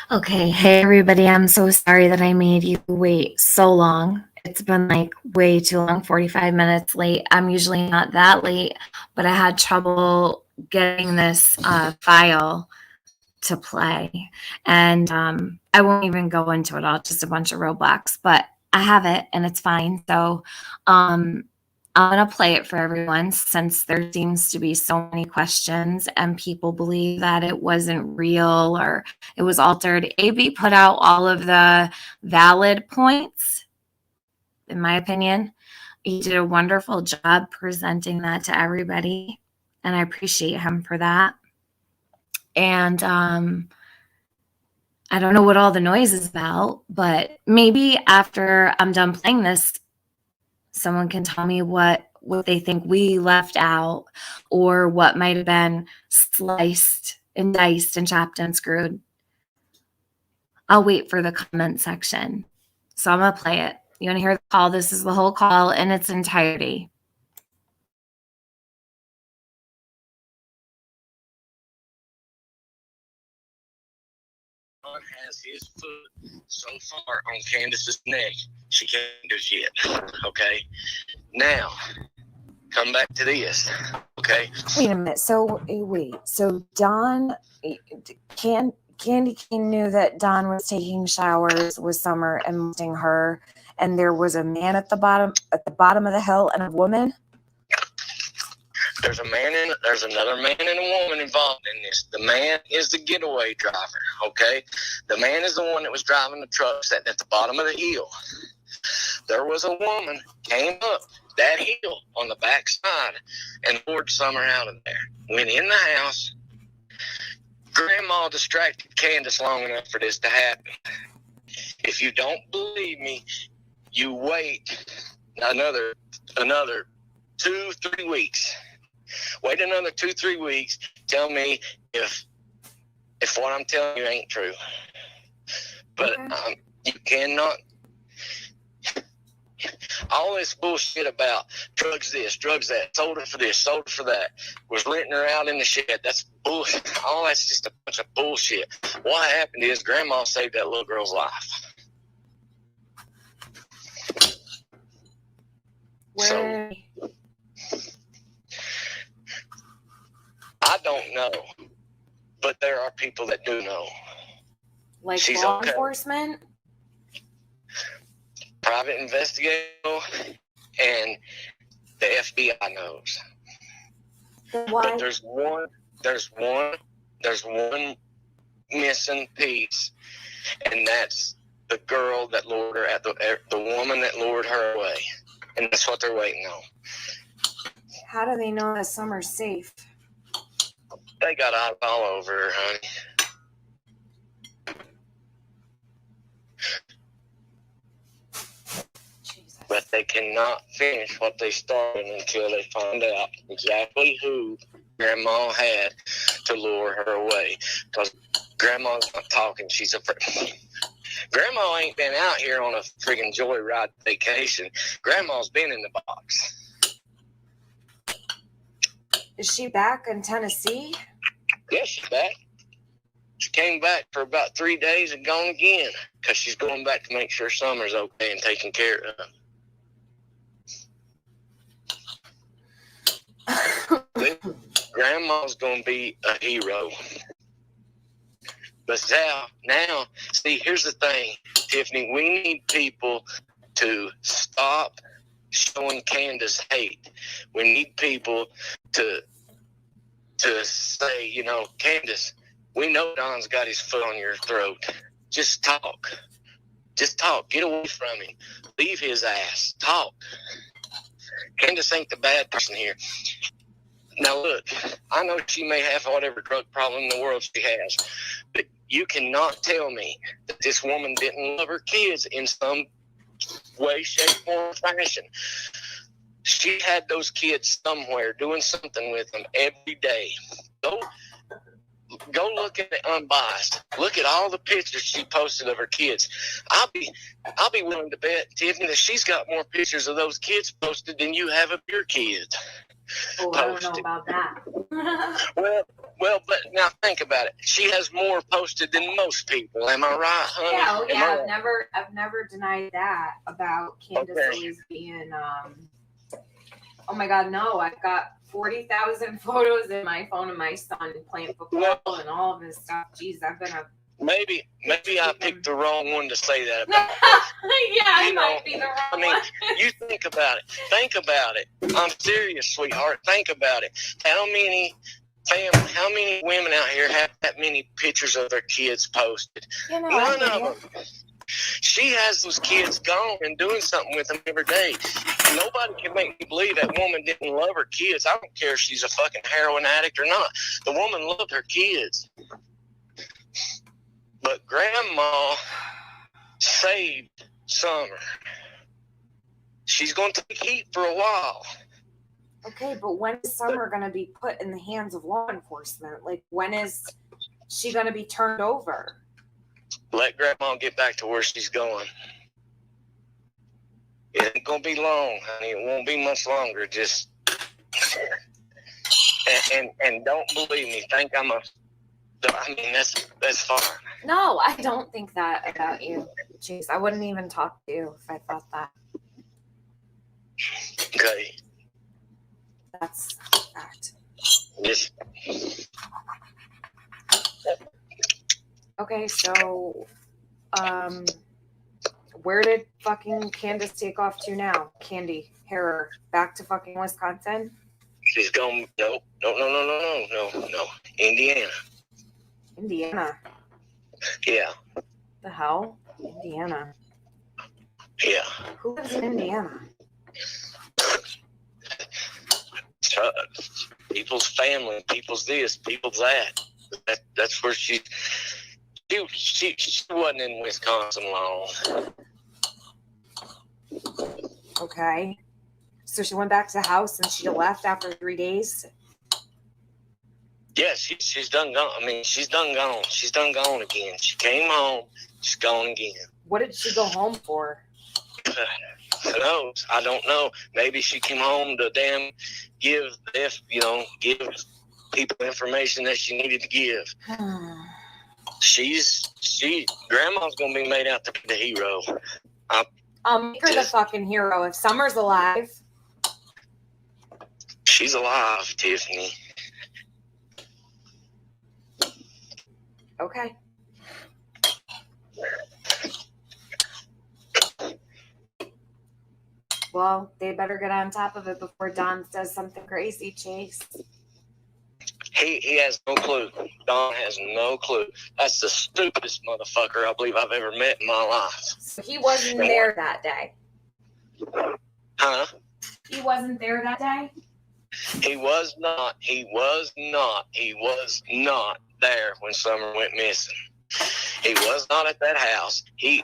Okay, hey everybody, I'm so sorry that I made you wait so long. It's been like way too long, 45 minutes late. I'm usually not that late, but I had trouble getting this file to play. And I won't even go into it all, just a bunch of roadblocks, but I have it and it's fine. So um, I'm going to play it for everyone since there seems to be so many questions and people believe that it wasn't real or it was altered. AB put out all of the valid points, in my opinion. He did a wonderful job presenting that to everybody, and I appreciate him for that. And I don't know what all the noise is about, but maybe after I'm done playing this, someone can tell me what they think we left out or what might have been sliced and diced and chopped and screwed. I'll wait for the comment section. So I'm going to play it. You want to hear the call? This is the whole call in its entirety. Has his foot so far on Candace's neck, she can't do shit. Okay? Now, come back to this. Okay? Wait a minute. So, wait. So, Don, Candy Cane knew that Don was taking showers with Summer and molesting her, and there was a man at the bottom of the hill and a woman? There's another man and a woman involved in this. The man is the getaway driver, okay? The man is the one that was driving the truck sitting at the bottom of the hill. There was a woman came up that hill on the back side and lured Summer out of there. Went in the house. Grandma distracted Candace long enough for this to happen. If you don't believe me, you wait another 2-3 weeks. Wait another 2-3 weeks. Tell me if what I'm telling you ain't true. But you cannot. All this bullshit about drugs this, drugs that, sold her for this, sold her for that, was letting her out in the shed. That's bullshit. All that's just a bunch of bullshit. What happened is Grandma saved that little girl's life. Where? So, I don't know, but there are people that do know. Like she's law enforcement? Private investigator and the FBI knows. Why? But there's one missing piece, and that's the girl that lured her the woman that lured her away, and that's what they're waiting on. How do they know that Summer's safe? They got eyes all over her, honey. But they cannot finish what they started until they find out exactly who Grandma had to lure her away. Because Grandma's not talking. She's afraid. Grandma ain't been out here on a friggin' joyride vacation. Grandma's been in the box. Is she back in Tennessee? Yes, she's back. She came back for about 3 days and gone again. Because she's going back to make sure Summer's okay and taken care of. Grandma's going to be a hero. But now, see, here's the thing, Tiffany. We need people to stop showing Candace hate. We need people to say, Candace, we know Don's got his foot on your throat. Just talk. Just talk. Get away from him. Leave his ass. Talk. Candace ain't the bad person here. Now, look, I know she may have whatever drug problem in the world she has, but you cannot tell me that this woman didn't love her kids in some way, shape, or fashion. She had those kids somewhere doing something with them every day. Go look at it unbiased. Look at all the pictures she posted of her kids. I'll be willing to bet, Tiffany, that she's got more pictures of those kids posted than you have of your kids. Oh, I don't know about that. Well, Well, but now think about it. She has more posted than most people. Am I right, honey? Yeah, Am I right? I've never denied that about Candace always being. Oh my God, no! I've got 40,000 photos in my phone of my son playing football and all of his stuff. Jeez, I've been a. Maybe I picked the wrong one to say that about. Yeah, might be the wrong one. You think about it. Think about it. I'm serious, sweetheart. Think about it. How many women out here have that many pictures of their kids posted? None of them. She has those kids gone and doing something with them every day. Nobody can make me believe that woman didn't love her kids. I don't care if she's a fucking heroin addict or not. The woman loved her kids. But Grandma saved Summer. She's going to take heat for a while. Okay, but when is Summer going to be put in the hands of law enforcement? Like, when is she going to be turned over? Let Grandma get back to where she's going. It ain't going to be long, honey. It won't be much longer. Just and don't believe me. Think I'm a. I mean, that's fine. No, I don't think that about you. Jeez, I wouldn't even talk to you if I thought that. Okay. That's a fact. Yes. Okay, so, where did fucking Candace take off to now? Candy, Harrer, back to fucking Wisconsin? She's going, no. Indiana. Indiana? Yeah. The hell? Indiana? Yeah. Who lives in Indiana? People's family, people's this, people's that. That's where she wasn't in Wisconsin long. Okay. So she went back to the house and she left after 3 days? Yeah, she's done gone. I mean, she's done gone. She's done gone again. She came home. She's gone again. What did she go home for? Who knows? I don't know. Maybe she came home to give people information that she needed to give. Grandma's gonna be made out to be the hero. I'll make her the fucking hero if Summer's alive. She's alive, Tiffany. Okay. Well, they better get on top of it before Don does something crazy, Chase. He has no clue. Don has no clue. That's the stupidest motherfucker I believe I've ever met in my life. So he wasn't there that day? Huh? He wasn't there that day? He was not there when Summer went missing. He was not at that house. He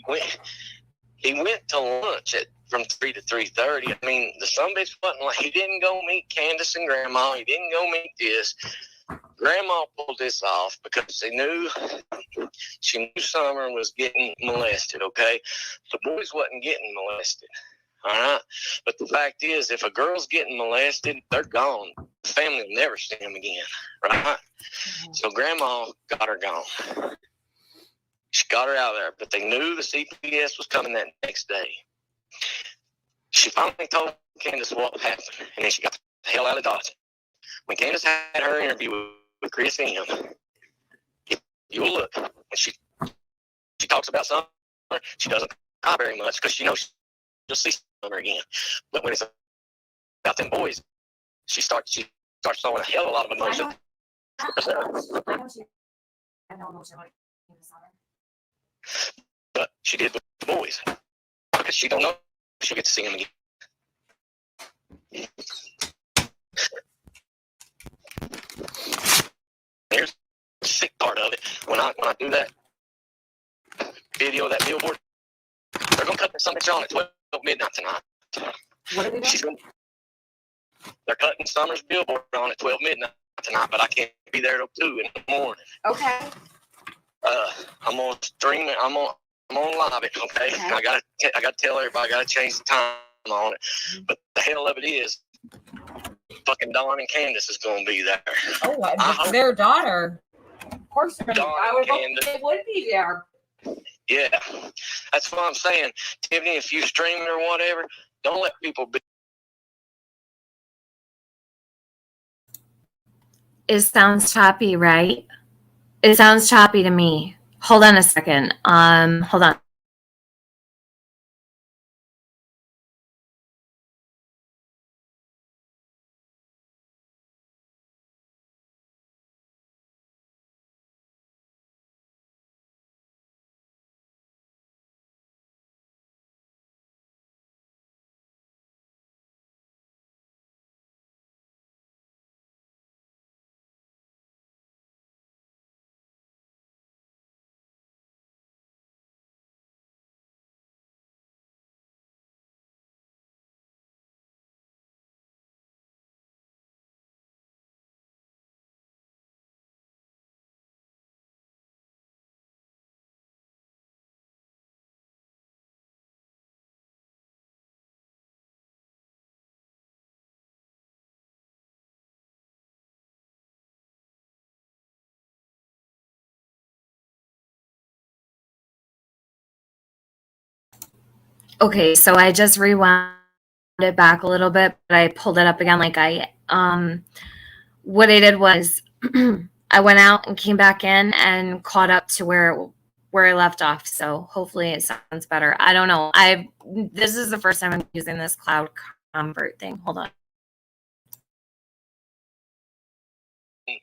went to lunch from 3 to 3:30. I mean, the sumbitch wasn't like, he didn't go meet Candace and Grandma. He didn't go meet this. Grandma pulled this off because she knew Summer was getting molested, okay? The boys wasn't getting molested, all right? But the fact is, if a girl's getting molested, they're gone. The family will never see them again, right? So Grandma got her gone. She got her out of there, but they knew the CPS was coming that next day. She finally told Candace what happened, and then she got the hell out of Dodge. When Candace had her interview with Chris M, you'll look, when she talks about Summer, she doesn't cry very much because she knows she'll see Summer again. But when it's about them boys, she starts showing a hell of a lot of emotion. I know emotion. But she did with the boys because she don't know if she'll get to see him again. Here's the sick part of it. When I do that video of that billboard, they're gonna cut some bitch on at 12 midnight tonight. What are they doing? They're cutting Summer's billboard on at 12 midnight tonight, but I can't be there till 2 in the morning. Okay. I'm on stream it. I'm on live it. Okay. I gotta tell everybody. I gotta change the time on it. But the hell of it is, Fucking Dawn and Candace is going to be there. Oh, it's their daughter. Of course they're going to be. I would hope Candace. they would be there. Yeah, that's what I'm saying. Tiffany, if you stream it or whatever, don't let people be. It sounds choppy, right? It sounds choppy to me. Hold on a second. Hold on. Okay, so I just rewound it back a little bit, but I pulled it up again. Like what I did was I went out and came back in and caught up to where I left off. So hopefully it sounds better. I don't know. This is the first time I'm using this cloud convert thing. Hold on.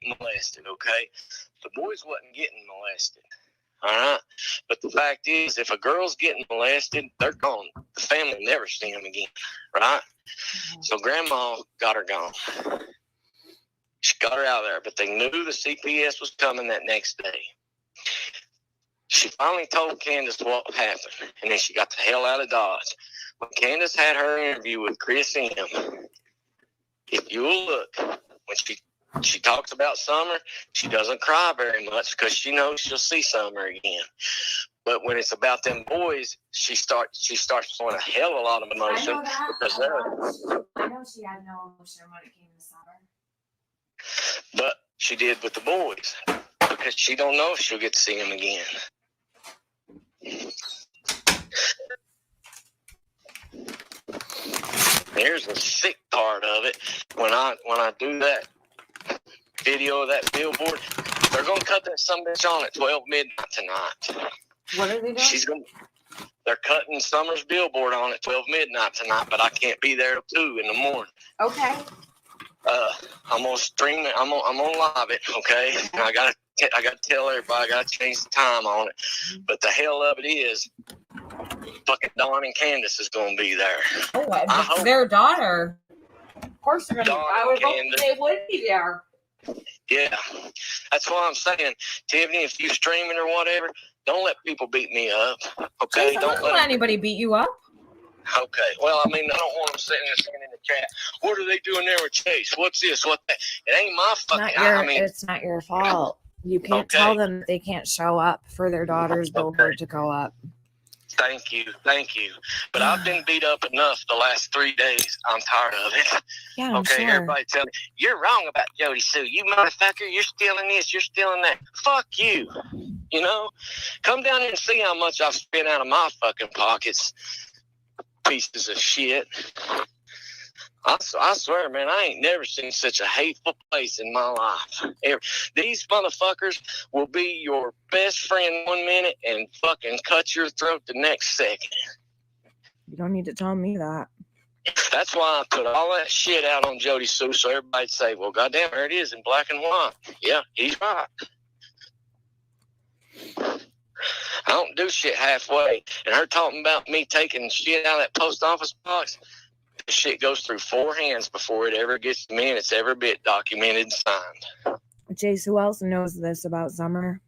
Molested, okay? The boys wasn't getting molested. All right, but the fact is, if a girl's getting molested, they're gone. The family never see them again, right? Mm-hmm. So Grandma got her gone. She got her out of there, but they knew the CPS was coming that next day. She finally told Candace what happened, and then she got the hell out of Dodge. When Candace had her interview with Chris M., if you'll look, when she talks about Summer, she doesn't cry very much because she knows she'll see Summer again. But when it's about them boys, she starts showing a hell of a lot of emotion. I know that. I know she had no emotion when it came to Summer. But she did with the boys because she don't know if she'll get to see them again. Here's the sick part of it. When I do that video of that billboard, they're gonna cut that sumbitch on at 12 midnight tonight. What are they doing? They're cutting Summer's billboard on at 12 midnight tonight, but I can't be there till 2 in the morning. Okay. I'm gonna stream it. I'm gonna live it. Okay. And I gotta tell everybody. I gotta change the time on it. But the hell of it is, fucking Dawn and Candace is gonna be there. Oh, it's their daughter. Of course they're gonna. I would hope they would be there. Yeah, that's what I'm saying, Tiffany. If you streaming or whatever, don't let people beat me up. Okay, Jeez, don't let anybody beat you up. Okay, well, I mean, I don't want them sitting there saying in the chat, "What are they doing there with Chase? What's this? What that?" It ain't my fucking. It's not your fault. You can't tell them they can't show up for their daughter's billboard to go up. Thank you. But I've been beat up enough the last 3 days. I'm tired of it. Yeah, okay, sure. Everybody tell me, you're wrong about Jody Sue. You motherfucker, you're stealing this, you're stealing that. Fuck you. You know? Come down here and see how much I've spent out of my fucking pockets. Pieces of shit. I swear, man, I ain't never seen such a hateful place in my life. These motherfuckers will be your best friend 1 minute and fucking cut your throat the next second. You don't need to tell me that. That's why I put all that shit out on Jody Sue so everybody'd say, well, goddamn, there it is in black and white. Yeah, he's right. I don't do shit halfway. And her talking about me taking shit out of that post office box, this shit goes through 4 hands before it ever gets to me, and it's every bit documented and signed. Jace, who else knows this about Summer?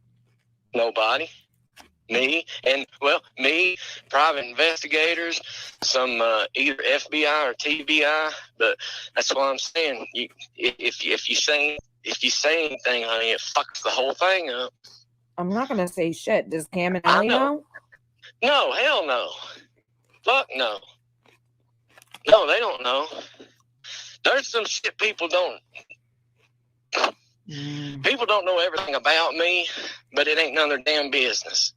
Nobody. Me, and me, private investigators, some either FBI or TBI. But that's what I'm saying. If you say anything, honey, it fucks the whole thing up. I'm not gonna say shit. Does Cam and Ellie know? No, hell no. Fuck no. No, they don't know. There's some shit people don't know everything about me, but it ain't none of their damn business.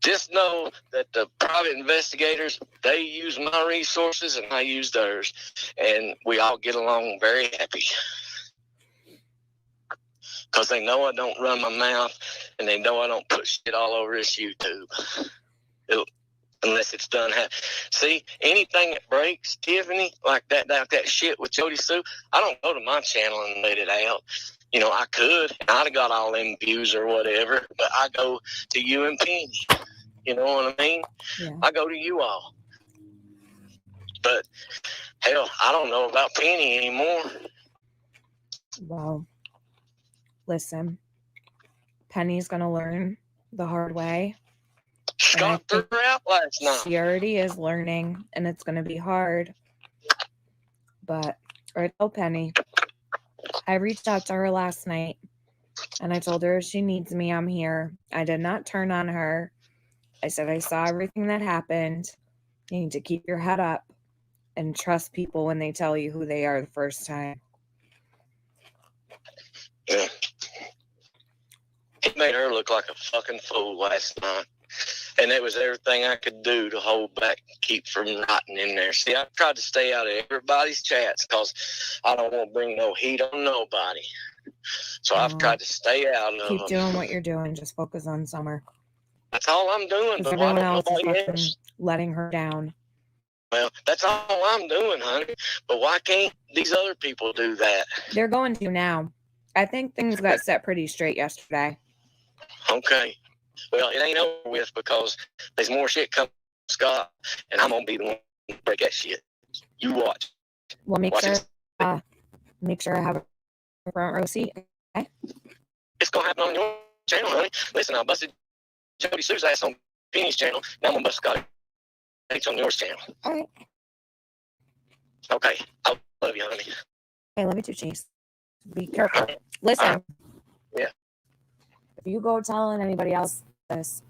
Just know that the private investigators, they use my resources and I use theirs, and we all get along very happy. Because they know I don't run my mouth, and they know I don't put shit all over this YouTube. Unless it's done. See, anything that breaks, Tiffany, like that shit with Jody Sue, I don't go to my channel and let it out. You know, I could, and I'd have got all them views or whatever, but I go to you and Penny. You know what I mean? Yeah. I go to you all. But, hell, I don't know about Penny anymore. Well, listen, Penny's going to learn the hard way. She got her out last night. She already is learning, and it's going to be hard. But I told Penny, I reached out to her last night, and I told her if she needs me, I'm here. I did not turn on her. I said, I saw everything that happened. You need to keep your head up and trust people when they tell you who they are the first time. Yeah. He made her look like a fucking fool last night. And it was everything I could do to hold back, keep from rotting in there. See, I tried to stay out of everybody's chats because I don't want to bring no heat on nobody. So I've tried to stay out of them. Keep doing what you're doing. Just focus on Summer. That's all I'm doing. Because everyone else is fucking letting her down. Well, that's all I'm doing, honey. But why can't these other people do that? They're going to now. I think things got set pretty straight yesterday. Okay. Well, it ain't over with because there's more shit coming from Scott, and I'm going to be the one to break that shit. You watch. Well, make sure I have a front row seat. Okay? It's going to happen on your channel, honey. Listen, I busted Jody Sue's ass on Penny's channel. Now I'm going to bust Scott on yours channel. All right. Okay. I love you, honey. I love you too, Chase. Be careful. Listen. Yeah. If you go telling anybody else this,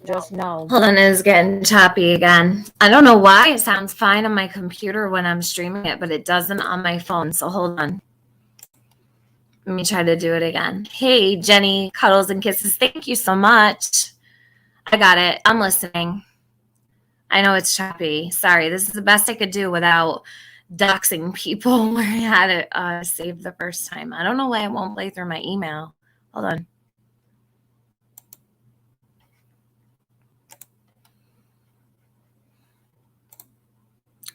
just know. Hold on, it's getting choppy again. I don't know why it sounds fine on my computer when I'm streaming it, but it doesn't on my phone. So hold on. Let me try to do it again. Hey, Jenny, cuddles and kisses. Thank you so much. I got it. I'm listening. I know it's choppy. Sorry. This is the best I could do without doxing people where I had it saved the first time. I don't know why it won't play through my email. Hold on.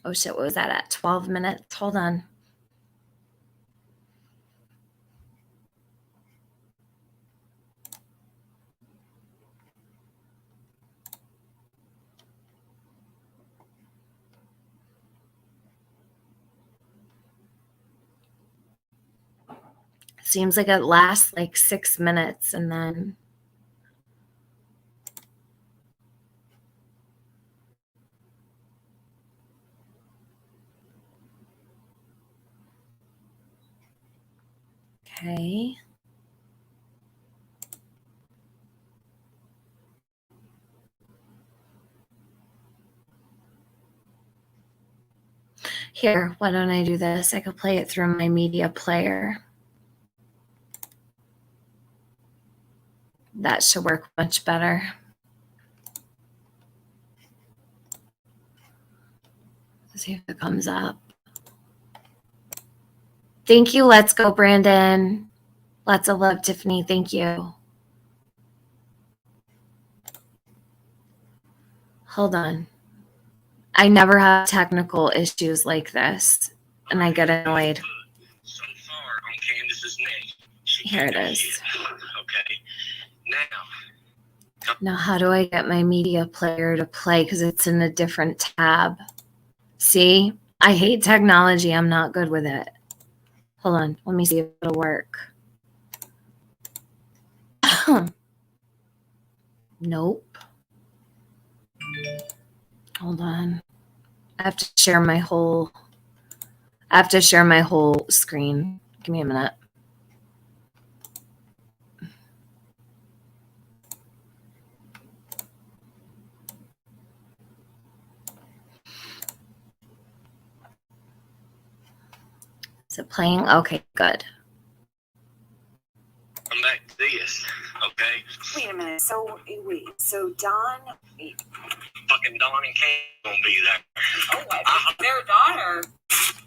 Oh shit, what was that at? 12 minutes? Hold on. Seems like it lasts like 6 minutes and then okay. Here, why don't I do this? I could play it through my media player. That should work much better. Let's see if it comes up. Thank you. Let's go, Brandon. Lots of love, Tiffany. Thank you. Hold on. I never have technical issues like this, and I get annoyed. So far on Candace's neck. Here it is. Okay. Now, how do I get my media player to play? Because it's in a different tab. See? I hate technology. I'm not good with it. Hold on. Let me see if it'll work. Nope. Hold on. I have to share my whole screen. Give me a minute. Is it playing? Okay, good. I'm back to this, okay? Wait a minute. So Don. Fucking Dawn and Kate gonna be there. Oh, I think their daughter.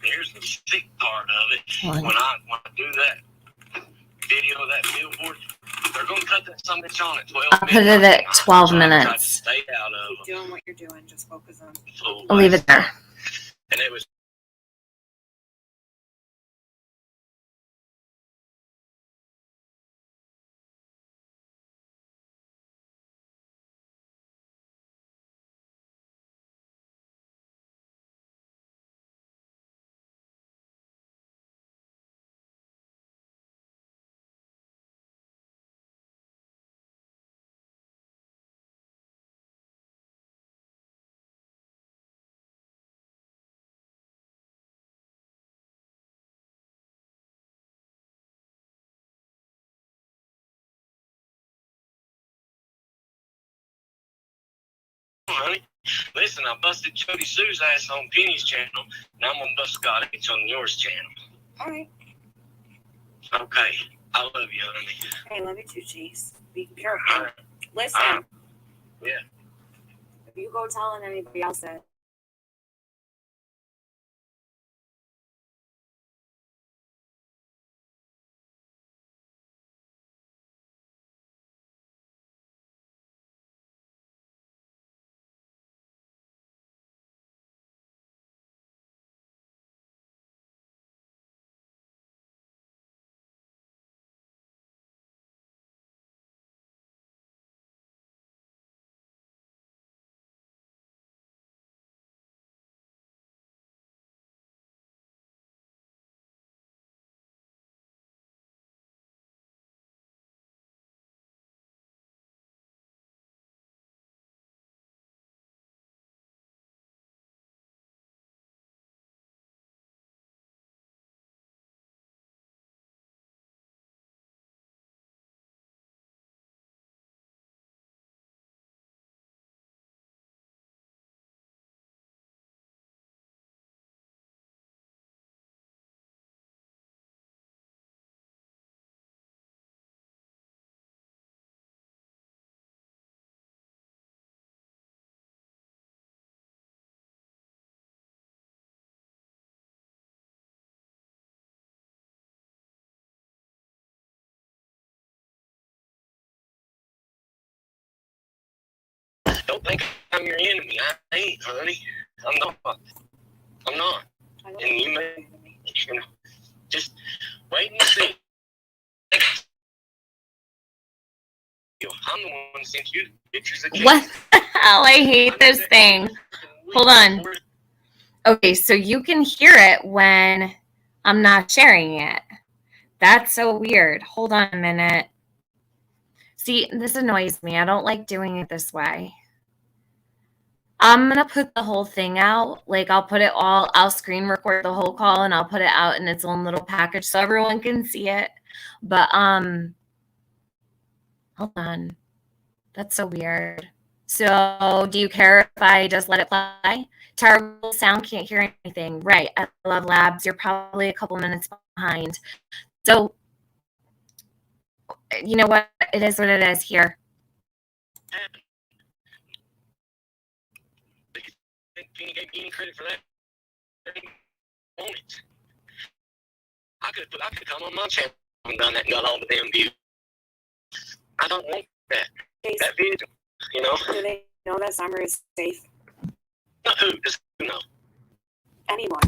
There's the sick part of it. When I do that video of that billboard, they're gonna cut that some bitch on at 12 I'll put it at 12 I tried to minutes. stay out of Keep doing what you're doing. Just focus on. I'll leave it there. And it was honey. Listen, I busted Jody Sue's ass on Penny's channel. Now I'm gonna bust Scott H on yours channel. All right. Okay. I love you, honey. Hey, love you too, Chase. Be careful. All right. Listen. Yeah. If you go telling anybody else that. Don't think I'm your enemy. I ain't, honey. I'm not. I'm not. And you may, just wait and see. I'm the one who sent you pictures of kids. What the hell? I hate this thing. Hold on. Okay, so you can hear it when I'm not sharing it. That's so weird. Hold on a minute. See, this annoys me. I don't like doing it this way. I'm going to put the whole thing out. Like, I'll screen record the whole call and I'll put it out in its own little package so everyone can see it. But, hold on. That's so weird. So, do you care if I just let it play? Terrible sound, can't hear anything. Right. I love labs. You're probably a couple minutes behind. So, you know what? It is what it is here. Penny gave me any credit for that. I want it. I could come on my channel and done that and got all the damn views. I don't want that. Chase, That video, you know. do they know that Summer is safe? Not who, just who know. Anyone.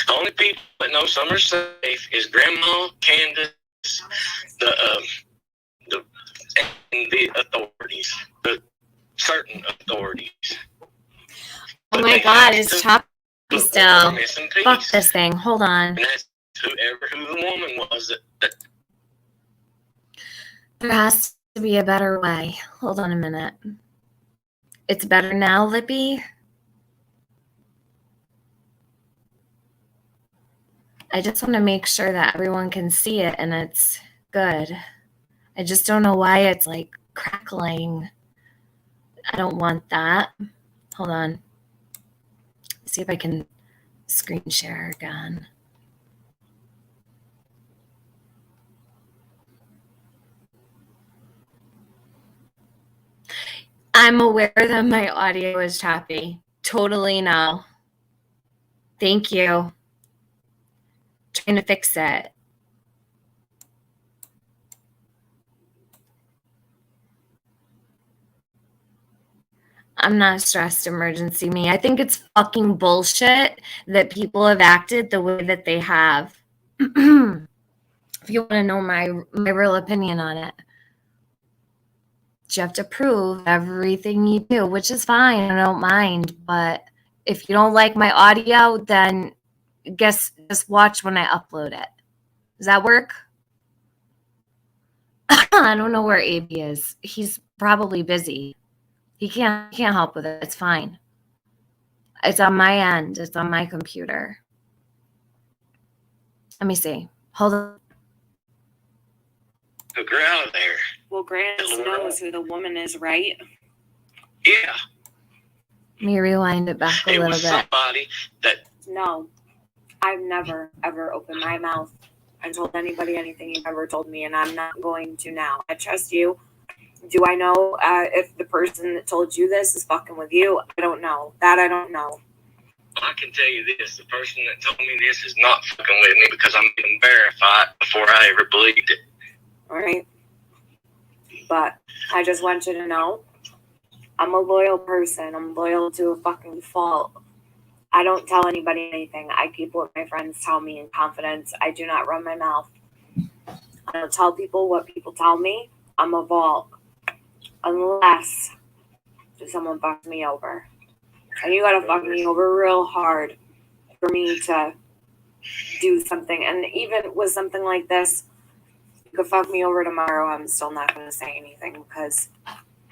The only people that know Summer's safe is Grandma, Candace, the authorities, the certain authorities. Oh my God, it's choppy still. Fuck this thing. Hold on. And that's who the woman was that There has to be a better way. Hold on a minute. It's better now, Lippy? I just want to make sure that everyone can see it and it's good. I just don't know why it's like crackling. I don't want that. Hold on. See if I can screen share again. I'm aware that my audio is choppy. Totally no. Thank you. Trying to fix it. I'm not stressed, emergency me. I think it's fucking bullshit that people have acted the way that they have. If you want to know my real opinion on it, you have to prove everything you do, which is fine. I don't mind. But if you don't like my audio, then just watch when I upload it. Does that work? I don't know where AB is. He's probably busy. He can't help with it. It's fine. It's on my end. It's on my computer. Let me see. Hold on. Took her out of there. Well, Grant knows who the woman is, right? Yeah. Let me rewind it back a It little was bit. somebody that No. I've never, ever opened my mouth and told anybody anything you've ever told me, and I'm not going to now. I trust you. Do I know if the person that told you this is fucking with you? I don't know. That I don't know. I can tell you this, the person that told me this is not fucking with me because I'm going to verify it before I ever believed it. All right. But I just want you to know, I'm a loyal person. I'm loyal to a fucking fault. I don't tell anybody anything. I keep what my friends tell me in confidence. I do not run my mouth. I don't tell people what people tell me. I'm a vault. Unless someone fucks me over. And you gotta fuck me over real hard for me to do something. And even with something like this, you could fuck me over tomorrow. I'm still not gonna say anything because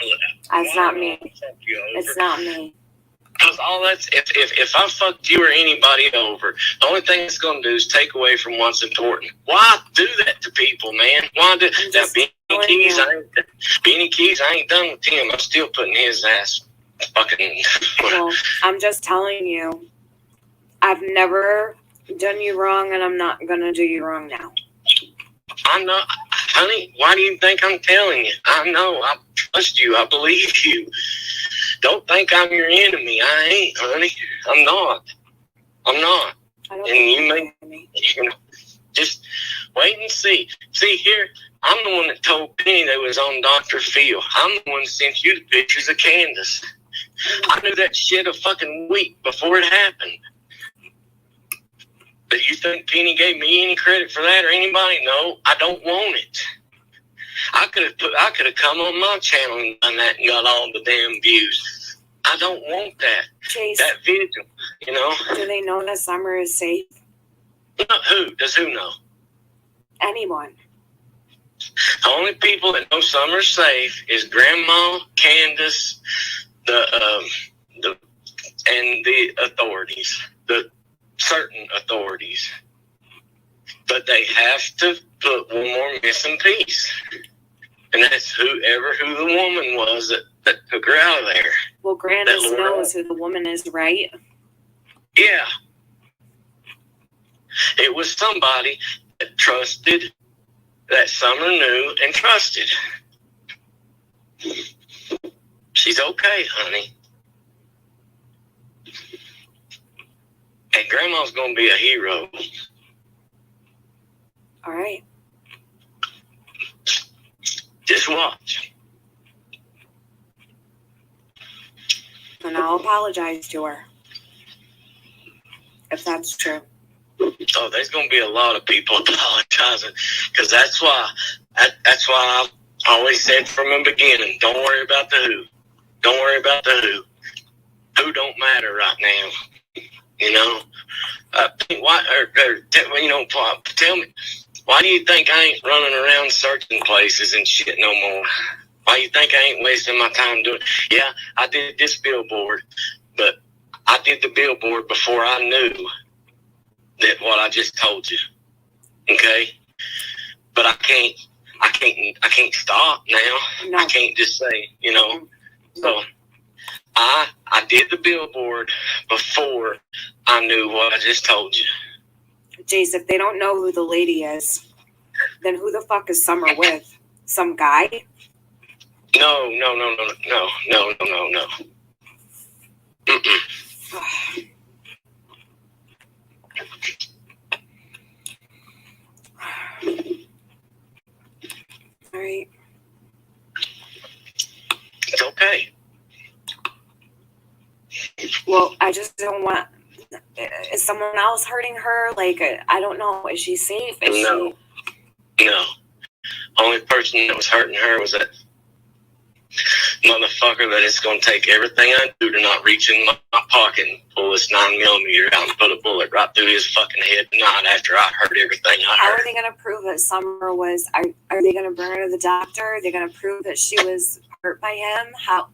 it's not me. It's not me. Because all that's if I fucked you or anybody over, the only thing it's going to do is take away from what's important. Why do that to people, man? Why do now? Benny Keys, I ain't done with him. I'm still putting his ass fucking. Well, I'm just telling you, I've never done you wrong, and I'm not gonna do you wrong now. I'm not, honey. Why do you think I'm telling you? I know. I trust you. I believe you. Don't think I'm your enemy. I ain't, honey. I'm not. I'm not. I don't And you may, just wait and see. See here, I'm the one that told Penny they was on Dr. Phil. I'm the one that sent you the pictures of Candace. I knew that shit a fucking week before it happened. But you think Penny gave me any credit for that or anybody? No, I don't want it. I could have come on my channel and done that and got all the damn views. I don't want that. Chase, that vigil, you know. Do they know that Summer is safe? Who? Does who know? Anyone. The only people that know Summer's safe is Grandma, Candace, and the authorities, the certain authorities. But they have to put one more missing piece. And that's who the woman was that took her out of there. Well, Grandis knows who the woman is, right? Yeah. It was somebody that trusted, that Summer knew and trusted. She's okay, honey. And Grandma's going to be a hero. All right. Just watch. And I'll apologize to her. If that's true. Oh, there's going to be a lot of people apologizing. Because that's why I always said from the beginning, don't worry about the who. Don't worry about the who. Who don't matter right now. You know? Tell me. Why do you think I ain't running around searching places and shit no more? Why do you think I ain't wasting my time doing it? Yeah, I did this billboard, but I did the billboard before I knew that what I just told you. Okay? But I can't stop now. No. I can't just say, you know. So I did the billboard before I knew what I just told you. Jace, if they don't know who the lady is, then who the fuck is Summer with? Some guy? No. Mm-mm. All right. It's okay. Well, I just don't want. Is someone else hurting her? Like, I don't know. Is she safe? No. Only person that was hurting her was that motherfucker that it's going to take everything I do to not reach in my pocket and pull this 9mm out and put a bullet right through his fucking head not after I heard everything I How heard. are they going to prove that Summer was? Are they going to bring her to the doctor? Are they going to prove that she was hurt by him? How?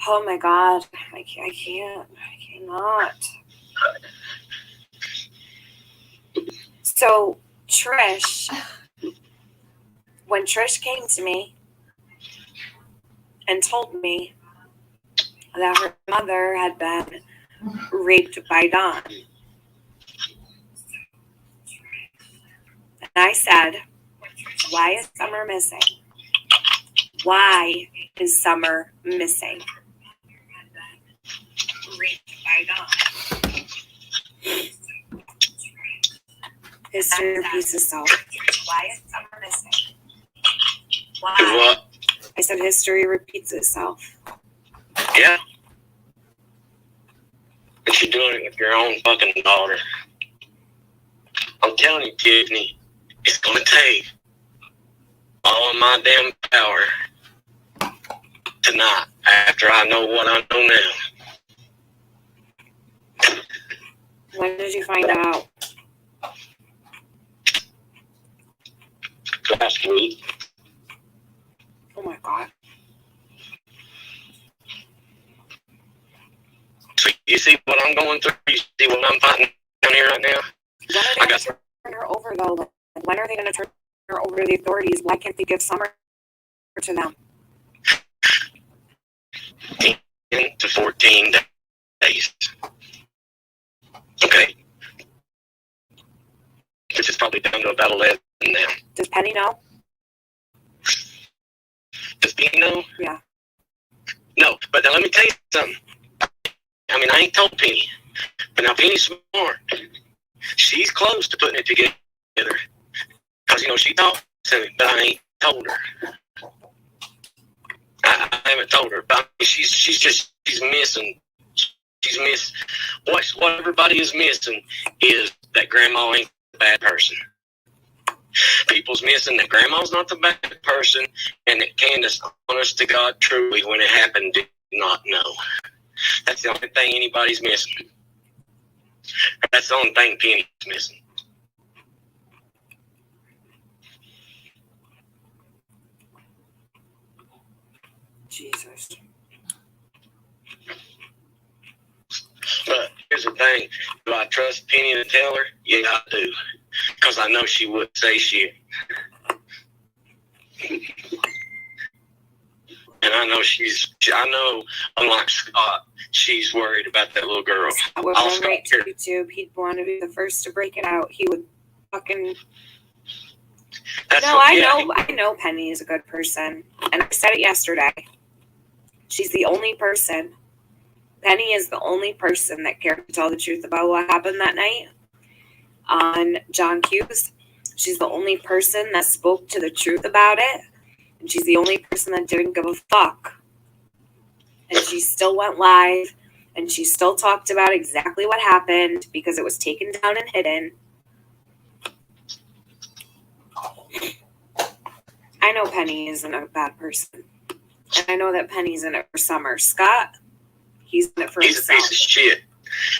Oh my God! I can't. I cannot. So Trish, when Trish came to me and told me that her mother had been raped by Don, and I said, "Why is Summer missing? Why is Summer missing?" Raped by Don. History repeats itself. Why is Summer missing? Why? What? I said history repeats itself. Yeah. But you're doing it with your own fucking daughter. I'm telling you, Tiffany, it's going to take all of my damn power tonight after I know what I know now. When did you find out? Last week. Oh my God. So you see what I'm going through? You see what I'm fighting down here right now? When are they going to turn her over, though? Like, when are they going to turn her over to the authorities? Why can't they give Summer to them? 10 to 14 days. Okay. Which is probably down to about 11 now. Does Penny know? Does Penny know? Yeah. No, but now let me tell you something. I mean, I ain't told Penny. But now Penny's smart. She's close to putting it together. Because, she talked to me, but I ain't told her. I haven't told her. But she's missing. She's missed. What everybody is missing is that Grandma ain't the bad person. People's missing that Grandma's not the bad person and that Candace, honest to God, truly, when it happened, did not know. That's the only thing anybody's missing. That's the only thing Penny's missing. Jesus. But here's the thing. Do I trust Penny to tell her? Yeah, I do. Because I know she would say shit. And I know, unlike Scott, she's worried about that little girl. Scott would run right to YouTube. He'd want to be the first to break it out. He would fucking... I know Penny is a good person. And I said it yesterday. She's the only person. Penny is the only person that cared to tell the truth about what happened that night on John Q's. She's the only person that spoke to the truth about it. And she's the only person that didn't give a fuck. And she still went live. And she still talked about exactly what happened because it was taken down and hidden. I know Penny isn't a bad person. And I know that Penny's in it for Summer. Scott, he's in it for himself. He's a piece of shit.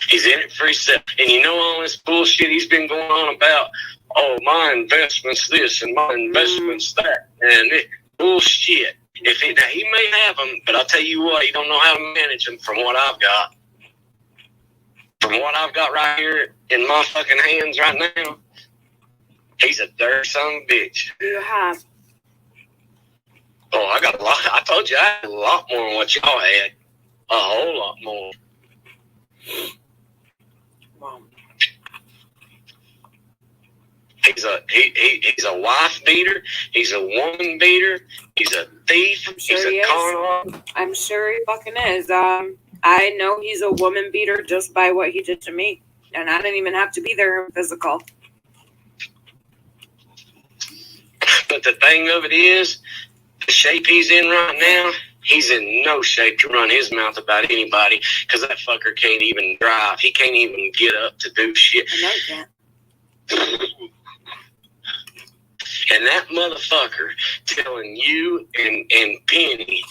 He's in it for himself. And all this bullshit he's been going on about, my investment's this and my investment's that. And bullshit. Now, he may have them, but I'll tell you what, he don't know how to manage them from what I've got. From what I've got right here in my fucking hands right now, he's a dirty son of a bitch. Who do you have? Oh, I got a lot. I told you I had a lot more than what y'all had. A whole lot more. Wow. He's a wife beater. He's a woman beater. He's a thief. He's a con artist. I'm sure he fucking is. I know he's a woman beater just by what he did to me, and I didn't even have to be there in physical. But the thing of it is, the shape he's in right now, he's in no shape to run his mouth about anybody because that fucker can't even drive. He can't even get up to do shit. I know he can't. And that motherfucker telling you and Penny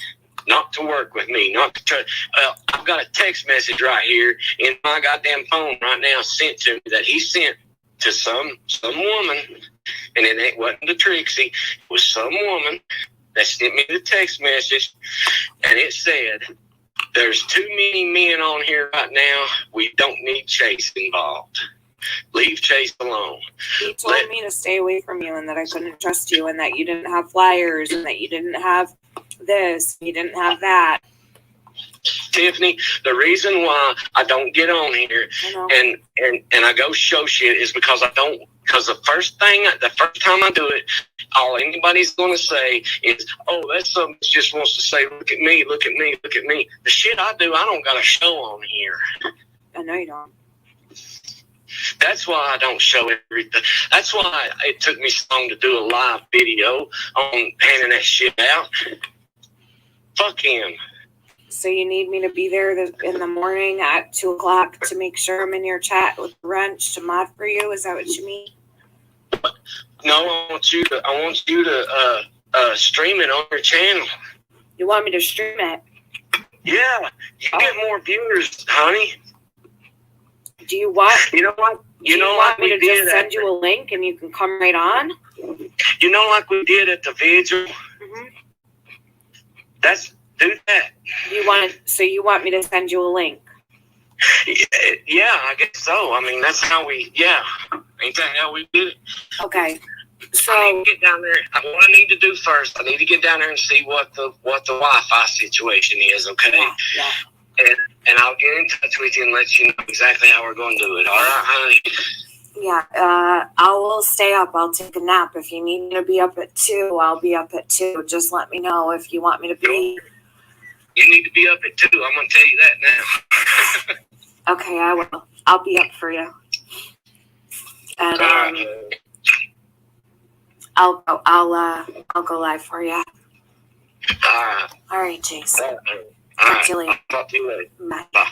not to work with me, not to try. I've got a text message right here in my goddamn phone right now sent to me that he sent to some woman, and it wasn't to Trixie. It was some woman that sent me the text message, and it said, "There's too many men on here right now. We don't need Chase involved. Leave Chase alone." He told me to stay away from you and that I couldn't trust you and that you didn't have flyers and that you didn't have this, you didn't have that. Tiffany, the reason why I don't get on here and I go show shit is because the first time I do it, all anybody's going to say is, "Oh, that's something that just wants to say, look at me, look at me, look at me." The shit I do, I don't got a show on here. I know you don't. That's why I don't show everything. That's why it took me so long to do a live video on handing that shit out. Fuck him. So you need me to be there in the morning at 2 o'clock to make sure I'm in your chat with Wrench to mod for you? Is that what you mean? No, I want you to stream it on your channel. You want me to stream it? Yeah, you get more viewers, honey. Do you want? You know what? You want me to just send you a link and you can come right on? You know, like we did at the vigil. Mm-hmm. Do that. So you want me to send you a link? Yeah, I guess so. I mean, that's how we. Yeah, ain't that how we did it? Okay. So I need to get down there. What I need to do first, I need to get down there and see what the Wi-Fi situation is. Okay. Yeah. And I'll get in touch with you and let you know exactly how we're going to do it. All right, honey? Yeah, I will stay up. I'll take a nap. If you need me to be up at 2, I'll be up at 2. Just let me know if you want me to be. You need to be up at 2. I'm going to tell you that now. Okay, I will. I'll be up for you. And I'll go live for you. All right, Jason. Talk to you later. Talk to you later. Bye. Bye.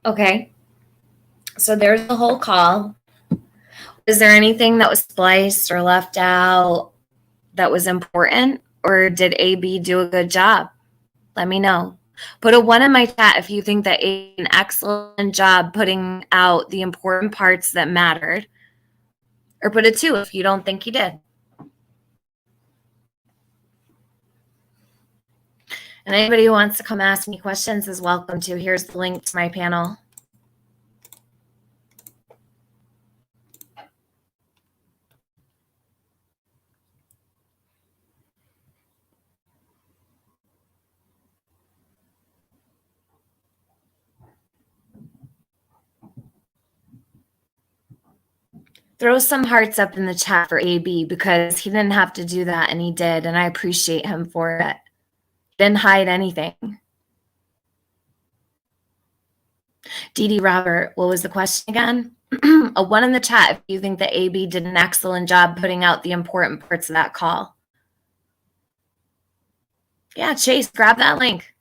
Okay. So there's the whole call. Is there anything that was spliced or left out that was important? Or did AB do a good job? Let me know. Put a 1 in my chat if you think that AB did an excellent job putting out the important parts that mattered. Or put a 2 if you don't think he did. And anybody who wants to come ask me questions is welcome to. Here's the link to my panel. Throw some hearts up in the chat for AB because he didn't have to do that and he did. And I appreciate him for it. Didn't hide anything. Dee Robert, what was the question again? A 1 in the chat if you think that AB did an excellent job putting out the important parts of that call. Yeah, Chase, grab that link.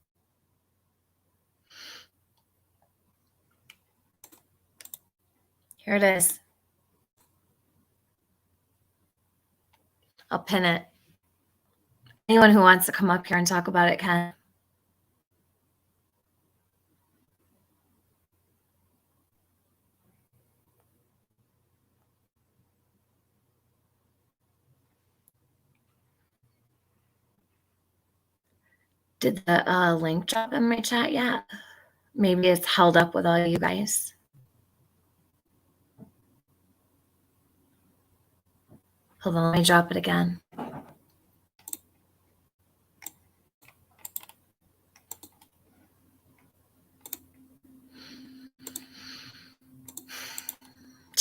Here it is. I'll pin it. Anyone who wants to come up here and talk about it can. Did the link drop in my chat yet? Maybe it's held up with all you guys. Hold on, let me drop it again.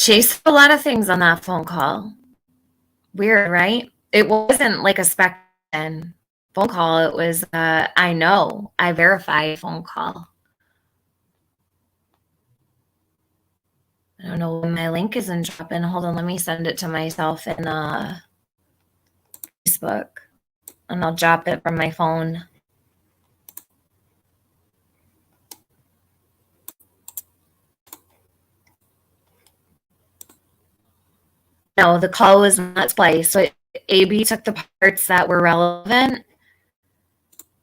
Chase said a lot of things on that phone call. Weird, right? It wasn't like a spec-in phone call. It was, I verified phone call. I don't know when my link isn't dropping. Hold on, let me send it to myself in Facebook, and I'll drop it from my phone. No, the call was not spliced. So AB took the parts that were relevant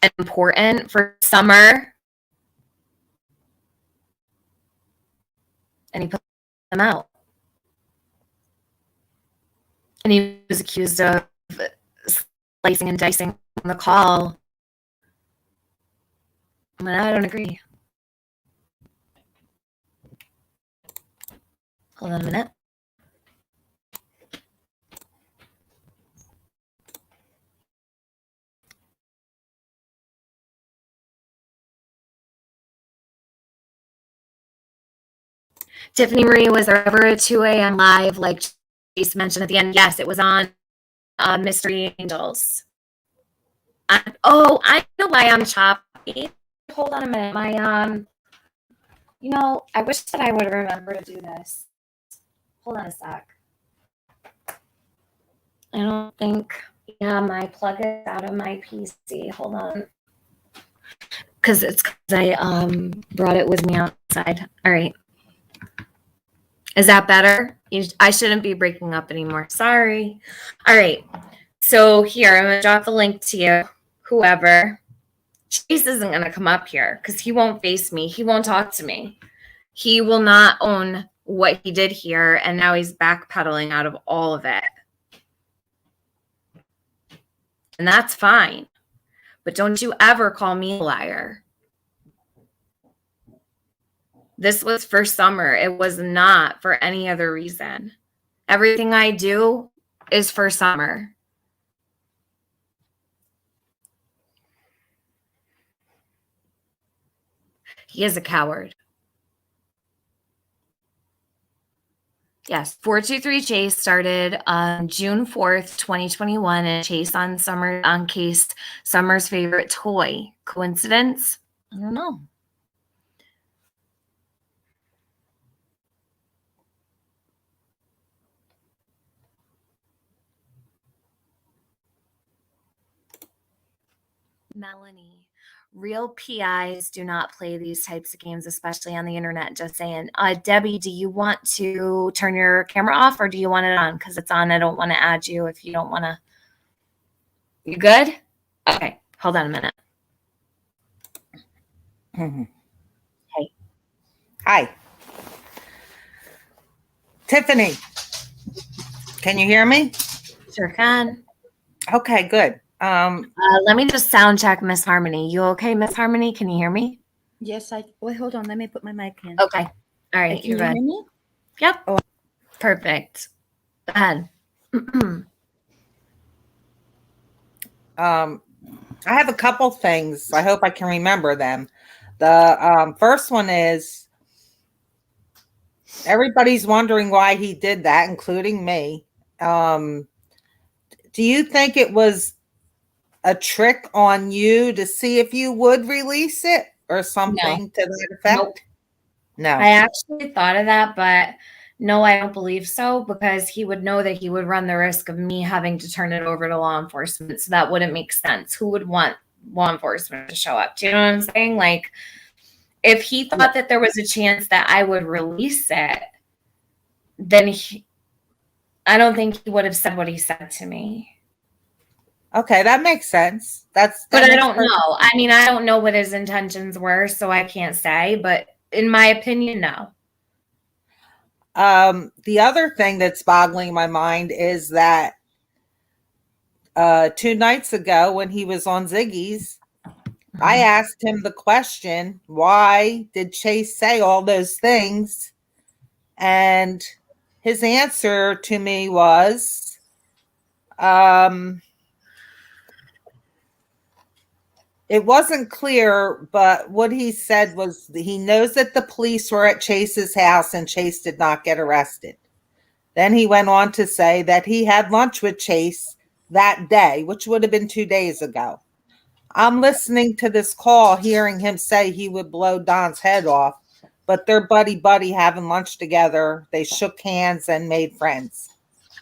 and important for Summer, and he put them out. And he was accused of slicing and dicing the call. I mean, I don't agree. Hold on a minute. Tiffany Marie, was there ever a 2 a.m. live like Chase mentioned at the end? Yes, it was on Mystery Angels. I know why I'm choppy. Hold on a minute. My I wish that I would remember to do this. Hold on a sec. I don't think, my plug is out of my PC. Hold on. Because I brought it with me outside. All right. Is that better? I shouldn't be breaking up anymore. Sorry. All right. So here, I'm going to drop the link to you, whoever. Chase isn't going to come up here because he won't face me. He won't talk to me. He will not own what he did here, and now he's backpedaling out of all of it. And that's fine. But don't you ever call me a liar. This was for Summer. It was not for any other reason. Everything I do is for Summer. He is a coward. Yes, 423 Chase started on June 4th, 2021, and Chase on Case Summer's favorite toy. Coincidence? I don't know. Melanie, real PIs do not play these types of games, especially on the internet. Just saying. Debbie, do you want to turn your camera off or do you want it on? Because it's on. I don't want to add you if you don't want to. You good? Okay. Hold on a minute. Mm-hmm. Hey. Hi. Tiffany, can you hear me? Sure can. Okay, good. Let me just sound check Miss Harmony. You okay, Miss Harmony? Can you hear me? Yes, wait, hold on. Let me put my mic in. Okay. All right. Can you hear me? Yep. Oh. Perfect. Go ahead. I have a couple things. I hope I can remember them. The first one is everybody's wondering why he did that, including me. Do you think it was a trick on you to see if you would release it or something to that effect? Nope. No. I actually thought of that, but no, I don't believe so, because he would know that he would run the risk of me having to turn it over to law enforcement. So that wouldn't make sense. Who would want law enforcement to show up? Do you know what I'm saying? Like, if he thought that there was a chance that I would release it, then I don't think he would have said what he said to me. Okay, that makes sense. But I don't know. I mean, I don't know what his intentions were, so I can't say. But in my opinion, no. The other thing that's boggling my mind is that 2 nights ago when he was on Ziggy's, I asked him the question, why did Chase say all those things? And his answer to me was, it wasn't clear, but what he said was he knows that the police were at Chase's house and Chase did not get arrested. Then he went on to say that he had lunch with Chase that day, which would have been 2 days ago. I'm listening to this call, hearing him say he would blow Don's head off, but they're buddy having lunch together. They shook hands and made friends.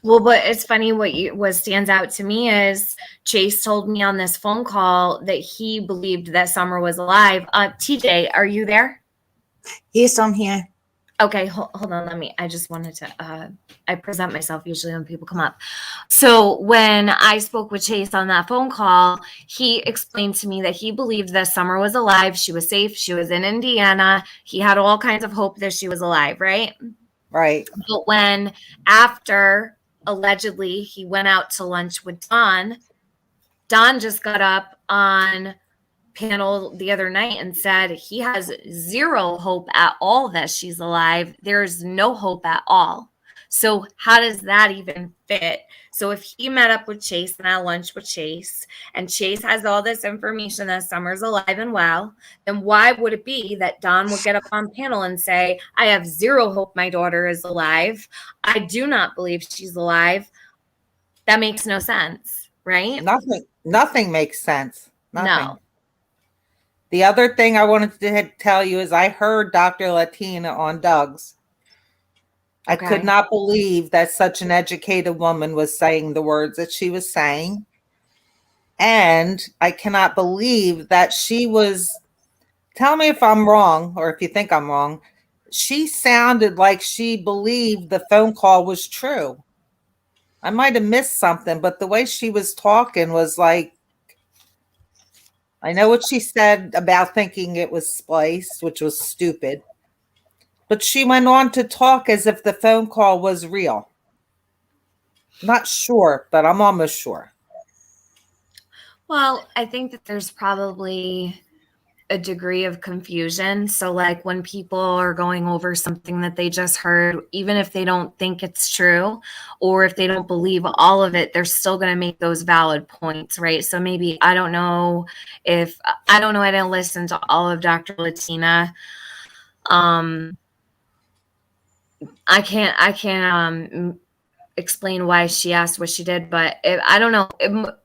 Well, but it's funny what stands out to me is Chase told me on this phone call that he believed that Summer was alive. TJ, are you there? Yes, I'm here. Okay, hold on. I just wanted to, I present myself usually when people come up. So when I spoke with Chase on that phone call, he explained to me that he believed that Summer was alive. She was safe. She was in Indiana. He had all kinds of hope that she was alive, right? Right. But when after allegedly he went out to lunch with Don just got up on panel the other night and said he has zero hope at all that she's alive. There's no hope at all. So how does that even fit? So if he met up with Chase and had lunch with Chase, and Chase has all this information that Summer's alive and well, then why would it be that Don would get up on panel and say, I have zero hope my daughter is alive. I do not believe she's alive. That makes no sense, right? Nothing makes sense. Nothing. No. The other thing I wanted to tell you is I heard Dr. Latina on Doug's. I could not believe that such an educated woman was saying the words that she was saying. And I cannot believe that she was, tell me if I'm wrong, or if you think I'm wrong, she sounded like she believed the phone call was true. I might have missed something, but the way she was talking was like, I know what she said about thinking it was spliced, which was stupid. But she went on to talk as if the phone call was real. Not sure, but I'm almost sure. Well, I think that there's probably a degree of confusion. So like when people are going over something that they just heard, even if they don't think it's true, or if they don't believe all of it, they're still going to make those valid points, right? So maybe, I don't know, I didn't listen to all of Dr. Latina. I can't explain why she asked what she did, but I don't know.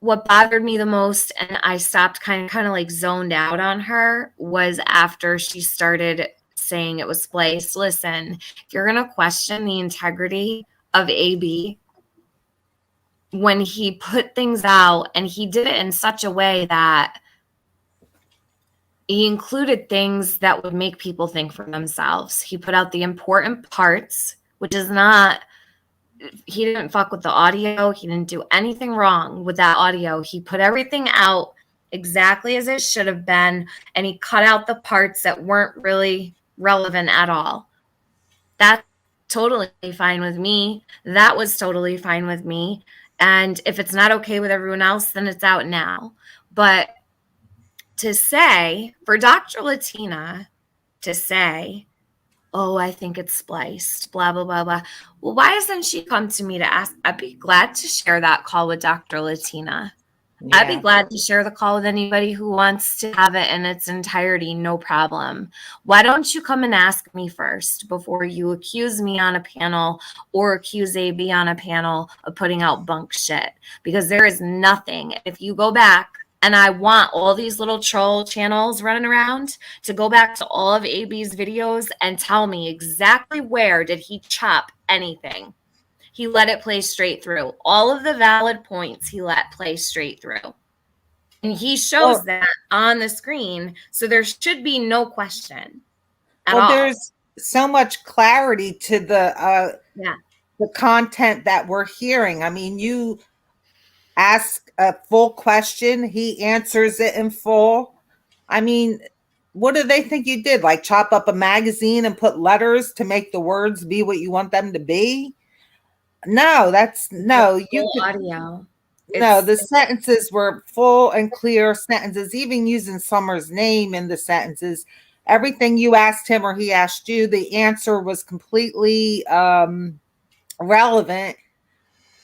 What bothered me the most, and I stopped kind of like zoned out on her, was after she started saying it was spliced. Listen, if you're going to question the integrity of AB, when he put things out, and he did it in such a way that he included things that would make people think for themselves. He put out the important parts, which is not, he didn't fuck with the audio. He didn't do anything wrong with that audio. He put everything out exactly as it should have been, and he cut out the parts that weren't really relevant at all. That's totally fine with me. That was totally fine with me. And if it's not okay with everyone else, then it's out now. But to say, for Dr. Latina to say, oh, I think it's spliced, blah, blah, blah, blah. Well, why hasn't she come to me to ask? I'd be glad to share that call with Dr. Latina. Yeah. I'd be glad to share the call with anybody who wants to have it in its entirety, no problem. Why don't you come and ask me first before you accuse me on a panel or accuse AB on a panel of putting out bunk shit? Because there is nothing. If you go back, and I want all these little troll channels running around to go back to all of AB's videos and tell me exactly where did he chop anything. He let it play straight through. All of the valid points he let play straight through. And he shows that on the screen. So there should be no question at all. There's so much clarity to the content that we're hearing. I mean, you ask a full question, he answers it in full. I mean, what do they think you did? Like chop up a magazine and put letters to make the words be what you want them to be? No, that's no. You could, audio. No, the sentences were full and clear sentences, even using Summer's name in the sentences. Everything you asked him or he asked you, the answer was completely relevant.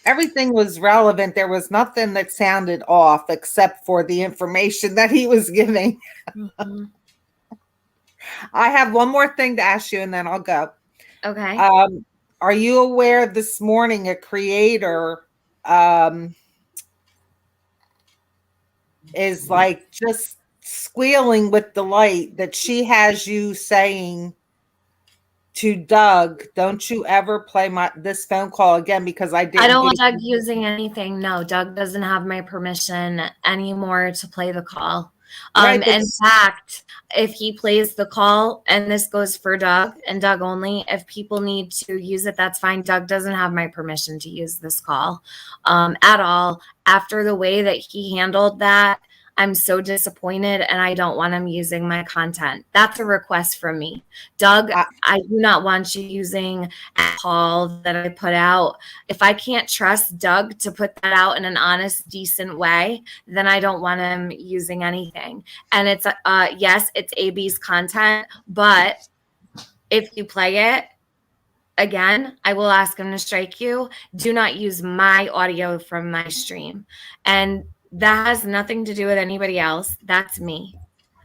Everything was relevant. There was nothing that sounded off except for the information that he was giving. Mm-hmm. I have one more thing to ask you and then I'll go. Okay. are you aware this morning a creator is like just squealing with delight that she has you saying to Doug, don't you ever play this phone call again because I didn't. I don't want Doug using anything. No, Doug doesn't have my permission anymore to play the call. Right, In fact, if he plays the call, and this goes for Doug and Doug only, if people need to use it, that's fine. Doug doesn't have my permission to use this call at all. After the way that he handled that, I'm so disappointed, and I don't want him using my content. That's a request from me. Doug, I do not want you using a call that I put out. If I can't trust Doug to put that out in an honest, decent way, then I don't want him using anything. And it's, yes, it's AB's content, but if you play it, again, I will ask him to strike you. Do not use my audio from my stream. And that has nothing to do with anybody else. That's me.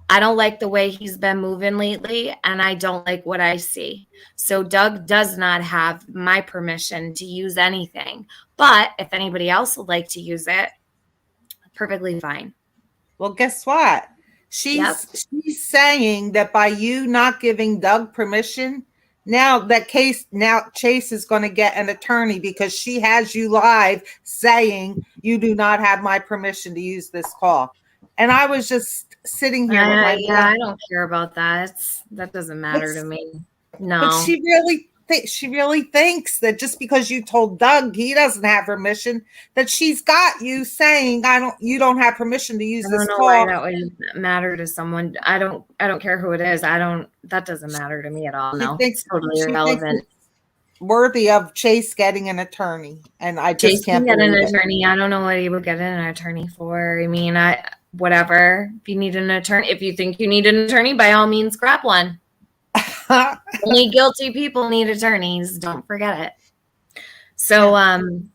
I don't like the way he's been moving lately, and I don't like what I see. So Doug does not have my permission to use anything. But if anybody else would like to use it, perfectly fine. Well, guess what? She's saying that by you not giving Doug permission, now Chase is going to get an attorney because she has you live saying you do not have my permission to use this call. And I was just sitting here with my I don't care about that. That doesn't matter to me. No. But she really thinks that just because you told Doug he doesn't have permission, that she's got you saying you don't have permission to use this call. I don't know why that would matter to someone. I don't care who it is. That doesn't matter to me at all. No, it's totally irrelevant. Worthy of Chase getting an attorney, and I just can't get an attorney. I don't know what he would get an attorney for. I mean, whatever. If you need an attorney, if you think you need an attorney, by all means, grab one. Only guilty people need attorneys. Don't forget it. So,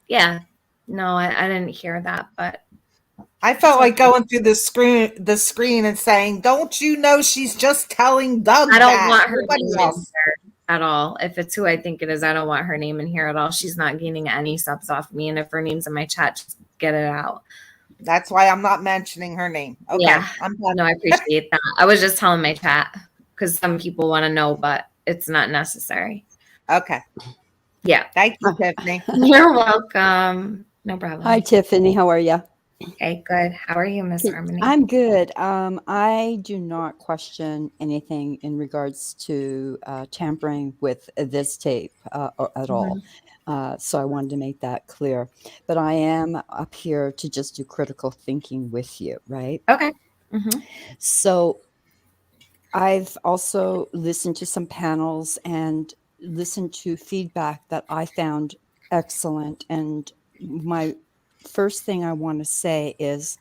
yeah. No, I didn't hear that, but I felt like going through the screen and saying, "Don't you know she's just telling Doug?" I don't want her name in here at all. If it's who I think it is, I don't want her name in here at all. She's not gaining any subs off me, and if her name's in my chat, just get it out. That's why I'm not mentioning her name. Okay, yeah, no, I appreciate that. I was just telling my chat because some people want to know, but it's not necessary. Okay. Yeah. Thank you, Tiffany. You're welcome. No problem. Hi, Tiffany. How are you? Hey, good. How are you, Miss Harmony? I'm good. I do not question anything in regards to tampering with this tape at all. So I wanted to make that clear. But I am up here to just do critical thinking with you, right? Okay. So I've also listened to some panels and listened to feedback that I found excellent. And my first thing I want to say is,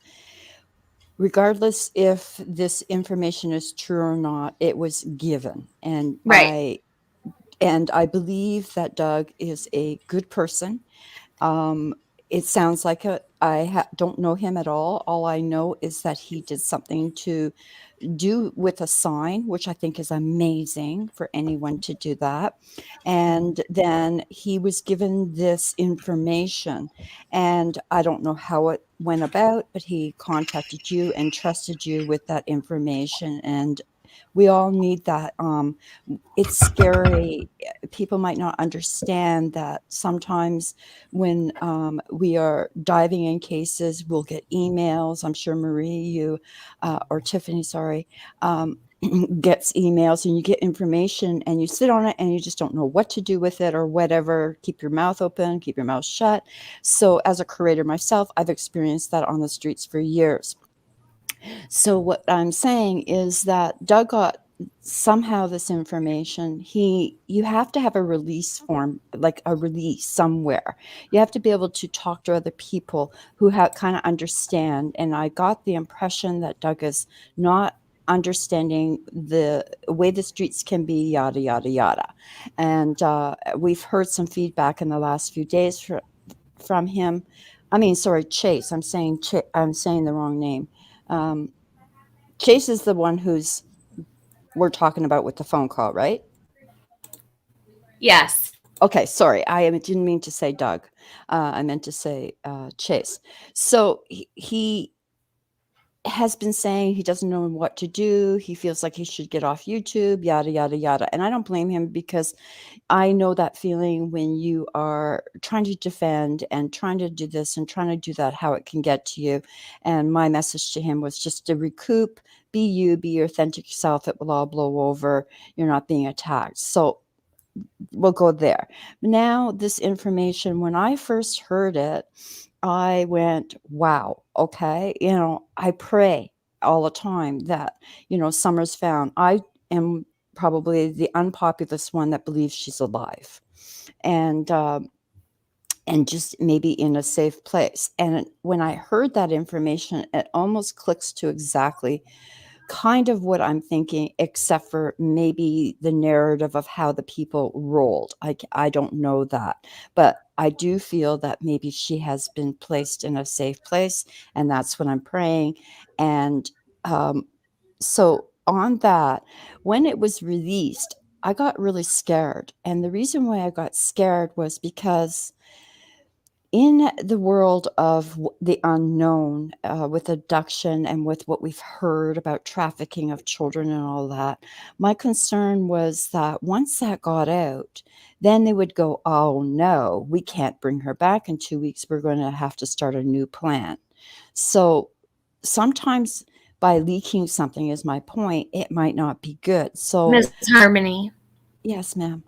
regardless if this information is true or not, it was given. And right. I believe that Doug is a good person. It sounds like I don't know him at all. All I know is that he did something to do with a sign, which I think is amazing for anyone to do that. And then he was given this information, and I don't know how it went about, but he contacted you and trusted you with that information. And we all need that. It's scary. People might not understand that sometimes when we are diving in cases, we'll get emails. I'm sure Marie, or Tiffany, sorry, gets emails, and you get information and you sit on it and you just don't know what to do with it or whatever. Keep your mouth open, keep your mouth shut. So as a curator myself, I've experienced that on the streets for years. So what I'm saying is that Doug got somehow this information. You have to have a release form, like a release somewhere. You have to be able to talk to other people who kind of understand. And I got the impression that Doug is not understanding the way the streets can be, yada, yada, yada. And we've heard some feedback in the last few days from him. I mean, sorry, Chase. I'm saying the wrong name. Chase is the one we're talking about with the phone call, right? Yes. Okay, sorry, didn't mean to say Doug. I meant to say Chase. So he has been saying he doesn't know what to do. He feels like he should get off YouTube, yada, yada, yada. And I don't blame him, because I know that feeling when you are trying to defend and trying to do this and trying to do that, how it can get to you. And my message to him was just to recoup, be you, be your authentic self. It will all blow over. You're not being attacked. So we'll go there. Now, this information, when I first heard it, I went, wow, okay. I pray all the time that, Summer's found. I am probably the unpopulous one that believes she's alive, and just maybe in a safe place. And when I heard that information, it almost clicks to exactly kind of what I'm thinking, except for maybe the narrative of how the people rolled. I don't know that, but I do feel that maybe she has been placed in a safe place, and that's what I'm praying. And so on that, when it was released, I got really scared. And the reason why I got scared was because in the world of the unknown, with abduction and with what we've heard about trafficking of children and all that, my concern was that once that got out, then they would go, oh no, we can't bring her back in 2 weeks. We're going to have to start a new plan. So sometimes by leaking something, is my point, it might not be good. So Miss Harmony, yes, ma'am.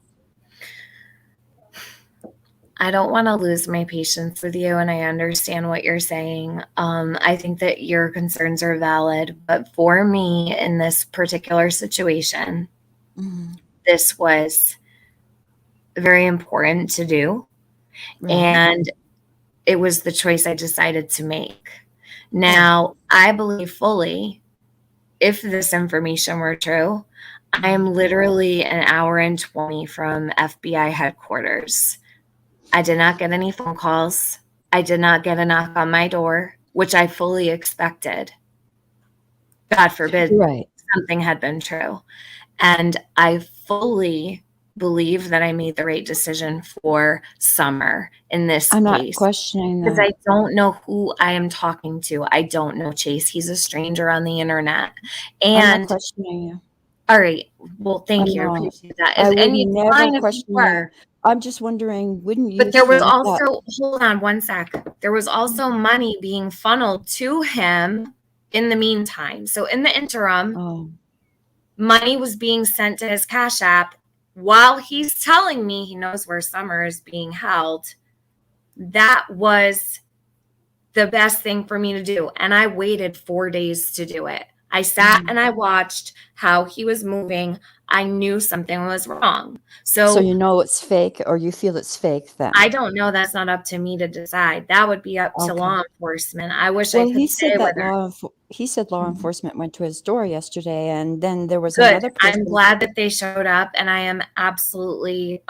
I don't want to lose my patience with you, and I understand what you're saying. I think that your concerns are valid, but for me in this particular situation, this was very important to do, and it was the choice I decided to make. Now, I believe fully, if this information were true, I am literally an hour and 20 from FBI headquarters. I did not get any phone calls. I did not get a knock on my door, which I fully expected. God forbid something had been true. And I fully believe that I made the right decision for Summer in this case. I'm not questioning that. Because I don't know who I am talking to. I don't know Chase. He's a stranger on the internet. And I'm not questioning you. All right. Well, thank you. I appreciate that. I would And it's never fine if you question were. I'm just wondering, wouldn't you But there was think also, hold on one sec. There was also money being funneled to him in the meantime. So in the interim, money was being sent to his Cash App while he's telling me he knows where Summer is being held. That was the best thing for me to do. And I waited 4 days to do it. I sat and I watched how he was moving. I knew something was wrong. So you know it's fake, or you feel it's fake then? I don't know. That's not up to me to decide. That would be up to law enforcement. I wish I could say whether. He said law enforcement went to his door yesterday, and then there was Good. another person. I'm glad that they showed up, and I am absolutely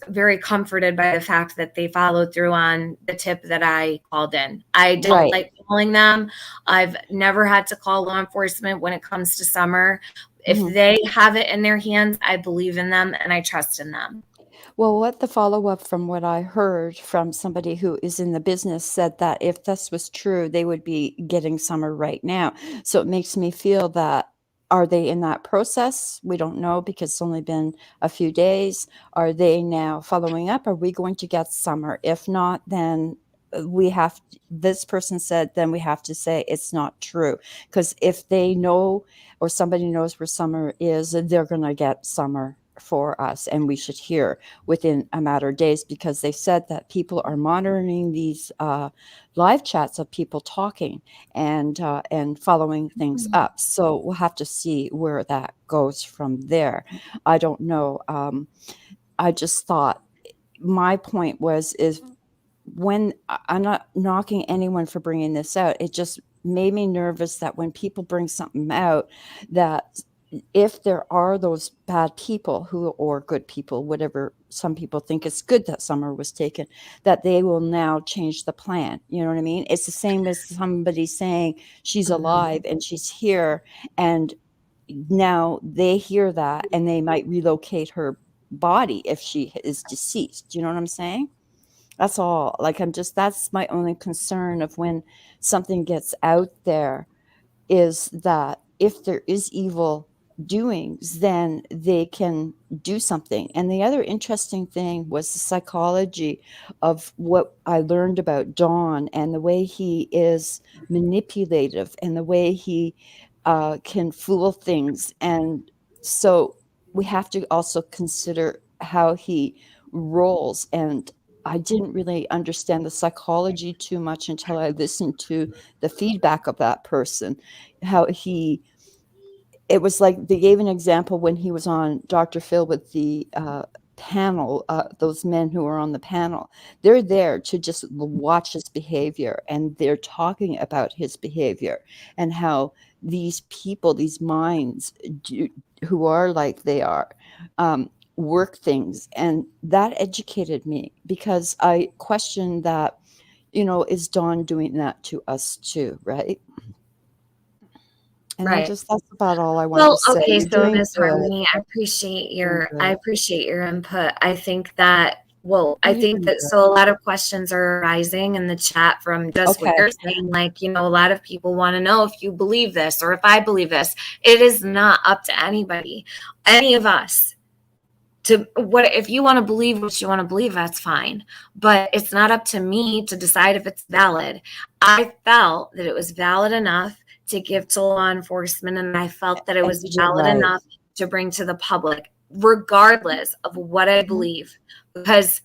very comforted by the fact that they followed through on the tip that I called in. I don't like calling them. I've never had to call law enforcement when it comes to Summer. If they have it in their hands, I believe in them and I trust in them. Well, what the follow-up from what I heard from somebody who is in the business said that if this was true, they would be getting Summer right now. So it makes me feel that, are they in that process? We don't know, because it's only been a few days. Are they now following up? Are we going to get Summer? If not, then this person said, then we have to say it's not true. Because if they know, or somebody knows where Summer is, they're going to get Summer for us, and we should hear within a matter of days, because they said that people are monitoring these live chats of people talking and following things up. So we'll have to see where that goes from there. I don't know. I just thought my point is when I'm not knocking anyone for bringing this out, it just made me nervous that when people bring something out, that if there are those bad people or good people, whatever, some people think it's good that Summer was taken, that they will now change the plan. You know what I mean? It's the same as somebody saying she's alive and she's here, and now they hear that and they might relocate her body if she is deceased. Do you know what I'm saying? That's all. Like, that's my only concern of when something gets out there, is that if there is evil doings, then they can do something. And the other interesting thing was the psychology of what I learned about Don, and the way he is manipulative, and the way he can fool things. And so we have to also consider how he rolls. And I didn't really understand the psychology too much until I listened to the feedback of that person, how it was like they gave an example when he was on Dr. Phil with the panel, those men who are on the panel. They're there to just watch his behavior, and they're talking about his behavior and how these people, these minds who are like they are, work things. And that educated me, because I questioned that, is Dawn doing that to us too, right? And Right. that's about all I want to say. Okay, You're so doing Miss good. Harmony, I appreciate your Doing input. I think that so a lot of questions are arising in the chat from just what Okay. you're saying. Like, a lot of people want to know if you believe this or if I believe this. It is not up to anybody, any of us. If you want to believe what you want to believe, that's fine. But it's not up to me to decide if it's valid. I felt that it was valid enough to give to law enforcement, and I felt that it was valid enough to bring to the public, regardless of what I believe. Because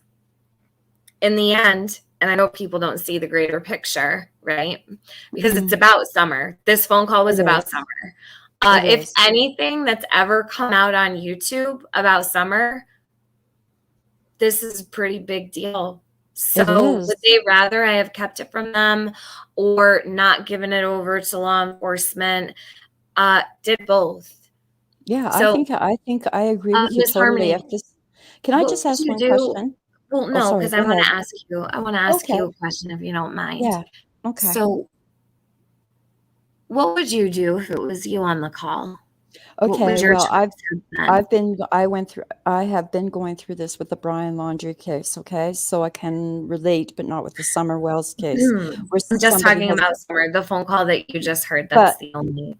in the end, and I know people don't see the greater picture, right? Because it's about Summer. This phone call was about Summer. If anything that's ever come out on YouTube about Summer, this is a pretty big deal. So would they rather I have kept it from them or not given it over to law enforcement? Did both. Yeah, So, I think I agree with you Ms. totally. Harmony, Can I just ask one question? Well, no, because I want to ask you. I want to ask you Okay. a question if you don't mind. Yeah. Okay. So, what would you do if it was you on the call? Okay, well, I have been going through this with the Brian Laundrie case, okay? So I can relate, but not with the Summer Wells case. I'm just talking about Summer, the phone call that you just heard. That's the only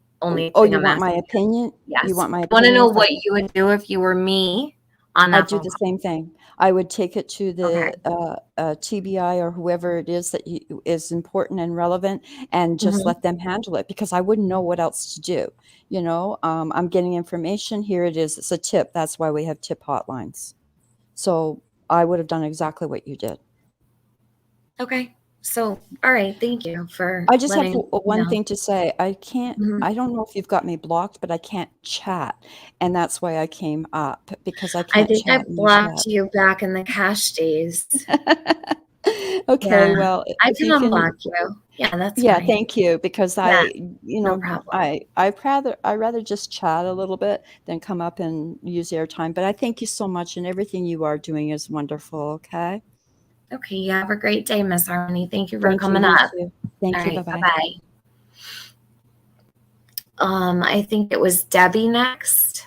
thing you want my opinion? Yes. You want my opinion? I want to know what you would do if you were me on that I'd do the same thing. I would take it to the TBI or whoever it is that is important and relevant, and just let them handle it, because I wouldn't know what else to do. I'm getting information. Here it is. It's a tip. That's why we have tip hotlines. So I would have done exactly what you did. Okay. So, all right. Thank you for. I just have one thing to say. I can't. Mm-hmm. I don't know if you've got me blocked, but I can't chat, and that's why I came up, because I can't. I think I blocked you back in the cash days. Okay. Yeah. Well, I can unblock you. Yeah, that's fine. Thank you, because no problem. I rather just chat a little bit than come up and use airtime. But I thank you so much, and everything you are doing is wonderful. Okay. Okay. You have a great day, Miss Harmony. Thank you for coming up. Thank you. Bye-bye. Bye-bye. I think it was Debbie next.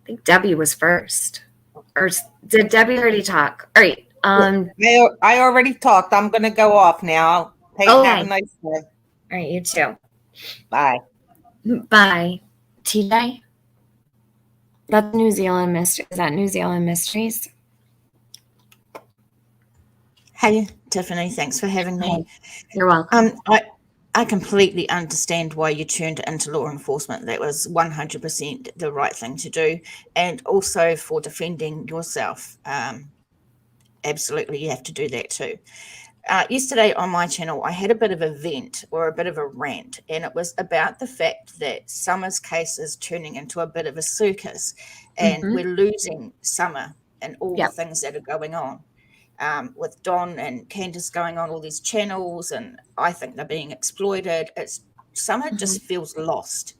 I think Debbie was first. Or did Debbie already talk? All right. I already talked. I'm going to go off now. Have a nice day. All right. You too. Bye. Bye. TJ? That's New Zealand Mysteries. Is that New Zealand Mysteries? Hey, Tiffany. Thanks for having me. You're welcome. I completely understand why you turned into law enforcement. That was 100% the right thing to do. And also for defending yourself. Absolutely, you have to do that too. Yesterday on my channel, I had a bit of a vent or a bit of a rant, and it was about the fact that Summer's case is turning into a bit of a circus, and we're losing Summer and all the things that are going on. With Don and Candace going on all these channels, and I think they're being exploited. Summer just feels lost.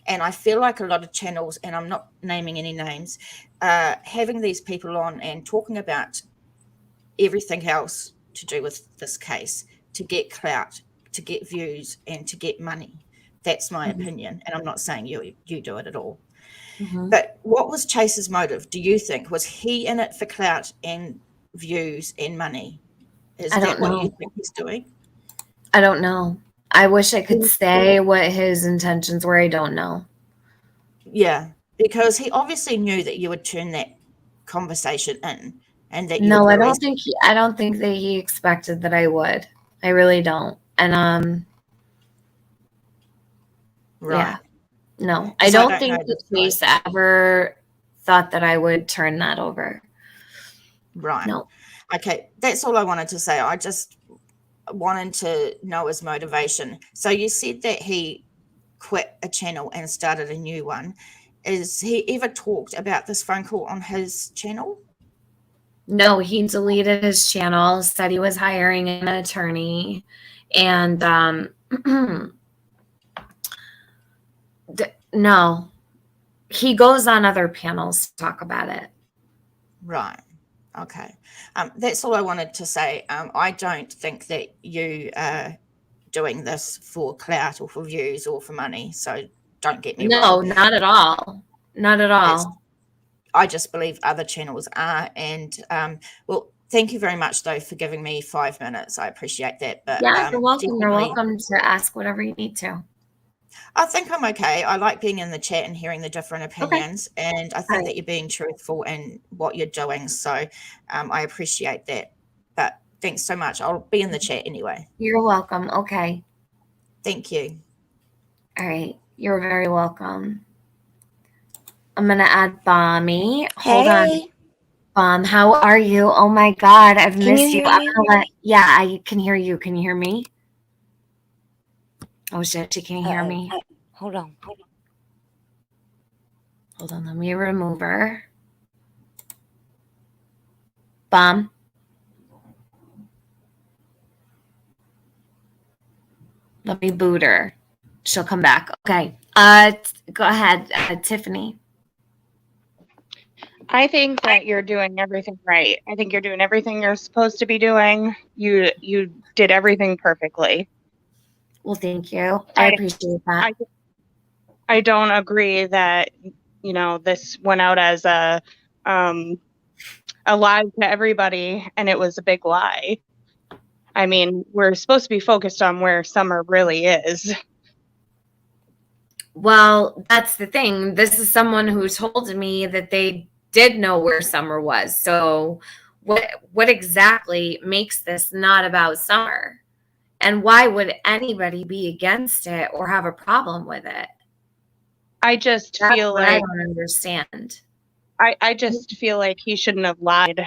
And I feel like a lot of channels, and I'm not naming any names, having these people on and talking about everything else to do with this case, to get clout, to get views, and to get money. That's my opinion, and I'm not saying you do it at all. Mhm. But what was Chase's motive, do you think? Was he in it for clout and views and money? Is I that don't what you know. think he's doing? I don't know. I wish I could say what his intentions were. I don't know. Yeah, because he obviously knew that you would turn that conversation in and that you would No, release. I don't think that he expected that I would. I really don't. And Right. yeah. No. I Because I don't don't know think that this guy. Chase ever thought that I would turn that over. Right. No. Okay, that's all I wanted to say. I just wanted to know his motivation. So you said that he quit a channel and started a new one. Is he ever talked about this phone call on his channel? No, he deleted his channel, said he was hiring an attorney, and no. He goes on other panels to talk about it. Right. Okay. That's all I wanted to say. I don't think that you are doing this for clout or for views or for money. So don't get me No, wrong. not at all. Not at all. I just believe other channels are. And well, thank you very much, though, for giving me 5 minutes. I appreciate that. But Yeah, you're welcome. You're definitely, welcome to ask whatever you need to. I think I'm okay. I like being in the chat and hearing the different Okay. opinions. And I think All right. that you're being truthful in what you're doing. So I appreciate that. But thanks so much. I'll be in the chat anyway. You're welcome. Okay. Thank you. All right. You're very welcome. I'm going to add Bommy. Hold on. Hey, Bomb, how are you? Oh my God, I've can you missed you. hear I'm me? gonna yeah, I can hear you. Can you hear me? Oh shit, she can't hear Uh-oh. me. Hold on. Hold on, let me remove her. Bomb. Let me boot her. She'll come back. Okay. Go ahead, Tiffany. I think that you're doing everything right. I think you're doing everything you're supposed to be doing. You did everything perfectly. Well, thank you. I appreciate that. I don't agree that this went out as a lie to everybody, and it was a big lie. I mean, we're supposed to be focused on where Summer really is. Well, that's the thing. This is someone who told me that they did know where Summer was. So what exactly makes this not about Summer? And why would anybody be against it or have a problem with it? I just feel like I don't understand. I just feel like he shouldn't have lied.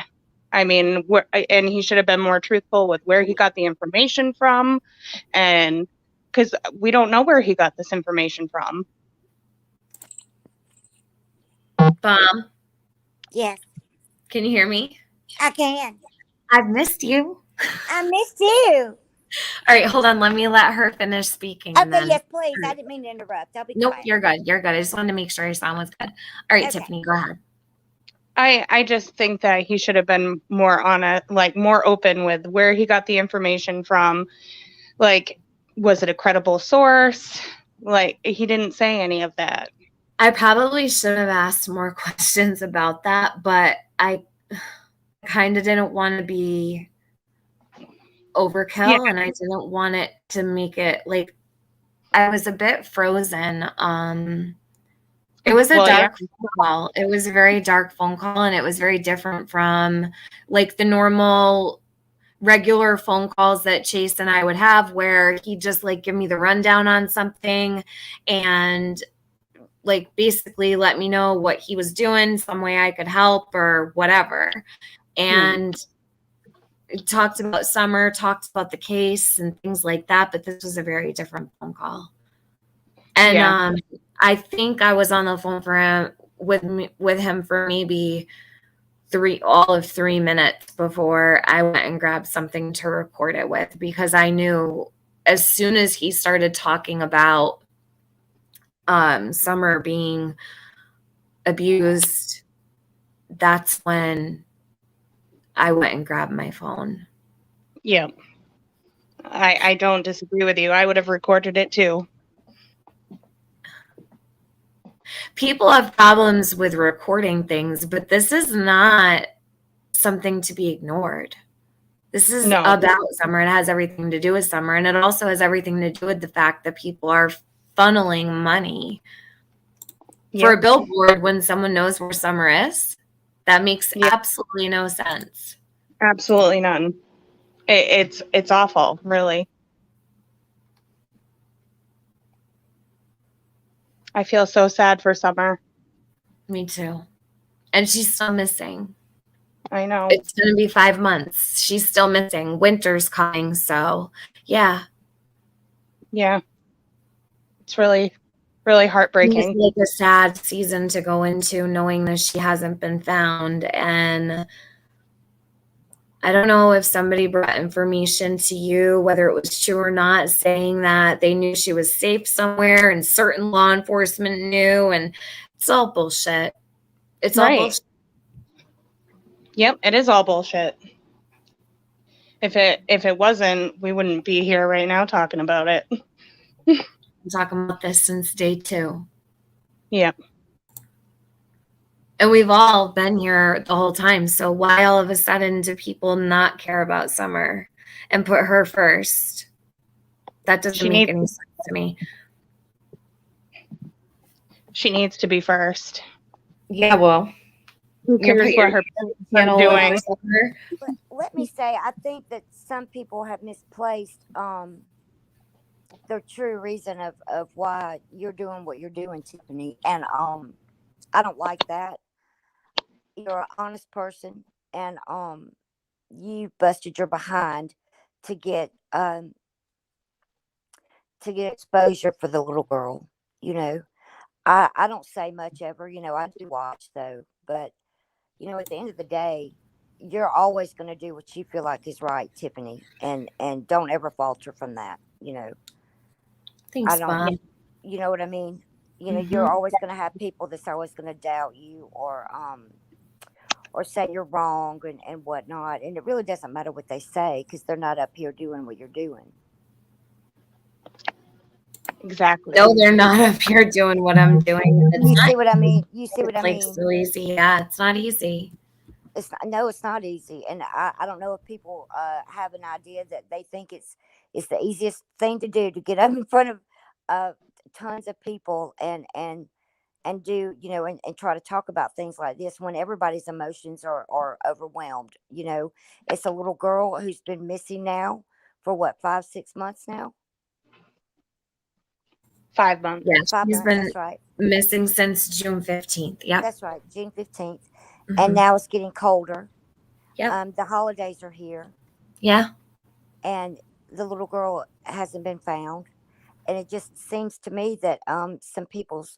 I mean, and he should have been more truthful with where he got the information from, and because we don't know where he got this information from. Bomb, Yes, can you hear me? I can. I've missed you. I missed you. All right, hold on. Let me let her finish speaking. And Okay, then, yes, please. I didn't mean to interrupt. I'll be nope, quiet. you're good. You're good. I just wanted to make sure your sound was good. All right, Okay. Tiffany, go ahead. I just think that he should have been more more open with where he got the information from. Like, was it a credible source? Like, he didn't say any of that. I probably should have asked more questions about that, but I kind of didn't want to be overkill, and I didn't want it to make it like I was a bit frozen. It was a dark phone call. It was a very dark phone call, and it was very different from like the normal regular phone calls that Chase and I would have where he'd just like give me the rundown on something and like basically let me know what he was doing, some way I could help or whatever. And talked about Summer, talked about the case and things like that, but this was a very different phone call. And I think I was on the phone for him with him for maybe all of 3 minutes before I went and grabbed something to record it with, because I knew as soon as he started talking about Summer being abused, that's when I went and grabbed my phone. Yeah. I don't disagree with you. I would have recorded it too. People have problems with recording things, but this is not something to be ignored. This is No. about summer. It has everything to do with summer. And it also has everything to do with the fact that people are funneling money for a billboard when someone knows where summer is. That makes absolutely no sense. Absolutely none. It's awful, really. I feel so sad for Summer. Me too. And she's still missing. I know. It's going to be 5 months. She's still missing. Winter's coming. So, yeah. Yeah. It's really, really heartbreaking. It's like a sad season to go into knowing that she hasn't been found. And I don't know if somebody brought information to you, whether it was true or not, saying that they knew she was safe somewhere and certain law enforcement knew. And it's all bullshit. It's all bullshit. Yep, it is all bullshit. If it wasn't, we wouldn't be here right now talking about it. I'm talking about this since day 2. Yep. And we've all been here the whole time. So why all of a sudden do people not care about Summer and put her first? That doesn't make any sense to me. She needs to be first. Yeah, well, who cares what her parents are doing? Let me say, I think that some people have misplaced the true reason of why you're doing what you're doing, Tiffany. And I don't like that. You're an honest person, and you busted your behind to get exposure for the little girl. You know, I don't say much ever. You know, I do watch though, but you know, at the end of the day, you're always going to do what you feel like is right, Tiffany, and don't ever falter from that. You know, thanks, Mom. You know what I mean? You know, you're always going to have people that's always going to doubt you or say you're wrong and whatnot. And it really doesn't matter what they say because they're not up here doing what you're doing. Exactly. No, they're not up here doing what I'm doing. You see what I mean? You see what I mean? It's so easy. Yeah, it's not easy. It's not easy. And I don't know if people have an idea that they think it's the easiest thing to do to get up in front of tons of people and do, you know, and try to talk about things like this when everybody's emotions are overwhelmed. You know, it's a little girl who's been missing now for what, 5-6 months now? 5 months. Yeah, 5 she's months, been that's right. missing since June 15th. Yeah. That's right, June 15th. And now it's getting colder. Yeah. The holidays are here. Yeah. And the little girl hasn't been found. And it just seems to me that some people's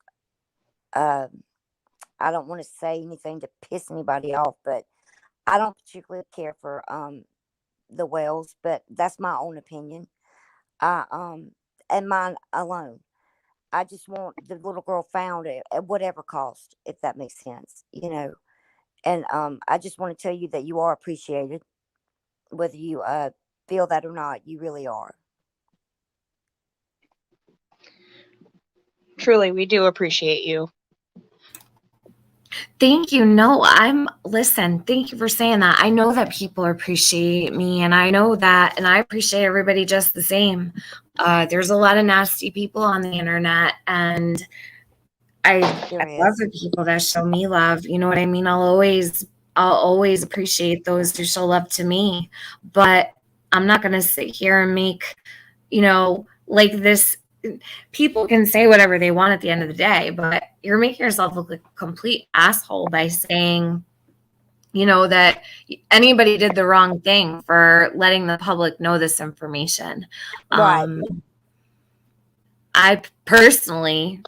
I don't want to say anything to piss anybody off, but I don't particularly care for the Wells, but that's my own opinion. And mine alone. I just want the little girl found at whatever cost, if that makes sense, you know. And I just want to tell you that you are appreciated, whether you feel that or not. You really are. Truly, we do appreciate you. Thank you. No, listen, thank you for saying that. I know that people appreciate me, and I know that, and I appreciate everybody just the same. There's a lot of nasty people on the internet, and I love the people that show me love. You know what I mean? I'll always appreciate those who show love to me, but I'm not going to sit here and make, you know, like this. People can say whatever they want at the end of the day, but you're making yourself look like a complete asshole by saying, you know, that anybody did the wrong thing for letting the public know this information. Right. I personally,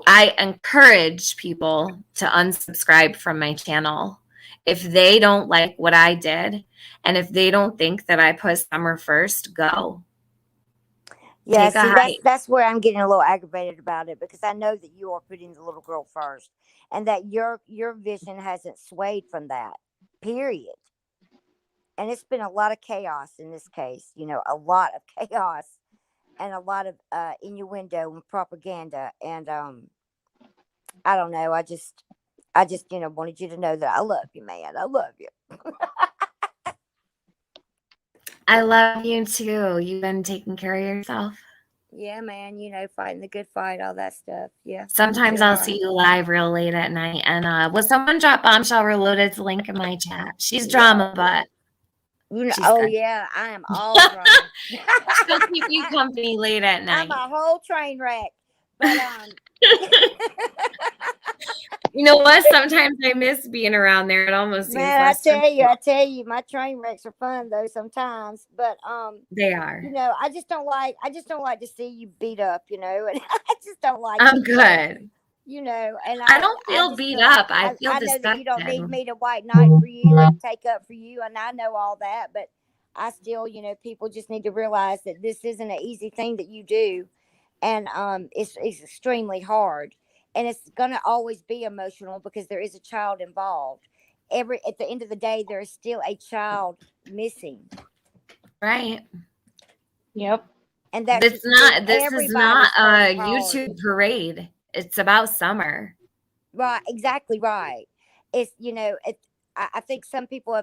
I encourage people to unsubscribe from my channel if they don't like what I did, and if they don't think that I put Summer first. Go. Yeah, see, that's where I'm getting a little aggravated about it, because I know that you are putting the little girl first, and that your vision hasn't swayed from that, period. And it's been a lot of chaos in this case, you know, a lot of chaos and a lot of innuendo and propaganda. And I don't know. I just, wanted you to know that I love you, man. I love you. I love you too. You've been taking care of yourself. Yeah, man. Fighting the good fight, all that stuff. Yeah. Sometimes I'll see you live real late at night. And will someone drop Bombshell Reloaded's link in my chat? She's drama, but she's Oh good. yeah, I am all drama. She'll keep you company late at night. I'm a whole train wreck. But you know what? Sometimes I miss being around there. It almost seems man, less I tell you, my train wrecks are fun though sometimes. But they are. I just don't like to see you beat up, and I just don't like I'm good. And I don't feel beat up. I feel I know disgusted. that you don't need me to white knight for you and take up for you, and I know all that, but I still, people just need to realize that this isn't an easy thing that you do, and it's extremely hard, and it's gonna always be emotional because there is a child involved. At the end of the day, there is still a child missing. Right. Yep. And that's this is not a YouTube parade. It's about Summer. Right, exactly right. It's I think some people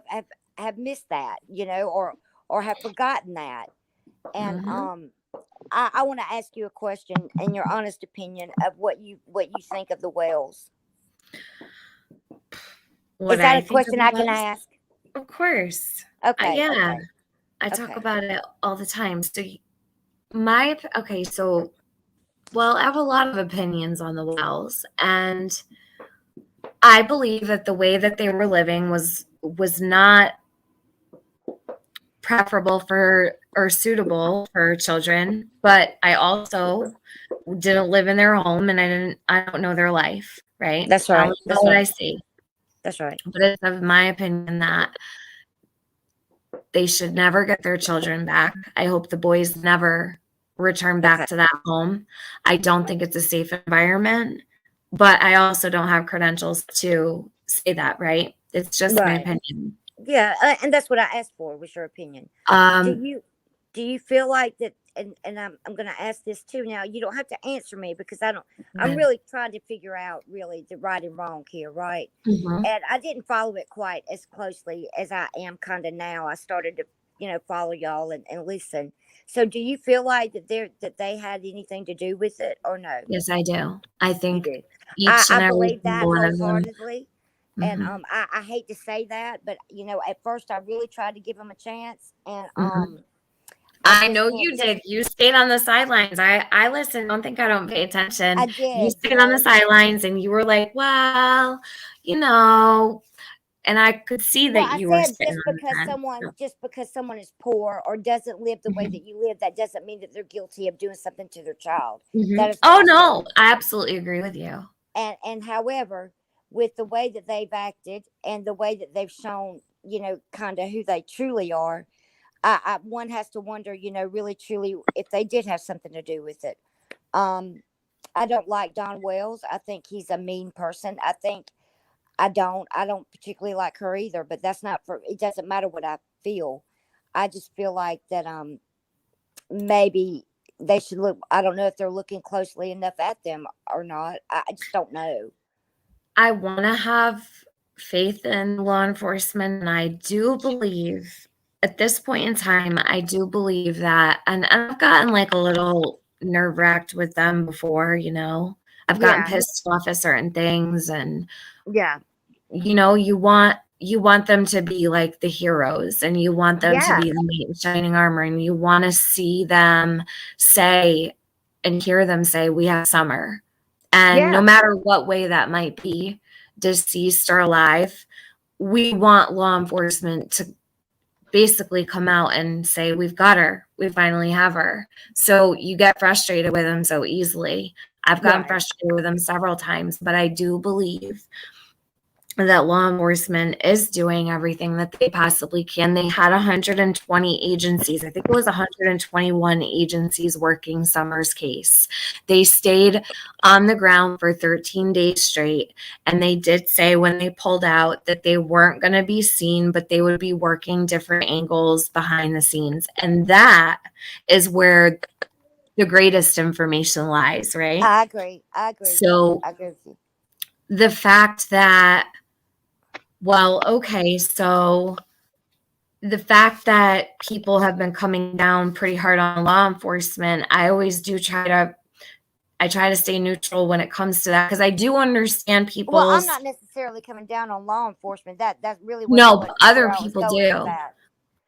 have missed that, or have forgotten that. And I want to ask you a question in your honest opinion of what you think of the whales. Is that a question I can ask? Of course. Okay. Yeah. Okay. I talk about it all the time. So I have a lot of opinions on the whales, and I believe that the way that they were living was not preferable for or suitable for children, but I also didn't live in their home, and I don't know their life, right? That's right. I don't know what I see. That's right. But it's of my opinion that they should never get their children back. I hope the boys never return back to that home. I don't think it's a safe environment, but I also don't have credentials to say that, right? It's just my opinion. Yeah, and that's what I asked for, was your opinion. Do you feel like that? And I'm going to ask this too. Now, you don't have to answer me because I don't. I'm really trying to figure out really the right and wrong here, right? Mm-hmm. And I didn't follow it quite as closely as I am kind of now. I started to follow y'all and listen. So, do you feel like that they had anything to do with it or no? Yes, I do. I think I believe that wholeheartedly. Mm-hmm. And I hate to say that, but at first I really tried to give them a chance, and I know you did. You stayed on the sidelines. I listen. Don't think I don't pay attention. I did. You stayed on the sidelines, and you were like, well, and I could see that you were sitting just because someone is poor or doesn't live the way that you live, that doesn't mean that they're guilty of doing something to their child. Mm-hmm. I absolutely agree with you. And however, with the way that they've acted and the way that they've shown, kind of who they truly are, one has to wonder, really truly, if they did have something to do with it. I don't like Don Wells. I think he's a mean person. I don't particularly like her either, but it doesn't matter what I feel. I just feel like that maybe they should look. I don't know if they're looking closely enough at them or not. I just don't know. I want to have faith in law enforcement, and I do believe at this point in time, I do believe that, and I've gotten like a little nerve-wracked with them before, I've gotten pissed off at certain things, and you want them to be like the heroes, and you want them to be the knight in shining armor, and you want to see them say and hear them say, we have Summer. And no matter what way that might be, deceased or alive, we want law enforcement to basically come out and say, we've got her. We finally have her. So you get frustrated with them so easily. I've gotten frustrated with them several times, but I do believe that law enforcement is doing everything that they possibly can. They had 120 agencies. I think it was 121 agencies working Summer's case. They stayed on the ground for 13 days straight. And they did say when they pulled out that they weren't going to be seen, but they would be working different angles behind the scenes. And that is where the greatest information lies, right? I agree. So I agree with you. the fact that, well, okay, so the fact that people have been coming down pretty hard on law enforcement, I always do I try to stay neutral when it comes to that, because I do understand Well, I'm people's, not necessarily coming down on law enforcement. That really no, wasn't but where other I was people going with do. that.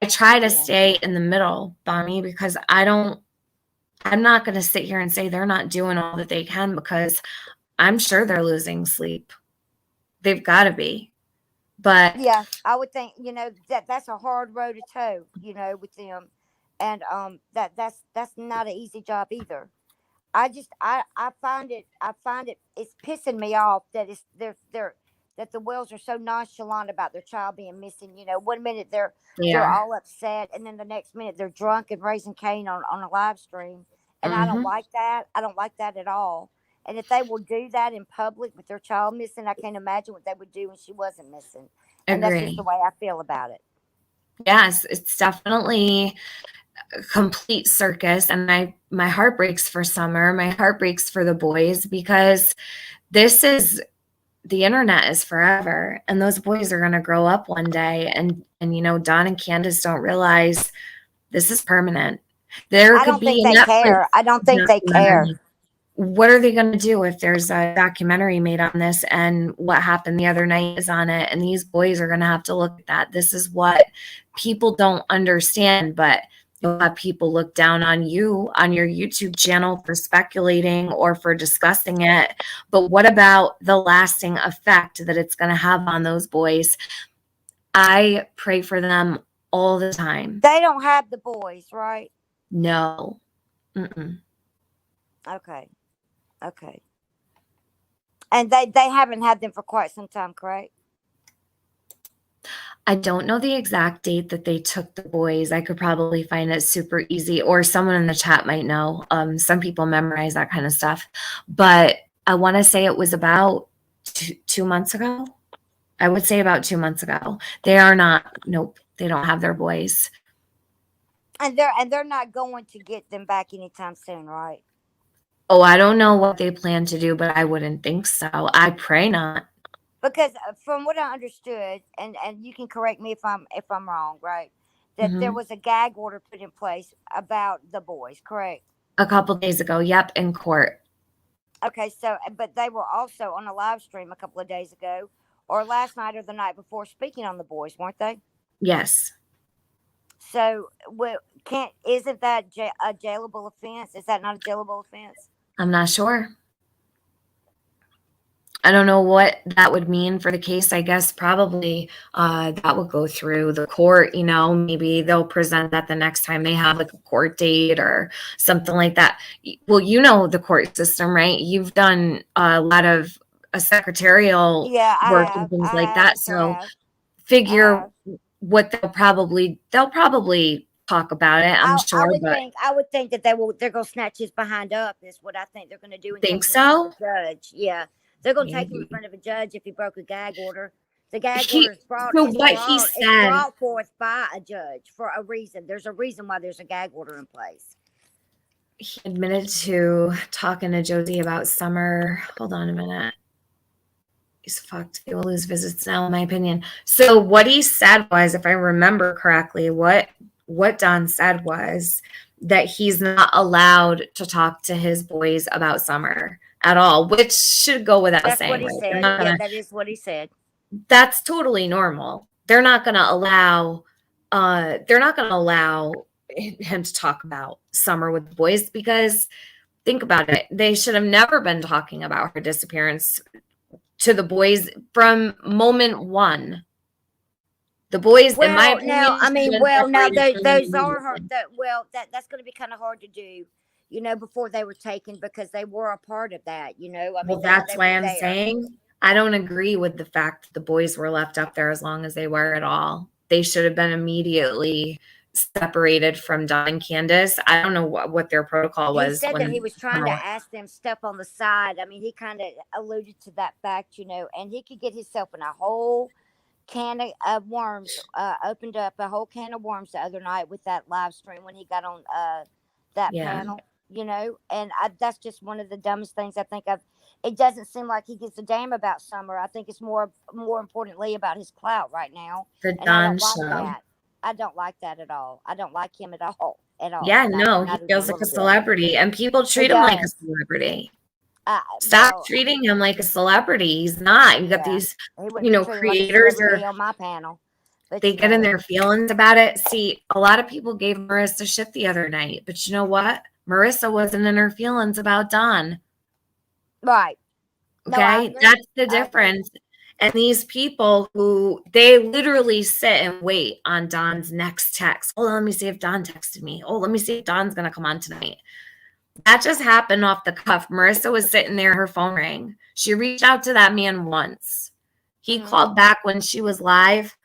I try to Yeah. stay in the middle, Bonnie, because I'm not going to sit here and say they're not doing all that they can, because I'm sure they're losing sleep. They've got to be. But Yeah, I would think, that's a hard road to toe, with them. And that's not an easy job either. I find it it's pissing me off that they're that the Wells are so nonchalant about their child being missing. One minute they they're are. all upset, and then the next minute they're drunk and raising Cain on a live stream. And I don't Mhm. like that. I don't like that at all. And if they will do that in public with their child missing, I can't imagine what they would do when she wasn't missing. And that's just the Agree. way I feel about it. Yes, it's definitely a complete circus. And my heart breaks for Summer. My heart breaks for the boys, because the internet is forever, and those boys are going to grow up one day. And Don and Candace don't realize this is permanent. There I could don't think be a they Netflix care. I don't think they care. documentary. What are they going to do if there's a documentary made on this, and what happened the other night is on it, and these boys are going to have to look at that? This is what people don't understand, but you'll have people look down on you on your YouTube channel for speculating or for discussing it. But what about the lasting effect that it's going to have on those boys? I pray for them all the time. They don't have the boys, right? No. Mm-mm. Okay. And they haven't had them for quite some time, correct? I don't know the exact date that they took the boys. I could probably find it super easy, or someone in the chat might know. Some people memorize that kind of stuff, but I want to say it was about 2 months ago. I would say about 2 months ago. They are not. Nope, they don't have their boys. And they're not going to get them back anytime soon, right? Oh, I don't know what they plan to do, but I wouldn't think so. I pray not. Because from what I understood, and you can correct me if I'm wrong, right? That there Mhm. was a gag order put in place about the boys, correct? A couple days ago, yep, in court. Okay, so but they were also on a live stream a couple of days ago, or last night or the night before, speaking on the boys, weren't they? Yes. So, isn't that a jailable offense? Is that not a jailable offense? I'm not sure. I don't know what that would mean for the case. I guess probably that would go through the court. Maybe they'll present that the next time they have like a court date or something like that. Well, the court system, right? You've done a lot of secretarial Yeah, work and things like that. So figure what they'll probably talk about it, I'm sure. I would think that they're gonna snatch his behind up. Is what I think they're gonna do. Think so? Judge, yeah, they're gonna take him in Maybe. front of a judge if he broke a gag order. The gag He- order is brought. so It's what brought, he it's said- brought forth by a judge for a reason. There's a reason why there's a gag order in place. He admitted to talking to Josie about Summer. Hold on a minute. He's fucked. He will lose visits now, in my opinion. So what he said was, if I remember correctly, what Don said was that he's not allowed to talk to his boys about Summer at all, which should go without That's saying. what he Right? said. Yeah, that is what he said. That's totally normal. They're not going to allow him to talk about Summer with the boys, because think about it. They should have never been talking about her disappearance to the boys from moment one. The boys, in my opinion, those are hard. That's going to be kind of hard to do, before they were taken, because they were a part of that. That's why I'm saying I don't agree with the fact that the boys were left up there as long as they were at all. They should have been immediately separated from Don and Candace. I don't know what their protocol was. He said that he was trying to ask them stuff on the side. He kind of alluded to that fact, and he could get himself in a whole can of worms, opened up a whole can of worms the other night with that live stream when he got on that panel. and that's just one of the dumbest things I think of. It doesn't seem like he gives a damn about Summer. I think it's more importantly about his clout right now, The and I Don don't like Show. that. I don't like that at all. I don't like him at all. Yeah, no, he not even feels a like a little bit. celebrity, and people He treat him like a does. celebrity. Stop Well, treating him like a celebrity. He's not. You got yeah, these, he wouldn't be treated like a creators celebrity are, on my panel. But they get in their feelings about it. See, a lot of people gave Marissa shit the other night, but you know what? Marissa wasn't in her feelings about Don. Right. Okay, No, I agree. that's the difference. And these people who they literally sit and wait on Don's next text. Oh, let me see if Don texted me. Oh, let me see if Don's gonna come on tonight. That just happened off the cuff. Marissa was sitting there, her phone rang. She reached out to that man once. He called back when she was live.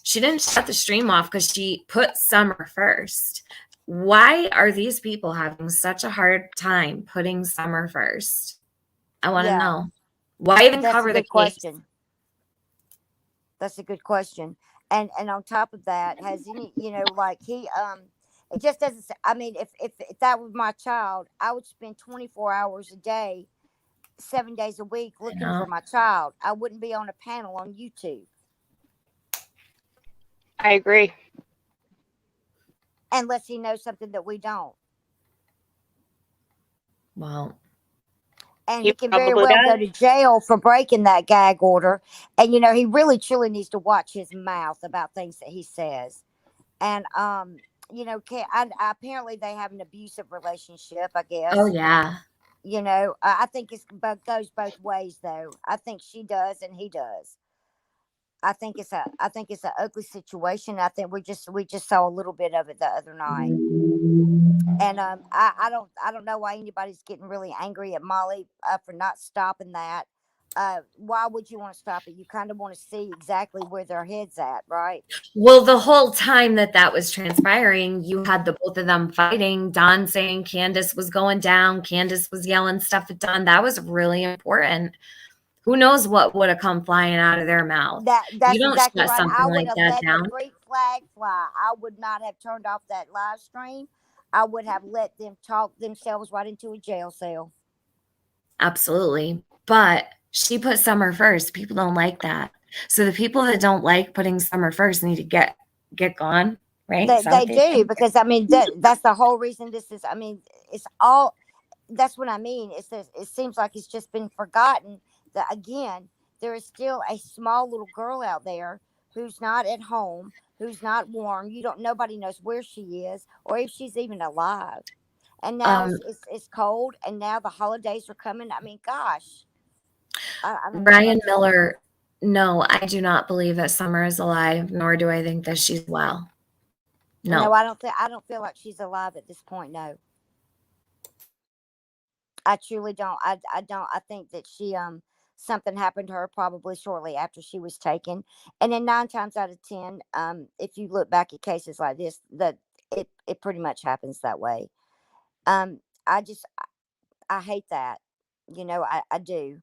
She didn't shut the stream off because she put Summer first. Why are these people having such a hard time putting Summer first? I want to know. Why even cover the case? Question. That's a good question. And on top of that, has any, like he it just doesn't. I mean, if that was my child, I would spend 24 hours a day, 7 days a week looking for my child. I wouldn't be on a panel on YouTube. I agree. Unless he knows something that we don't. Well, and he can very well go to jail for breaking that gag order. And he really truly needs to watch his mouth about things that he says. And apparently they have an abusive relationship, I guess. Oh yeah. I think it goes both ways though. I think she does and he does. I think it's an ugly situation. I think we just saw a little bit of it the other night. And I don't know why anybody's getting really angry at Molly for not stopping that. Why would you want to stop it? You kind of want to see exactly where their head's at, right? Well, the whole time that was transpiring, you had the both of them fighting. Don saying Candace was going down. Candace was yelling stuff at Don. That was really important. Who knows what would have come flying out of their mouth? That's you don't exactly shut right. something I would like have that let down. the freak flag fly. I would not have turned off that live stream. I would have let them talk themselves right into a jail cell. Absolutely. But she put Summer first. People don't like that. So the people that don't like putting Summer first need to get gone, right? They do, because I mean that's the whole reason this is. I mean, it's all. That's what I mean. It seems like it's just been forgotten that again there is still a small little girl out there who's not at home, who's not warm. Nobody knows where she is or if she's even alive. And now it's cold, and now the holidays are coming. I mean, gosh. Ryan Miller, no, I do not believe that Summer is alive, nor do I think that she's well. No, I don't feel like she's alive at this point. No, I truly don't. I don't. I think that she something happened to her probably shortly after she was taken, and then 9 times out of 10, if you look back at cases like this, that it pretty much happens that way. I hate that. I do.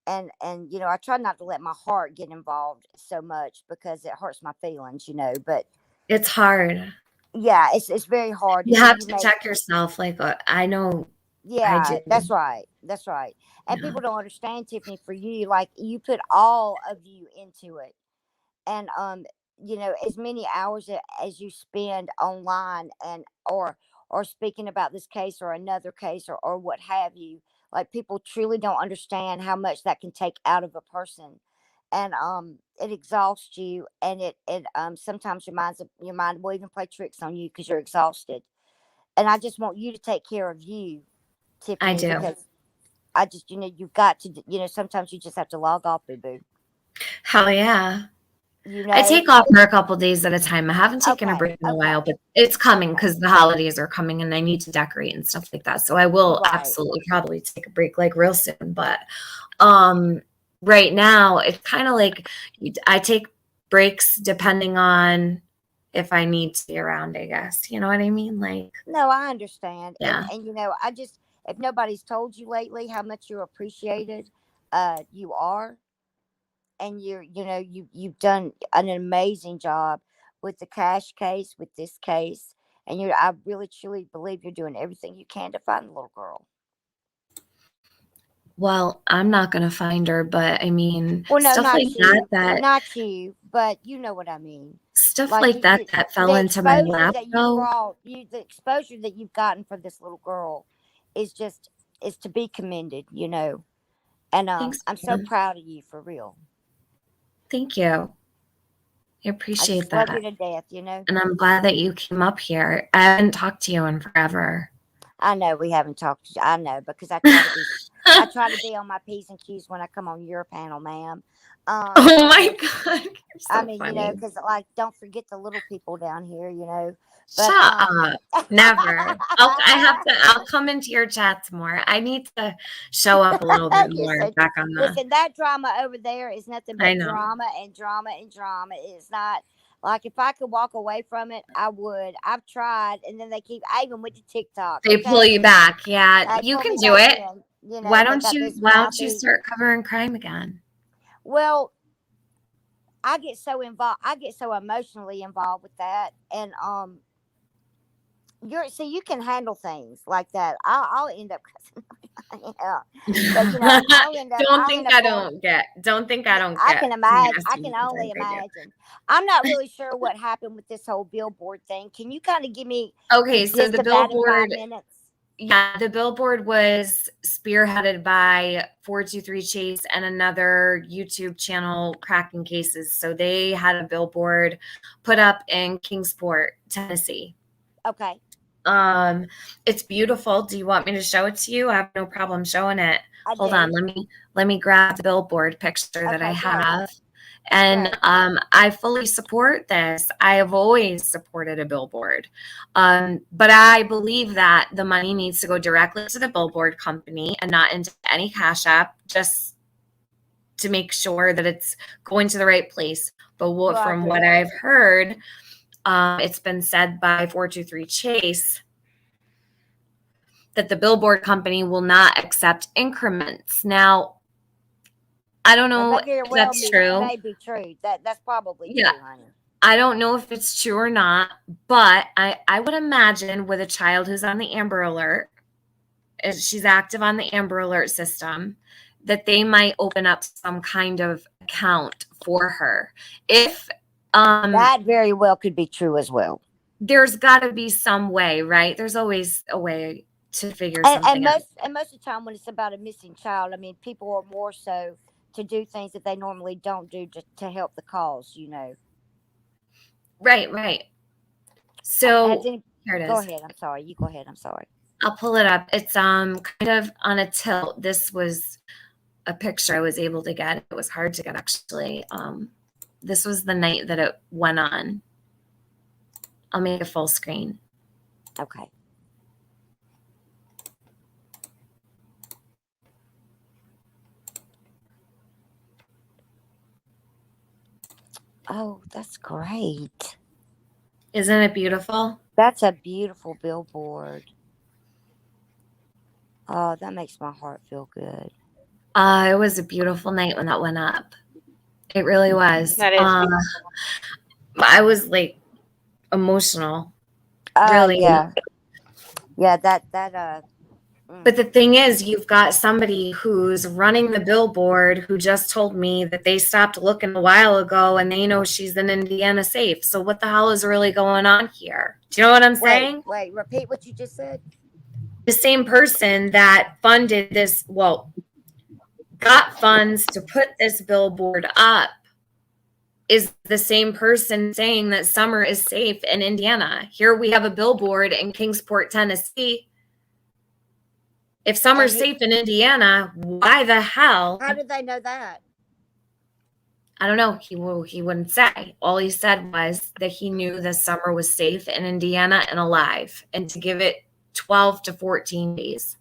And I try not to let my heart get involved so much because it hurts my feelings, but it's hard. Yeah, it's very hard. You have to check yourself. Like I know. Yeah, I do. That's right. And people don't understand, Tiffany, for you, like you put all of you into it. And as many hours as you spend online and or speaking about this case or another case or what have you, like people truly don't understand how much that can take out of a person. And it exhausts you, and it sometimes your mind will even play tricks on you because you're exhausted. And I just want you to take care of you, Tiffany. I do. Because I just you've got to sometimes you just have to log off, boo. Hell yeah. I take off for a couple days at a time. I haven't taken a break in a while, but it's coming because the holidays are coming and I need to decorate and stuff like that. So I will absolutely probably take a break like real soon. But right now it's kind of like I take breaks depending on if I need to be around, I guess. You know what I mean? Like, no, I understand. Yeah. And I just, if nobody's told you lately how much you're appreciated, you are. And you've done an amazing job with the cash case, with this case, And I really truly believe you're doing everything you can to find the little girl. Well, I'm not going to find her, but I mean, Well, no, stuff not like you, that, not you, but you know what I mean. stuff Like like that fell the into my exposure lap, that you though. brought, the exposure that you've gotten for this little girl is to be commended, you know. And Thanks, I'm so man. proud of you, for real. Thank you. I I appreciate just love you that. to death, you know. And I'm glad that you came up here. I haven't talked to you in forever. I know we haven't talked. I know, because I try to be on my P's and Q's when I come on your panel, ma'am. Oh my God. You're so I mean, funny. you know, because like, don't forget the little people down here, you know. Shut up. Never. I'll come into your chats more. I need to show up a little bit more back on the. Listen, that drama over there is nothing I but know. drama and drama and drama. It's not like, if I could walk away from it, I would. I've tried, and then I even went to TikTok. They pull you back. Yeah, They you pull can me do back it. in, you know. Why they don't got you this start covering crime again? Well, I get so involved. I get so emotionally involved with that, and you can handle things like that. I'll end up cussing. Yeah, but you know, I'll end up. Don't think I don't get. I can imagine. I nasty can with only things I do. imagine. I'm not really sure what happened with this whole billboard thing. Can you kind of give me Okay, so gist the of that in 5 billboard. minutes? Yeah, the billboard was spearheaded by 423 Chase and another YouTube channel, Cracking Cases. So they had a billboard put up in Kingsport, Tennessee. Okay. It's beautiful. Do you want me to show it to you? I have no problem showing it. Hold do. on, let me grab the billboard picture that I have. And I fully support this. I have always supported a billboard. But I believe that the money needs to go directly to the billboard company and not into any Cash App, just to make sure that it's going to the right place. But from what I've heard, it's been said by 423 Chase that the billboard company will not accept increments. Now, I don't know if that's true. It may be true. That's probably true, honey. I don't know if it's true or not, but I would imagine with a child who's on the Amber Alert, if she's active on the Amber Alert system, that they might open up some kind of account for her. If that very well could be true as well. There's got to be some way, right? There's always a way to figure something out. And most of the time when it's about a missing child, I mean, people are more so to do things that they normally don't do to help the cause, you know. Right. So here it is. Go ahead. I'm sorry. You go ahead. I'm sorry. I'll pull it up. It's kind of on a tilt. This was a picture I was able to get. It was hard to get, actually. This was the night that it went on. I'll make it full screen. Okay. Oh, that's great. Isn't it beautiful? That's a beautiful billboard. Oh, that makes my heart feel good. It was a beautiful night when that went up. It really was. That is I was like emotional. Really. Yeah. Yeah, that But the thing is, you've got somebody who's running the billboard who just told me that they stopped looking a while ago and they know she's in Indiana safe. So what the hell is really going on here? Do you know what I'm saying? Wait, repeat what you just said. The same person that funded this, got funds to put this billboard up, is the same person saying that Summer is safe in Indiana. Here we have a billboard in Kingsport, Tennessee. If Summer's safe in Indiana, why the hell? How did they know that? I don't know. He wouldn't say. All he said was that he knew that Summer was safe in Indiana and alive, and to give it 12 to 14 days.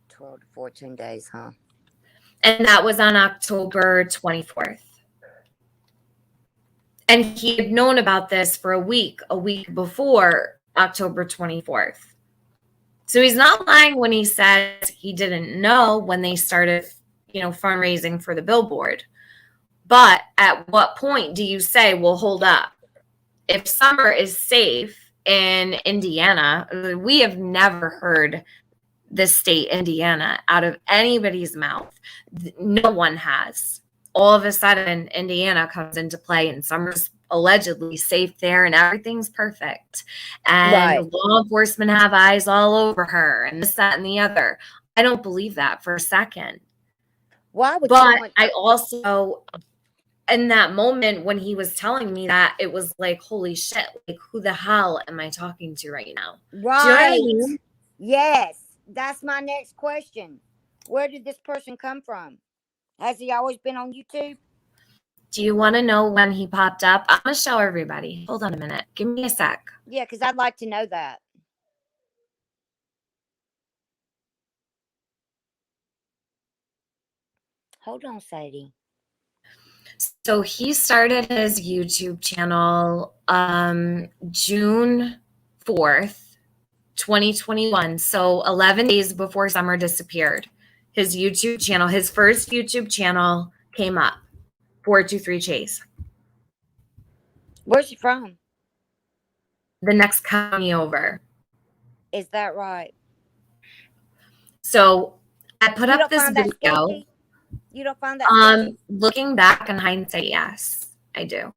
12 to 14 days, huh? And that was on October 24th. And he had known about this for a week before October 24th. So he's not lying when he says he didn't know when they started, fundraising for the billboard. But at what point do you say, well, hold up? if Summer is safe in Indiana, we have never heard the state Indiana out of anybody's mouth. No one has. All of a sudden, Indiana comes into play, and Summer's allegedly safe there, and everything's perfect. And law enforcement have eyes all over her, and this, that, and the other. I don't believe that for a second. Why would But I also, in that moment when he was telling me that, it was like, holy shit, like, who the hell am I talking to right now? Right. Do you know what I mean? Yes. That's my next question. Where did this person come from? Has he always been on YouTube? Do you want to know when he popped up? I'm going to show everybody. Hold on a minute. Give me a sec. Yeah, because I'd like to know that. Hold on, Sadie. So he started his YouTube channel June 4th, 2021. So 11 days before Summer disappeared. His YouTube channel, his first YouTube channel came up. 423 Chase. Where's he from? The next county over. Is that right? So I put up this video. You don't find that looking back in hindsight, yes, I do.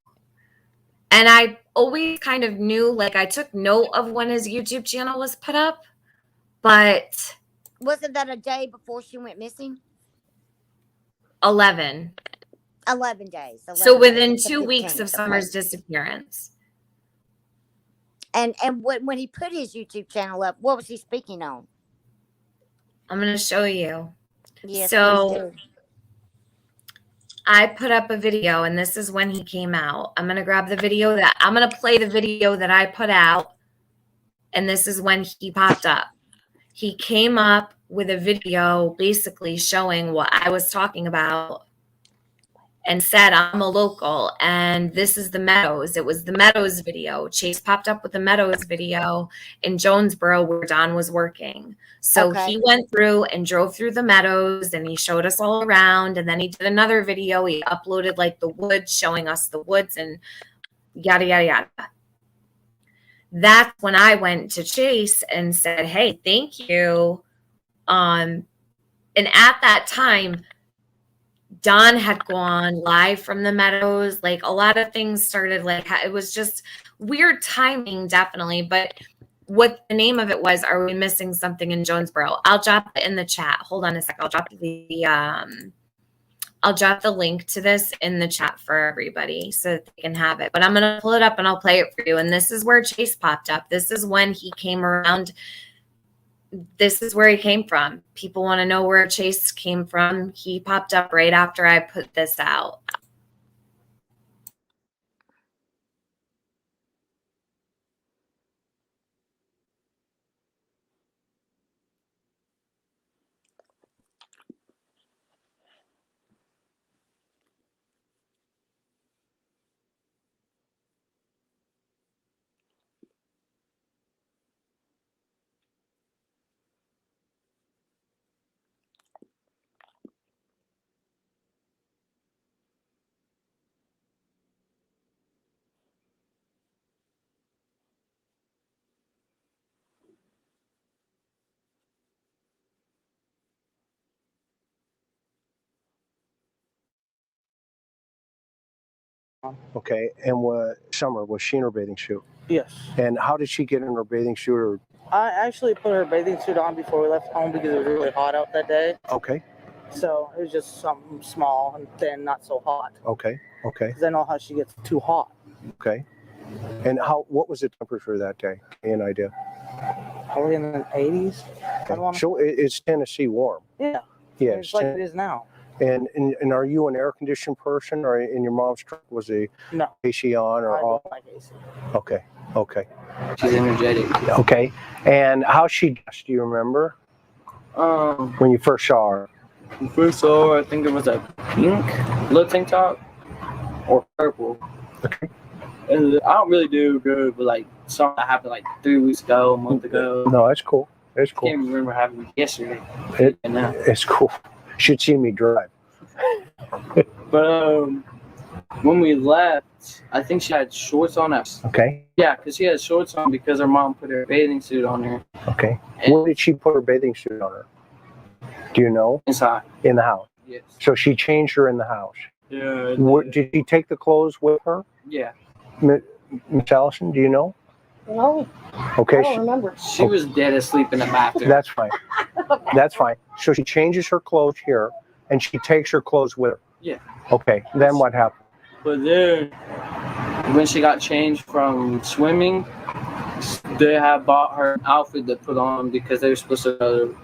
And I always kind of knew, like, I took note of when his YouTube channel was put up, but wasn't that a day before she went missing? 11 days. So within 2 weeks of Summer's disappearance. And when he put his YouTube channel up, what was he speaking on? I'm going to show you. Yes, so I put up a video, and this is when he came out. I'm going to grab the video I'm going to play the video that I put out, and this is when he popped up. He came up with a video basically showing what I was talking about and said, I'm a local, and this is the Meadows. It was the Meadows video. Chase popped up with the Meadows video in Jonesboro where Don was working. So he went through and drove through the Meadows, and he showed us all around, and then he did another video. He uploaded like the woods, showing us the woods and yada, yada, yada. That's when I went to Chase and said, hey, thank you. And at that time, Don had gone live from the Meadows. Like, a lot of things started, like, it was just weird timing, definitely. But what the name of it was, Are We Missing Something in Jonesboro? I'll drop it in the chat. Hold on a sec. I'll drop the link to this in the chat for everybody so that they can have it. But I'm going to pull it up and I'll play it for you. And this is where Chase popped up. This is when he came around. This is where he came from. People want to know where Chase came from. He popped up right after I put this out. Okay, and Summer, was she in her bathing suit? Yes. And how did she get in her bathing suit? Or? I actually put her bathing suit on before we left home because it was really hot out that day. Okay. So it was just something small and thin, not so hot. Okay. Because I know how she gets too hot. Okay. And what was the temperature that day? Any idea? Probably in the 80s. Okay. So it's Tennessee warm. Yeah. Yeah. It's like it is now. And are you an air-conditioned person, or in your mom's truck was the AC on or off? I don't like AC. Okay. She's energetic. Okay. And how she dressed, do you remember? When you first saw her? When first saw her, I think it was a pink little tank top or purple. Okay. And I don't really do good with like something that happened like 3 weeks ago, a month ago. No, that's cool. That's cool. I can't remember having yesterday. It's cool. Should see me drive. But When we left, I think she had shorts on us. Okay. Yeah, because she had shorts on because her mom put her bathing suit on her. Okay. Where did she put her bathing suit on her? Do you know? Inside. In the house. Yes. So she changed her in the house. Yeah. Did she take the clothes with her? Yeah. Miss Allison, do you know? No. Okay. I don't remember. She was dead asleep in the bathroom. That's fine. That's fine. So she changes her clothes here, and she takes her clothes with her. Yeah. Okay. Then what happened? But then, when she got changed from swimming, they had bought her an outfit to put on because they were supposed to go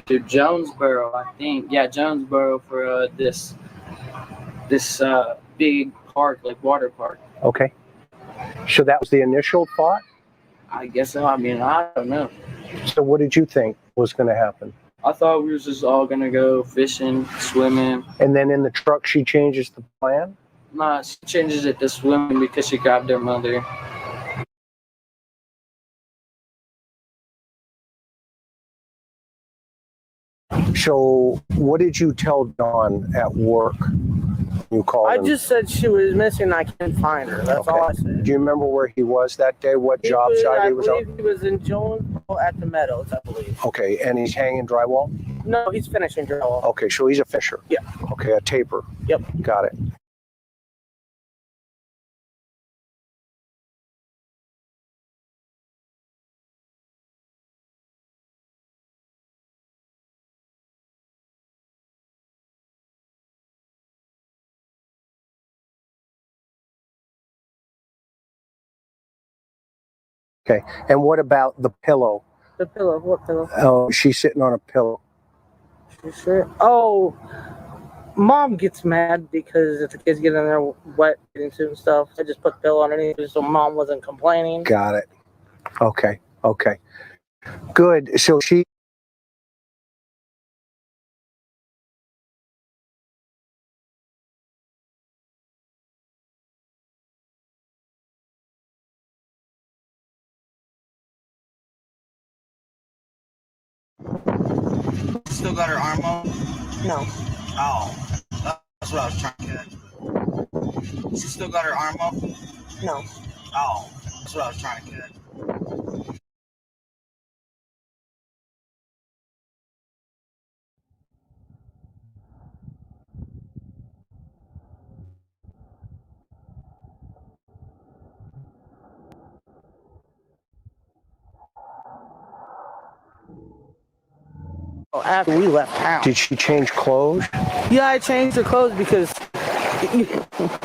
to Jonesboro, I think. Yeah, Jonesboro for this big park, like water park. Okay. So that was the initial thought? I guess so. I mean, I don't know. So what did you think was going to happen? I thought we were just all going to go fishing, swimming. And then in the truck, she changes the plan? Nah, she changes it to swimming because she grabbed her mother. So what did you tell Dawn at work? You called him? just said she was missing. I couldn't find her. That's all I said. Do you remember where he was that day? What job site he was on? I believe he was in Jonesboro at the Meadows, I believe. Okay, and he's hanging drywall? No, he's finishing drywall. Okay, so he's a fisher? Yeah. Okay, a taper? Yep. Got it. Okay, and what about the pillow? The pillow? What pillow? Oh, she's sitting on a pillow. Sure. Oh, Mom gets mad because if the kids get in there wet, getting into and stuff, I just put the pillow underneath so Mom wasn't complaining. Got it. Okay, okay. Good. So she still got her arm on? No. Oh, that's what I was trying to catch. She still got her arm up? No. Oh, that's what I was trying to catch. Oh, after we left town. did she change clothes? Yeah, I changed her clothes because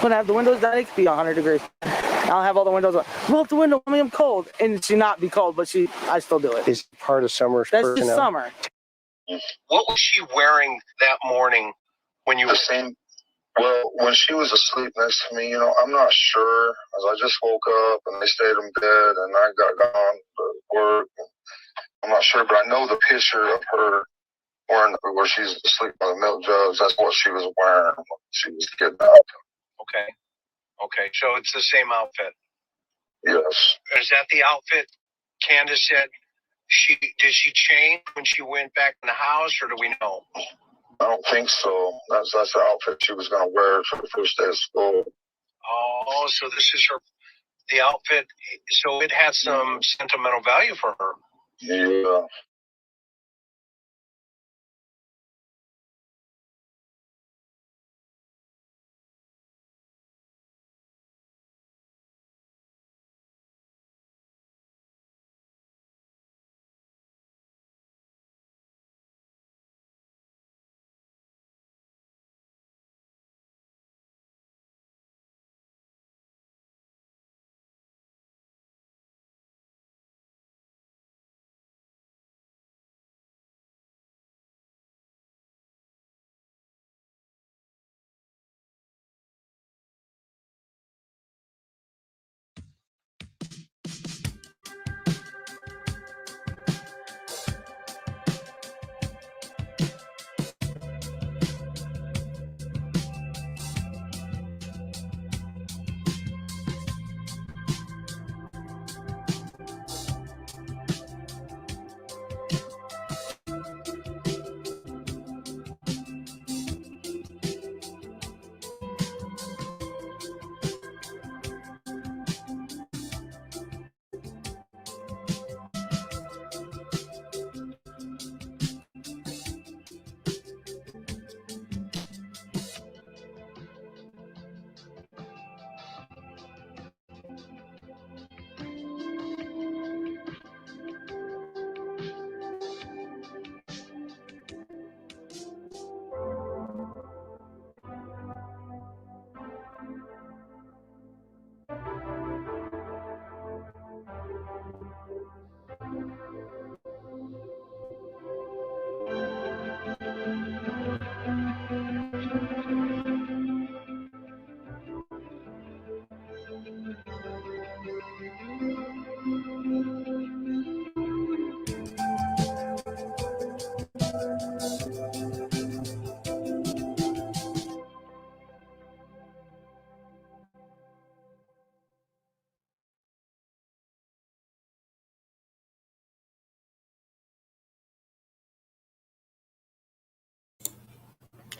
when I have the windows down, it could be 100 degrees. I'll have all the windows up. Roll up the window, I mean, I'm cold. And she not be cold, but I still do it. Is part of summer's That's personnel? just summer. What was she wearing that morning when you The same. Well, when she was asleep next to me, I'm not sure. As I just woke up and they stayed in bed and I got gone to work. I'm not sure, but I know the picture of her wearing where she's asleep by the milk jugs. That's what she was wearing when she was getting up. Okay. Okay. So it's the same outfit. Yes. Is that the outfit Candace said did she change when she went back in the house, or do we know? I don't think so. That's the outfit she was going to wear for the first day of school. Oh, so this is the outfit. So it had some sentimental value for her. Yeah.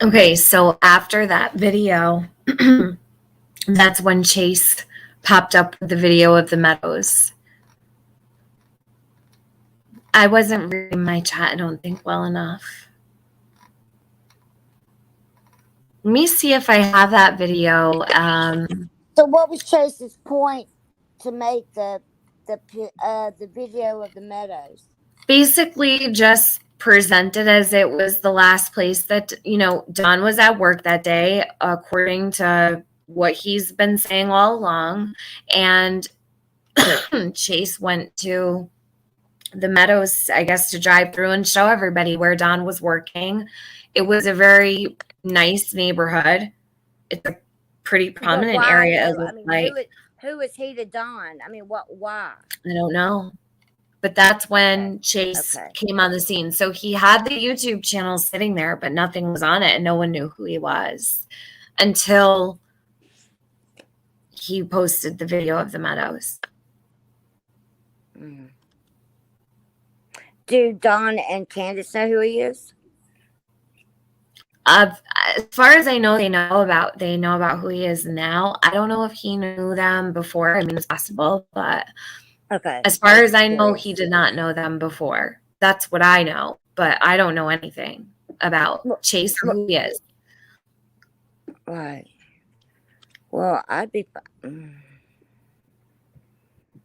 Okay, so after that video, that's when Chase popped up with the video of the meadows. I wasn't reading my chat, I don't think, well enough. Let me see if I have that video. So what was Chase's point to make the video of the meadows? Basically just presented as it was the last place that, you know, Don was at work that day, according to what he's been saying all along. And Chase went to the meadows, I guess, to drive through and show everybody where Don was working. It was a very nice neighborhood. It's a pretty prominent area. I mean, who is he to Don? I mean, why? I don't know. But that's when Chase came on the scene. So he had the YouTube channel sitting there, but nothing was on it and no one knew who he was until he posted the video of the meadows. Mm. Do Don and Candace know who he is? As far as I know, they know about who he is now. I don't know if he knew them before. I mean, it's possible, but as far as I know, he did not know them before. That's what I know, but I don't know anything about Chase or who he is. Right. Well, I'd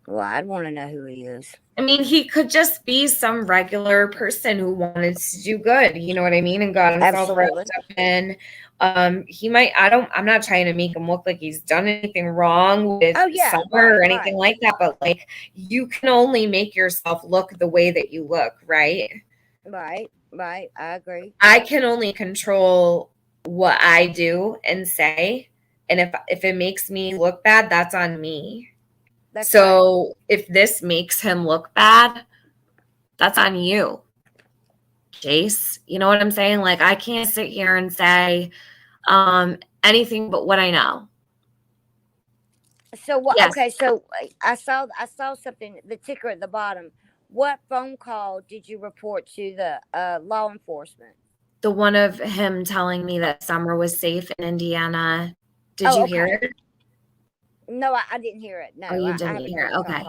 want to know who he is. I mean, he could just be some regular person who wanted to do good, you know what I mean, and got himself wrapped up in. He might. I'm not trying to make him look like he's done anything wrong with Summer or anything like that, but like, you can only make yourself look the way that you look, right? Right. I agree. I can only control what I do and say, and if it makes me look bad, that's on me. So if this makes him look bad, that's on you, Chase. You know what I'm saying? Like, I can't sit here and say anything but what I know. So what? Yes. Okay, so I saw something. The ticker at the bottom. What phone call did you report to the law enforcement? The one of him telling me that Summer was safe in Indiana. Did you hear it? No, I didn't hear it. No, you didn't hear it. Okay.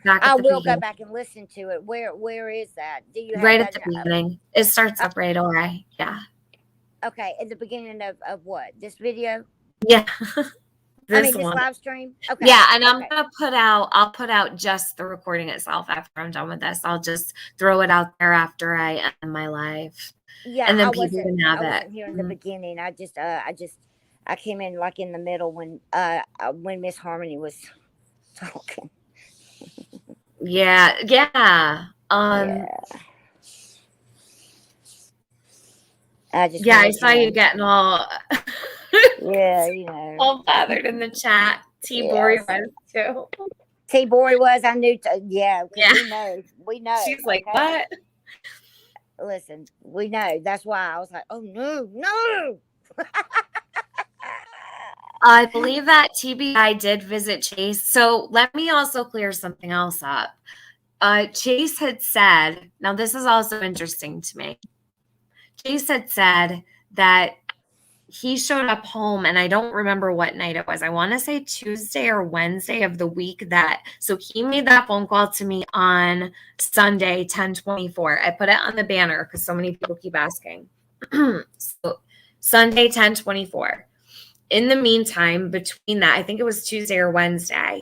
I will go back and listen to it. Where is that? Do you have right at the beginning? It starts up right away. Yeah. Okay, at the beginning of what? This video? Yeah. this live stream? Okay. Yeah, and I'll put out just the recording itself after I'm done with this. I'll just throw it out there after I end my live. Yeah, and then people can have it. I wasn't here in the beginning. I came in like in the middle when Miss Harmony was talking. Yeah. I saw you getting all all bothered in the chat. T-Bori was too. T-Bori was. I knew. We know. She's like, what? Listen, we know. That's why I was like, oh no. I believe that TBI did visit Chase. So let me also clear something else up. Chase had said, now this is also interesting to me. Chase had said that he showed up home, and I don't remember what night it was. I want to say Tuesday or Wednesday of the week so he made that phone call to me on Sunday, 10/24. I put it on the banner because so many people keep asking. So Sunday, 10/24. In the meantime, between that, I think it was Tuesday or Wednesday,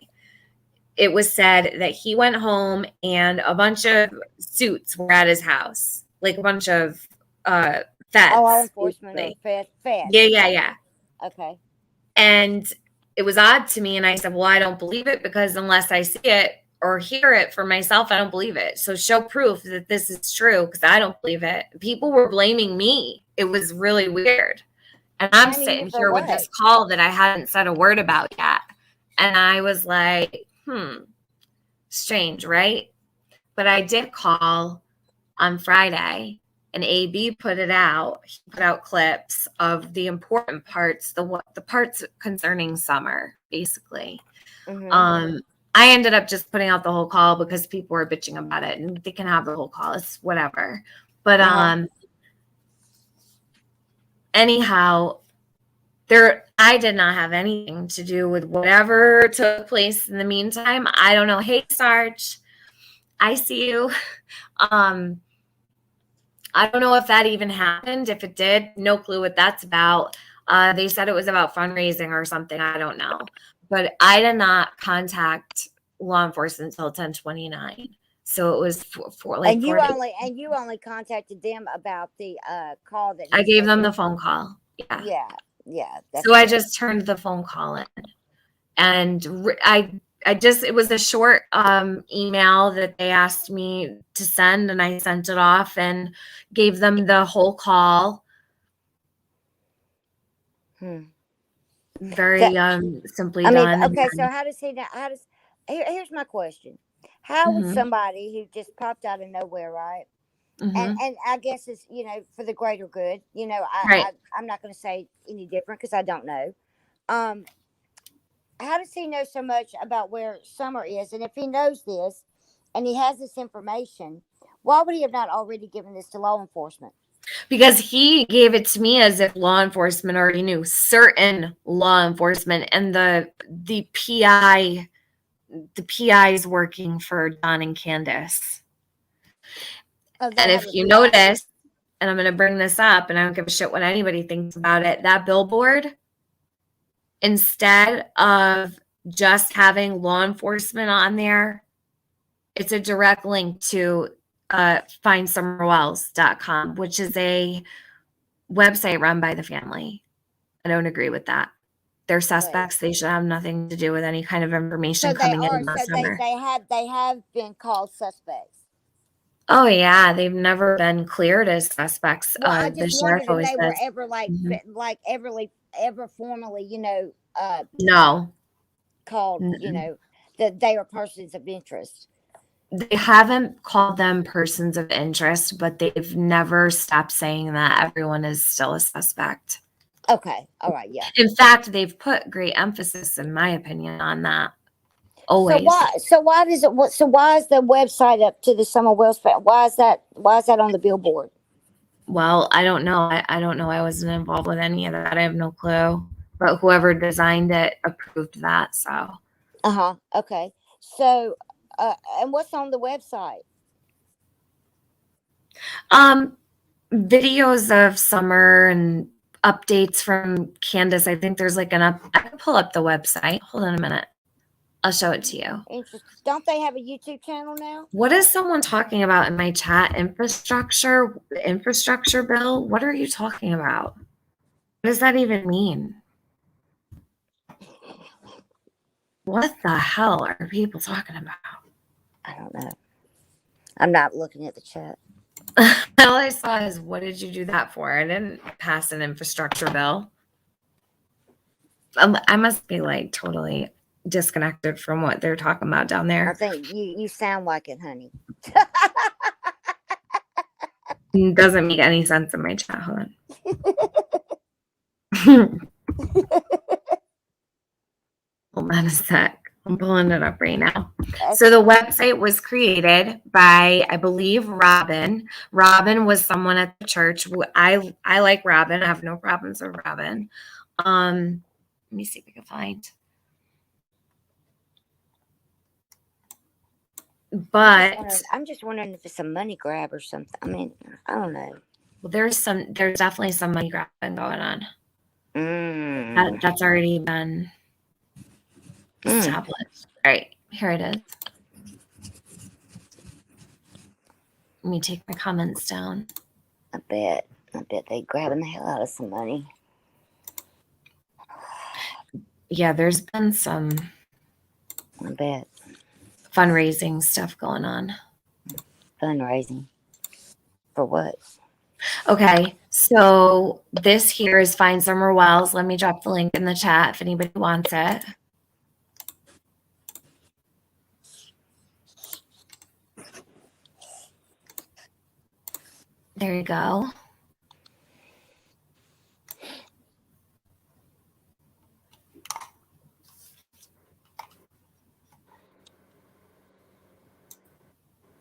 it was said that he went home and a bunch of suits were at his house, like a bunch of feds. Law enforcement or feds. Yeah. Okay. And it was odd to me, and I said, well, I don't believe it because unless I see it or hear it for myself, I don't believe it. So show proof that this is true because I don't believe it. People were blaming me. It was really weird. And I'm sitting here with this call that I hadn't said a word about yet. And I was like, strange, right? But I did call on Friday, and AB put it out. He put out clips of the important parts, the parts concerning Summer, basically. Mm-hmm. I ended up just putting out the whole call because people were bitching about it, and they can have the whole call. It's whatever. But anyhow, I did not have anything to do with whatever took place in the meantime. I don't know. Hey, Sarge, I see you. I don't know if that even happened. If it did, no clue what that's about. They said it was about fundraising or something. I don't know. But I did not contact law enforcement until 10:29. So it was for like And 4 you days. only contacted them about the call that I he gave said them that- the phone call. Yeah. Yeah, yeah. That's So I good. just turned the phone call in. And it was a short email that they asked me to send, and I sent it off and gave them the whole call. Very simply done. Okay, so how does he now? Here's my question: how would Mhm. somebody who just popped out of nowhere, right? Mhm. And I guess it's for the greater good. Right. I'm not going to say any different because I don't know. How does he know so much about where Summer is? And if he knows this, and he has this information, why would he have not already given this to law enforcement? Because he gave it to me as if law enforcement already knew. Certain law enforcement and the PI is working for Don and Candace. Oh, And if you notice, and I'm going to bring this up, and I don't give a shit what anybody thinks about it, that billboard, instead of just having law enforcement on there, it's a direct link to findsummerwells.com, which is a website run by the family. I don't agree with that. They're suspects. They should have nothing to do with any kind of information coming in the summer. They have been called suspects. Oh yeah, they've never been cleared as suspects. Well, I The just sheriff wondered if always they were says, ever ever formally, no, called, that they are persons of interest. they haven't called them persons of interest, but they've never stopped saying that everyone is still a suspect. Okay, all right, yeah. In fact, they've put great emphasis, in my opinion, on that. Always. So why is the website up to the Summer Wells? Why is that on the billboard? Well, I don't know. I don't know. I wasn't involved with any of that. I have no clue. But whoever designed it approved that. So. Okay. So, and what's on the website? Videos of Summer and updates from Candace. I think there's like I can pull up the website. Hold on a minute. I'll show it to you. Interesting. Don't they have a YouTube channel now? What is someone talking about in my chat? Infrastructure bill? What are you talking about? What does that even mean? What the hell are people talking about? I don't know. I'm not looking at the chat. All I saw is, what did you do that for? I didn't pass an infrastructure bill. I must be like totally disconnected from what they're talking about down there. I think you sound like it, honey. It doesn't make any sense in my chat. Hold on. Hold on a sec. I'm pulling it up right now. So the website was created by, I believe, Robin. Robin was someone at the church. I like Robin. I have no problems with Robin. Let me see if I can find. But I'm just wondering if it's a money grab or something. I mean, I don't know. Well, there's definitely some money grabbing going on. That's already been established. All right, here it is. Let me take my comments down. I bet they grabbing the hell out of some money. Yeah, there's been some. I bet. Fundraising stuff going on. Fundraising? For what? Okay, so this here is Find Summer Wells. Let me drop the link in the chat if anybody wants it. There you go.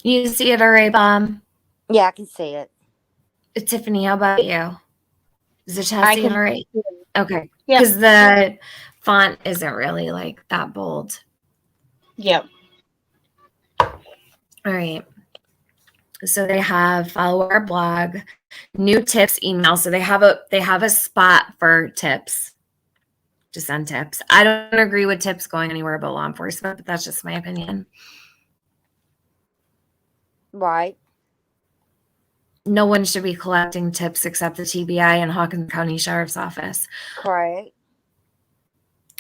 You see it, all right, Bomb? Yeah, I can see it. Tiffany, how about you? Is the chassis can- all right? Okay. Yeah. Because the font isn't really like that bold. Yep. All right. So they have follow our blog, new tips email. So they have a spot for tips, to send tips. I don't agree with tips going anywhere but law enforcement, but that's just my opinion. Right. No one should be collecting tips except the TBI and Hawkins County Sheriff's Office. Correct.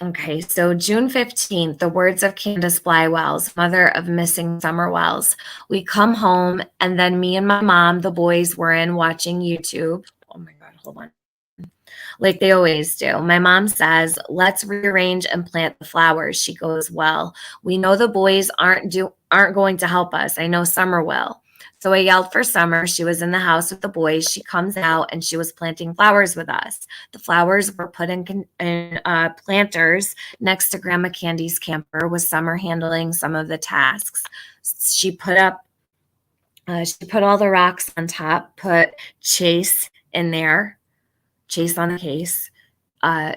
Okay, so June 15th, the words of Candace Blywells, mother of missing Summer Wells. We come home, and then me and my mom, the boys, were in watching YouTube. Oh my God, hold on. Like they always do. My mom says, let's rearrange and plant the flowers. She goes, well, we know the boys aren't going to help us. I know Summer will. So I yelled for Summer. She was in the house with the boys. She comes out and she was planting flowers with us. The flowers were put in planters next to Grandma Candy's camper, with Summer handling some of the tasks. She put all the rocks on top, put Chase in there, Chase on the case.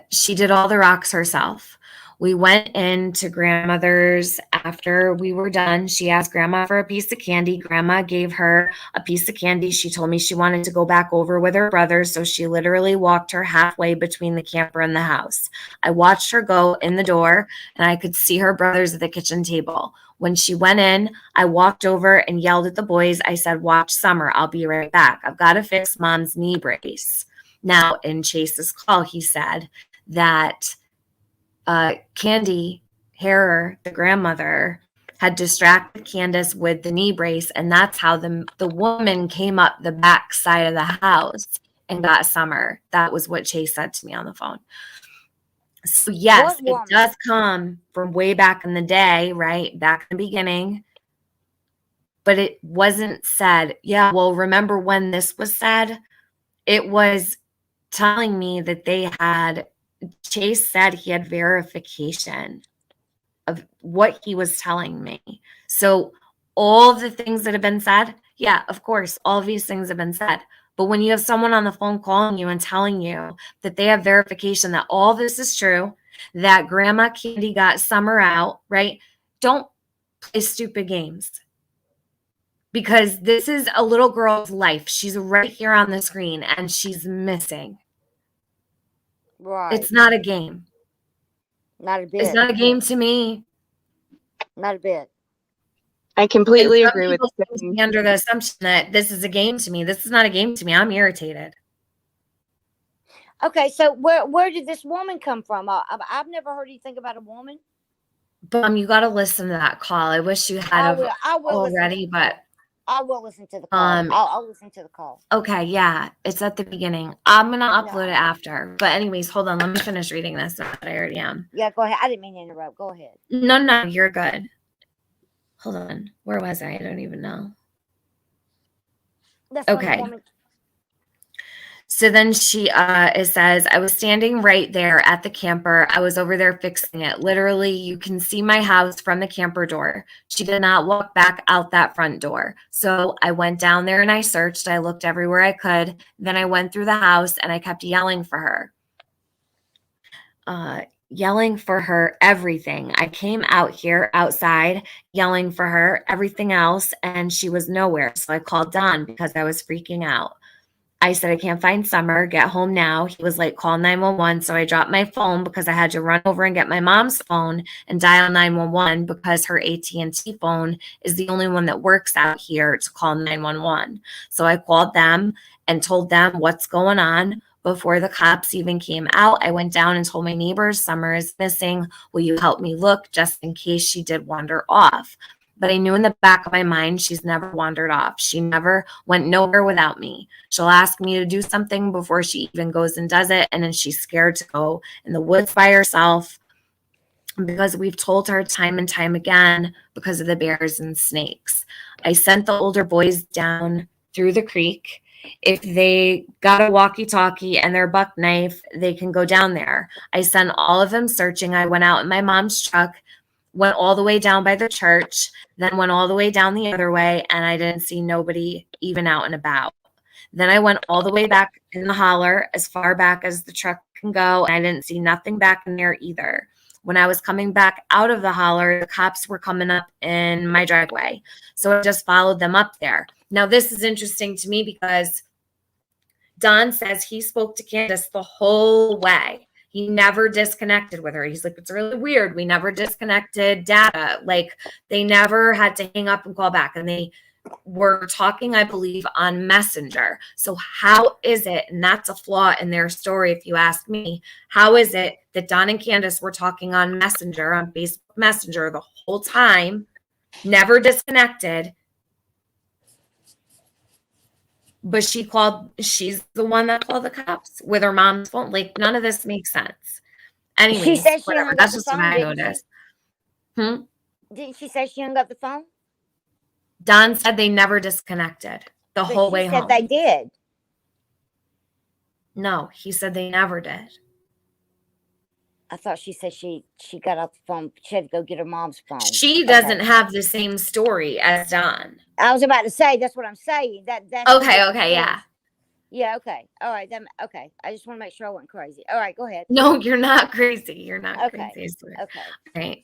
She did all the rocks herself. We went into grandmother's after we were done. She asked Grandma for a piece of candy. Grandma gave her a piece of candy. She told me she wanted to go back over with her brother, so she literally walked her halfway between the camper and the house. I watched her go in the door, and I could see her brothers at the kitchen table. When she went in, I walked over and yelled at the boys. I said, watch Summer. I'll be right back. I've got to fix Mom's knee brace. Now, in Chase's call, he said that Candy Harrer, the grandmother, had distracted Candace with the knee brace, and that's how the woman came up the back side of the house and got Summer. That was what Chase said to me on the phone. So yes, it does come from way back in the day, right? Back in the beginning. But it wasn't said, yeah, well, remember when this was said? It was telling me that Chase said he had verification of what he was telling me. So all the things that have been said, yeah, of course, all of these things have been said. But when you have someone on the phone calling you and telling you that they have verification that all this is true, that Grandma Candy got Summer out, right? Don't play stupid games. Because this is a little girl's life. She's right here on the screen and she's missing. Right. It's not a game. Not a bit. It's not a game to me. Not a bit. I completely agree with you. Under the assumption that this is a game to me. This is not a game to me. I'm irritated. Okay, so where did this woman come from? I've never heard anything about a woman. You got to listen to that call. I wish you had already, but I will listen to the call. I'll listen to the call. Okay, yeah, it's at the beginning. I'm gonna upload it after. But anyways, hold on. Let me finish reading this. I already am. Yeah, go ahead. I didn't mean to interrupt. Go ahead. No, you're good. Hold on. Where was I? I don't even know. That's okay. So then it says, I was standing right there at the camper. I was over there fixing it. Literally, you can see my house from the camper door. She did not walk back out that front door. So I went down there and I searched. I looked everywhere I could. Then I went through the house and I kept yelling for her. Yelling for her everything. I came out here outside yelling for her everything else, and she was nowhere. So I called Don because I was freaking out. I said, I can't find Summer. Get home now. He was like, call 911. So I dropped my phone because I had to run over and get my mom's phone and dial 911 because her AT&T phone is the only one that works out here to call 911. So I called them and told them what's going on. Before the cops even came out, I went down and told my neighbors, Summer is missing. Will you help me look just in case she did wander off? But I knew in the back of my mind, she's never wandered off. She never went nowhere without me. She'll ask me to do something before she even goes and does it. And then she's scared to go in the woods by herself because we've told her time and time again because of the bears and snakes. I sent the older boys down through the creek. If they got a walkie-talkie and their buck knife, they can go down there. I sent all of them searching. I went out in my mom's truck, went all the way down by the church, then went all the way down the other way, and I didn't see nobody even out and about. Then I went all the way back in the holler, as far back as the truck can go, and I didn't see nothing back in there either. When I was coming back out of the holler, the cops were coming up in my driveway. So I just followed them up there. Now, this is interesting to me because Don says he spoke to Candace the whole way. He never disconnected with her. He's like, it's really weird. We never disconnected data. Like, they never had to hang up and call back. And they were talking, I believe, on Messenger. So how is it, and that's a flaw in their story, if you ask me, how is it that Don and Candace were talking on Messenger, on Facebook Messenger the whole time, never disconnected, but she's the one that called the cops with her mom's phone? Like, none of this makes sense. Anyways, She said she whatever. hung up That's the just what phone, I didn't noticed. Didn't she say she hung up the phone? Don said they never disconnected the But whole she way said home. they did. No, he said they never did. I thought she said she got off the phone. She had to go get her mom's phone. She doesn't have the same story as Don. I was about to say, that's what I'm saying. That's Okay, yeah. Yeah, okay. All right, then okay. I just want to make sure I wasn't crazy. All right, go ahead. No, you're not crazy. You're not Okay. crazy. I swear. Okay. Right.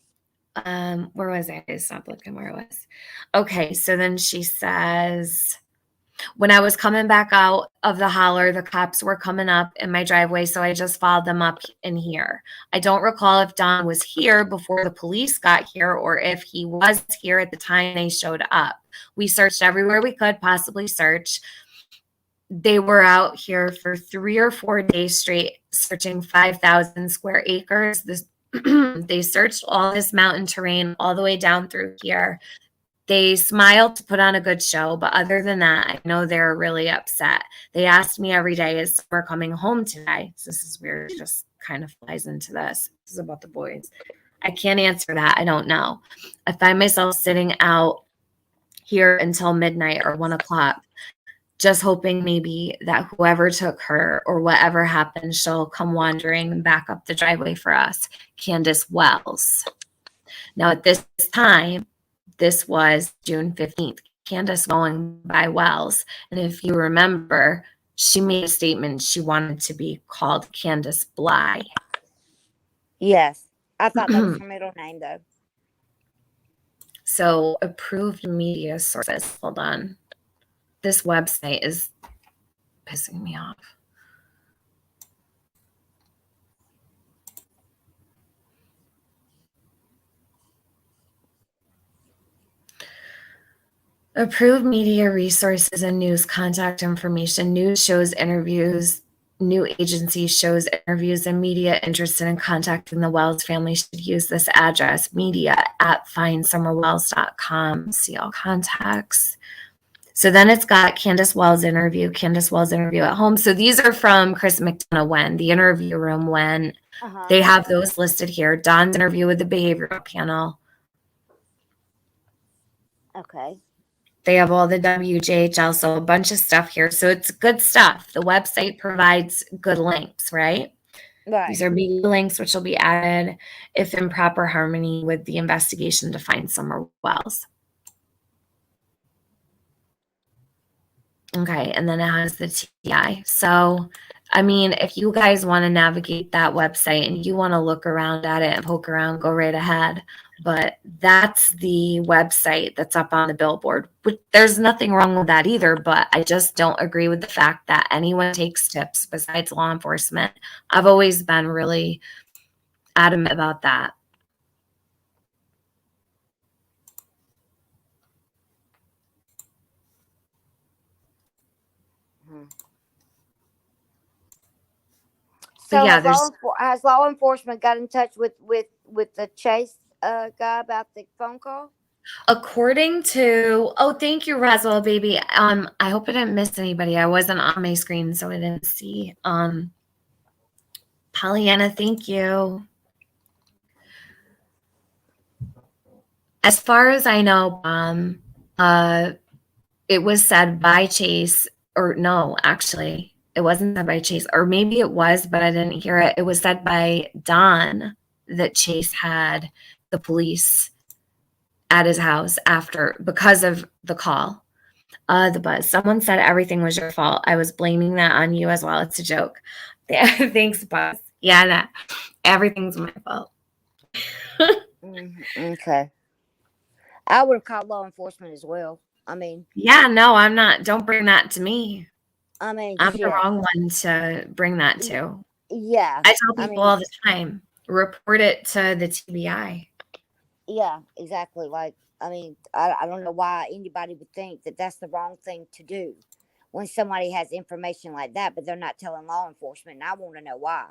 Where was I? I stopped looking where it was. Okay, so then she says, when I was coming back out of the holler, the cops were coming up in my driveway, so I just followed them up in here. I don't recall if Don was here before the police got here or if he was here at the time they showed up. We searched everywhere we could possibly search. They were out here for 3 or 4 days straight, searching 5,000 square acres. They searched all this mountain terrain all the way down through here. They smiled to put on a good show, but other than that, I know they're really upset. They asked me every day, is Summer coming home today? So this is weird. It just kind of flies into this. This is about the boys. I can't answer that. I don't know. I find myself sitting out here until midnight or 1 o'clock, just hoping maybe that whoever took her or whatever happened, she'll come wandering back up the driveway for us. Candace Wells. Now, at this time, this was June 15th. Candace going by Wells. And if you remember, she made a statement she wanted to be called Candace Bly. Yes. I thought that was her middle name, though. So, approved media sources. Hold on. This website is pissing me off. Approved media resources and news contact information, news shows, interviews, new agency shows, interviews, and media interested in contacting the Wells family should use this address, media@findsummerwells.com. See all contacts. So then it's got Candace Wells interview at home. So these are from Chris McDonough when the interview room when they have those listed here. Don's interview with the behavioral panel. Okay. They have all the WJHL, so a bunch of stuff here. So it's good stuff. The website provides good links, right? Right. These are media links, which will be added if in proper harmony with the investigation to find Summer Wells. Okay, and then it has the TBI. So, I mean, if you guys want to navigate that website and you want to look around at it and poke around, go right ahead. But that's the website that's up on the billboard. There's nothing wrong with that either, but I just don't agree with the fact that anyone takes tips besides law enforcement. I've always been really adamant about that. So yeah, has law enforcement got in touch with the Chase guy about the phone call? According to, thank you, Roswell, baby. I hope I didn't miss anybody. I wasn't on my screen, so I didn't see. Pollyanna, thank you. As far as I know, it was said by Chase, or no, actually, it wasn't said by Chase, or maybe it was, but I didn't hear it. It was said by Don that Chase had the police at his house because of the call. The buzz. Someone said everything was your fault. I was blaming that on you as well. It's a joke. Thanks, Buzz. Yeah, no, everything's my fault. Okay. I would have called law enforcement as well. I mean, yeah, no, I'm not. Don't bring that to me. I mean, I'm shit. the wrong one to bring that to. Yeah. I tell people all the time, report it to the TBI. Yeah, exactly. Like, I mean, I don't know why anybody would think that that's the wrong thing to do when somebody has information like that, but they're not telling law enforcement. And I want to know why.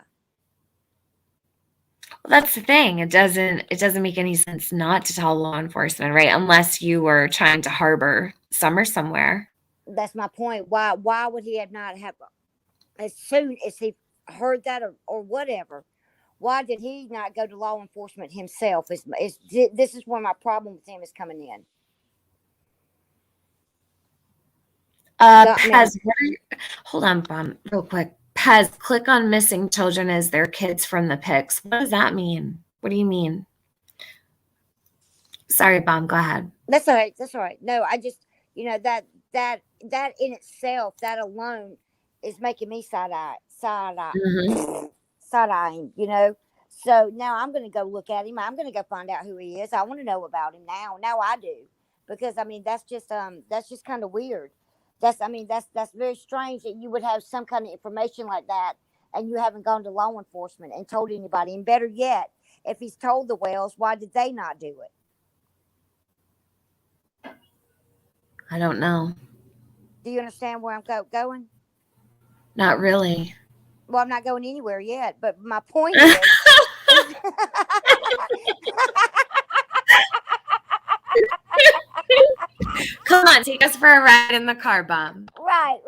Well, that's the thing. It doesn't make any sense not to tell law enforcement, right? Unless you were trying to harbor Summer somewhere. That's my point. Why would he have not have, as soon as he heard that or whatever, why did he not go to law enforcement himself? This is where my problem with him is coming in. Pez, hold on, Bum, real quick. Pez, click on missing children as their kids from the pics. What does that mean? What do you mean? Sorry, Bum, go ahead. That's all right. That's all right. No, I just, that in itself, that alone is making me side-eyeing, So now I'm going to go look at him. I'm going to go find out who he is. I want to know about him now. Now I do, because I mean that's just kind of weird. That's very strange that you would have some kind of information like that and you haven't gone to law enforcement and told anybody. And better yet, if he's told the Wells, why did they not do it? I don't know. Do you understand where I'm going? Not really. Well, I'm not going anywhere yet, but my point is. Come on, take us for a ride in the car, Bum. Right.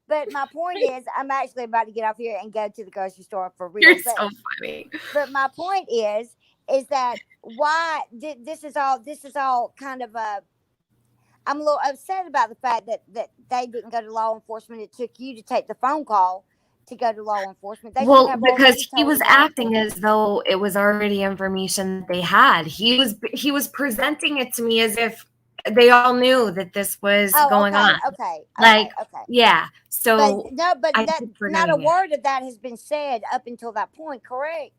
But my point is, I'm actually about to get off here and go to the grocery store for real. You're so funny. But my point is that why this is all kind of I'm a little upset about the fact that they didn't go to law enforcement. It took you to take the phone call to go to law enforcement. Well, because he was acting as though it was already information they had. He was presenting it to me as if they all knew that this was going on. Okay. Yeah. So but not a word of that has been said up until that point, correct?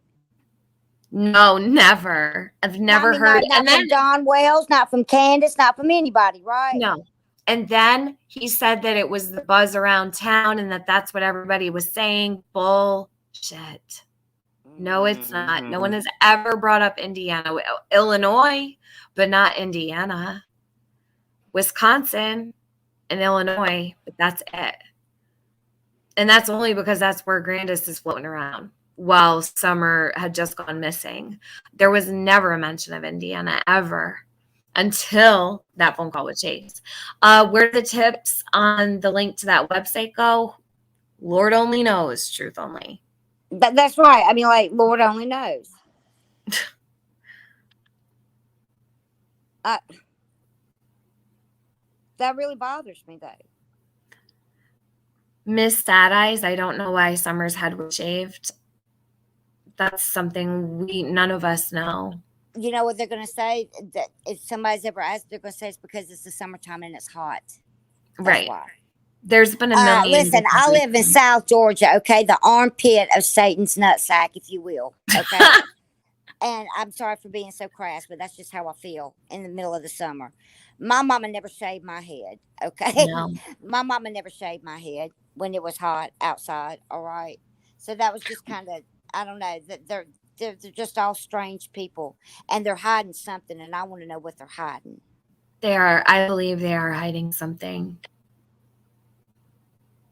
No, never. I've never heard. Not from Don Wells, not from Candace, not from anybody, right? No. And then he said that it was the buzz around town and that's what everybody was saying. Bullshit. No, it's not. No one has ever brought up Indiana. Illinois, but not Indiana. Wisconsin and Illinois, but that's it. And that's only because that's where Grandis is floating around while Summer had just gone missing. There was never a mention of Indiana ever until that phone call with Chase. Where the tips on the link to that website go, Lord only knows, truth only. That's right. I mean, like, Lord only knows. That really bothers me, though. Miss Sad Eyes, I don't know why Summer's head was shaved. That's something none of us know. You know what they're going to say? That if somebody's ever asked, they're going to say it's because it's the summertime and it's hot. That's right. Why. There's been a million. Listen, I live in South Georgia, okay? The armpit of Satan's nutsack, if you will, okay? And I'm sorry for being so crass, but that's just how I feel in the middle of the summer. My mama never shaved my head, okay? No. My mama never shaved my head when it was hot outside, all right? So that was just kind of, I don't know, they're just all strange people, and they're hiding something, and I want to know what they're hiding. I believe they are hiding something.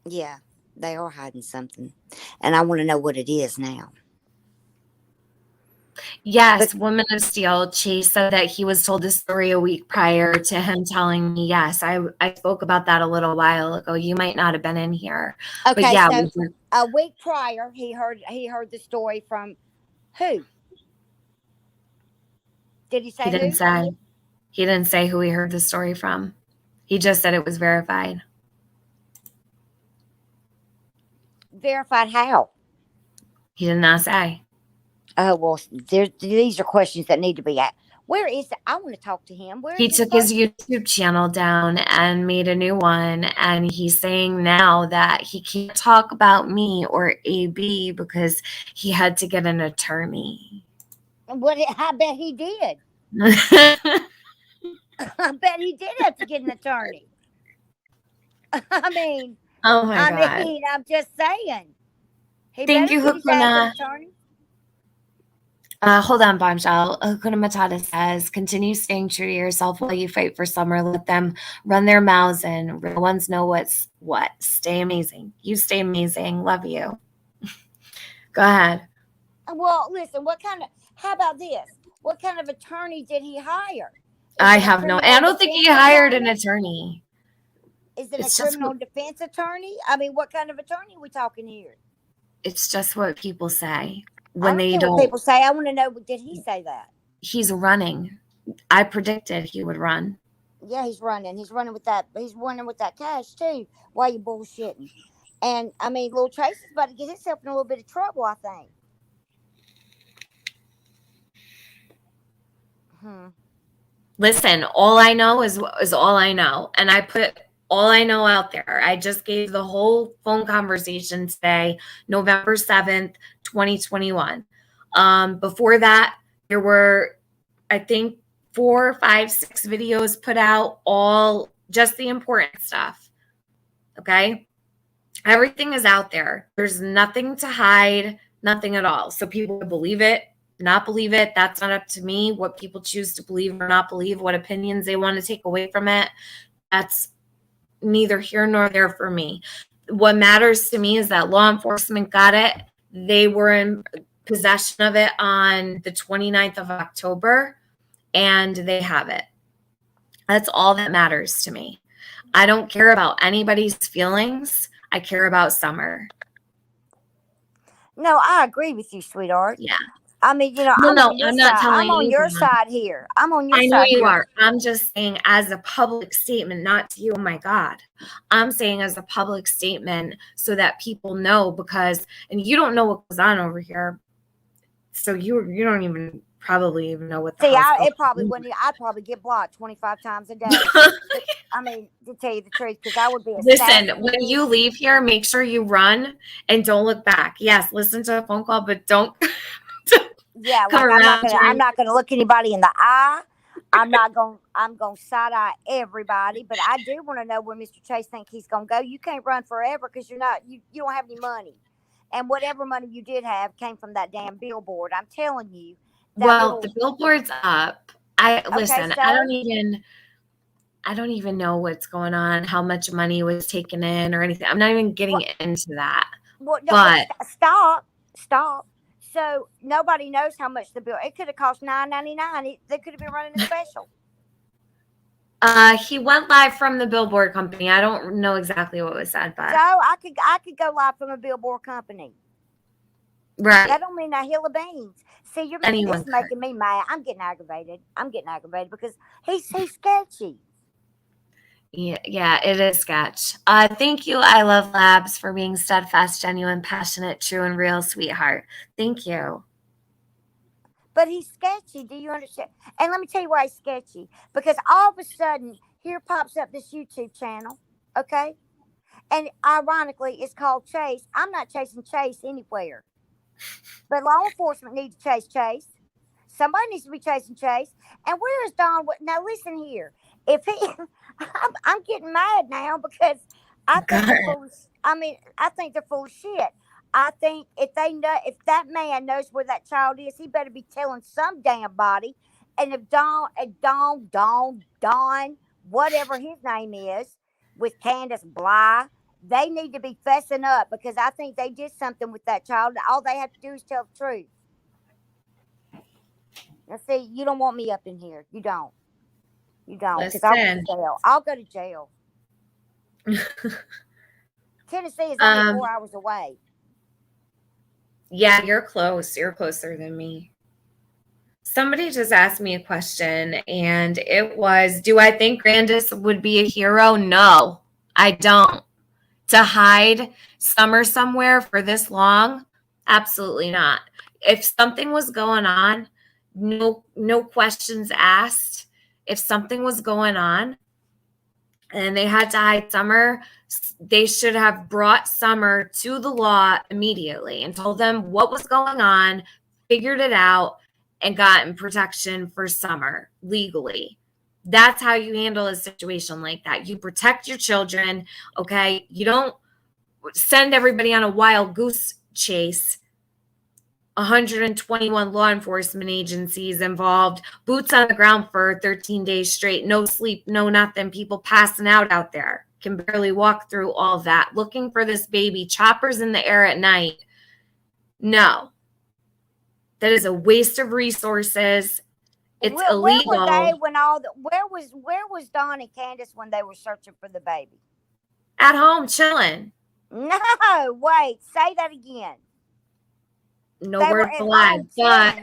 Yeah, they are hiding something, and I want to know what it is now. Yes, Woman of Steel, Chase said that he was told the story a week prior to him telling me, yes, I spoke about that a little while ago. You might not have been in here. Okay, but yeah, so a week prior, he heard the story from who? Did he say he didn't who? say. He didn't say who he heard the story from. He just said it was verified. Verified how? He did not say. Oh, well, these are questions that need to be asked. Where is it? I want to talk to him. Where He is this took his person? YouTube channel down and made a new one. And he's saying now that he can't talk about me or AB because he had to get an attorney. I bet he did. I bet he did have to get an attorney. I mean, Oh my God. I'm just saying. He Thank better you, get his ass an Hakuna. attorney. Hold on, Bombshell. Hakuna Matata says, continue staying true to yourself while you fight for summer. Let them run their mouths and real ones know what's what. Stay amazing. You stay amazing. Love you. Go ahead. Well, listen, how about this? What kind of attorney did he hire? I have no, I don't think he hired an attorney. Is it It's a just criminal defense attorney? I mean, what kind of attorney are we talking here? It's just what people say I when don't they care don't. what people say. I want to know, did he say that? He's running. I predicted he would run. Yeah, he's running. He's running with that. He's running with that cash too. Why you bullshitting? And I mean, little Tracy's about to get himself in a little bit of trouble, I think. Listen, all I know is all I know, and I put all I know out there. I just gave the whole phone conversation today, November 7th, 2021. Before that, there were, I think, 4, 5, 6 videos put out, all just the important stuff. Okay? Everything is out there. There's nothing to hide, nothing at all. So people believe it, not believe it. That's not up to me. What people choose to believe or not believe, what opinions they want to take away from it, that's neither here nor there for me. What matters to me is that law enforcement got it. They were in possession of it on the 29th of October, and they have it. That's all that matters to me. I don't care about anybody's feelings. I care about Summer. No, I agree with you, sweetheart. Yeah. I mean, you know, No, I'm no, on your I'm not side. telling I'm on you your that. side here. I'm on your I side. know you here. are. I'm just saying as a public statement, not to you. Oh my God. I'm saying as a public statement so that people know, because, and you don't know what goes on over here. So you don't even probably even know what the hell's going It probably wouldn't. I'd probably get blocked 25 times a day. I mean, to tell you the truth, because I would be. Listen, when you leave here, make sure you run and don't look back. Yes, listen to the phone call, but don't. Yeah, like I'm not gonna look anybody in the eye. I'm gonna side eye everybody, but I do want to know where Mr. Chase thinks he's gonna go. You can't run forever because you don't have any money, and whatever money you did have came from that damn billboard. I'm telling you. Well, the billboard's up. Listen, so? I don't even know what's going on, how much money was taken in or anything. I'm not even getting into that. Well, no, but stop. So nobody knows how much the bill. It could have cost $9.99. They could have been running a special. He went live from the billboard company. I don't know exactly what was said, but so I could go live from a billboard company. Right. That don't mean a hill of beans. See, this is making me mad. I'm getting aggravated. Because he's sketchy. Yeah, it is sketch. Thank you, I Love Labs, for being steadfast, genuine, passionate, true, and real, sweetheart. Thank you. But he's sketchy. Do you understand? And let me tell you why he's sketchy. Because all of a sudden, here pops up this YouTube channel, okay? And ironically, it's called Chase. I'm not chasing Chase anywhere. But law enforcement needs to chase Chase. Somebody needs to be chasing Chase. And where is Don? Now, listen here. If he, I'm getting mad now because I think they're full of shit. I think if that man knows where that child is, he better be telling some damn body. And if Don, whatever his name is, with Candace Bly, they need to be fessing up because I think they did something with that child. All they have to do is tell the truth. Now, see, you don't want me up in here. You don't. Because I'll go to jail. I'll go to jail. Tennessee is only 4 hours away. Yeah, you're close. You're closer than me. Somebody just asked me a question, and it was, do I think Grandis would be a hero? No, I don't. To hide Summer somewhere for this long? Absolutely not. If something was going on, no questions asked. If something was going on and they had to hide Summer, they should have brought Summer to the law immediately and told them what was going on, figured it out, and gotten protection for Summer legally. That's how you handle a situation like that. You protect your children, okay? You don't send everybody on a wild goose chase. 121 law enforcement agencies involved, boots on the ground for 13 days straight, no sleep, no nothing, people passing out there, can barely walk through all that, looking for this baby, choppers in the air at night. No. That is a waste of resources. It's illegal. Where were they when where was Dawn and Candace when they were searching for the baby? At home, chilling. No, wait, say that again. No word for lie. But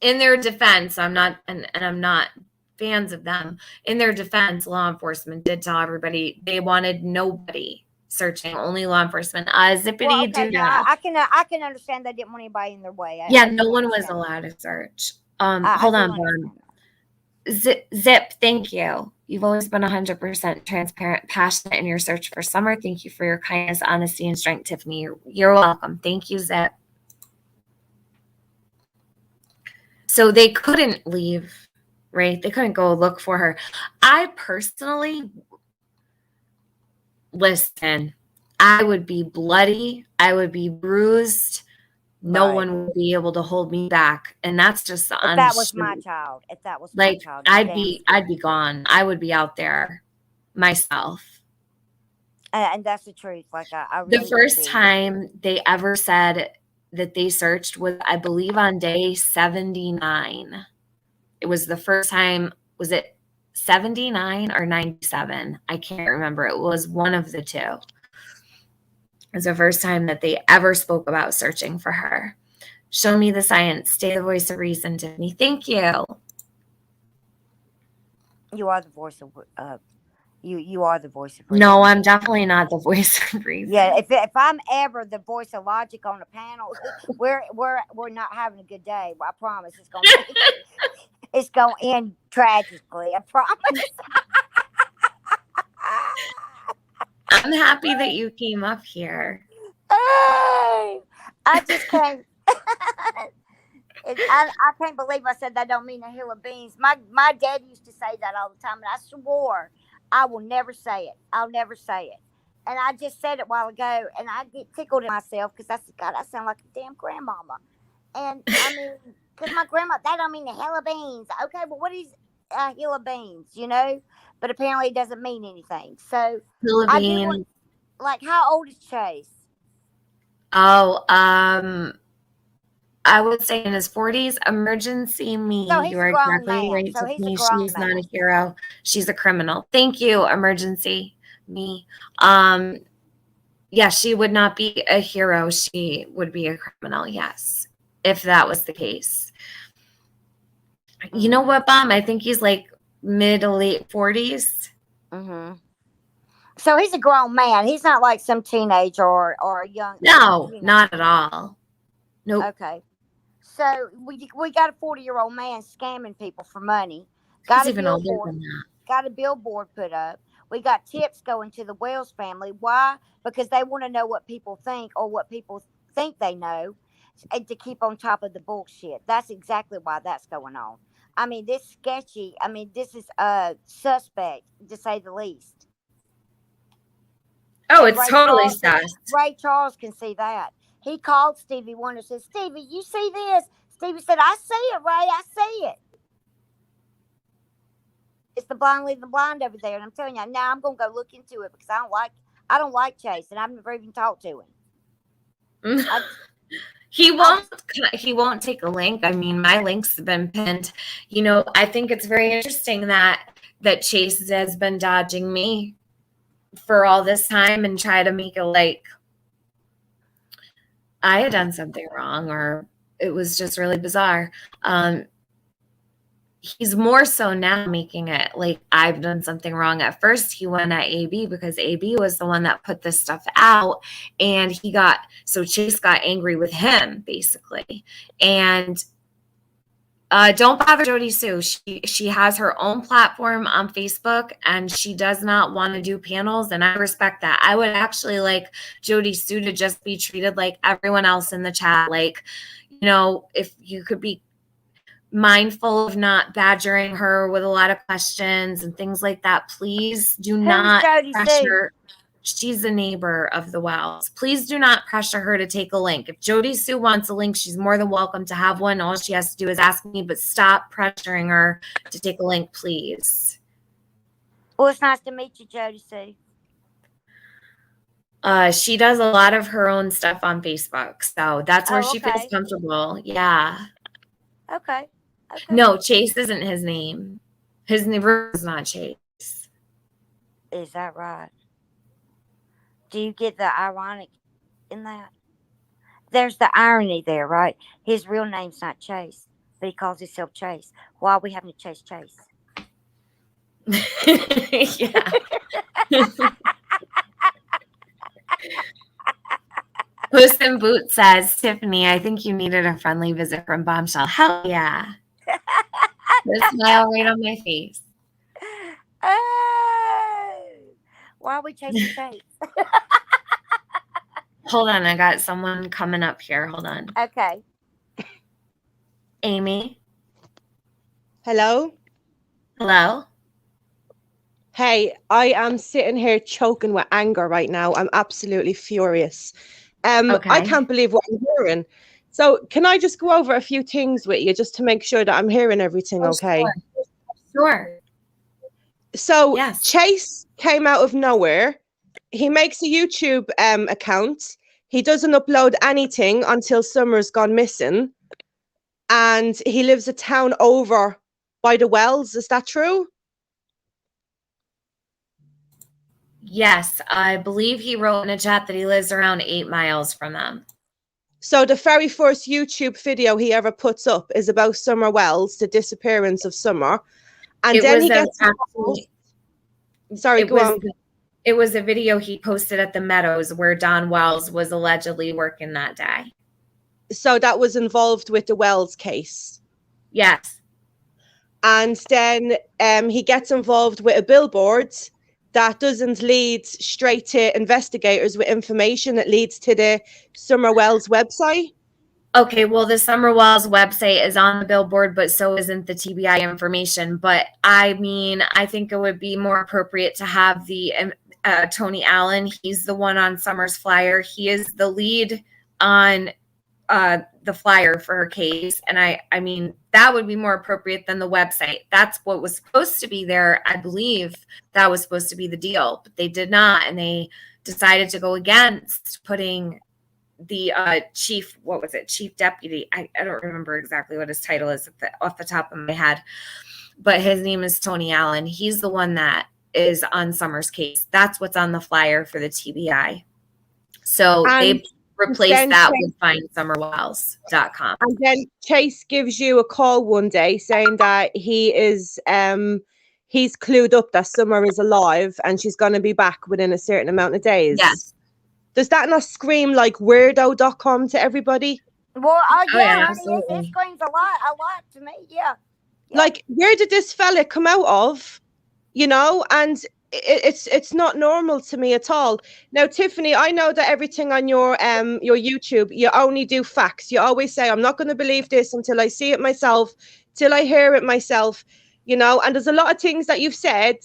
in their defense, I'm not fans of them. In their defense, law enforcement did tell everybody they wanted nobody searching, only law enforcement. Zippity do that. I can understand they didn't want anybody in their way. No one was allowed to search. Hold on, Vaughn. Zip, thank you. You've always been 100% transparent, passionate in your search for Summer. Thank you for your kindness, honesty, and strength, Tiffany. You're welcome. Thank you, Zip. So they couldn't leave, right? They couldn't go look for her. I personally, listen, I would be bloody. I would be bruised. No one would be able to hold me back. And that's just the If that was my child. If that was my child. I'd be gone. I would be out there myself. And that's the truth. Like I really the first time they ever said that they searched was, I believe, on day 79. It was the first time. Was it 79 or 97? I can't remember. It was one of the two. It was the first time that they ever spoke about searching for her. Show me the science. Stay the voice of reason, Tiffany. Thank you. You are the voice of you are the voice of reason. No, I'm definitely not the voice of reason. Yeah, if I'm ever the voice of logic on a panel, we're not having a good day. I promise it's gonna end tragically. I promise. I'm happy that you came up here. Hey, I just can't. I can't believe I said that. Don't mean a hill of beans. My dad used to say that all the time, and I swore I will never say it. I'll never say it. And I just said it a while ago, and I get tickled at myself because I said, God, I sound like a damn grandmama. And I mean, because my grandma, that don't mean a hill of beans. Okay, well, what is a hill of beans, you know? But apparently it doesn't mean anything. So, Hill of beans. Like, how old is Chase? Oh, I would say in his 40s. Emergency me. So You are exactly right. So he's me. a grown She's man. not a hero. She's a criminal. Thank you, emergency me. Yeah, she would not be a hero. She would be a criminal. Yes, if that was the case. You know what, Mom? I think he's like mid to late 40s. Mm-hmm. So he's a grown man. He's not like some teenager or a young. No, not at all. Nope. Okay. So we got a 40-year-old man scamming people for money. He's even older than that. Got a billboard put up. We got tips going to the Wells family. Why? Because they want to know what people think or what people think they know, and to keep on top of the bullshit. That's exactly why that's going on. I mean, this sketchy. I mean, this is suspect, to say the least. Oh, it's totally sus. Ray Charles can see that. He called Stevie Wonder and said, Stevie, you see this? Stevie said, I see it, Ray. I see it. It's the blind leading the blind over there. And I'm telling you, now I'm going to go look into it because I don't like Chase, and I've never even talked to him. He won't take a link. I mean, my links have been pinned. You know, I think it's very interesting that Chase has been dodging me for all this time and try to make it like I had done something wrong or it was just really bizarre. He's more so now making it like I've done something wrong. At first, he went at AB because AB was the one that put this stuff out, and so Chase got angry with him basically, and Don't bother Jody Sue. She has her own platform on Facebook, and she does not want to do panels, and I respect that. I would actually like Jody Sue to just be treated like everyone else in the chat. Like, you know, if you could be mindful of not badgering her with a lot of questions and things like that. Please do not pressure. She's a neighbor of the Wells. Please do not pressure her to take a link. If Jody Sue wants a link, she's more than welcome to have one. All she has to do is ask me, but stop pressuring her to take a link, please. Well, it's nice to meet you, Jody Sue. She does a lot of her own stuff on Facebook, so that's where she feels okay. comfortable. Yeah. Okay. No, Chase isn't his name. His name is not Chase. Is that right? Do you get the ironic in that? There's the irony there, right? His real name's not Chase, but he calls himself Chase. Why are we having to chase Chase? Yeah. Puss in Boots says, Tiffany, I think you needed a friendly visit from Bombshell. Hell yeah. The smile right on my face. Why are we chasing Chase? Hold on, I got someone coming up here. Hold on. Okay. Amy. Hello? Hello? Hey, I am sitting here choking with anger right now. I'm absolutely furious. I can't believe what I'm hearing. So can I just go over a few things with you just to make sure that I'm hearing everything okay? Sure. So Chase came out of nowhere. He makes a YouTube account. He doesn't upload anything until Summer's gone missing. And he lives a town over by the Wells. Is that true? Yes, I believe he wrote in a chat that he lives around 8 miles from them. So the very first YouTube video he ever puts up is about Summer Wells, the disappearance of Summer. And then he gets... Sorry, go on. It was a video he posted at the Meadows where Don Wells was allegedly working that day. So that was involved with the Wells case? Yes. And then he gets involved with a billboard that doesn't lead straight to investigators with information that leads to the Summer Wells website? Okay, well, the Summer Wells website is on the billboard, but so isn't the TBI information. But I mean, I think it would be more appropriate to have the Tony Allen. He's the one on Summer's flyer. He is the lead on the flyer for her case. And I mean, that would be more appropriate than the website. That's what was supposed to be there. I believe that was supposed to be the deal, but they did not. And they decided to go against putting the chief deputy. I don't remember exactly what his title is off the top of my head, but his name is Tony Allen. He's the one that is on Summer's case. That's what's on the flyer for the TBI. So they replaced that with findsummerwells.com. And then Chase gives you a call one day saying that he is he's clued up that Summer is alive and she's going to be back within a certain amount of days. Yes. Does that not scream like weirdo.com to everybody? Well, yeah, honey, it screams a lot to me. Yeah. Like, where did this fella come out of? You know, and it's not normal to me at all. Now, Tiffany, I know that everything on your YouTube, you only do facts. You always say, I'm not going to believe this until I see it myself, till I hear it myself, you know, and there's a lot of things that you've said,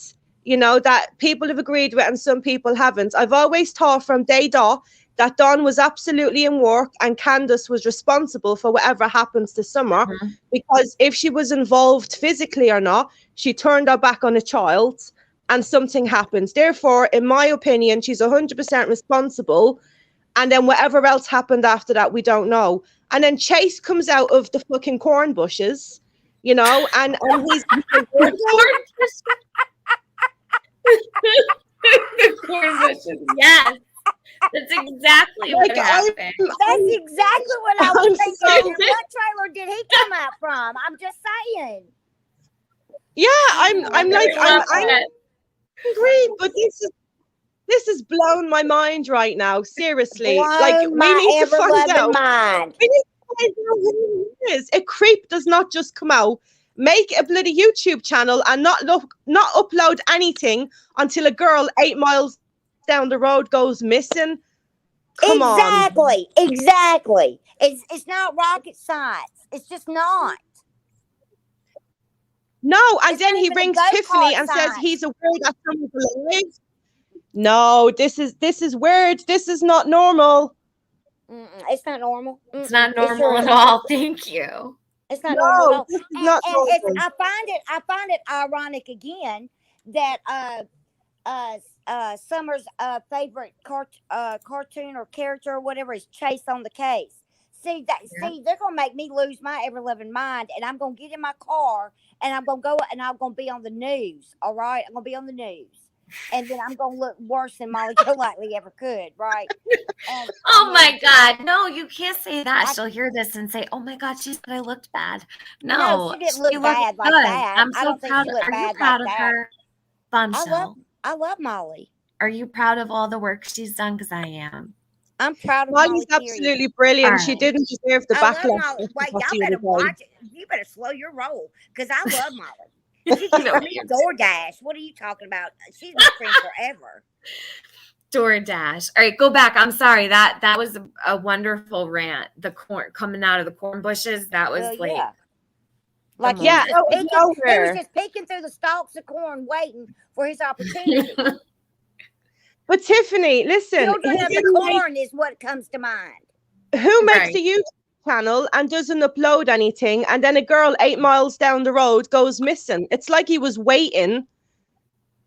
you know, that people have agreed with and some people haven't. I've always thought from day dot that Dawn was absolutely in work and Candace was responsible for whatever happens to Summer, because if she was involved physically or not, she turned her back on a child and something happens. Therefore, in my opinion, she's 100% responsible. And then whatever else happened after that, we don't know. And then Chase comes out of the fucking corn bushes, you know, and he's the corn bushes, yes. That's exactly what happened. That's exactly what I was thinking. What trailer did he come out from? I'm just saying. Yeah, I'm angry, but this is blown my mind right now. Seriously, like we need to find out. We need to guys know who he is. A creep does not just come out, make a bloody YouTube channel, and not upload anything until a girl 8 miles down the road goes missing. Come on. Exactly. It's not rocket science. It's just not. No, and It's then not he even a rings go-kart Tiffany and says science. he's aware that someone's alive. No, this is weird. This is not normal. It's not normal. It's not It normal sure at isn't. all. Thank you. It's not normal at No, all. this is not And it's normal. I find it ironic again that Summer's favorite cartoon or character or whatever is Chase on the Case. See, they're gonna make me lose my ever loving mind, and I'm gonna get in my car and I'm gonna go and I'm gonna be on the news. All right, I'm gonna be on the news, and then I'm gonna look worse than Molly Golightly ever could. Right? And, Oh my God. No, you can't say that. She'll hear this and say, oh my God, she said I looked bad. No, she didn't look looked bad like good. that. I'm I so don't think proud. she looked Are you bad proud like of that. her? Bombshell. I love Molly. Are you proud of all the work she's done? Because I am. I'm proud of Molly's Molly. absolutely brilliant. All She right. didn't deserve the I love backlash. Molly. that she Wait, got y'all the other better day. watch it. You better slow your roll because I love Molly. She can No, me DoorDash. What are you talking about? She's my friend forever. DoorDash. All right, go back. I'm sorry. That was a wonderful rant. The corn coming out of the corn bushes. That was Well, like, yeah. Like he Yeah, was it was he was nowhere. just peeking through the stalks of corn, waiting for his opportunity. But Tiffany, listen, Children he of the didn't make- corn is what comes to mind. who makes Right. a YouTube channel and doesn't upload anything, and then a girl 8 miles down the road goes missing? It's like he was waiting.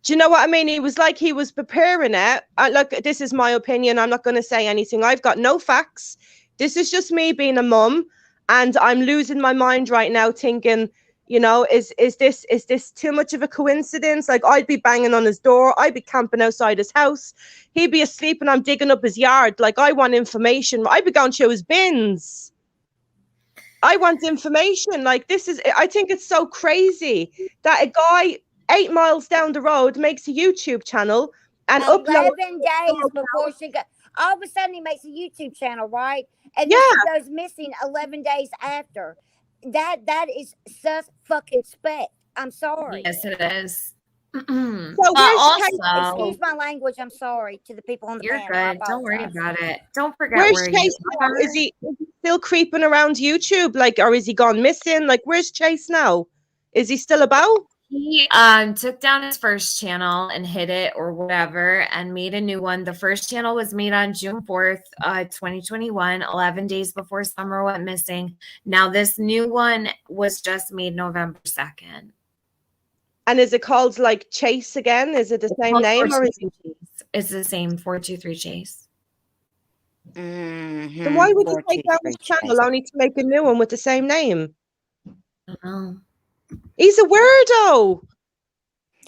Do you know what I mean? He was like he was preparing it. Look, this is my opinion. I'm not going to say anything. I've got no facts. This is just me being a mum, and I'm losing my mind right now, thinking, you know, is this too much of a coincidence? Like, I'd be banging on his door, I'd be camping outside his house, he'd be asleep, and I'm digging up his yard. Like, I want information. I'd be going through his bins. I want information. Like, I think it's so crazy that a guy 8 miles down the road makes a YouTube channel and 11 uploads. days before she got. All of a sudden, he makes a YouTube channel, right? And then she goes missing 11 days after. That is sus fucking spec. I'm sorry. yes, it is. So But where's Chase? also, Excuse my language. I'm sorry to the people on the you're panel. I good. Don't worry apologize. about it. Don't forget Where's where Chase you now? are. Is he still creeping around YouTube? Like, or is he gone missing? Like, where's Chase now? Is he still about? He took down his first channel and hid it or whatever and made a new one. The first channel was made on June 4th, 2021, 11 days before Summer went missing. Now this new one was just made November 2nd. And is it called like Chase again? Is it the same name or is it? It's the same 423 Chase. Then why would you take down his channel only to make a new one with the same name? I don't know. He's a weirdo.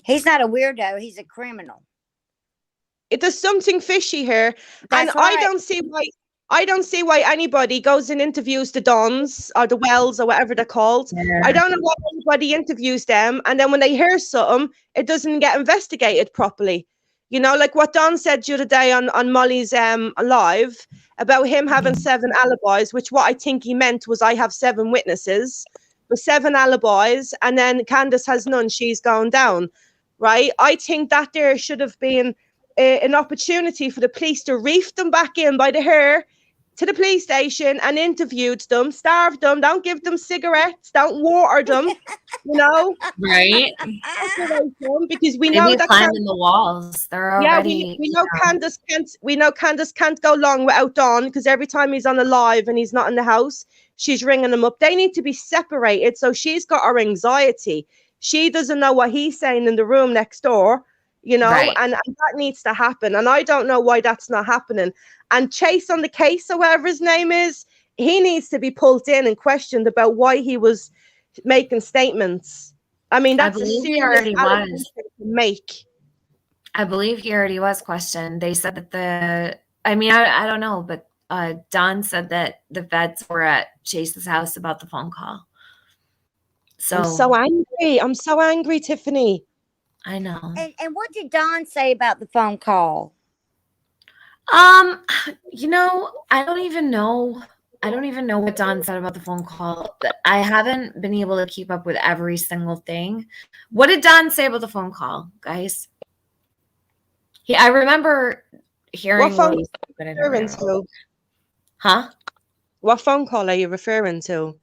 He's not a weirdo. He's a criminal. There's something fishy here, and That's I right. don't see why anybody goes and interviews the Dons or the Wells or whatever they're called. Yeah. I don't know why anybody interviews them, and then when they hear something, it doesn't get investigated properly. You know, like what Don said the other day on Molly's live about him having 7 alibis, which what I think he meant was I have 7 witnesses, but 7 alibis, and then Candace has none. She's gone down, right? I think that there should have been an opportunity for the police to reef them back in by the hair to the police station and interviewed them, starved them, don't give them cigarettes, don't water them, you know? Right? Because we They'd know be that climbing the walls. They're already. we know Candace can't. We know Candace can't go long without Dawn because every time he's on a live and he's not in the house, she's ringing him up. They need to be separated. So she's got her anxiety. She doesn't know what he's saying in the room next door, you know, Right. and that needs to happen. And I don't know why that's not happening. And Chase on the Case, or whatever his name is, he needs to be pulled in and questioned about why he was making statements. I mean, that's a believe he serious already allegation was. to make. I believe he already was questioned. They said that I don't know, but Don said that the feds were at Chase's house about the phone call. So I'm so angry. I'm so angry, Tiffany. I know. And what did Don say about the phone call? You know, I don't even know. I don't even know what Don said about the phone call. I haven't been able to keep up with every single thing. What did Don say about the phone call, guys? I remember hearing What phone what he said, but I don't referring remember. to? Huh? What phone call are you referring to?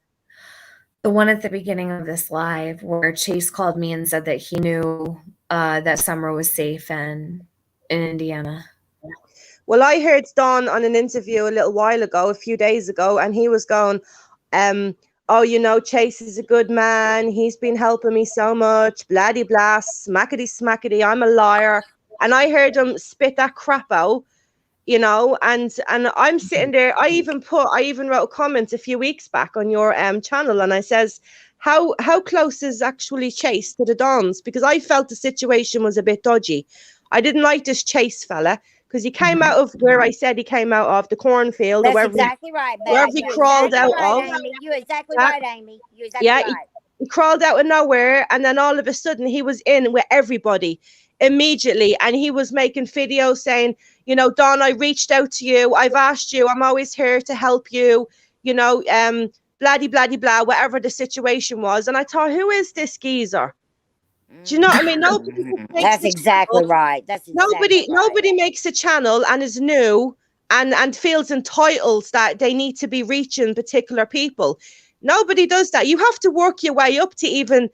The one at the beginning of this live where Chase called me and said that he knew that Summer was safe in Indiana. Well, I heard Don on an interview a little while ago, a few days ago, and he was going, oh, you know, Chase is a good man. He's been helping me so much. Blah, blah, smackety, smackety. I'm a liar. And I heard him spit that crap out, you know, and I'm sitting there. I even wrote a comment a few weeks back on your channel, and I says, how close is actually Chase to the Dons? Because I felt the situation was a bit dodgy. I didn't like this Chase fella, because he came out of where I said he came out of, the cornfield. That's exactly right, Wherever babe. he You're crawled exactly out right, of. Amy. You're exactly right, Amy. You're exactly Yeah, right. he crawled out of nowhere, and then all of a sudden he was in with everybody immediately, and he was making videos saying, you know, Don, I reached out to you. I've asked you. I'm always here to help you. You know, blah, blah, blah, whatever the situation was. And I thought, who is this geezer? Do you know what I mean? Nobody That's exactly right. That's exactly nobody makes a channel and is new and feels entitled that they need to be reaching particular people. Nobody does that. You have to work your way up to even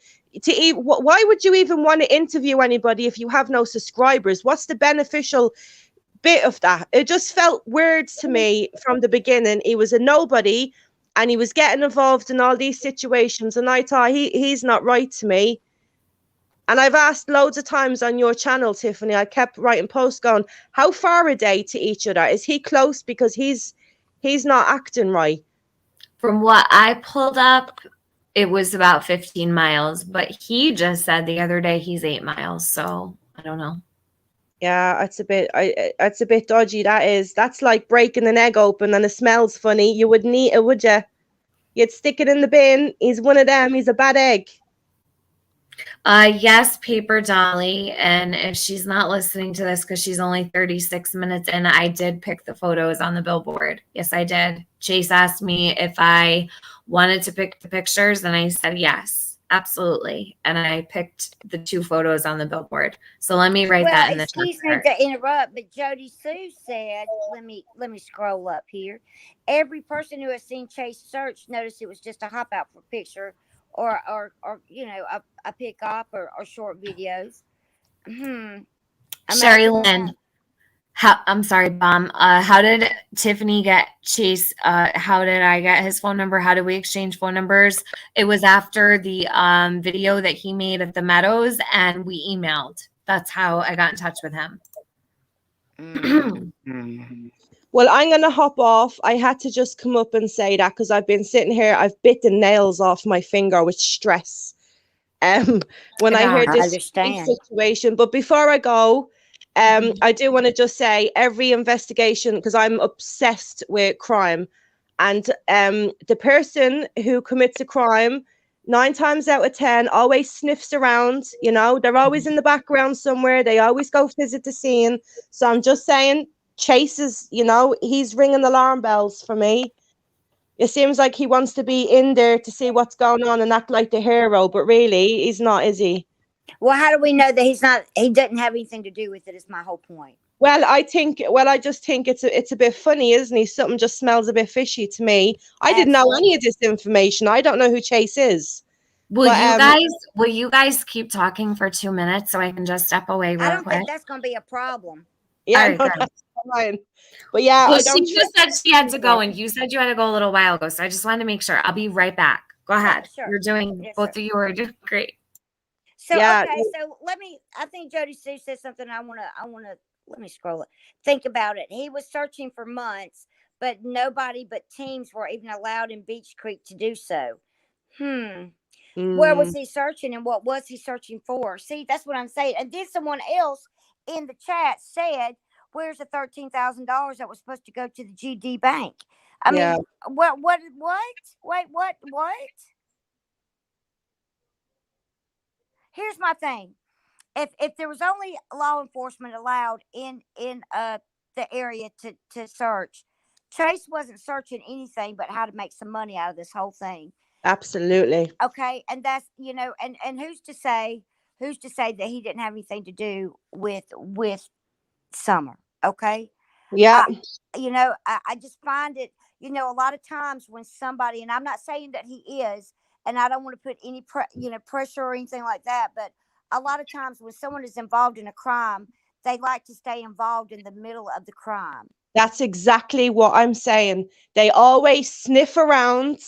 why would you even want to interview anybody if you have no subscribers? What's the beneficial bit of that? It just felt weird to me from the beginning. He was a nobody and he was getting involved in all these situations, and I thought he's not right to me. And I've asked loads of times on your channel, Tiffany, I kept writing posts going, how far are they to each other? Is he close? Because he's not acting right. From what I pulled up, it was about 15 miles, but he just said the other day he's 8 miles. So I don't know. Yeah, it's a bit dodgy. That's like breaking an egg open and it smells funny. You wouldn't eat it, would you? You'd stick it in the bin. He's one of them. He's a bad egg. Yes, Paper Dolly. And if she's not listening to this because she's only 36 minutes in, I did pick the photos on the billboard. Yes, I did. Chase asked me if I wanted to pick the pictures, and I said yes, absolutely. And I picked the 2 photos on the billboard. So let me write that in the chat. Excuse me to interrupt, but Jody Sue said, let me scroll up here. Every person who has seen Chase search noticed it was just a hop out for picture or you know, a pick up or short videos. Sherry Lynn, I'm sorry, Mom. How did Tiffany get Chase? How did I get his phone number? How did we exchange phone numbers? It was after the video that he made at the Meadows, and we emailed. That's how I got in touch with him. Well, I'm going to hop off. I had to just come up and say that because I've been sitting here. I've bit the nails off my finger with stress when I heard this situation. But before I go, I do want to just say every investigation, because I'm obsessed with crime, and the person who commits a crime 9 times out of 10 always sniffs around. You know, they're always in the background somewhere. They always go visit the scene. So I'm just saying, Chase is, you know, he's ringing alarm bells for me. It seems like he wants to be in there to see what's going on and act like the hero, but really he's not, is he? Well, how do we know that he's not? He doesn't have anything to do with it, is my whole point. Well, I just think it's a bit funny, isn't he? Something just smells a bit fishy to me. I didn't know any of this information. I don't know who Chase is. Will you guys keep talking for 2 minutes so I can just step away real quick? I don't think that's going to be a problem. Yeah, right, no, that's fine. But yeah, well, she just said she had to go, and you said you had to go a little while ago, so I just wanted to make sure. I'll be right back. Go ahead. Sure. You're doing both of you are doing great. So okay, so I think Jody Sue said something. I wanna let me scroll it. Think about it. He was searching for months, but nobody but teams were even allowed in Beach Creek to do so. Where was he searching, and what was he searching for? See, that's what I'm saying. And then someone else in the chat said, where's the $13,000 that was supposed to go to the GD Bank? I mean, what? Wait, what? Here's my thing. If there was only law enforcement allowed in the area to search, Chase wasn't searching anything but how to make some money out of this whole thing. Absolutely. Okay, and that's, you know, and who's to say that he didn't have anything to do with Summer? Okay. Yeah. You know, I just find it, you know, a lot of times when somebody, and I'm not saying that he is, and I don't want to put any pressure or anything like that, but a lot of times when someone is involved in a crime, they like to stay involved in the middle of the crime. That's exactly what I'm saying. They always sniff around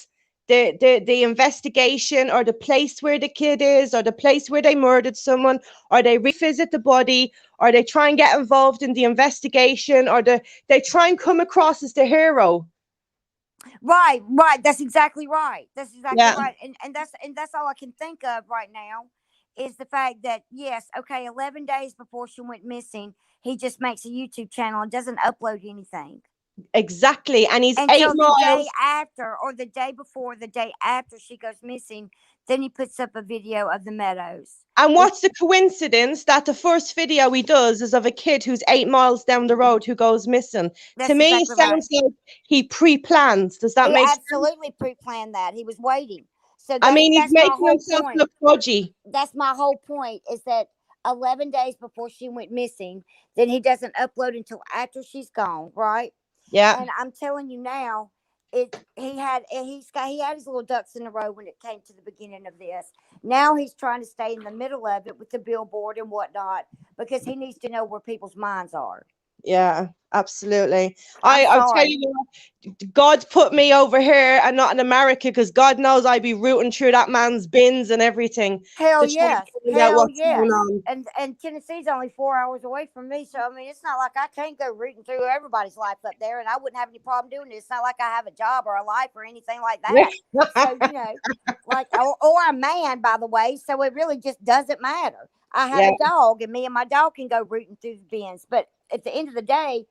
the investigation, or the place where the kid is, or the place where they murdered someone, or they revisit the body, or they try and get involved in the investigation, or they try and come across as the hero. Right. That's exactly right. Right. And that's all I can think of right now is the fact that, yes, okay, 11 days before she went missing, he just makes a YouTube channel and doesn't upload anything. Exactly. And he's until 8 miles. The day after, or the day before, the day after she goes missing, then he puts up a video of the meadows. And what's the coincidence that the first video he does is of a kid who's 8 miles down the road who goes missing? To me, it sounds like he pre-planned. Does that make sense? He absolutely pre-planned that. He was waiting. So I mean, he's making himself look dodgy. That's my whole point, is that 11 days before she went missing, then he doesn't upload until after she's gone, right? Yeah. And I'm telling you now, he had his little ducks in a row when it came to the beginning of this. Now he's trying to stay in the middle of it with the billboard and whatnot, because he needs to know where people's minds are. Yeah, absolutely. I'll tell you what, God put me over here and not in America, because God knows I'd be rooting through that man's bins and everything. Hell yes. And Tennessee's only 4 hours away from me, so I mean, it's not like I can't go rooting through everybody's life up there, and I wouldn't have any problem doing it. It's not like I have a job or a life or anything like that. So, you know, like, or a man, by the way, so it really just doesn't matter. I have a dog, and me and my dog can go rooting through the bins, but at the end of the day,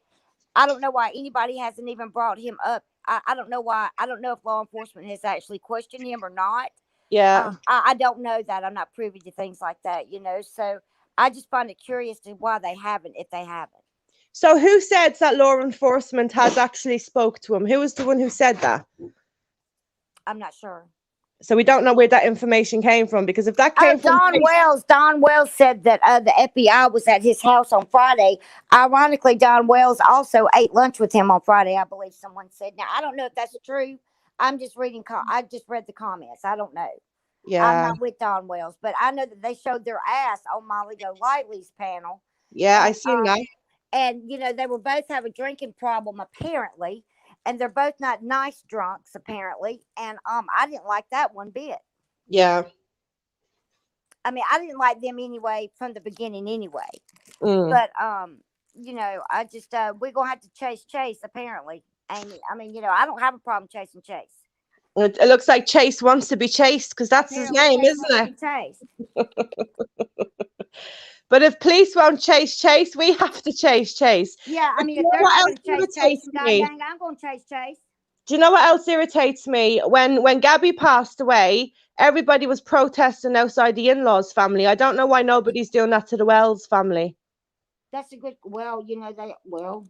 I don't know why anybody hasn't even brought him up. I don't know why. I don't know if law enforcement has actually questioned him or not. Yeah. I don't know that. I'm not privy to things like that, you know. So I just find it curious to why they haven't, if they haven't. So who said that law enforcement has actually spoke to him? Who was the one who said that? I'm not sure. So we don't know where that information came from, because if that came from Don Wells said that the FBI was at his house on Friday. Ironically, Don Wells also ate lunch with him on Friday, I believe someone said. Now, I don't know if that's true. I'm just reading. I just read the comments. I don't know. Yeah. I'm not with Don Wells, but I know that they showed their ass on Molly Golightly's panel. Yeah, I seen that. And, you know, they were both have a drinking problem, apparently. And they're both not nice drunks, apparently. And I didn't like that one bit. Yeah. I mean, I didn't like them anyway from the beginning anyway. But you know, I just we're gonna have to chase apparently. And I mean, you know, I don't have a problem chasing Chase. It looks like Chase wants to be chased, because that's his name, isn't it? But if police won't chase Chase, we have to chase Chase. Yeah, I mean, if they're not going to chase Chase, God dang, I'm going to chase Chase. Do you know what else irritates me? When Gabby passed away, everybody was protesting outside the in-laws' family. I don't know why nobody's doing that to the Wells family. That's a good. Well, you know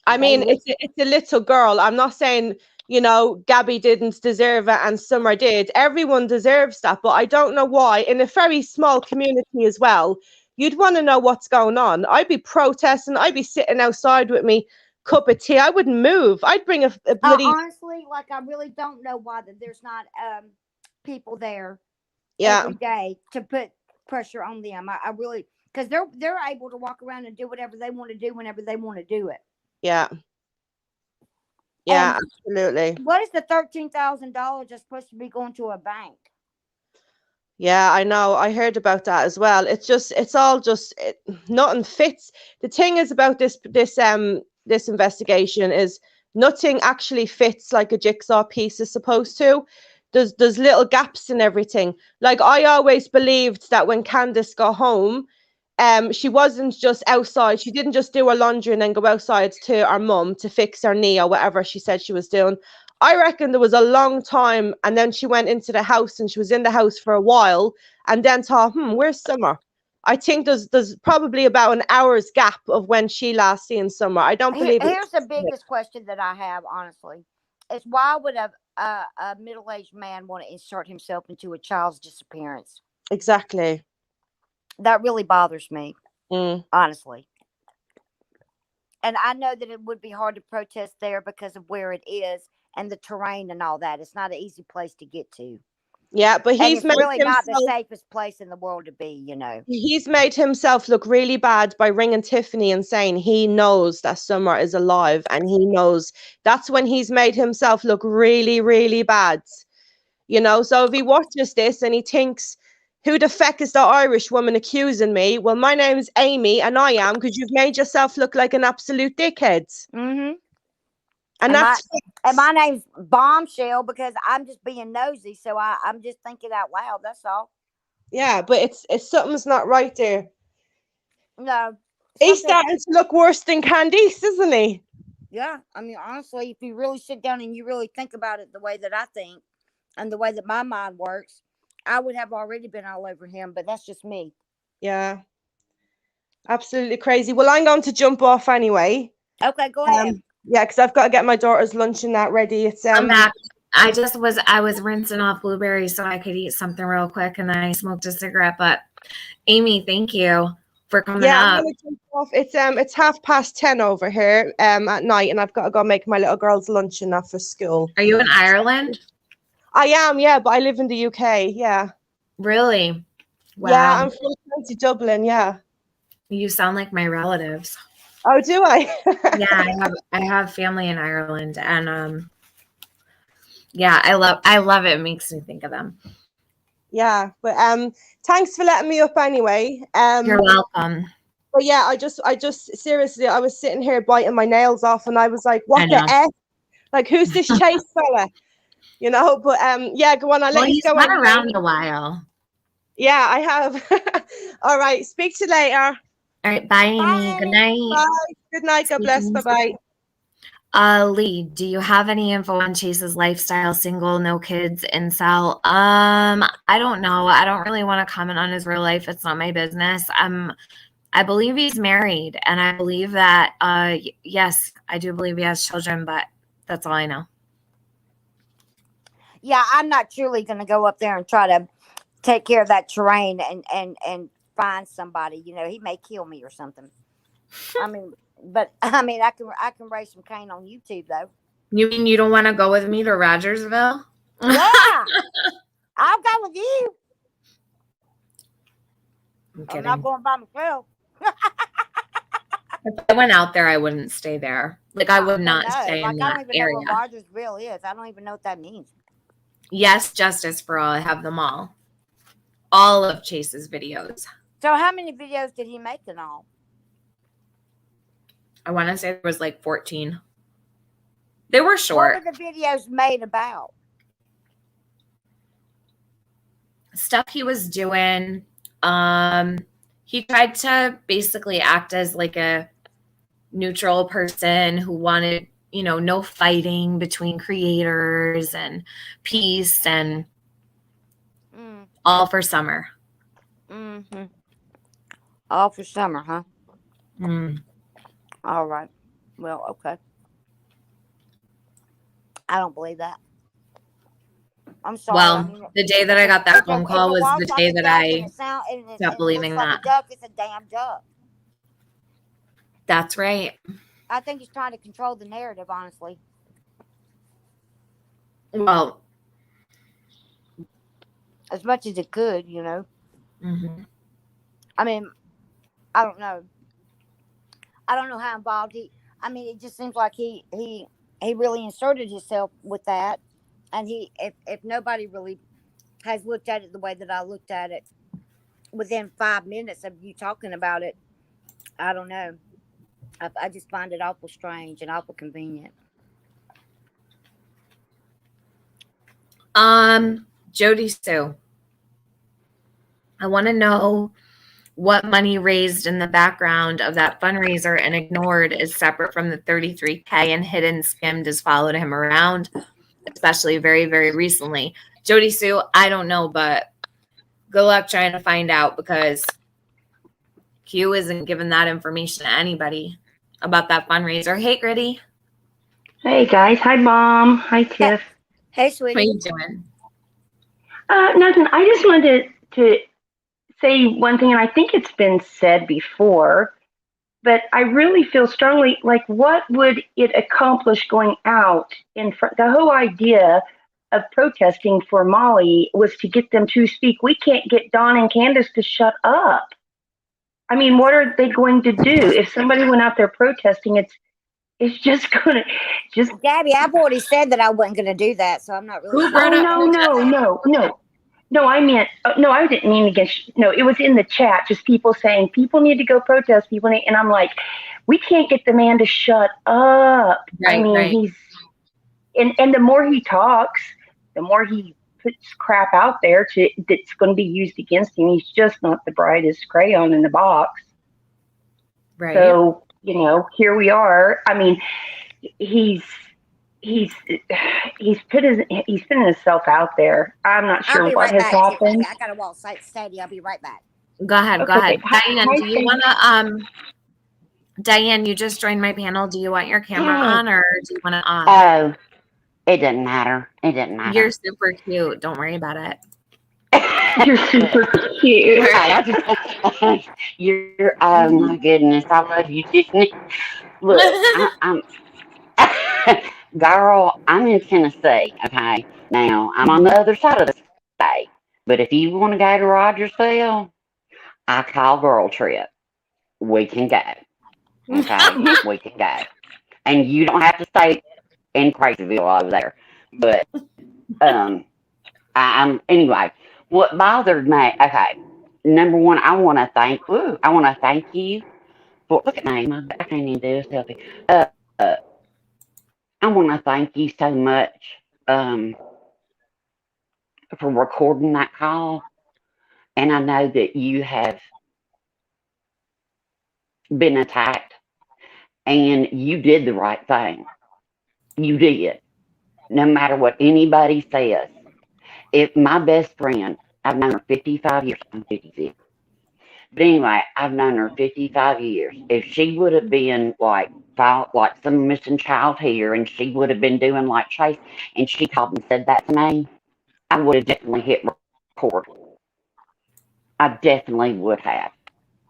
I mean, it's a little girl. I'm not saying, you know, Gabby didn't deserve it and Summer did. Everyone deserves that, but I don't know why. In a very small community as well, you'd want to know what's going on. I'd be protesting. I'd be sitting outside with me cup of tea. I wouldn't move. I'd bring a bloody. Honestly, like, I really don't know why that there's not people there every day to put pressure on them. I really, because they're able to walk around and do whatever they want to do whenever they want to do it. Yeah. Yeah, absolutely. What is the $13,000 that's supposed to be going to a bank? Yeah, I know. I heard about that as well. Nothing fits. The thing is about this investigation is nothing actually fits like a jigsaw piece is supposed to. There's little gaps in everything. Like, I always believed that when Candace got home, she wasn't just outside. She didn't just do her laundry and then go outside to our mum to fix her knee or whatever she said she was doing. I reckon there was a long time, and then she went into the house and she was in the house for a while and then thought, where's Summer? I think there's probably about an hour's gap of when she last seen Summer. I don't believe it. Here's the biggest question that I have, honestly, is why would a middle-aged man want to insert himself into a child's disappearance? Exactly. That really bothers me, Mm. honestly. And I know that it would be hard to protest there because of where it is and the terrain and all that. It's not an easy place to get to. Yeah, but It's made really not the himself- safest place in the world to be, you know. He's made himself look really bad by ringing Tiffany and saying he knows that Summer is alive, and he knows. That's when he's made himself look really, really bad. You know, so if he watches this and he thinks, who the feck is the Irish woman accusing me? Well, my name's Amy, and I am, because you've made yourself look like an absolute dickhead. Mm-hmm. And that's my name's Bombshell because I'm just being nosy, so I'm just thinking out loud. That's all. yeah, but it's something's not right there. No, He's starting to look worse than Candice, isn't he? Yeah, I mean, honestly, if you really sit down and you really think about it the way that I think and the way that my mind works, I would have already been all over him, but that's just me. Yeah, absolutely crazy. Well, I'm going to jump off anyway. Okay, go ahead. Yeah, because I've got to get my daughter's lunch and that ready. It's I'm back. I was rinsing off blueberries so I could eat something real quick, and then I smoked a cigarette. But Amy, thank you for coming up. I'm gonna jump off. It's 10:30 over here at night, and I've got to go make my little girl's lunch and that for school. Are you in Ireland? I am, yeah, but I live in the UK. Yeah. Really? Wow. Yeah, I'm from County Dublin. Yeah. You sound like my relatives. Oh, do I? Yeah, I have family in Ireland, and yeah, I love it. It makes me think of them. Yeah, but thanks for letting me up anyway. You're welcome. But yeah, I just seriously, I was sitting here biting my nails off, and I was like, "What the F? Like, who's this Chase fella?" You know. But yeah, go on. I'll let you go. He's been around a while. Yeah, I have. All right. Speak to you later. All right, bye, Amy. Good night. Bye. Good night. God bless. Bye bye. Lee, do you have any info on Chase's lifestyle? Single, no kids, incel? I don't know. I don't really want to comment on his real life. It's not my business. I believe he's married, and I believe that yes, I do believe he has children, but that's all I know. Yeah, I'm not truly going to go up there and try to take care of that terrain and find somebody. You know, he may kill me or something. I mean, I can raise some cane on YouTube though. You mean you don't want to go with me to Rogersville? Yeah, I'll go with you. I'm not going by myself. If I went out there, I wouldn't stay there. Like, I would not stay in that I don't even area. know what Rogersville is. I don't even know what that means. Yes, Justice for All. I have them all. All of Chase's videos. So how many videos did he make in all? I want to say there was like 14. They were short. What were the videos made about? Stuff he was doing. He tried to basically act as like a neutral person who wanted, you know, no fighting between creators and peace and all for Summer. Mm-hmm. All for Summer, huh? Mm. All right. Well, okay. I don't believe that. I'm sorry. Well, I mean, the day that I got that phone call was the day that I stopped stopped believing that. Duck, it's a damn duck. That's right. I think he's trying to control the narrative, honestly. Well, as much as it could, you know. Mm-hmm. I mean, I don't know. I don't know how involved he. I mean, it just seems like he really inserted himself with that, and if nobody really has looked at it the way that I looked at it within 5 minutes of you talking about it, I don't know. I just find it awful strange and awful convenient. Jody Sue, I want to know what money raised in the background of that fundraiser and ignored is separate from the $33K and hidden skimmed has followed him around, especially very, very recently. Jody Sue, I don't know, but good luck trying to find out, because Q isn't giving that information to anybody about that fundraiser. Hey, Gritty. Hey guys, hi Mom, hi Tiff. Hey, What are sweetie. you doing? Nothing. I just wanted to say one thing, and I think it's been said before, but I really feel strongly like what would it accomplish going out in front? The whole idea of protesting for Molly was to get them to speak. We can't get Dawn and Candace to shut up. I mean, what are they going to do if somebody went out there protesting? It's just gonna just. Gabby, I've already said that I wasn't going to do that, so I'm not really. Who brought up? No, I meant, no, I didn't mean against, no, it was in the chat, just people saying, people need to go protest, and I'm like, we can't get the man to shut up. Right, I mean, right. he's, and the more he talks, the more he puts crap out there that's going to be used against him. He's just not the brightest crayon in the box. Right. So, here we are. I mean, he's putting himself out there. I'm not sure what has happened. I gotta walk steady. I'll be right back. Go ahead. Go ahead. Diane, do you want to, Diane, you just joined my panel. Do you want your camera on or do you want it off? Oh, it doesn't matter. It doesn't matter. You're super cute. Don't worry about it. You're super cute. You're, oh my goodness. I love you, Tiffany. Look, I'm girl, I'm in Tennessee, okay? Now, I'm on the other side of the state. But if you want to go to Rogersville, I call Girl Trip. We can go. Okay? We can go. And you don't have to stay in Crazyville over there. But, anyway, what bothered me, okay, number one, I want to thank you for, look at me, I can't even do this selfie. I want to thank you so much for recording that call. And I know that you have been attacked and you did the right thing. You did. No matter what anybody says. If my best friend, I've known her 55 years, I'm 56. But anyway, I've known her 55 years. If she would have been like some missing child here and she would have been doing like Chase and she called and said that to me, I would have definitely hit record. I definitely would have.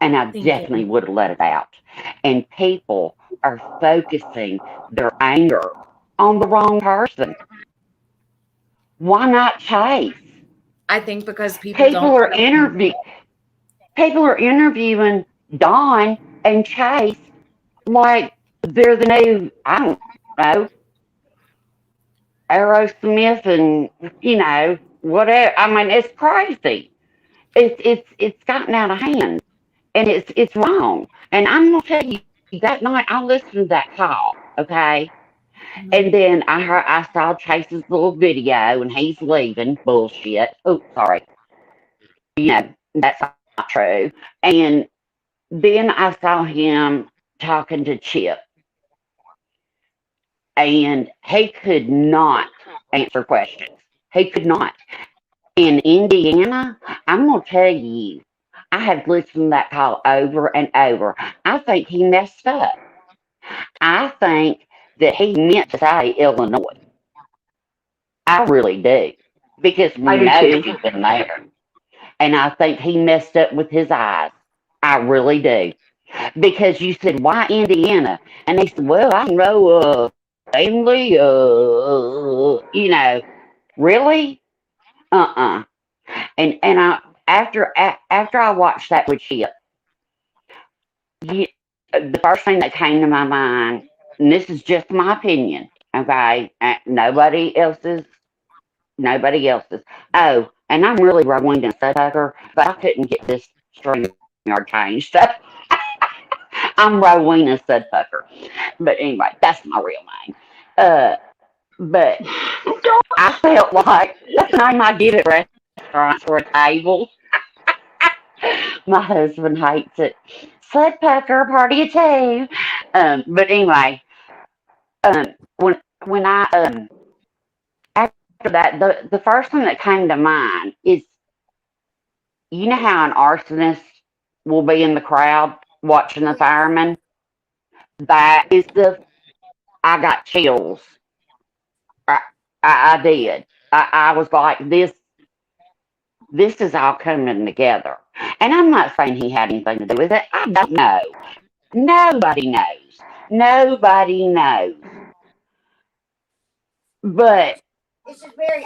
And I definitely would have let it out. And people are focusing their anger on the wrong person. Why not Chase? I think because people are interviewing Dawn and Chase like they're the new, I don't know, Aerosmith and whatever. I mean, it's crazy. It's gotten out of hand, and it's wrong. And I'm gonna tell you, that night I listened to that call, okay, and then I saw Chase's little video, and he's leaving. Bullshit. Oh, sorry. That's not true. And then I saw him talking to Chip, and he could not answer questions. He could not. In Indiana, I'm going to tell you, I have listened to that call over and over. I think he messed up. I think that he meant to say Illinois. I really do. Because we know he's been there. And I think he messed up with his eyes. I really do. Because you said, why Indiana? And they said, well, I know, family, really? And I after I watched that with Chip, the first thing that came to my mind, and this is just my opinion, okay? Nobody else's. Oh, and I'm really Rowena Sudhucker, but I couldn't get this StreamYard changed. So I'm Rowena Sudhucker. But anyway, that's my real name. But I felt like that's the name I give at restaurants or at tables. My husband hates it. Sudhucker, party of two. But anyway, when I after that, the first thing that came to mind is, you know how an arsonist will be in the crowd watching the firemen. That is I got chills. I did. I was like, this is all coming together. And I'm not saying he had anything to do with it. I don't know. Nobody knows. Nobody knows. But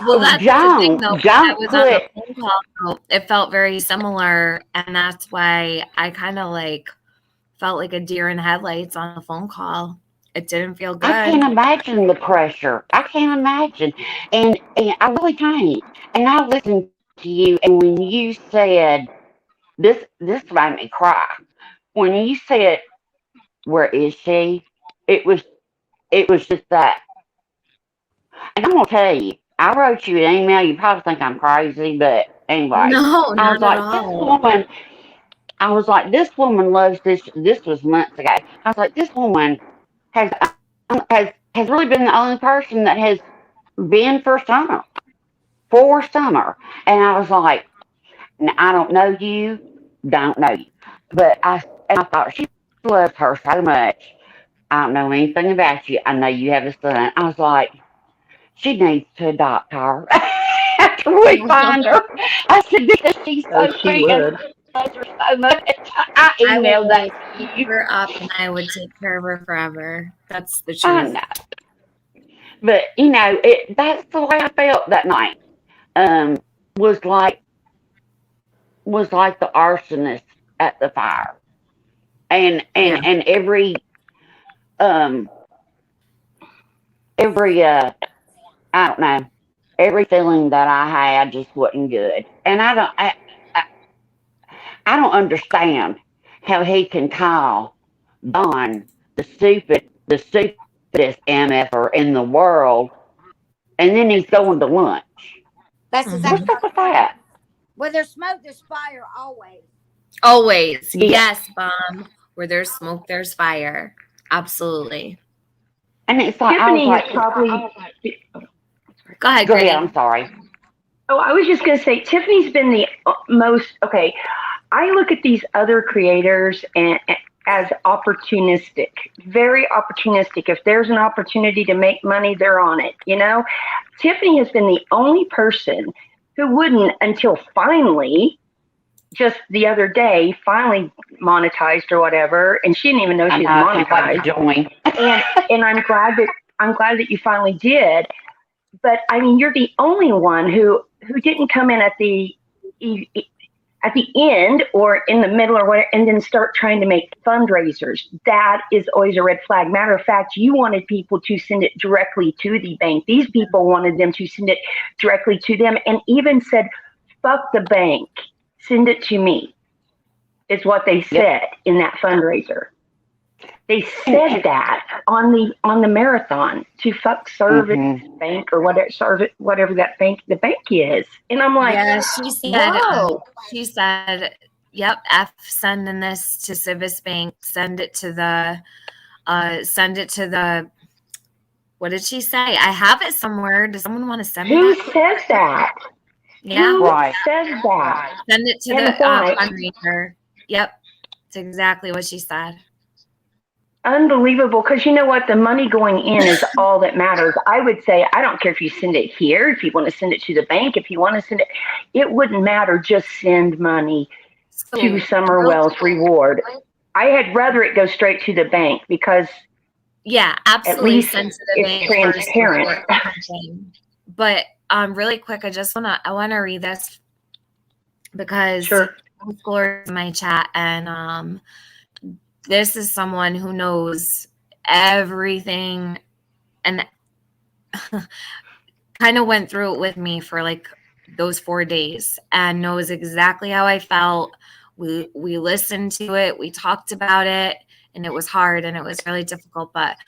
Well, that's the thing, though. When I was on the put phone call, it felt very similar, and that's why I kind of like felt like a deer in headlights on the phone call. It didn't feel good. I can't imagine the pressure. I can't imagine. And I really can't. And I listened to you, and when you said, this made me cry. When you said, where is she? It was just that. And I'm going to tell you, I wrote you an email. You probably think I'm crazy, but anyway. No, I was not at like, all. this woman loves this. This was months ago. I was like, this woman has really been the only person that has been for summer. And I was like, I don't know you, but I thought she loves her so much. I don't know anything about you. I know you have a son. I was like, she needs to adopt her after we find her. I said, because she's so she sweet and would. I love her so much. I I emailed would that to keep you. her up, and I would take care of her forever. That's the I truth. know. But, that's the way I felt that night. Was like the arsonist at the fire. And every I don't know, every feeling that I had just wasn't good. And I don't understand how he can call Don the stupidest MFer in the world, and then he's going to lunch. That's exactly. What's up with that? Where there's smoke, there's fire always. Always. Yeah. Yes, Mom. Where there's smoke, there's fire. Absolutely. And it's like, Tiffany I is was probably. Go ahead, go ahead, Gritty. I'm sorry. Oh, I was just going to say, Tiffany's been the most. Okay, I look at these other creators as opportunistic, very opportunistic. If there's an opportunity to make money, they're on it. Tiffany has been the only person who wouldn't until finally, just the other day, finally monetized or whatever, and she didn't even know she was monetized. And I'm glad that you finally did. But I mean, you're the only one who didn't come in at the end or in the middle or whatever, and then start trying to make fundraisers. That is always a red flag. Matter of fact, you wanted people to send it directly to the bank. These people wanted them to send it directly to them, and even said, "Fuck the bank, send it to me," is what they said in that fundraiser. They said that on the marathon, to fuck Service Bank or whatever that the bank is. And I'm like, yeah, she said, whoa. She said, yep, F sending this to CIVIS Bank, send it to the, what did she say? I have it somewhere. Does someone want to send me Who that? says that? Yeah. Who says that? Send it to And the why? fundraiser. Yep. It's exactly what she said. Unbelievable, because you know what? The money going in is all that matters. I would say, I don't care if you send it here, if you want to send it to the bank, if you want to send it, it wouldn't matter. Just send money to Summer Wells Reward. I had rather it go straight to the bank because absolutely, at least send to the it's bank transparent. But really quick, I wanna read this because Glory's in my chat, and this is someone who knows everything and kind of went through it with me for like those 4 days and knows exactly how I felt. We listened to it, we talked about it, and it was hard and it was really difficult. But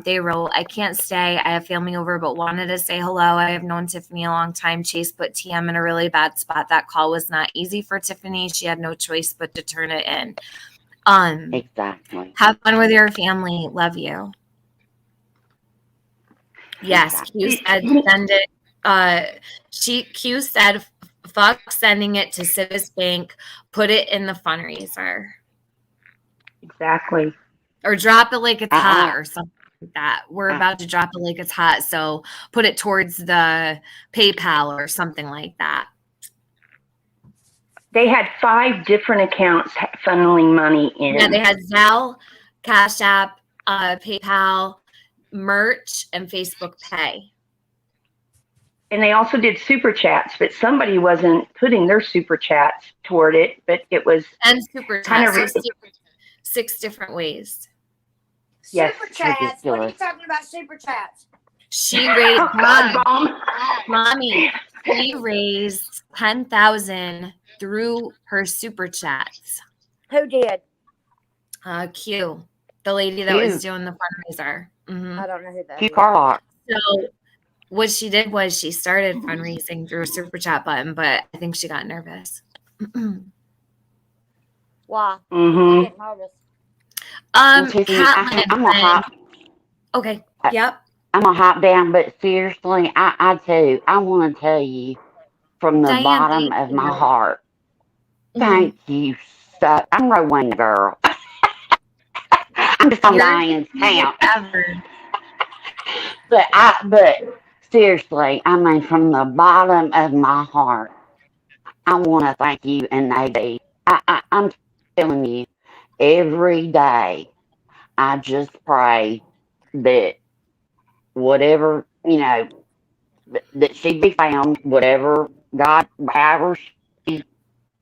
they wrote, I can't stay. I have family over, but wanted to say hello. I have known Tiffany a long time. Chase put TM in a really bad spot. That call was not easy for Tiffany. She had no choice but to turn it in. Exactly. Have fun with your family. Love you. Yes, Q said send it. Q said fuck sending it to CIVIS Bank. Put it in the fundraiser. Exactly. Or drop it like it's hot or something like that. We're about to drop it like it's hot, so put it towards the PayPal or something like that. They had 5 different accounts funneling money in. Yeah, they had Zelle, CashApp, PayPal, merch, and Facebook Pay. And they also did super chats, but somebody wasn't putting their super chats toward it, but it was and super kind chats. of 6 different ways. Yes. Super chats. What are you talking about? Super chats. She raised Mommy. She raised $10,000 through her super chats. Who did? Q, the lady that was doing the fundraiser. I don't know who that Q is. Carlock. So what she did was she started fundraising through a super chat button, but I think she got nervous. Why? Mm-hmm. Get nervous. Catelyn, I'm gonna hop. Okay. Yep. I'm gonna hop down, but seriously, I too, I want to tell you from the Diane, bottom thank of my you. heart, thank you so. I'm Rowena girl. I'm just on Diane's count. But seriously, I mean, from the bottom of my heart, I want to thank you and Nadine. I'm telling you, every day, I just pray that whatever, that she be found, whatever God, however she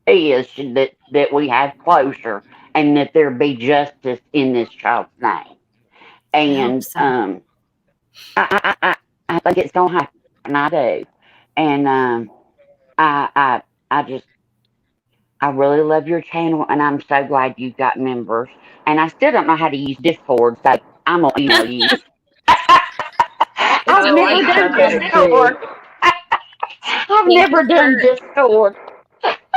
is, that we have closure and that there be justice in this child's name. And I think it's gonna happen. I do. And I really love your channel, and I'm so glad you've got members. And I still don't know how to use Discord, so I'm gonna email you. I've never done Discord. I've never done Discord.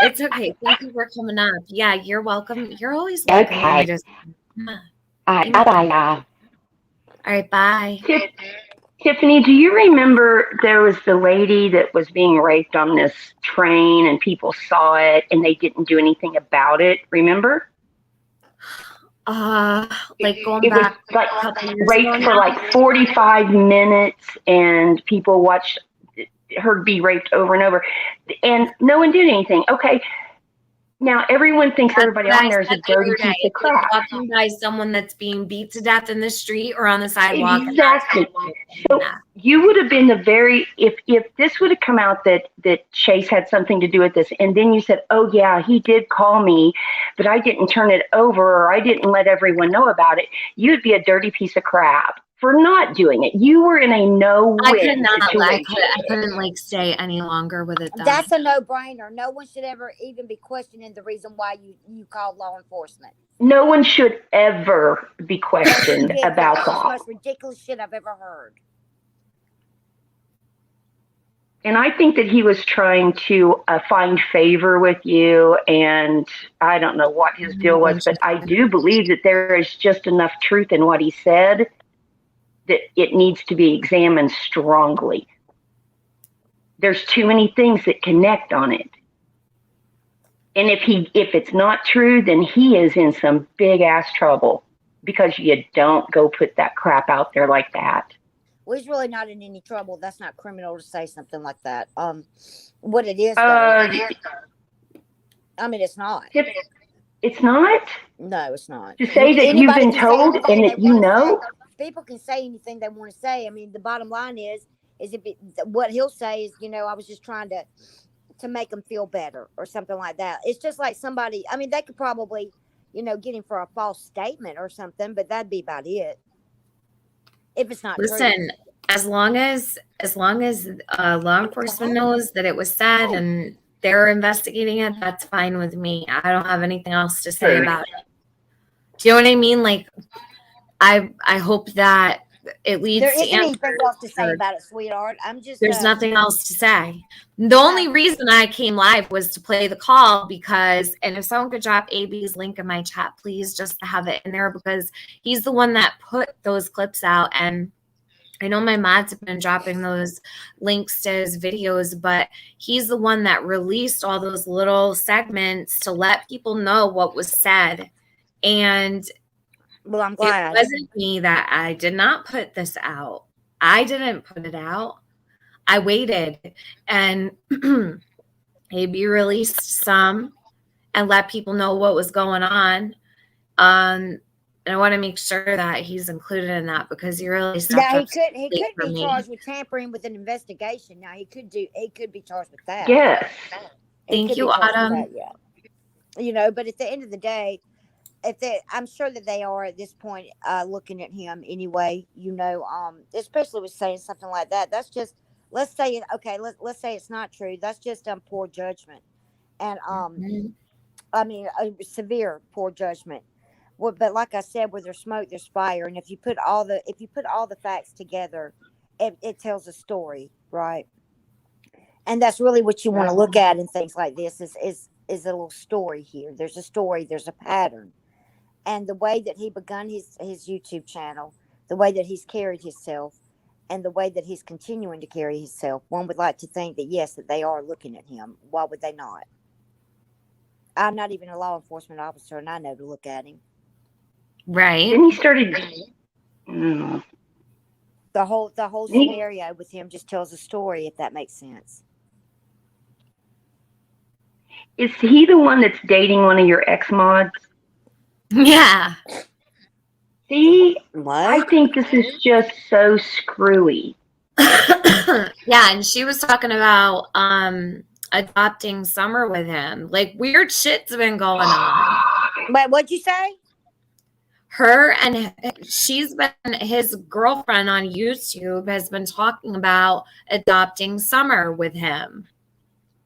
It's okay. Thank you for coming up. Yeah, you're welcome. You're always welcome. Okay. All right, bye-bye, y'all. All right, bye. Tiffany, do you remember there was the lady that was being raped on this train and people saw it and they didn't do anything about it? Remember? Like going it back was like a couple years raped ago for now? like 45 minutes and people watched her be raped over and over and no one did anything. Okay. Now everyone thinks everybody on there is a dirty piece of crap. Walking by someone that's being beat to death in the street or on the sidewalk. Exactly. So you would have been if this would have come out that Chase had something to do with this, and then you said, "Oh yeah, he did call me, but I didn't turn it over or I didn't let everyone know about it," you'd be a dirty piece of crap for not doing it. You were in a no-win situation. I couldn't like stay any longer with it. Though. That's a no-brainer. No one should ever even be questioning the reason why you called law enforcement. No one should ever be questioned about That's the that. most ridiculous shit I've ever heard. And I think that he was trying to find favor with you, and I don't know what his deal was, but I do believe that there is just enough truth in what he said that it needs to be examined strongly. There's too many things that connect on it. And if it's not true, then he is in some big ass trouble because you don't go put that crap out there like that. Well, he's really not in any trouble. That's not criminal to say something like that. What it is, I mean, it's not. It's not? No, it's not. To say that you've been told and that you know? People can say anything they want to say. I mean, the bottom line is what he'll say is, I was just trying to make him feel better or something like that. It's just like somebody, I mean, they could probably, get him for a false statement or something, but that'd be about it. If it's not true. as long as law enforcement knows that it was said and they're investigating it, that's fine with me. I don't have anything else to say about it. Do you know what I mean? Like, I hope that it leads there to isn't anything else to say about it, sweetheart. There's nothing else to say. The only reason I came live was to play the call because, and if someone could drop AB's link in my chat, please, just to have it in there because he's the one that put those clips out. And I know my mods have been dropping those links to his videos, but he's the one that released all those little segments to let people know what was said. And well, I'm glad it wasn't me that I did not put this out. I didn't put it out. I waited, and AB released some and let people know what was going on. And I want to make sure that he's included in that because he really stepped now up. he could be charged with tampering with an investigation. Now he could be charged with that. Yes. Thank you, Autumn. You know, but at the end of the day, I'm sure that they are at this point looking at him anyway. You know, especially with saying something like that. That's just, let's say it. Okay, let's say it's not true. That's just poor judgment, and I mean, severe poor judgment. Well, but like I said, where there's smoke, there's fire, and if you put all the facts together, it tells a story, right? And that's really what you want to look at in things like this is a little story here. There's a story, there's a pattern. And the way that he begun his YouTube channel, the way that he's carried himself, and the way that he's continuing to carry himself, one would like to think that, yes, that they are looking at him. Why would they not? I'm not even a law enforcement officer, and I know to look at him. Right. Then he started. The whole scenario with him just tells a story, if that makes sense. Is he the one that's dating one of your ex-mods? Yeah. See, I think this is just so screwy. Yeah, and she was talking about adopting Summer with him. Like, weird shit's been going on. Wait, what'd you say? Her and she's been, his girlfriend on YouTube has been talking about adopting Summer with him.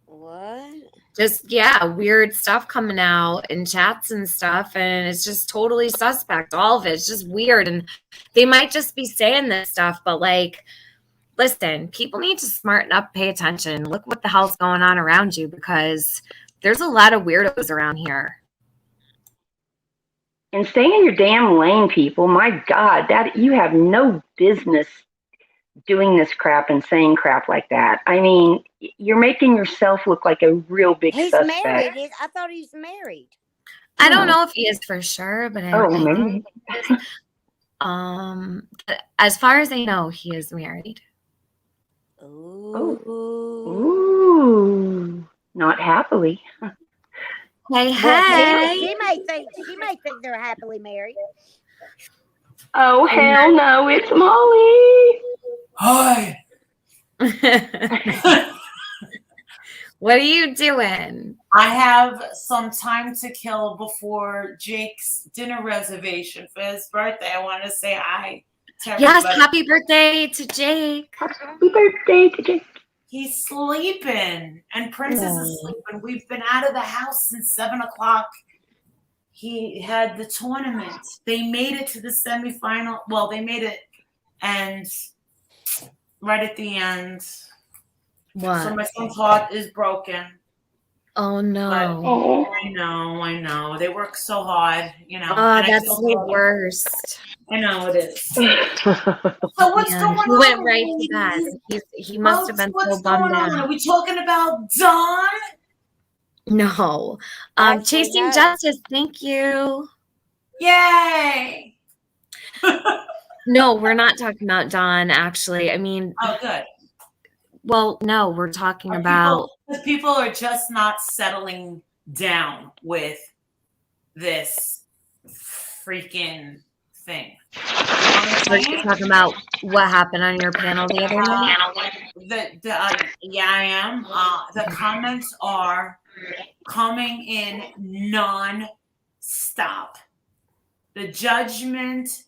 What? Just, yeah, weird stuff coming out in chats and stuff, and it's just totally suspect. All of it's just weird, and they might just be saying this stuff, but like, listen, people need to smarten up, pay attention, look what the hell's going on around you, because there's a lot of weirdos around here. And stay in your damn lane, people. My God, that you have no business doing this crap and saying crap like that. I mean, you're making yourself look like a real big suspect. He's married. I thought he's married. I don't know if he is for sure, but maybe. As far as I know, he is married. Ooh, not happily. Hey, hey. She may think they're happily married. Oh, hell no, it's Molly. Hi. What are you doing? I have some time to kill before Jake's dinner reservation for his birthday. I want to say hi to everybody. Yes, happy birthday to Jake. Happy birthday to Jake. He's sleeping, and Princess is sleeping. We've been out of the house since 7 o'clock. He had the tournament. They made it to the semifinal. Well, they made it, and right at the end. What? So my son's heart is broken. Oh no! I know. They work so hard, you know. Oh, that's the worst. I know it is. So what's going on? He went right to that. He must have been so bummed out. Are we talking about Dawn? No. Chasing Justice. Thank you. Yay! No, we're not talking about Dawn. Actually, I mean. Oh, good. Well, no, we're talking about. People are just not settling down with this freaking thing. We're talking about what happened on your panel the other night. Yeah, I am. The comments are coming in non-stop. The judgment,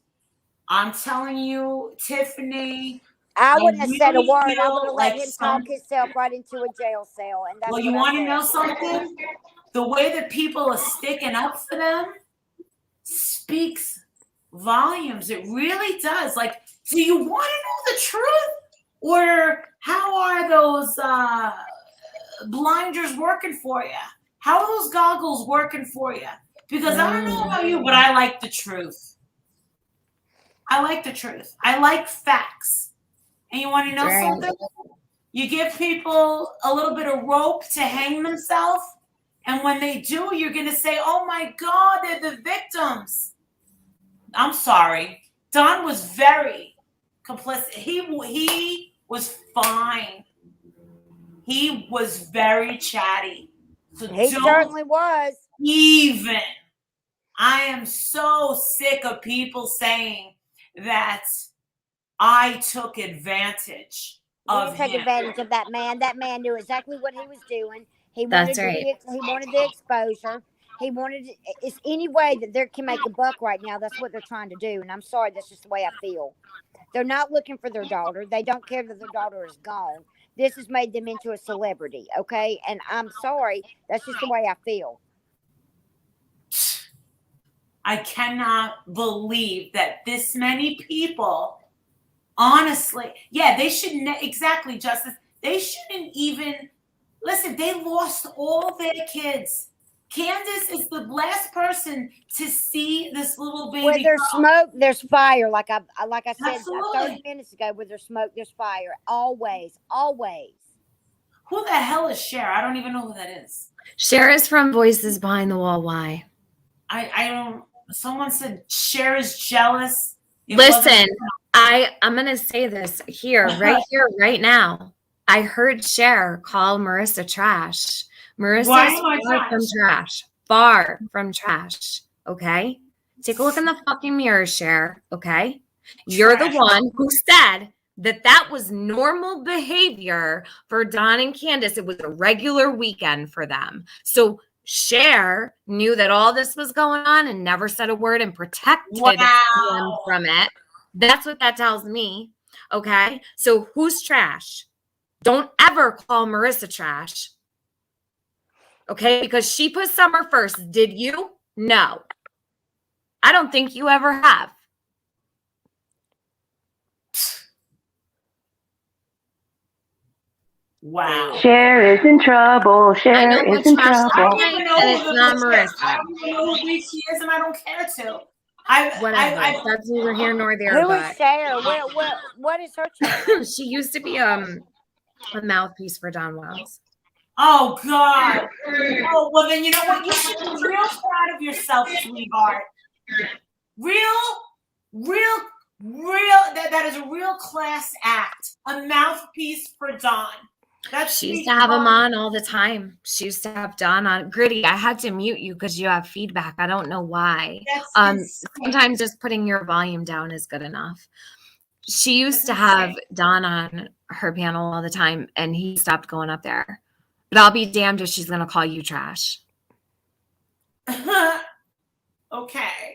I'm telling you, Tiffany. I wouldn't have said a word. I would have let him talk himself right into a jail cell. And that's well, you want to know something? The way that people are sticking up for them speaks volumes. It really does. Like, do you want to know the truth? Or how are those blinders working for you? How are those goggles working for you? Because I don't know about you, but I like the truth. I like the truth. I like facts. And you want to know Right. something? You give people a little bit of rope to hang themselves, and when they do, you're going to say, oh my God, they're the victims. I'm sorry. Don was very complicit. He was fine. He was very chatty. So He certainly was. Even. I am so sick of people saying that I took advantage You of didn't take him. advantage of that man. That man knew exactly what he was doing. He That's wanted right. he wanted the exposure. He wanted it's any way that they can make a buck right now. That's what they're trying to do. And I'm sorry, that's just the way I feel. They're not looking for their daughter. They don't care that their daughter is gone. This has made them into a celebrity, okay? And I'm sorry, that's just the way I feel. I cannot believe that this many people, honestly, yeah, they shouldn't, exactly, Justice. They shouldn't even, listen, they lost all their kids. Candace is the last person to see this little baby. Where there's girl. smoke, there's fire. Like I said Absolutely. 30 minutes ago, where there's smoke, there's fire. Always, always. Who the hell is Cher? I don't even know who that is. Cher is from Voices Behind the Wall. Why? I don't. Someone said Cher is jealous. Listen, I'm going to say this here, right now. I heard Cher call Marissa trash. Marissa Why is am I far from trash. Far from trash. Okay? Take a look in the fucking mirror, Cher. Okay? You're the one who said that was normal behavior for Don and Candace. It was a regular weekend for them. So Cher knew that all this was going on and never said a word and protected them from it. That's what that tells me. Okay? So who's trash? Don't ever call Marissa trash. Okay? Because she put Summer first. Did you? No. I don't think you ever have. Wow. Cher is in trouble. Cher is in trouble. I don't even know And it's not Marissa. I don't even know who she is, and I don't care to. Whatever. That's neither here nor there. Who is but Cher? What is her channel? she used to be a mouthpiece for Don Wells. Oh God. Oh well, then you know what? You should be real proud of yourself, sweetheart. Real. That is a real class act. A mouthpiece for Don. She used to have him on all the time. She used to have Don on. Gritty, I had to mute you because you have feedback. I don't know why. Sometimes just putting your volume down is good enough. She used to have Don on her panel all the time, and he stopped going up there. But I'll be damned if she's going to call you trash. Okay.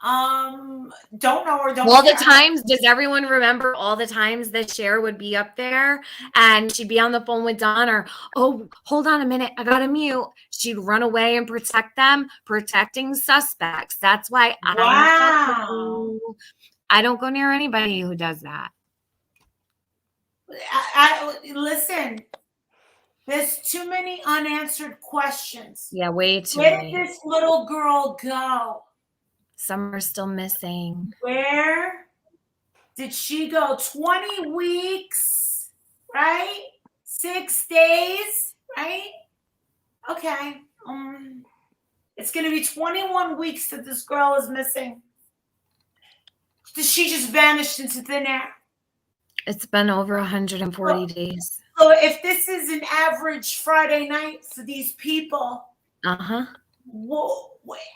Don't know or don't All the care. times, does everyone remember all the times that Cher would be up there and she'd be on the phone with Don or, oh, hold on a minute, I got to mute. She'd run away and protect them, protecting suspects. That's why I don't go near anybody who does that. Listen, there's too many unanswered questions. Yeah, way too Where many. did this little girl go? Some are still missing. Where did she go? 20 weeks, right? 6 days, right? Okay. It's going to be 21 weeks that this girl is missing. She just vanished into thin air. It's been over 140 days. So if this is an average Friday night for these people,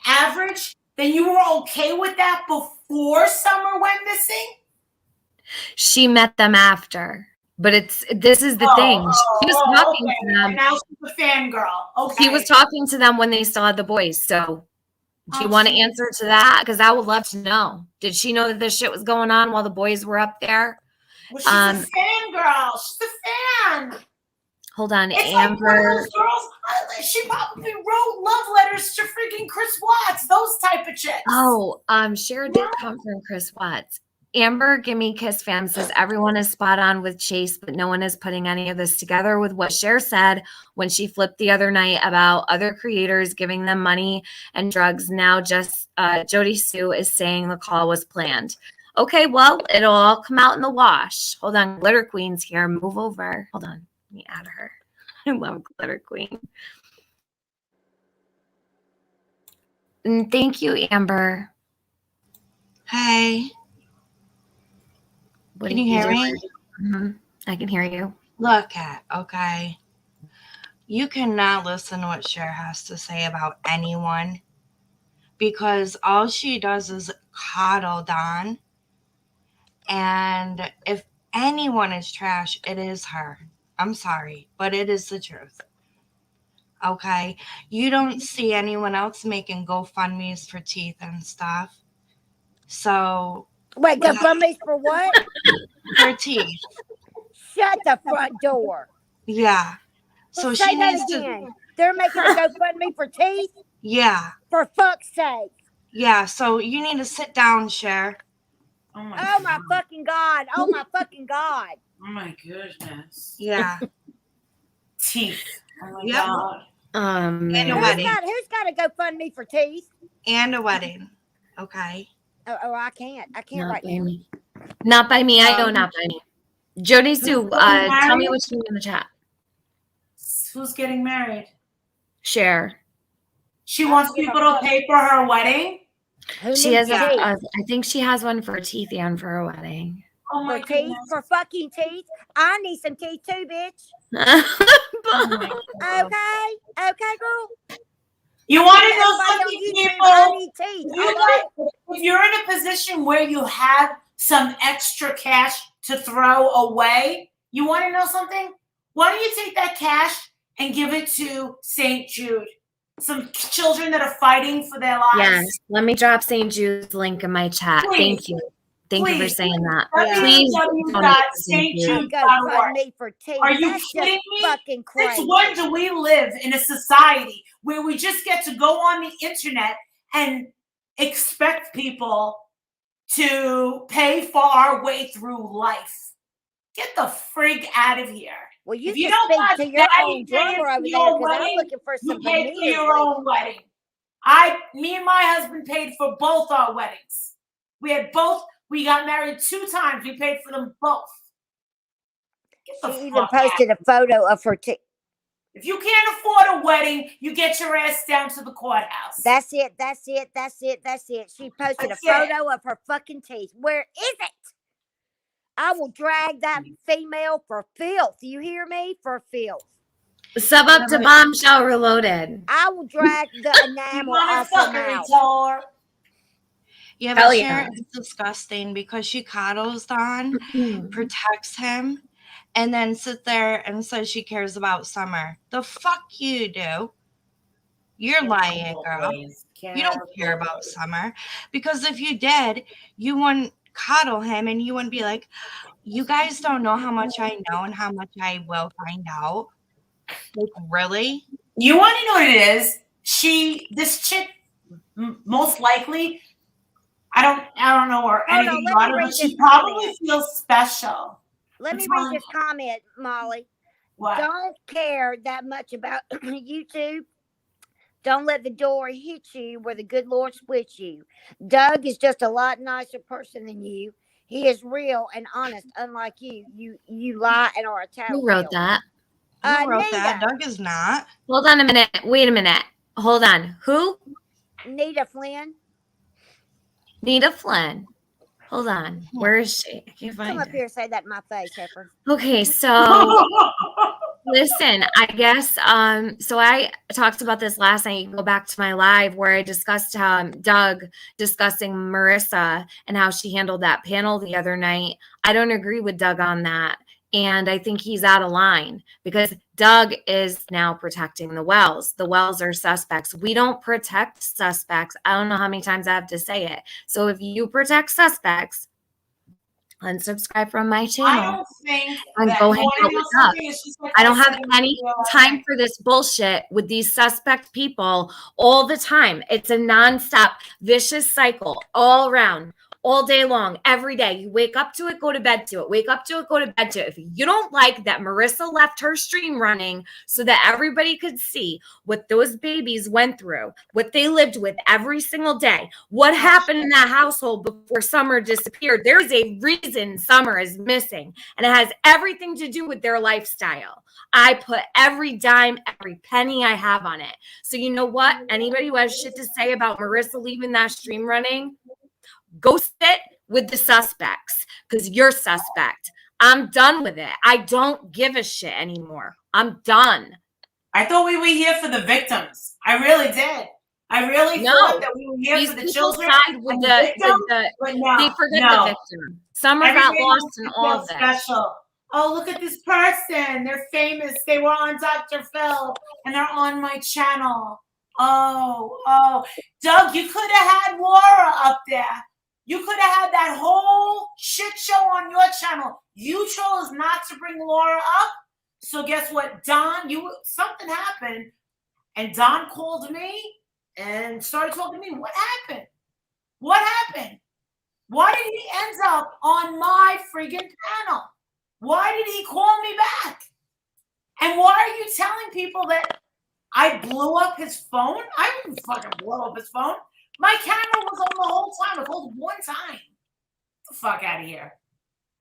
average, then you were okay with that before Summer went missing? She met them after. But this is the thing. She was talking to them. And now she's a fangirl. Okay. He was talking to them when they still had the boys. So do you want to answer to that? Because I would love to know. Did she know that this shit was going on while the boys were up there? Well, she's a fangirl. She's a fan. Hold on, It's Amber. like one of those girls. She probably wrote love letters to freaking Chris Watts. Those type of chicks. Oh, Cher did come from Chris Watts. Amber Gimme Kiss Fam says everyone is spot on with Chase, but no one is putting any of this together with what Cher said when she flipped the other night about other creators giving them money and drugs. Now just Jody Sue is saying the call was planned. Okay, well, it'll all come out in the wash. Hold on, Glitter Queen's here. Move over. Hold on, let me add her. I love Glitter Queen. And thank you, Amber. Hey. What Can are you hear doing? me? Mm-hmm. I can hear you. Look at, okay. You cannot listen to what Cher has to say about anyone because all she does is coddle Don. And if anyone is trash, it is her. I'm sorry, but it is the truth. Okay? You don't see anyone else making GoFundMes for teeth and stuff. So. Wait, GoFundMes for what? For teeth. Shut the front door. Yeah. So Say she that needs again. to. They're making a GoFundMe for teeth? Yeah. For fuck's sake. Yeah, so you need to sit down, Cher. Oh my fucking God. Oh my fucking God. Oh my goodness. Yeah. Teeth. Oh my Yep. God. And a Who's wedding. got a GoFundMe for teeth? And a wedding. Okay. Oh, I can't. I can't Not right by now. me. Not by me. I know not by me. Jody Sue, tell me what you do in the chat. Who's getting married? Share. She wants people to pay for her wedding? She has I think she has one for teeth and for a wedding. Oh my for teeth? For fucking teeth? I need some teeth too, bitch. Okay, girl. You want to know Everybody something, on YouTube, I people? need teeth. If you're in a position where you have some extra cash to throw away, you want to know something? Why don't you take that cash and give it to St. Jude? Some children that are fighting for their lives. Yes. Let me drop St. Jude's link in my chat. Please. Thank you. Thank you for saying that. Yeah. Please donate to St. Jude. GoFundMe for teeth. Are you That's kidding just me? fucking crazy. Since when do we live in a society where we just get to go on the internet and expect people to pay for our way through life? Get the frig out of here. Well, you If you can don't speak want to your daddy own drummer paying for over there your because I'm wedding, looking for some you pay for veneers. your own wedding. Me and my husband paid for both our weddings. We got married 2 times. We paid for them both. She even posted a photo of her teeth. If you can't afford a wedding, you get your ass down to the courthouse. That's it. She posted a photo of her fucking teeth. Where is it? I will drag that female for filth. You hear me? For filth. Sub up to Bombshell Reloaded. I will drag the enamel off her mouth. Yeah, Hell but yeah. Sharon is disgusting because she coddles Don, protects him, and then sits there and says she cares about Summer. The fuck you do. You're lying, girl. You don't care about Summer. Because if you did, you wouldn't coddle him and you wouldn't be like, you guys don't know how much I know and how much I will find out. Like, really? You want to know what it is? This chick, most likely, I don't know her anything about her, but she probably feels special. Let me read this comment, Molly. What? Don't care that much about YouTube. Don't let the door hit you where the good Lord splits you. Doug is just a lot nicer person than you. He is real and honest, unlike you. You lie and are a tattletale. Who wrote that? Who wrote that? Doug is not. Hold on a minute. Wait a minute. Hold on. Who? Nita Flynn. Nita Flynn. Hold on. Where is she? I can't find Come up her. here and say that in my face, Heifer. Okay, so listen, I guess so I talked about this last night. You can go back to my live where I discussed Doug discussing Marissa and how she handled that panel the other night. I don't agree with Doug on that. And I think he's out of line because Doug is now protecting the Wells. The Wells are suspects. We don't protect suspects. I don't know how many times I have to say it. So if you protect suspects, unsubscribe from my channel. I don't think and that go hang out with Doug. I don't have any time for this bullshit with these suspect people all the time. It's a nonstop vicious cycle all around. all day long, every day. You wake up to it, go to bed to it, wake up to it, go to bed to it. If you don't like that Marissa left her stream running so that everybody could see what those babies went through, what they lived with every single day, what happened in that household before Summer disappeared, there's a reason Summer is missing, and it has everything to do with their lifestyle. I put every dime, every penny I have on it. So you know what? Anybody who has shit to say about Marissa leaving that stream running, go sit with the suspects, because you're suspect. I'm done with it. I don't give a shit anymore. I'm done. I thought we were here for the victims. I really did. I really thought that we were here for the children. Side with the but no, they forget no. the victim. Summer got Everybody lost wants in to all feel of this. special. Oh, look at this person. They're famous. They were on Dr. Phil and they're on my channel. Oh. Doug, you could have had Laura up there. You could have had that whole shit show on your channel. You chose not to bring Laura up. So guess what, Don? Something happened, and Don called me and started talking to me. What happened? What happened? Why did he end up on my friggin' panel? Why did he call me back? And why are you telling people that I blew up his phone? I didn't fucking blow up his phone. My camera was on the whole time. I called one time. Get the fuck out of here.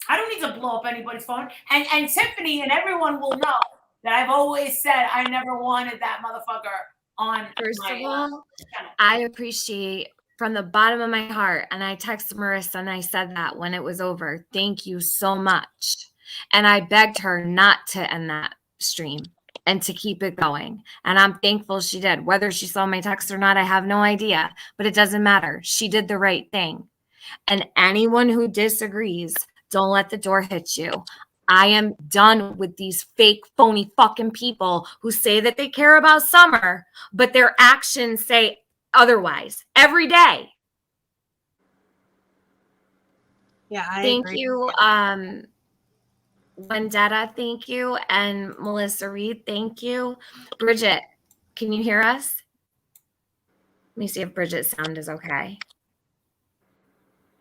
I don't need to blow up anybody's phone. And Tiffany and everyone will know that I've always said I never wanted that motherfucker on. First my, of all, channel. I appreciate from the bottom of my heart, and I texted Marissa and I said that when it was over, thank you so much. And I begged her not to end that stream and to keep it going. And I'm thankful she did. Whether she saw my text or not, I have no idea, but it doesn't matter. She did the right thing. And anyone who disagrees, don't let the door hit you. I am done with these fake, phony fucking people who say that they care about Summer, but their actions say otherwise every day. Yeah, I Thank agree. you, Vendetta, thank you, and Melissa Reed, thank you. Bridget, can you hear us? Let me see if Bridget's sound is okay.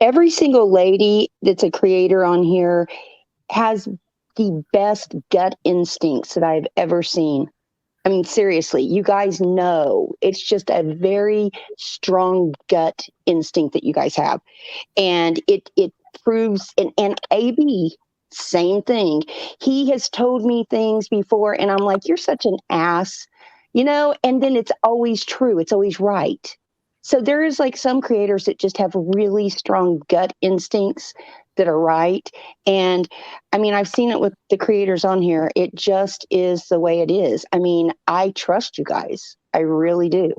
Every single lady that's a creator on here has the best gut instincts that I've ever seen. I mean, seriously, you guys know it's just a very strong gut instinct that you guys have. And it proves, and AB, same thing. He has told me things before, and I'm like, you're such an ass, and then it's always true. It's always right. So there is like some creators that just have really strong gut instincts that are right. And I mean, I've seen it with the creators on here. It just is the way it is. I mean, I trust you guys. I really do.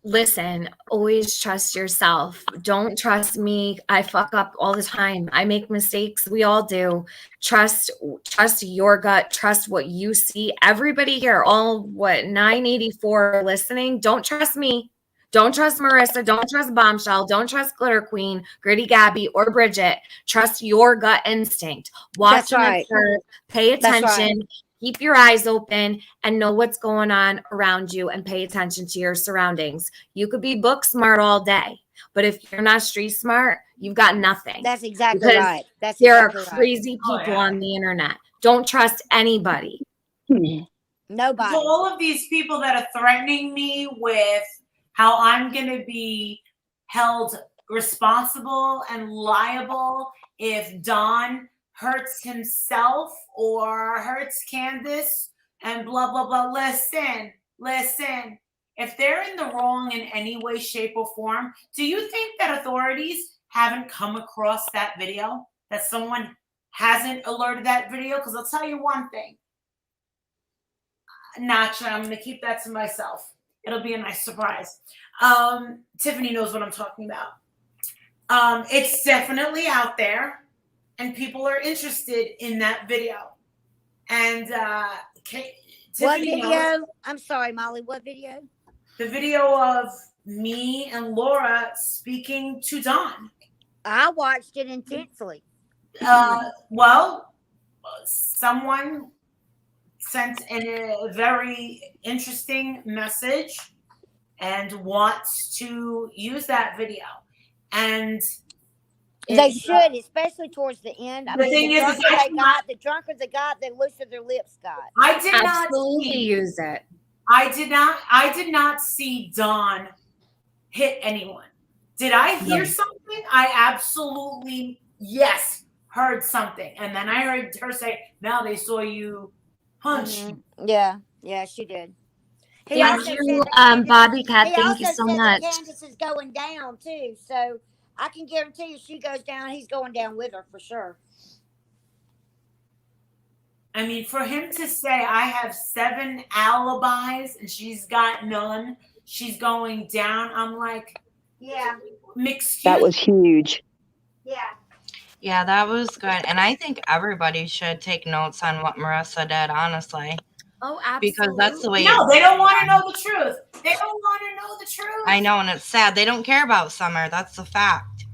Listen, always trust yourself. Don't trust me. I fuck up all the time. I make mistakes. We all do. Trust your gut. Trust what you see. Everybody here, 984 listening, don't trust me. Don't trust Marissa. Don't trust Bombshell. Don't trust Glitter Queen, Gritty Gabby, or Bridget. Trust your gut instinct. Watch That's right. Pay That's attention. right. Keep your eyes open and know what's going on around you and pay attention to your surroundings. You could be book smart all day, but if you're not street smart, you've got nothing. That's exactly because right. That's there exactly are crazy people on the internet. Don't trust anybody. Nobody. So all of these people that are threatening me with how I'm going to be held responsible and liable if Don hurts himself or hurts Candace and blah, blah, blah. Listen. If they're in the wrong in any way, shape, or form, do you think that authorities haven't come across that video? That someone hasn't alerted that video? Because I'll tell you one thing. Nacha, I'm going to keep that to myself. It'll be a nice surprise. Tiffany knows what I'm talking about. It's definitely out there, and people are interested in that video. And what video? I'm sorry, Molly. What video? The video of me and Laura speaking to Don. I watched it intensely. Well, someone sent a very interesting message and wants to use that video. And They should, especially towards the end. I mean, the drunker they got, the looser their lips got. I did Absolutely not see, use it. I did not see Dawn hit anyone. Did I hear something? I absolutely, yes, heard something. And then I heard her say, now they saw you punch. Yeah, she did. Thank you, Bobby Cat. Thank you so much. Candace is going down too, so I can guarantee you, she goes down, he's going down with her for sure. I mean, for him to say, I have 7 alibis and she's got none, she's going down, I'm like, yeah, mixed. That was huge. Yeah, that was good. And I think everybody should take notes on what Marissa did, honestly. Oh, absolutely. Because that's the way. No, they don't want to know the truth. They don't want to know the truth. I know, and it's sad. They don't care about Summer. That's a fact.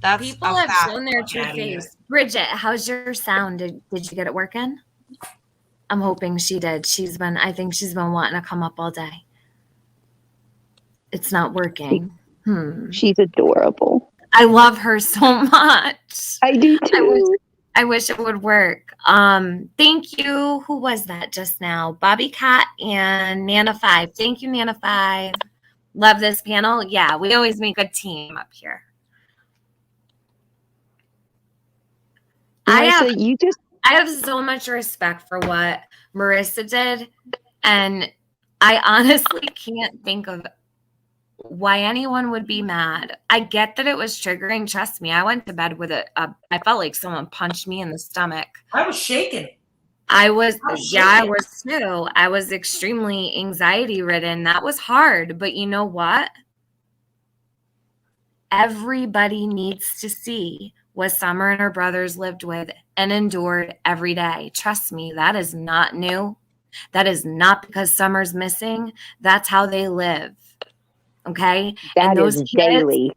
That's People a have fact. shown their true face. Bridget, how's your sound? Did you get it working? I'm hoping she did. I think she's been wanting to come up all day. It's not working. She's adorable. I love her so much. I do too. I wish it would work. Thank you. Who was that just now? Bobby Cat and Nana5. Thank you, Nana5. Love this panel. Yeah, we always make a team up here. Marissa, I have so much respect for what Marissa did, and I honestly can't think of why anyone would be mad. I get that it was triggering. Trust me, I went to bed with I felt like someone punched me in the stomach. I was shaking. I was too. I was extremely anxiety ridden. That was hard. But you know what? Everybody needs to see what Summer and her brothers lived with and endured every day. Trust me, that is not new. That is not because Summer's missing. That's how they live. Okay? That is daily.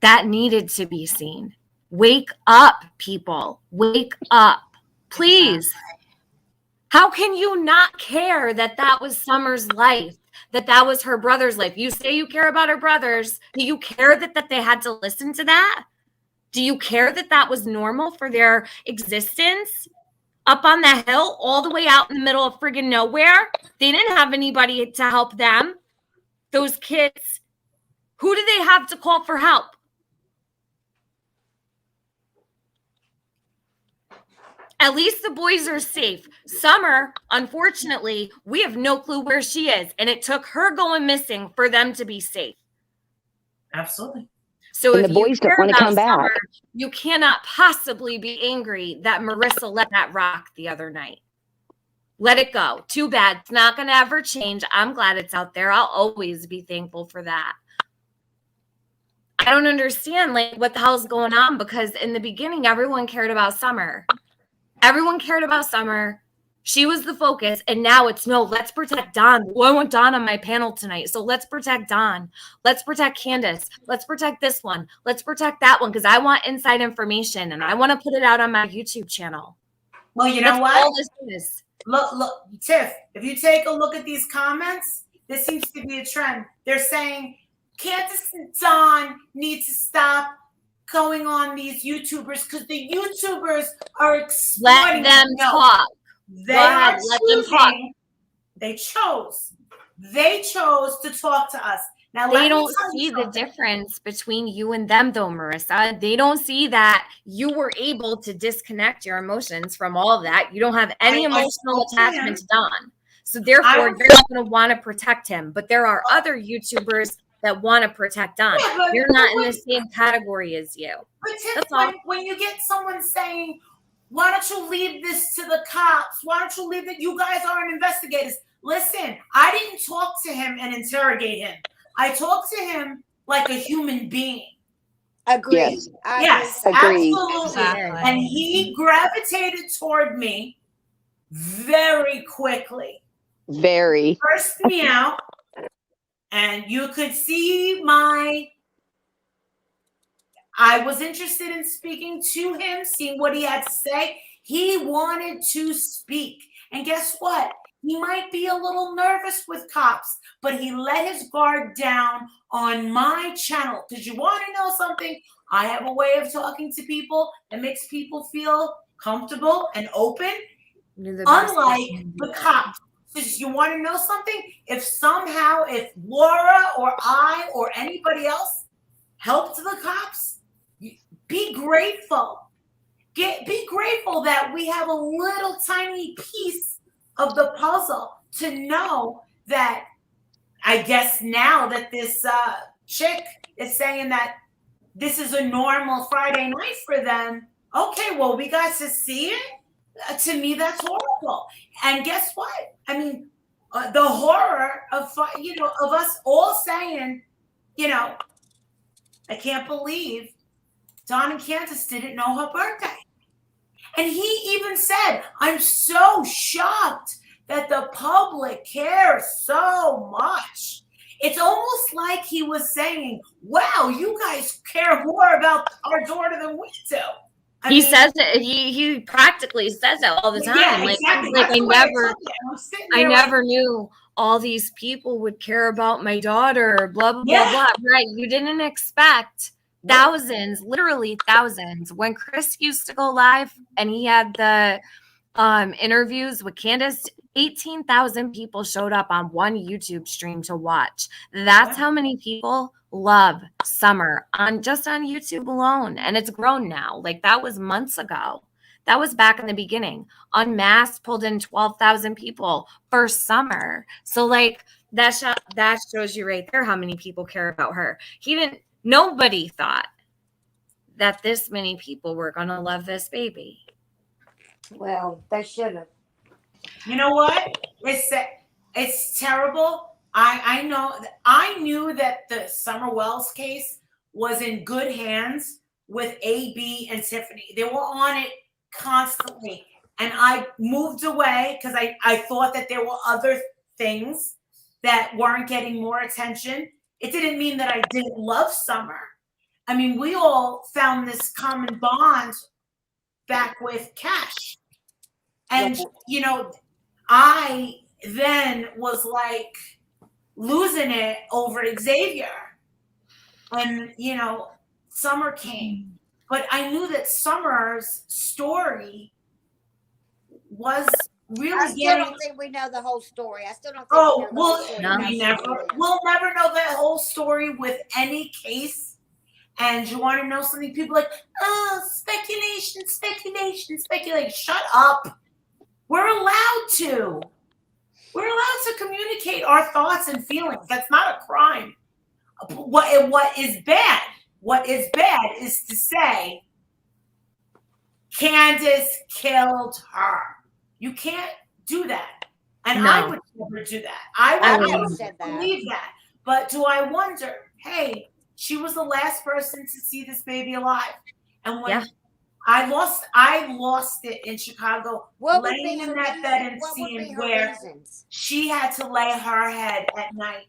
That needed to be seen. Wake up, people. Wake up. Please. How can you not care that that was Summer's life? That was her brother's life? You say you care about her brothers. Do you care that they had to listen to that? Do you care that was normal for their existence? Up on the hill, all the way out in the middle of friggin' nowhere? They didn't have anybody to help them. Those kids, who do they have to call for help? At least the boys are safe. Summer, unfortunately, we have no clue where she is. And it took her going missing for them to be safe. Absolutely. So and if the boys you care don't want to come about Summer, back. you cannot possibly be angry that Marissa let that rock the other night. Let it go. Too bad. It's not going to ever change. I'm glad it's out there. I'll always be thankful for that. I don't understand what the hell's going on, because in the beginning, everyone cared about Summer. Everyone cared about Summer. She was the focus. And now it's no, let's protect Dawn. Well, I want Dawn on my panel tonight. So let's protect Dawn. Let's protect Candace. Let's protect this one. Let's protect that one, because I want inside information and I want to put it out on my YouTube channel. Well, you know what? All this is. Look, Tiff, if you take a look at these comments, this seems to be a trend. They're saying Candace and Dawn need to stop going on these YouTubers because the YouTubers are exploiting Let them talk. They are choosing. They chose to talk to us. Now they don't see the difference between you and them, though, Marissa. They don't see that you were able to disconnect your emotions from all of that. You don't have any emotional attachment to Don. So therefore, you're not going to want to protect him. But there are other YouTubers that want to protect Don. Yeah, you're not in the same category as you. But Tiff, when you get someone saying, why don't you leave this to the cops? Why don't you leave it? You guys aren't investigators. Listen, I didn't talk to him and interrogate him. I talked to him like a human being. Agreed. Yes, Agreed. absolutely. Exactly. And he gravitated toward me very quickly. Very. Cursed me out. And you could see I was interested in speaking to him, seeing what he had to say. He wanted to speak. And guess what? he might be a little nervous with cops, but he let his guard down on my channel. Because you want to know something? I have a way of talking to people that makes people feel comfortable and open, unlike the cops. You want to know something? If Laura or I or anybody else helped the cops, be grateful. Be grateful that we have a little tiny piece of the puzzle to know that. I guess now that this chick is saying that this is a normal Friday night for them. Okay, well, we got to see it. To me, that's horrible. And guess what? I mean, the horror of of us all saying, I can't believe Dawn and Candace didn't know her birthday. And he even said, I'm so shocked that the public cares so much. It's almost like he was saying, wow, you guys care more about our daughter than we do. He says it. He practically says it all the time. Yeah, exactly. I never knew all these people would care about my daughter. Blah blah blah blah. Right? You didn't expect thousands, literally thousands. When Chris used to go live and he had the interviews with Candace, 18,000 people showed up on one YouTube stream to watch. That's how many people love Summer just on YouTube alone. And it's grown now. Like, that was months ago. That was back in the beginning. Unmasked pulled in 12,000 people for Summer. So like that shows you right there how many people care about her. Nobody thought that this many people were going to love this baby. Well, they should have. You know what? It's terrible. I know. I knew that the Summer Wells case was in good hands with AB and Tiffany. They were on it constantly, and I moved away because I thought that there were other things that weren't getting more attention. It didn't mean that I didn't love Summer. I mean, we all found this common bond back with Cash. And, I then was like losing it over Xavier. And, Summer came. But I knew that Summer's story was really I still don't think we know the whole story. I still don't think we'll never know that whole story with any case. And you want to know something? People are like, oh, speculation. Shut up. We're allowed to. We're allowed to communicate our thoughts and feelings. That's not a crime. What is bad is to say Candace killed her. You can't do that. And I would never do that. I would never believe that. But do I wonder, hey, she was the last person to see this baby alive. And when I lost it in Chicago, laying in that bed and seeing where she had to lay her head at night.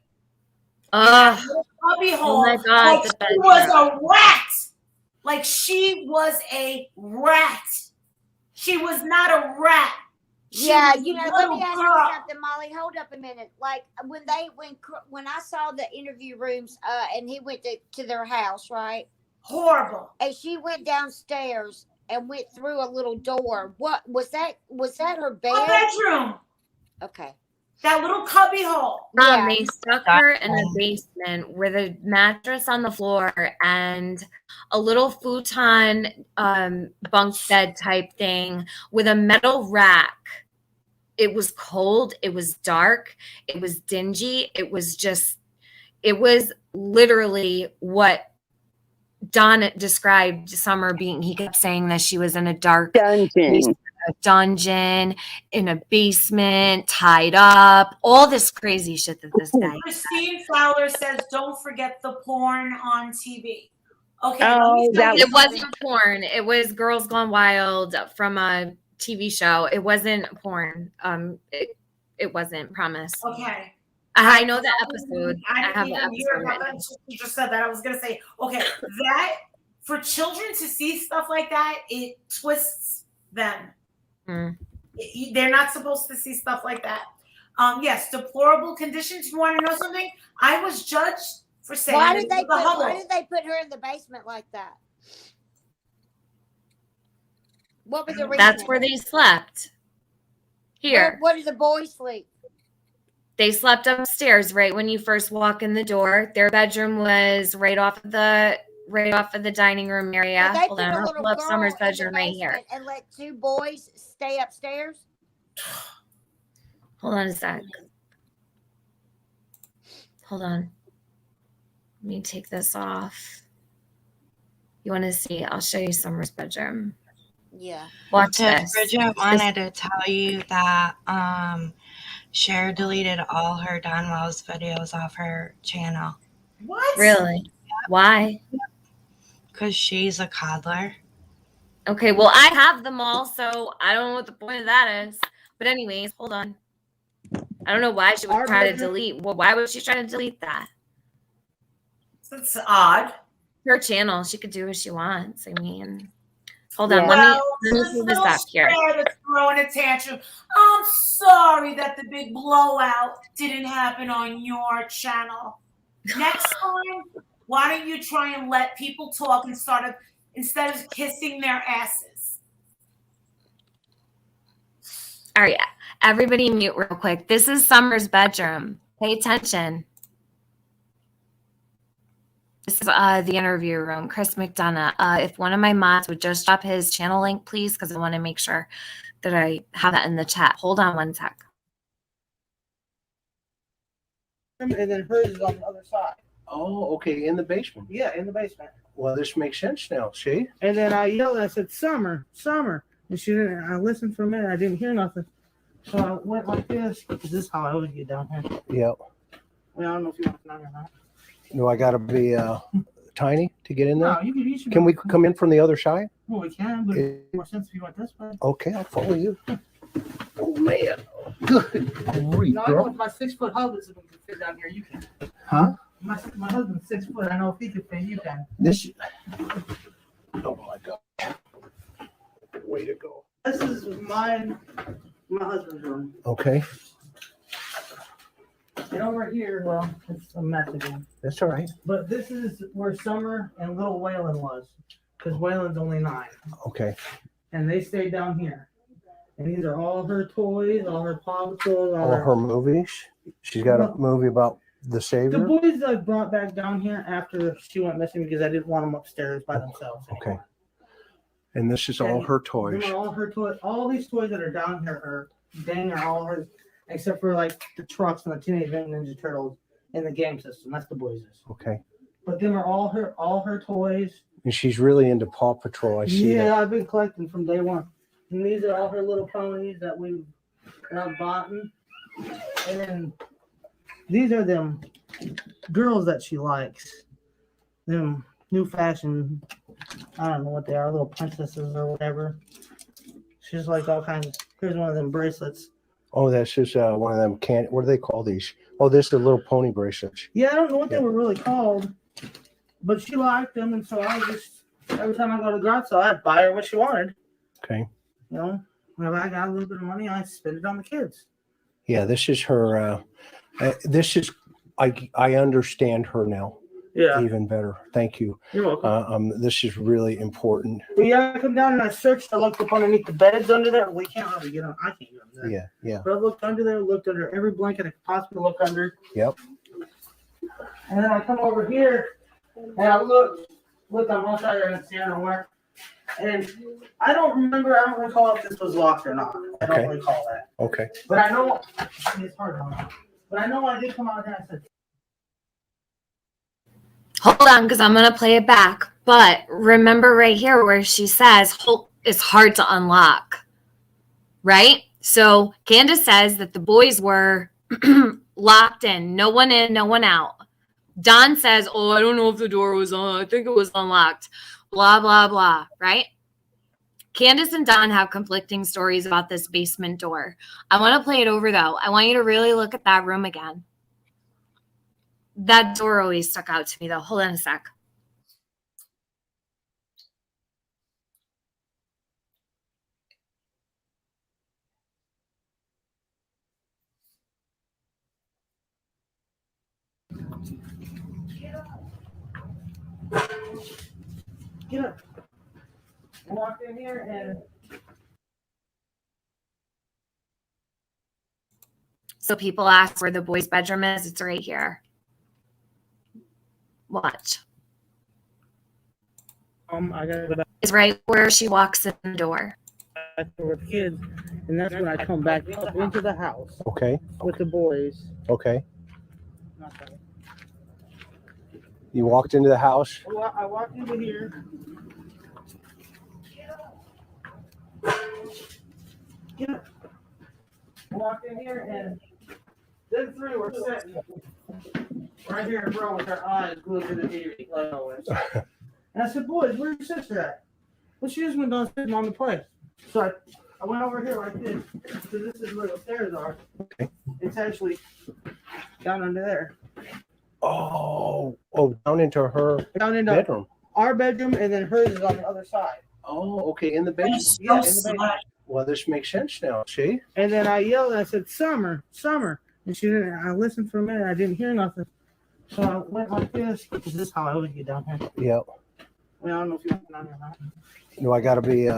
Cubby hole, my God, like she was a rat. Like she was a rat. She was not a rat. Let me ask you something, Molly. Hold up a minute. Like when I saw the interview rooms, and he went to their house, right? Horrible. And she went downstairs and went through a little door. What was that? Was that her bed? A bedroom. Okay. That little cubby hole. They stuck her in a basement with a mattress on the floor and a little futon bunk bed type thing with a metal rack. It was cold. It was dark. It was dingy. It was literally what Don described Summer being. He kept saying that she was in a dark dungeon, in a basement, tied up, all this crazy shit that this guy. Christine Fowler says, "Don't forget the porn on TV." Okay, it wasn't porn. It was Girls Gone Wild from a TV show. It wasn't porn. It wasn't. Promise. Okay. I know that episode. I have didn't even hear about that. You just said that. I was gonna say, okay, that for children to see stuff like that, it twists them. They're not supposed to see stuff like that. Yes, deplorable conditions. You want to know something? I was judged for saying Why this did they was a put hovel. Why did they put her in the basement like that? What was the reason? That's where they slept. Here. Where did the boys sleep? They slept upstairs right when you first walk in the door. Their bedroom was right off of the dining room area. So they Hold put on, a I'll little pull up girl Summer's in the bedroom right here. basement and let two boys stay upstairs? Hold on a sec. Hold on. Let me take this off. You want to see? I'll show you Summer's bedroom. Yeah. Watch this. Bridget wanted to tell you that Cher deleted all her Donwell's videos off her channel. What? Really? Why? Because she's a coddler. Okay, well, I have them all, so I don't know what the point of that is. But anyways, hold on. I don't know why she would try to delete. Well, why would she try to delete that? That's odd. Her channel. She could do what she wants. I mean, hold Yeah. on. Let me pull this up here. That's throwing a tantrum. I'm sorry that the big blowout didn't happen on your channel. Next time, why don't you try and let people talk instead of kissing their asses? All right, everybody mute real quick. This is Summer's bedroom. Pay attention. This is the interview room. Chris McDonough. If one of my mods would just drop his channel link, please, because I want to make sure that I have that in the chat. Hold on one sec. And then hers is on the other side. Oh, okay, in the basement. Yeah, in the basement. Well, this makes sense now. See? And then I yelled, I said, Summer, Summer. And she didn't. I listened for a minute. I didn't hear nothing. So I went like this. This is how I always get down here. Yep. Well, I don't know if you want to know or not. Do I got to be tiny to get in there? No, you should Can we come in from the other side? Well, we can, but it makes more sense if you went this way. Okay, I'll follow you. Oh, man. Good grief, No, I know girl. if my 6-foot husband can fit down here, you can. Huh? My husband's 6 foot. I know if he can fit, you can. This. Oh, my God. Way to go. This is my husband's room. Okay. And over here, well, it's a mess again. That's all right. But this is where Summer and little Waylon was. Because Waylon's only 9. Okay. And they stayed down here. And these are all her toys, all her Paw Patrol, All her movies. She's got a movie about the The Savior. boys I brought back down here after she went missing because I didn't want them upstairs by themselves. Okay. And this is all her toys. These are all her toys. All these toys that are down here are all hers, except for like the trucks and the Teenage Mutant Ninja Turtles in the game system. That's the boys'. Okay. But them are all her toys. And she's really into Paw Patrol. I see Yeah, that. I've been collecting from day one. And these are all her little ponies that I've bought. And then these are them girls that she likes. Them new fashion, I don't know what they are, little princesses or whatever. She's like all kinds of, here's one of them bracelets. Oh, that's just one of them what do they call these? Oh, this is the little pony bracelets. Yeah, I don't know what they were really called, but she liked them, and so I just, every time I go to the garage sale, I'd buy her what she wanted. Okay. You know, whenever I got a little bit of money, I spend it on the kids. Yeah, this is her. This is, I understand her now. Yeah. Even better. Thank you. You're welcome. This is really important. Well, yeah, I come down and I searched. I looked up underneath the beds under there. We can't really get on. I can't get on there. Yeah, yeah. But I looked under there, looked under every blanket I could possibly look under. Yep. And then I come over here and I look on one side and see nowhere. And I don't recall if this was locked or not. I don't recall that. Okay. But I know it's hard to know. But I know I did come out here and I said, Hold on, because I'm going to play it back. But remember right here where she says it's hard to unlock, right? So Candace says that the boys were locked in, no one out. Don says, oh, I don't know if the door was on. I think it was unlocked. Blah, blah, blah, right? Candace and Don have conflicting stories about this basement door. I want to play it over, though. I want you to really look at that room again. That door always stuck out to me, though. Hold on a sec. Get up. Walk in here and. So people ask where the boys' bedroom is. It's right here. Watch. I gotta go back. It's right where she walks in the door. With kids, and that's when I come back up into the house. Okay. With the boys. Okay. You walked into the house. I walked into here. Get up. I walked in here and them three were sitting right here in front with their eyes glued to the TV like always. And I said, boys, where's your sister at? Well, she just went downstairs on the play. So I went over here like this. So this is where the stairs are. Okay. It's actually down under there. Oh, down into her bedroom. Our bedroom, and then hers is on the other side. Oh, okay, in the bedroom. Yeah, in the bedroom. Well, this makes sense now. See? And then I yelled and I said, Summer, Summer. And she didn't. I listened for a minute. I didn't hear nothing. So I went like this. Because this is how I always get down here. Yep. I mean, I don't know if you went down here or not. Do I got to be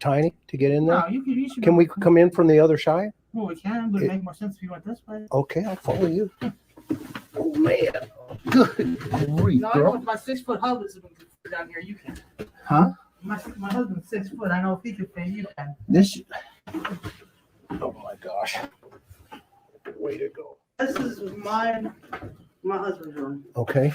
tiny to get in there? No, you should Can we come in from the other side? Well, we can, but it makes more sense if you went this way. Okay, I'll follow you. Oh, man. Good grief, No, I know girl. if my 6-foot husband can fit down here, you can. Huh? My husband's 6 foot. I know if he can fit, you can. This. Oh, my gosh. Way to go. This is my husband's room. Okay.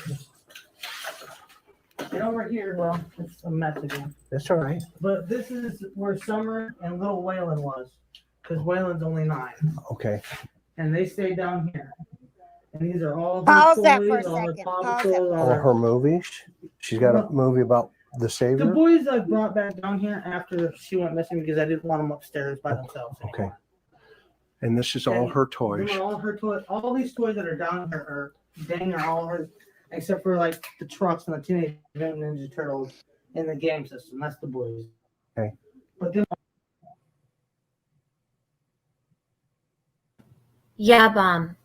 And over here, well, it's a mess again. That's all right. But this is where Summer and little Waylon was. Because Waylon's only 9. Okay. And they stay down here. And these are all her Pause that toys, for a all her second. Paw Pause Patrols, All her movies. She's got a movie about the The Savior. boys I brought back down here after she went missing because I didn't want them upstairs by themselves. Okay. And this is all her toys. These are all her toys. All these toys that are down here are dang are all hers, except for like the trucks and the Teenage Mutant Ninja Turtles in the game system. That's the boys. Okay. But then Yeah, Mom.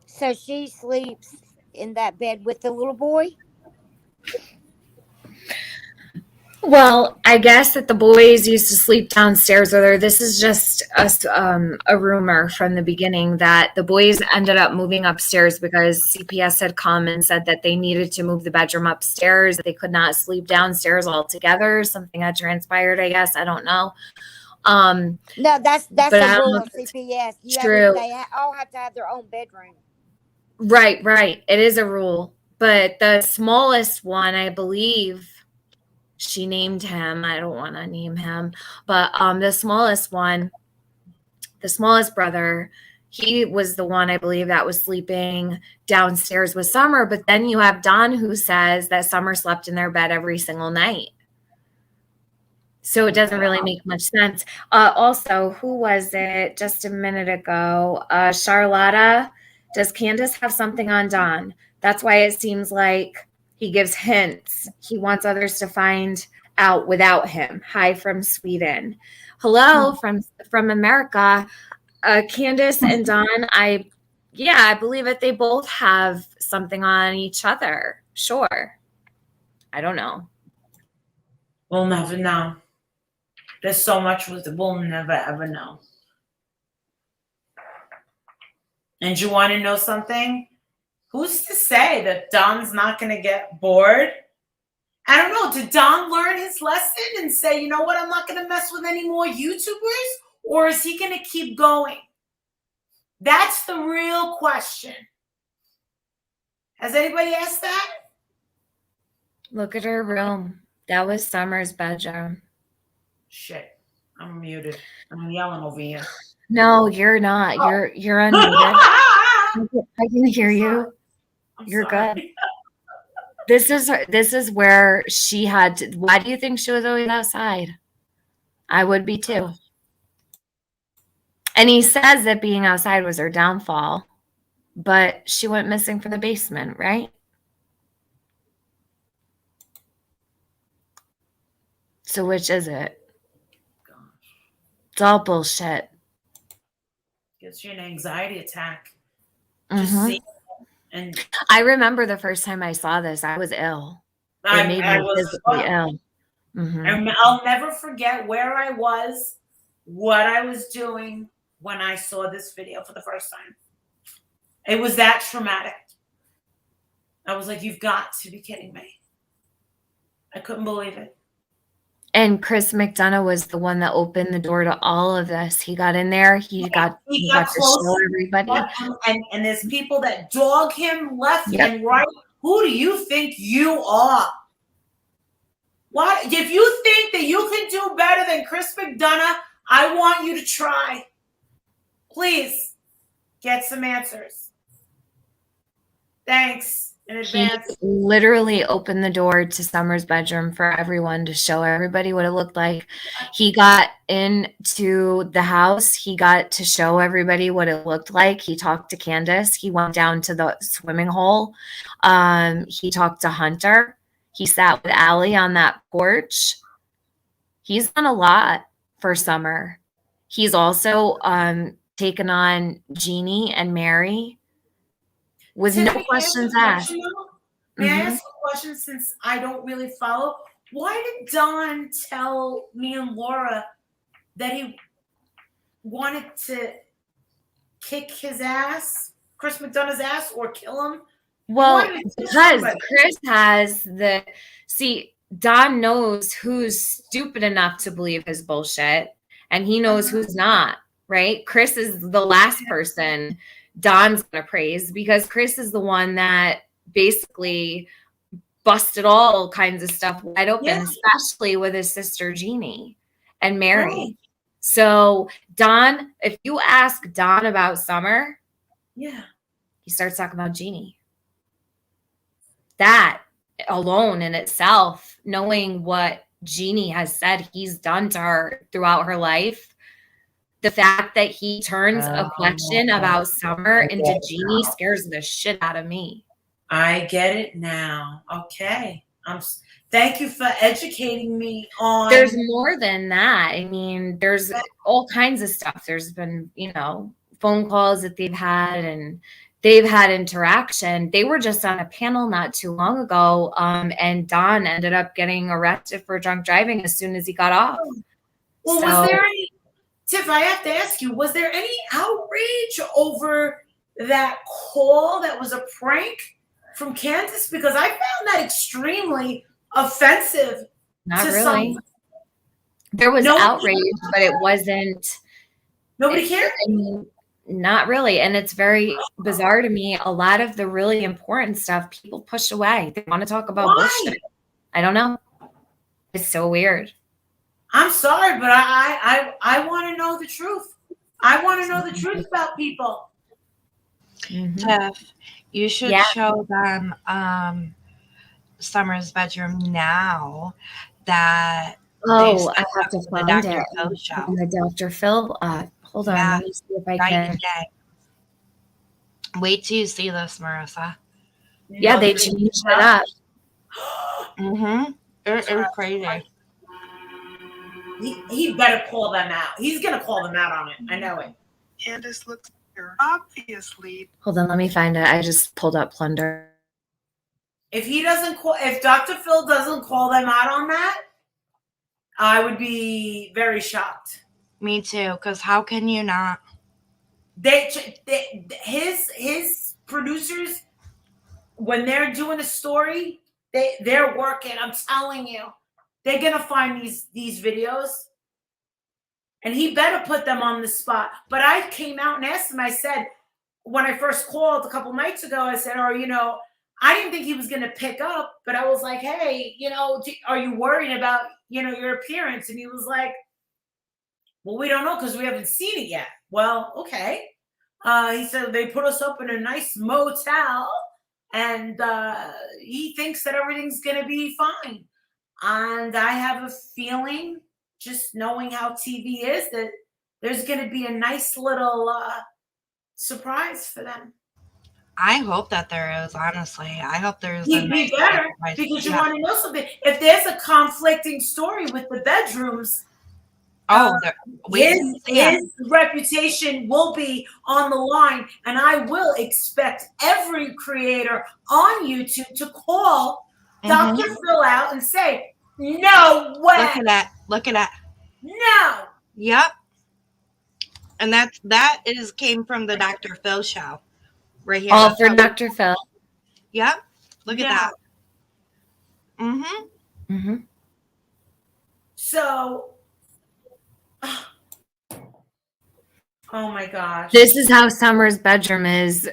So she sleeps in that bed with the little boy? Well, I guess that the boys used to sleep downstairs with her. This is just a rumor from the beginning that the boys ended up moving upstairs because CPS had come and said that they needed to move the bedroom upstairs. They could not sleep downstairs altogether. Something had transpired, I guess. I don't know. No, that's but the I don't rule know of if it's CPS. true. They all have to have their own bedroom. Right. It is a rule. But the smallest one, I believe, she named him. I don't want to name him. But the smallest one, the smallest brother, he was the one, I believe, that was sleeping downstairs with Summer. But then you have Don, who says that Summer slept in their bed every single night. So it doesn't really make much sense. Also, who was it just a minute ago? Charlotta. Does Candace have something on Don? That's why it seems like he gives hints. He wants others to find out without him. Hi from Sweden. Hello from America. Candace and Don, I believe that they both have something on each other. Sure. I don't know. We'll never know. There's so much we'll never ever know. And you want to know something? Who's to say that Don's not going to get bored? I don't know. Did Don learn his lesson and say, you know what, I'm not going to mess with any more YouTubers? Or is he going to keep going? That's the real question. Has anybody asked that? Look at her room. That was Summer's bedroom. Shit. I'm muted. I'm yelling over here. No, you're not. You're unmuted. I can hear you. You're good. This is where she had to. Why do you think she was always outside? I would be too. And he says that being outside was her downfall, but she went missing from the basement, right? So which is it? It's all bullshit. Gives you an anxiety attack. Mhm. Just see. And I remember the first time I saw this, I was ill. It made I me was as physically well. ill. Mhm. And I'll never forget where I was, what I was doing when I saw this video for the first time. It was that traumatic. I was like, you've got to be kidding me. I couldn't believe it. And Chris McDonough was the one that opened the door to all of this. He got in there. He got to close show everybody. and there's people that dog him left Yep. and right. Who do you think you are? What if you think that you can do better than Chris McDonough? I want you to try. Please get some answers. Thanks in He advance. literally opened the door to Summer's bedroom for everyone to show everybody what it looked like. He got into the house. He got to show everybody what it looked like. He talked to Candace. He went down to the swimming hole. He talked to Hunter. He sat with Allie on that porch. He's done a lot for Summer. He's also taken on Jeannie and Mary with no Tiffany, questions may I asked. ask a question since I don't really follow? Why did Don tell me and Laura that he wanted to kick his ass, Chris McDonough's ass, or kill him? Well, because Chris has Don knows who's stupid enough to believe his bullshit, and he knows who's not, right? Chris is the last person Don's going to praise because Chris is the one that basically busted all kinds of stuff wide open, especially with his sister Jeannie and Mary. Right. So Don, if you ask Don about Summer, he starts talking about Jeannie. That alone in itself, knowing what Jeannie has said he's done to her throughout her life, the fact that he turns a question about Summer into Jeannie scares the shit out of me. I get it now. Okay. Thank you for educating me on. There's more than that. I mean, there's all kinds of stuff. There's been, phone calls that they've had and they've had interaction. They were just on a panel not too long ago, and Don ended up getting arrested for drunk driving as soon as he got off. Well, was there any, Tiff, I have to ask you, was there any outrage over that call that was a prank from Kansas? Because I found that extremely offensive. Not really. There was outrage, but it wasn't. Nobody cared? Not really. And it's very bizarre to me. A lot of the really important stuff people push away. They want to talk about bullshit. I don't know. It's so weird. I'm sorry, but I want to know the truth. I want to know the truth about people. Tiff, you should show them Summer's bedroom now that I have to find Dr. it Phil show. on the Dr. Phil. Hold on, let me see if I can. Wait till you see this, Marissa. Yeah, they changed it up. It's crazy. He better call them out. He's gonna call them out on it. I know it. Candace looks here, obviously. Hold on, let me find it. I just pulled up Plunder. If Dr. Phil doesn't call them out on that, I would be very shocked. Me too, because how can you not? His producers, when they're doing a story, they're working. I'm telling you, they're gonna find these videos, and he better put them on the spot. But I came out and asked him. I said, when I first called a couple nights ago, I said, I didn't think he was gonna pick up, but I was like, hey, are you worried about your appearance? And he was like, well, we don't know because we haven't seen it yet. Well, okay. He said they put us up in a nice motel, and he thinks that everything's going to be fine. And I have a feeling, just knowing how TV is, that there's going to be a nice little surprise for them. I hope that there is, honestly. I hope there's He'd be better, because you want to know something. If there's a conflicting story with the bedrooms, his reputation will be on the line, and I will expect every creator on YouTube to call Dr. Phil out and say, "No way! Look at that! Look at that! No!" Yep. And that came from the Dr. Phil show, right here. All for Dr. Phil. Yep. Look at that. So, oh my gosh. This is how Summer's bedroom is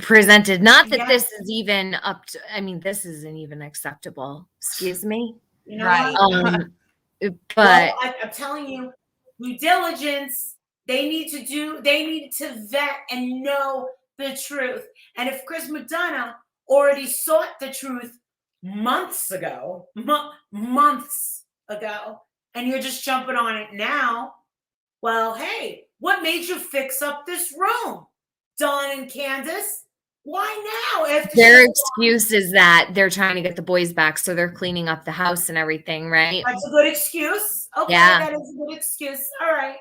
presented. Not that this is even up to, I mean, this isn't even acceptable. Excuse me. You know what? But well, I'm telling you, due diligence, they need to vet and know the truth. And if Chris McDonough already sought the truth months ago, and you're just jumping on it now, well, hey, what made you fix up this room, Dawn and Candace? Why now? After their excuse is that they're trying to get the boys back, so they're cleaning up the house and everything, right? That's a good excuse. Okay, Yeah. that is a good excuse. All right.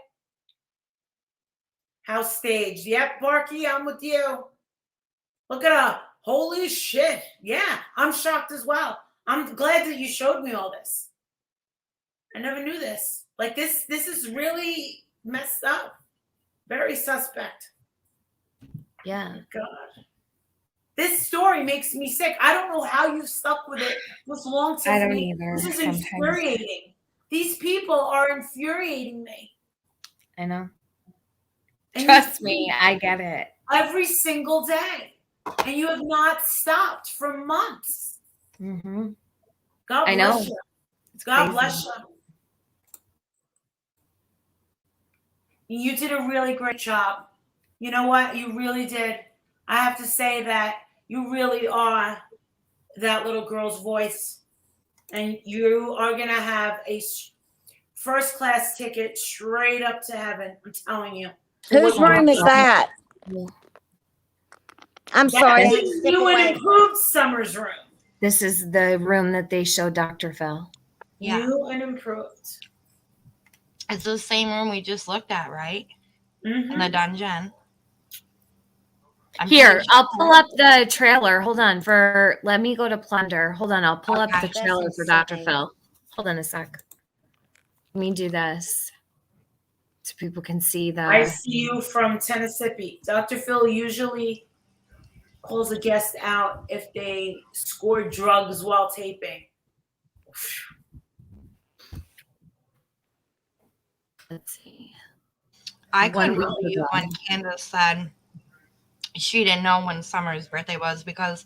House staged. Yep, Barky, I'm with you. Look at her. Holy shit. Yeah, I'm shocked as well. I'm glad that you showed me all this. I never knew this. Like this is really messed up. Very suspect. Yeah. God. This story makes me sick. I don't know how you've stuck with it this long. I don't Tiffany. either, This is sometimes. infuriating. These people are infuriating me. I know. And Trust me, I get it. Every single day. And you have not stopped for months. Mm-hmm. God I bless know. you. It's God crazy. bless you. You did a really great job. You know what? You really did. I have to say that you really are that little girl's voice. And you are going to have a first-class ticket straight up to heaven. I'm telling you. Whose room is that? I'm sorry. I had to That's step you away. and Improved Summer's room. This is the room that they showed Dr. Phil. Yeah. You and Improved. It's the same room we just looked at, right? Mm-hmm. In the dungeon. Here, I'll pull up the trailer. Hold on. Let me go to Plunder. Hold on. I'll pull up the trailer for Dr. Phil. Hold on a sec. Let me do this so people can see the. I see you from Tennessee. Dr. Phil usually calls a guest out if they score drugs while taping. Let's see. I couldn't believe when Candace said she didn't know when Summer's birthday was, because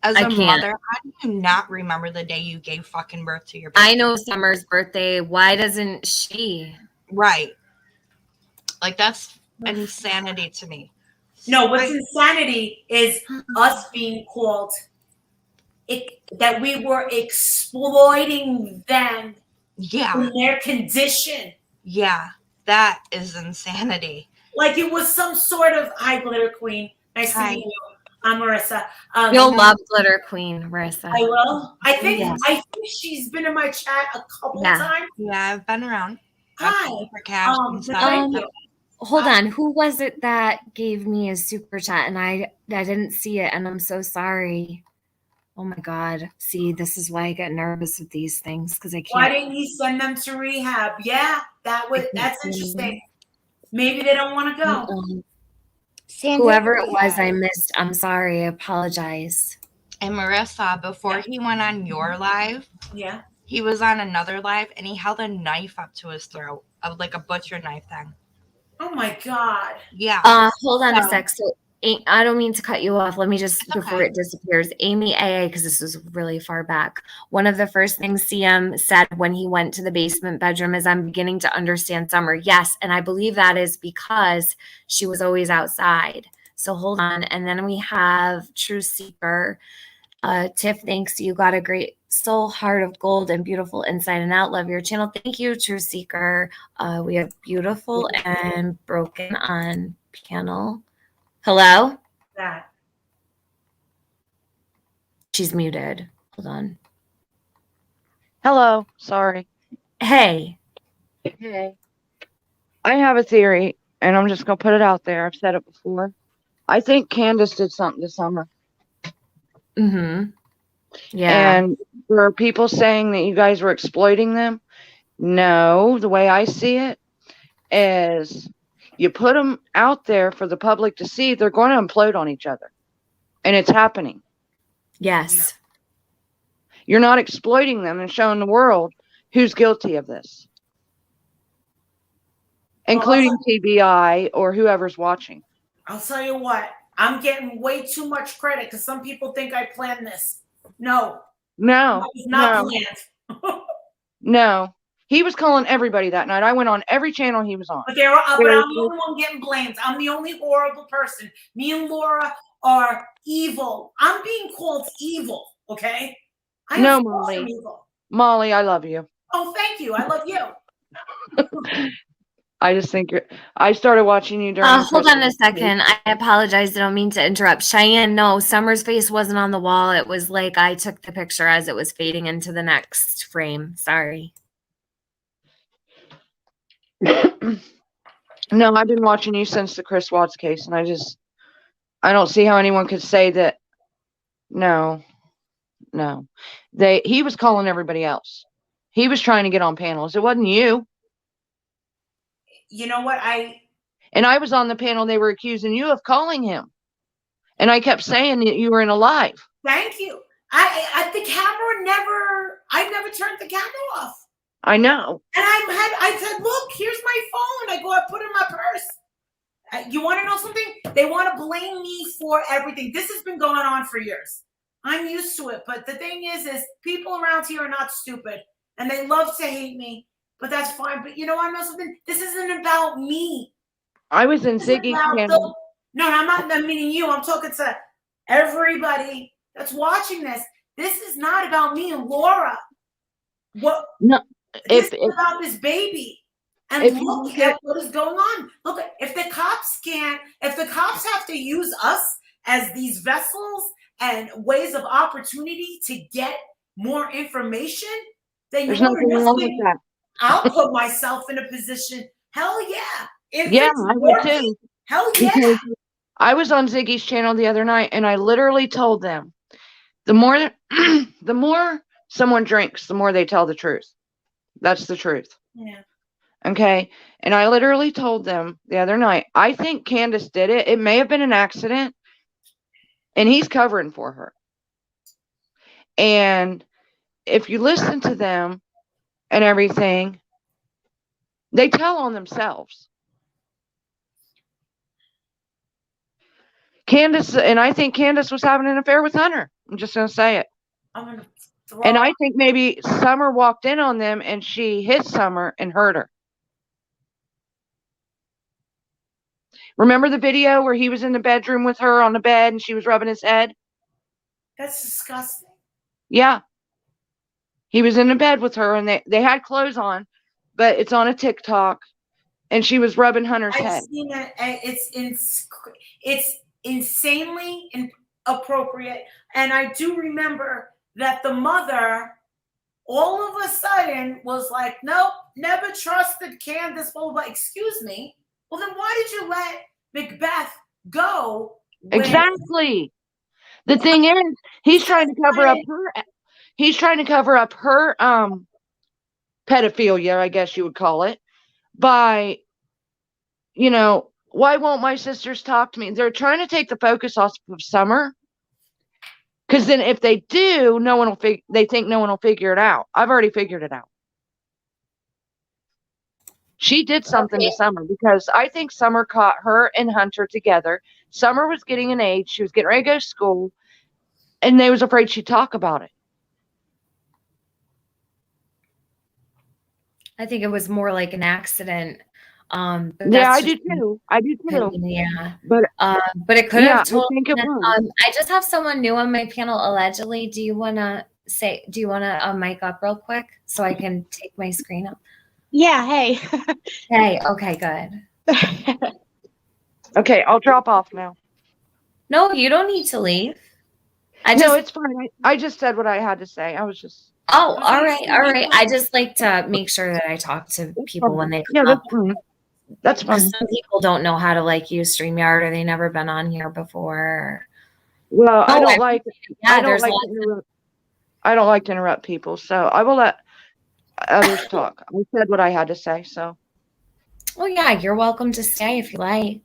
as a mother, how do you not remember the day you gave fucking birth to your baby? I know Summer's birthday. Why doesn't she? Right. Like, that's insanity to me. No, what's insanity is us being called that we were exploiting them in their condition. Yeah, that is insanity. Like it was some sort of, hi, Glitter Queen. Nice to meet you. I'm Marissa. You'll love Glitter Queen, Marissa. I will. I think Yes. she's been in my chat a couple of times. Yeah, I've been around. Hi. For cash and stuff. Hold on. Who was it that gave me a super chat and I didn't see it and I'm so sorry. Oh my God. See, this is why I get nervous with these things because I can't. Why didn't you send them to rehab? Yeah, that's interesting. Maybe they don't want to go. Whoever it was I missed, I'm sorry. I apologize. And Marissa, before he went on your live, he was on another live and he held a knife up to his throat, like a butcher knife thing. Oh my God. Yeah. Hold on a sec. So I don't mean to cut you off. Let me just, before it disappears, Amy AA, because this was really far back. One of the first things CM said when he went to the basement bedroom is, I'm beginning to understand Summer. Yes. And I believe that is because she was always outside. So hold on. And then we have True Seeker. Tiff, thanks. You got a great soul, heart of gold, and beautiful inside and out. Love your channel. Thank you, True Seeker. We have beautiful and broken on panel. Hello? That. She's muted. Hold on. Hello. Sorry. Hey. Hey. I have a theory, and I'm just gonna put it out there. I've said it before. I think Candace did something this summer. Mm-hmm. Yeah. And there are people saying that you guys were exploiting them. No, the way I see it is you put them out there for the public to see, they're going to implode on each other. And it's happening. Yes. You're not exploiting them and showing the world who's guilty of this, including TBI or whoever's watching. I'll tell you what, I'm getting way too much credit because some people think I planned this. No. No. It's not No. planned. No. He was calling everybody that night. I went on every channel he was on. But I'm the only one getting blamed. I'm the only horrible person. Me and Laura are evil. I'm being called evil, okay? No, Molly. Molly, I love you. Oh, thank you. I love you. I just think I started watching you during. Hold on a second. I apologize. I don't mean to interrupt. Cheyenne, no, Summer's face wasn't on the wall. It was like I took the picture as it was fading into the next frame. Sorry. No, I've been watching you since the Chris Watts case, and I don't see how anyone could say that. No. He was calling everybody else. He was trying to get on panels. It wasn't you. You know what? And I was on the panel. They were accusing you of calling him. And I kept saying that you were in a live. Thank you. I never turned the camera off. I know. And I said, look, here's my phone. I put it in my purse. You want to know something? They want to blame me for everything. This has been going on for years. I'm used to it. But the thing is people around here are not stupid. And they love to hate me. But that's fine. But you know what? I know something? This isn't about me. I was in Ziggy's panel. No, I'm not meaning you. I'm talking to everybody that's watching this. This is not about me and Laura. What? No. This is about this baby. And look at what is going on. Look, if the cops have to use us as these vessels and ways of opportunity to get more information, then there's nothing wrong with that. I'll put myself in a position. Hell yeah. I would too. Hell yeah. Because I was on Ziggy's channel the other night, and I literally told them, the more someone drinks, the more they tell the truth. That's the truth. Yeah. Okay. And I literally told them the other night, I think Candace did it. It may have been an accident, and he's covering for her. And if you listen to them and everything, they tell on themselves. Candace, and I think Candace was having an affair with Hunter. I'm just going to say it. And I think maybe Summer walked in on them and she hit Summer and hurt her. Remember the video where he was in the bedroom with her on the bed and she was rubbing his head? That's disgusting. Yeah. He was in the bed with her and they had clothes on, but it's on a TikTok and she was rubbing Hunter's head. I've seen it. It's insanely inappropriate. And I do remember that the mother all of a sudden was like, nope, never trusted Candace. Well, excuse me. Well, then why did you let Macbeth go? Exactly. The thing is, he's trying to cover up her. He's trying to cover up her pedophilia, I guess you would call it, by, why won't my sisters talk to me? They're trying to take the focus off of Summer. Because then if they do, they think no one will figure it out. I've already figured it out. She did something to Summer because I think Summer caught her and Hunter together. Summer was getting an age. She was getting ready to go to school. And they was afraid she'd talk about it. I think it was more like an accident. Yeah, I do too. Yeah, but it could have told. I just have someone new on my panel. Allegedly, do you want to mic up real quick so I can take my screen up? Yeah. Hey. Hey. Okay. Good. Okay, I'll drop off now. No, you don't need to leave. No, it's fine. I just said what I had to say. I was just. Oh, all right. I just like to make sure that I talk to people when they come up. That's fine. That's fine. Some people don't know how to like use StreamYard, or they never been on here before. Well, I Oh, don't like. yeah, I don't there's like lots to interrupt. I don't like to interrupt people, so I will let others talk. I said what I had to say, so. Well, yeah, you're welcome to stay if you like.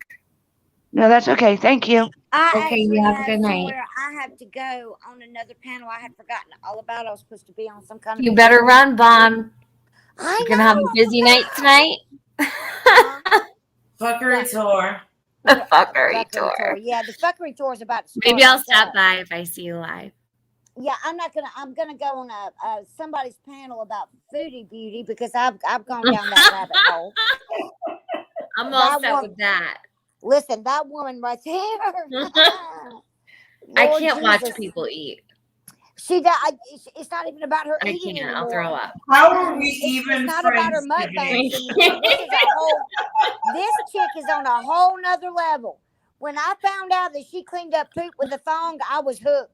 No, that's okay. Thank you. I Okay, actually you have a have good night. somewhere I have to go on another panel. I had forgotten all about. I was supposed to be on some kind of. You better run, Bon. I You're gonna have a busy night tonight. Fuckery tour. The fuckery tour. Yeah, the fuckery tour is about to start. Maybe I'll back stop up. by if I see you live. Yeah, I'm gonna go on a somebody's panel about foodie beauty because I've gone down that rabbit hole. I'm all set with that. Listen, that woman right there. I Lord can't watch Jesus. people eat. She does. It's not even about her I eating can't. anymore. I'll throw up. How are we It's even not about her friends mukbangs today? anymore. This chick is on a whole nother level. When I found out that she cleaned up poop with a thong, I was hooked.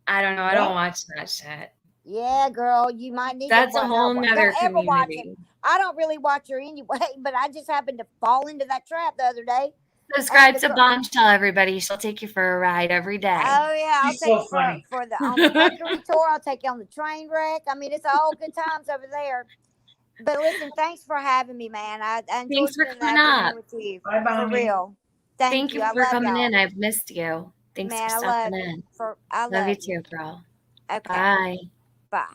I don't know. I don't watch that shit. Yeah, girl, you might need That's to a whole nother don't ever watch it. community. I don't really watch her anyway, but I just happened to fall into that trap the other day. Subscribe to Bombshell, everybody. She'll take you for a ride every day. Oh yeah, I'll She's take so you funny. for the on the fuckery tour. I'll take you on the train wreck. I mean, it's all good times over there. But listen, thanks for having me, man. I enjoyed Thanks for spending coming the afternoon up. with you. Bye, For Bonnie. real. Thank you. I for love coming y'all. in. I've missed you. Thanks Man, for I stopping love you. in. I Love you love you. too, girl. Okay. Bye. Bye.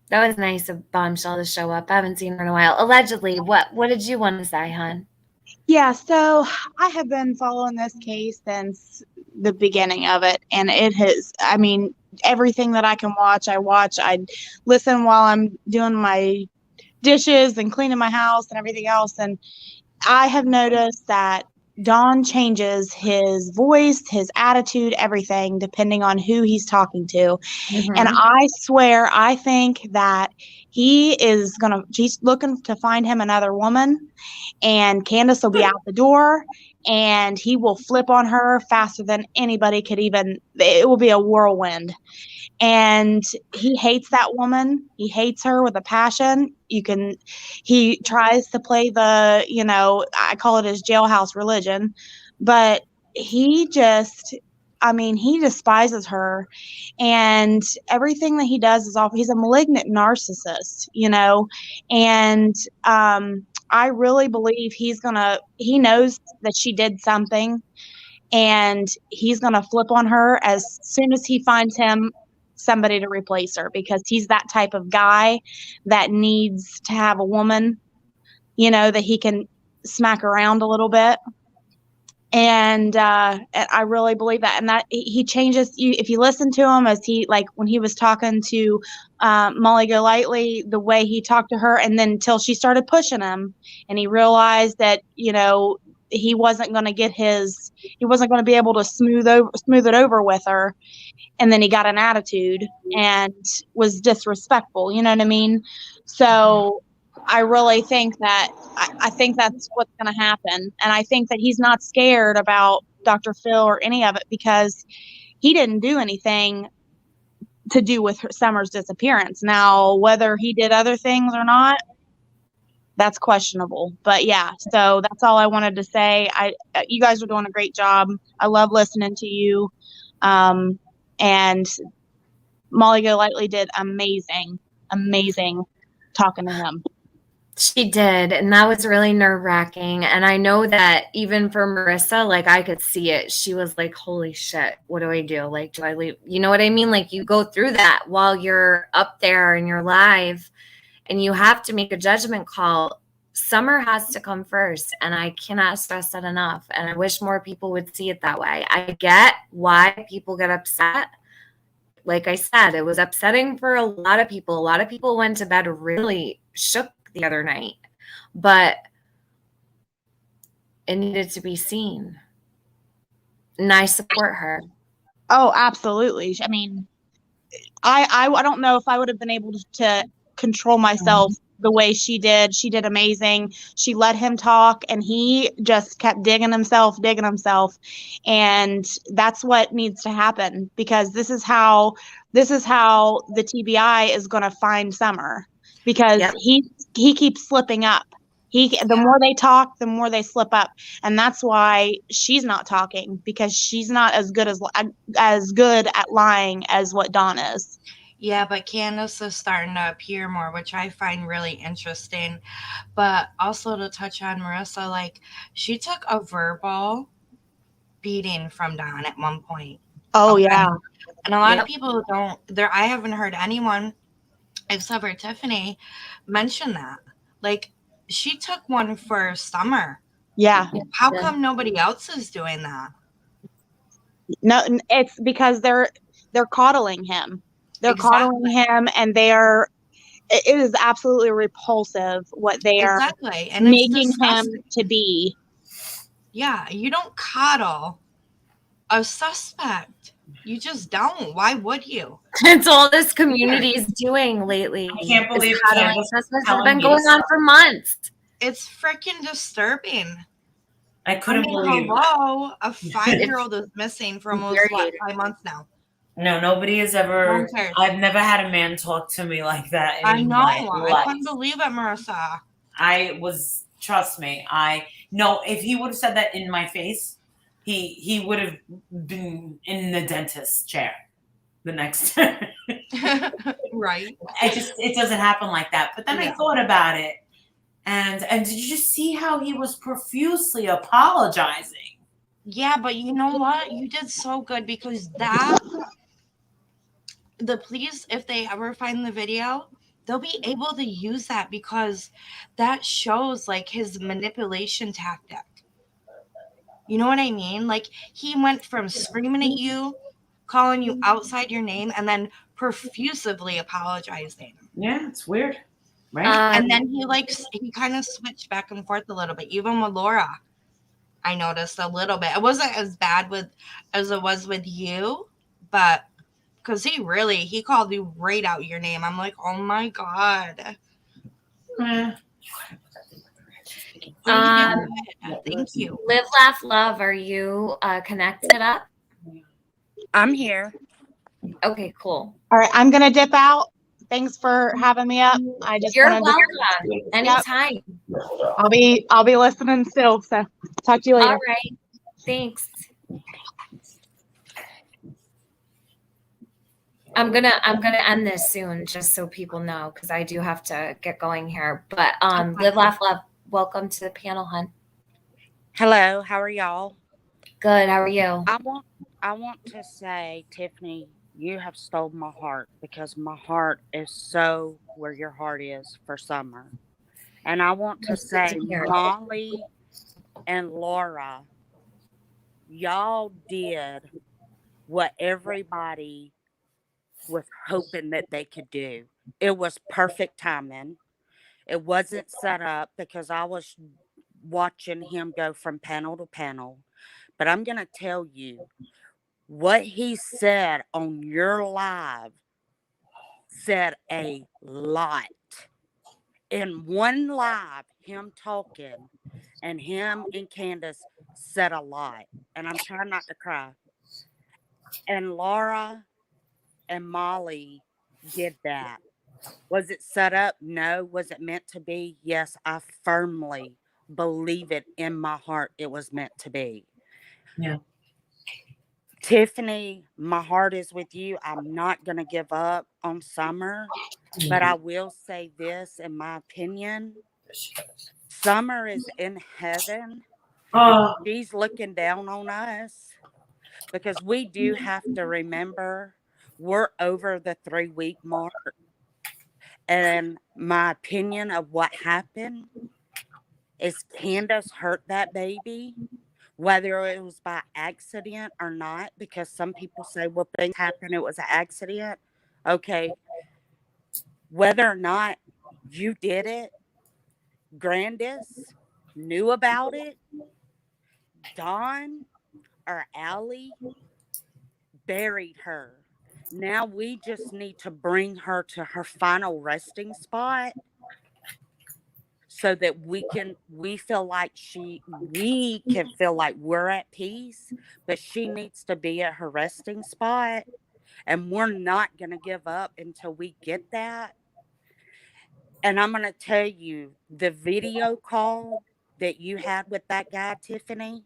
That was nice of Bombshell to show up. I haven't seen her in a while. Allegedly, what did you want to say, hon? Yeah, so I have been following this case since the beginning of it, and it has, I mean, everything that I can watch, I watch. I listen while I'm doing my dishes and cleaning my house and everything else, and I have noticed that Don changes his voice, his attitude, everything, depending on who he's talking to. And I swear, I think that he's looking to find him another woman, and Candace will be out the door, and he will flip on her faster than anybody could even, it will be a whirlwind. And he hates that woman. He hates her with a passion. He tries to play the, I call it his jailhouse religion, but he despises her, and everything that he does is awful. He's a malignant narcissist, and I really believe he knows that she did something, and he's going to flip on her as soon as he finds him somebody to replace her, because he's that type of guy that needs to have a woman, that he can smack around a little bit. And I really believe that. And that he changes you if you listen to him, as he, like when he was talking to Molly Golightly, the way he talked to her, and then until she started pushing him, and he realized that he wasn't going to be able to smooth it over with her. And then he got an attitude and was disrespectful. You know what I mean? So I really think that I think that's what's going to happen. And I think that he's not scared about Dr. Phil or any of it, because he didn't do anything to do with Summer's disappearance. Now, whether he did other things or not, that's questionable. But yeah, so that's all I wanted to say. You guys are doing a great job. I love listening to you. And Molly Golightly did amazing talking to him. She did, and that was really nerve-wracking. And I know that even for Marissa, like, I could see it. She was like, holy shit, what do I do? Like, do I leave? You know what I mean? Like, you go through that while you're up there and you're live, and you have to make a judgment call. Summer has to come first, and I cannot stress that enough. And I wish more people would see it that way. I get why people get upset. Like I said, it was upsetting for a lot of people. A lot of people went to bed really shook the other night, but it needed to be seen. And I support her. Oh, absolutely. I mean, I don't know if I would have been able to control myself the way she did. She did amazing. She let him talk, and he just kept digging himself. And that's what needs to happen, because this is how the TBI is going to find Summer, because he keeps slipping up. The more they talk, the more they slip up, and that's why she's not talking, because she's not as good at lying as what Dawn is. Yeah, but Candace is starting to appear more, which I find really interesting. But also to touch on Marissa, like, she took a verbal beating from Dawn at one point. Oh, yeah. And a lot of people I haven't heard anyone except for Tiffany mention that. Like, she took one for Summer. Yeah. How come nobody else is doing that? No, it's because they're coddling him. They're coddling him, and it is absolutely repulsive what they are and making it's him disgusting. to be. Yeah, you don't coddle a suspect. You just don't. Why would you? It's all this community is doing lately. I can't believe Candace this has telling been me going on for months. It's freaking disturbing. I couldn't believe. Hello, a 5-year-old is missing for almost 5 months now. No, nobody has ever. I've never had a man talk to me like that. I know. My I life. couldn't believe it, Marissa. Trust me. If he would have said that in my face, he would have been in the dentist's chair the next time. Right. It doesn't happen like that. But then I thought about it. And did you just see how he was profusely apologizing? Yeah, but you know what? You did so good, because the police, if they ever find the video, they'll be able to use that, because that shows like his manipulation tactic. You know what I mean? Like, he went from screaming at you, calling you outside your name, and then profusely apologizing. Yeah, it's weird. Right. And then he kind of switched back and forth a little bit, even with Laura. I noticed a little bit. It wasn't as bad as it was with you, but because he called you right out your name. I'm like, oh my God. Thank you. Live, laugh, love. Are you connected up? I'm here. Okay, cool. All right, I'm gonna dip out. Thanks for having me up. You're welcome. Anytime. I'll be listening still. So talk to you later. All right. Thanks. I'm gonna end this soon, just so people know, because I do have to get going here. But Live, laugh, love. Welcome to the panel, hun. Hello. How are y'all? Good. How are you? I want to say, Tiffany, you have stolen my heart, because my heart is so where your heart is for Summer. And I want to say, Molly and Laura, y'all did what everybody was hoping that they could do. It was perfect timing. It wasn't set up, because I was watching him go from panel to panel. But I'm going to tell you, what he said on your live said a lot. In one live, him talking, and him and Candace said a lot. And I'm trying not to cry. And Laura and Molly did that. Was it set up? No. Was it meant to be? Yes, I firmly believe it in my heart it was meant to be. Yeah. Tiffany, my heart is with you. I'm not going to give up on Summer, but I will say this, in my opinion. Summer is in heaven. She's looking down on us, because we do have to remember we're over the 3-week mark. And my opinion of what happened is Candace hurt that baby, whether it was by accident or not, because some people say, well, things happen, it was an accident. Okay. Whether or not you did it, Grandis knew about it, Dawn or Allie buried her. Now we just need to bring her to her final resting spot, so that we can feel like we're at peace, but she needs to be at her resting spot, and we're not going to give up until we get that. And I'm going to tell you, the video call that you had with that guy, Tiffany,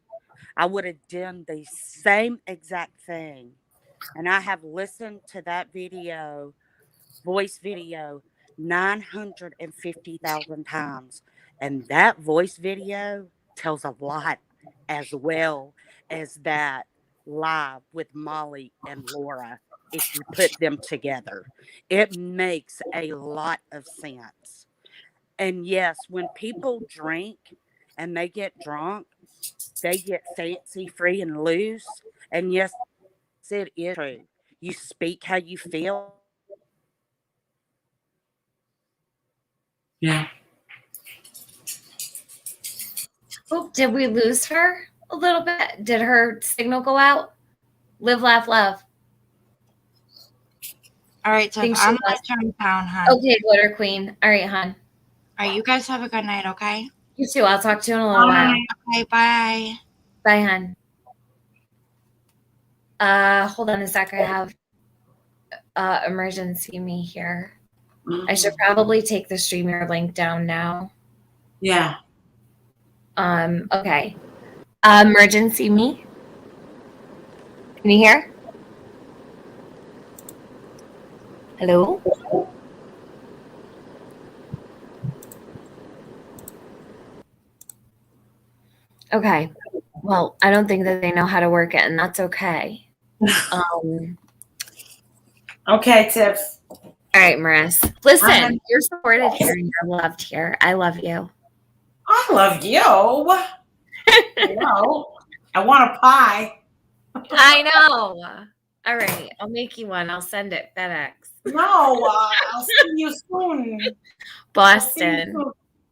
I would have done the same exact thing. And I have listened to that video, voice video, 950,000 times. And that voice video tells a lot, as well as that live with Molly and Laura. If you put them together, it makes a lot of sense. And yes, when people drink and they get drunk, they get fancy free and loose. And yes, it is true. You speak how you feel. Yeah. Oh, did we lose her a little bit? Did her signal go out? Live, laugh, love. All right, Tiff, Think she I'm gonna lost. turn down, hon. Okay, Glitter Queen. All right, hon. All right, you guys have a good night, okay? You too. I'll talk to you in a little while. Okay, bye. Bye, hon. Hold on a sec. I have emergency me here. I should probably take the StreamYard link down now. Yeah. Okay. Emergency me. Can you hear? Hello? Okay. Well, I don't think that they know how to work it, and that's okay. Okay, Tiff. All right, Maris. Listen, you're supported here and you're loved here. I love you. I love you. No, I want a pie. I know. All right, I'll make you one. I'll send it FedEx. No, I'll see you soon. Boston.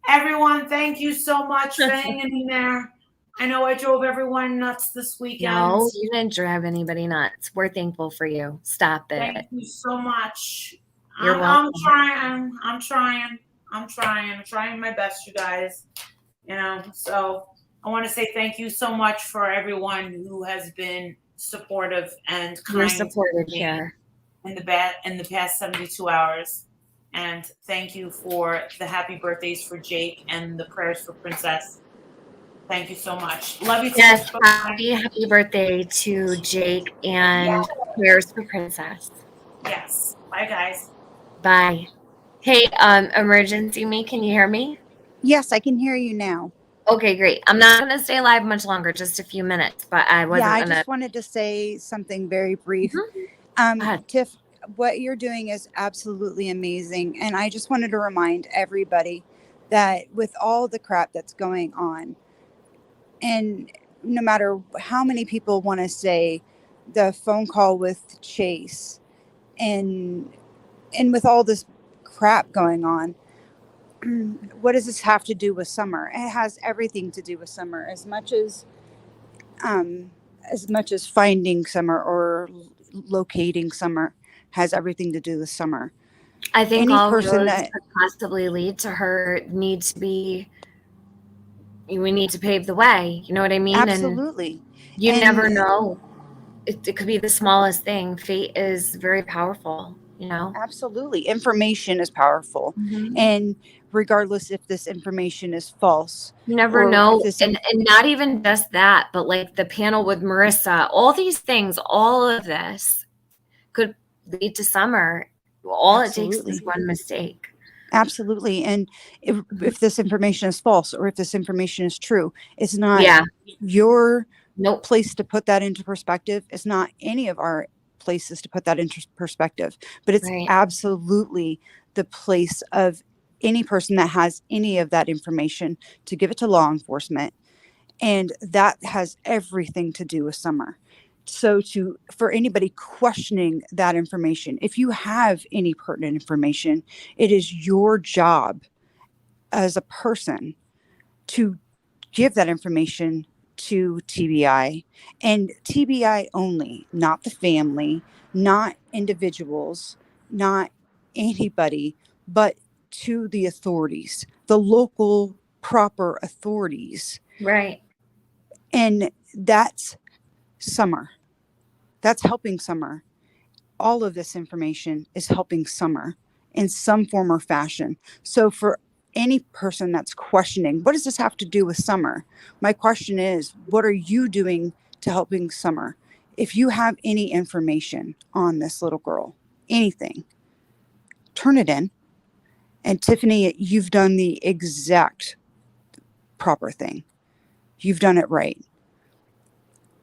Everyone, thank you so much for hanging in there. I know I drove everyone nuts this weekend. No, you didn't drive anybody nuts. We're thankful for you. Stop it. Thank you so much. You're I'm welcome. trying. I'm trying my best, you guys. You know, so I want to say thank you so much for everyone who has been supportive and kind. You're supported here. In the past 72 hours. And thank you for the happy birthdays for Jake and the prayers for Princess. Thank you so much. Love you. Yes, happy birthday to Jake and prayers for Princess. Yes. Bye, guys. Bye. Hey, emergency me, can you hear me? Yes, I can hear you now. Okay, great. I'm not going to stay live much longer, just a few minutes, but I wasn't I going to. just wanted to say something very brief. Mm-hmm. Tiff, what you're doing is absolutely amazing. And I just wanted to remind everybody that with all the crap that's going on, and no matter how many people want to say the phone call with Chase and with all this crap going on, what does this have to do with summer? It has everything to do with summer, as much as finding summer or locating summer has everything to do with summer. I think Any all person roads that could possibly lead to her we need to pave the way. You know what I mean? absolutely, And you and never know. It could be the smallest thing. Fate is very powerful, you know? absolutely, information is powerful, and regardless if this information is false, You never or know. if this And not even just that, but like the panel with Marissa, all these things, all of this could lead to summer. All it takes is one mistake. Absolutely. And if this information is false or if this information is true, it's not your place to put that into perspective. It's not any of our places to put that into perspective, but it's absolutely the place of any person that has any of that information to give it to law enforcement. And that has everything to do with summer. So for anybody questioning that information, if you have any pertinent information, it is your job as a person to give that information to TBI, and TBI only, not the family, not individuals, not anybody, but to the authorities, the local proper authorities. Right. And that's summer. That's helping summer. All of this information is helping summer. in some form or fashion. So for any person that's questioning, what does this have to do with Summer? My question is, what are you doing to helping Summer? If you have any information on this little girl, anything, turn it in. And Tiffany, you've done the exact proper thing. You've done it right.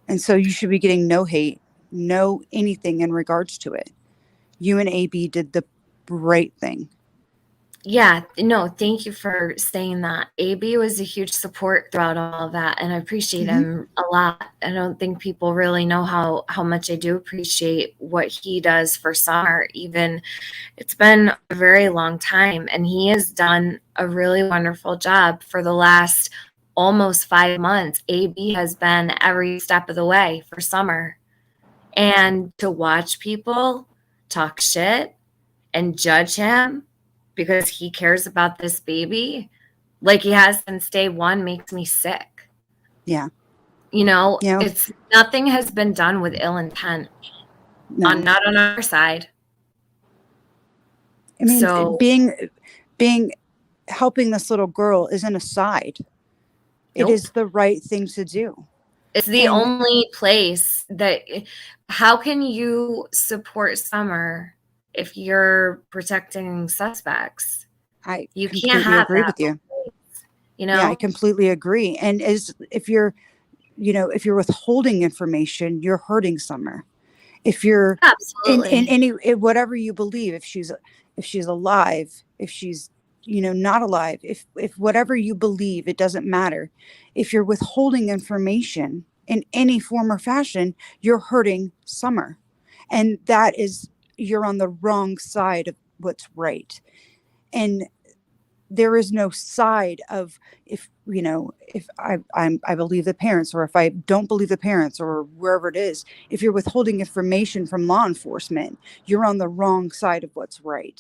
And so you should be getting no hate, no anything in regards to it. You and AB did the right thing. Yeah, no, thank you for saying that. AB was a huge support throughout all of that, and I appreciate him a lot. I don't think people really know how much I do appreciate what he does for Summer. Even it's been a very long time, and he has done a really wonderful job for the last almost 5 months. AB has been every step of the way for Summer. And to watch people talk shit and judge him because he cares about this baby like he has since day one makes me sick. Yeah. You know, Yeah. it's nothing has been done with ill intent. No. Not on our side. I mean, so being helping this little girl isn't a side. It Nope. is the right thing to do. It's the And only place that, how can you support Summer if you're protecting suspects? You can't completely have agree that, with you. you Yeah, I know? completely agree. And if you're withholding information, you're hurting Summer. If you're in Absolutely. in whatever you believe, if she's alive, if she's not alive, if whatever you believe, it doesn't matter. If you're withholding information in any form or fashion, you're hurting Summer. And that is, you're on the wrong side of what's right. And there is no side of, if I believe the parents, or if I don't believe the parents, or wherever it is. If you're withholding information from law enforcement, you're on the wrong side of what's right,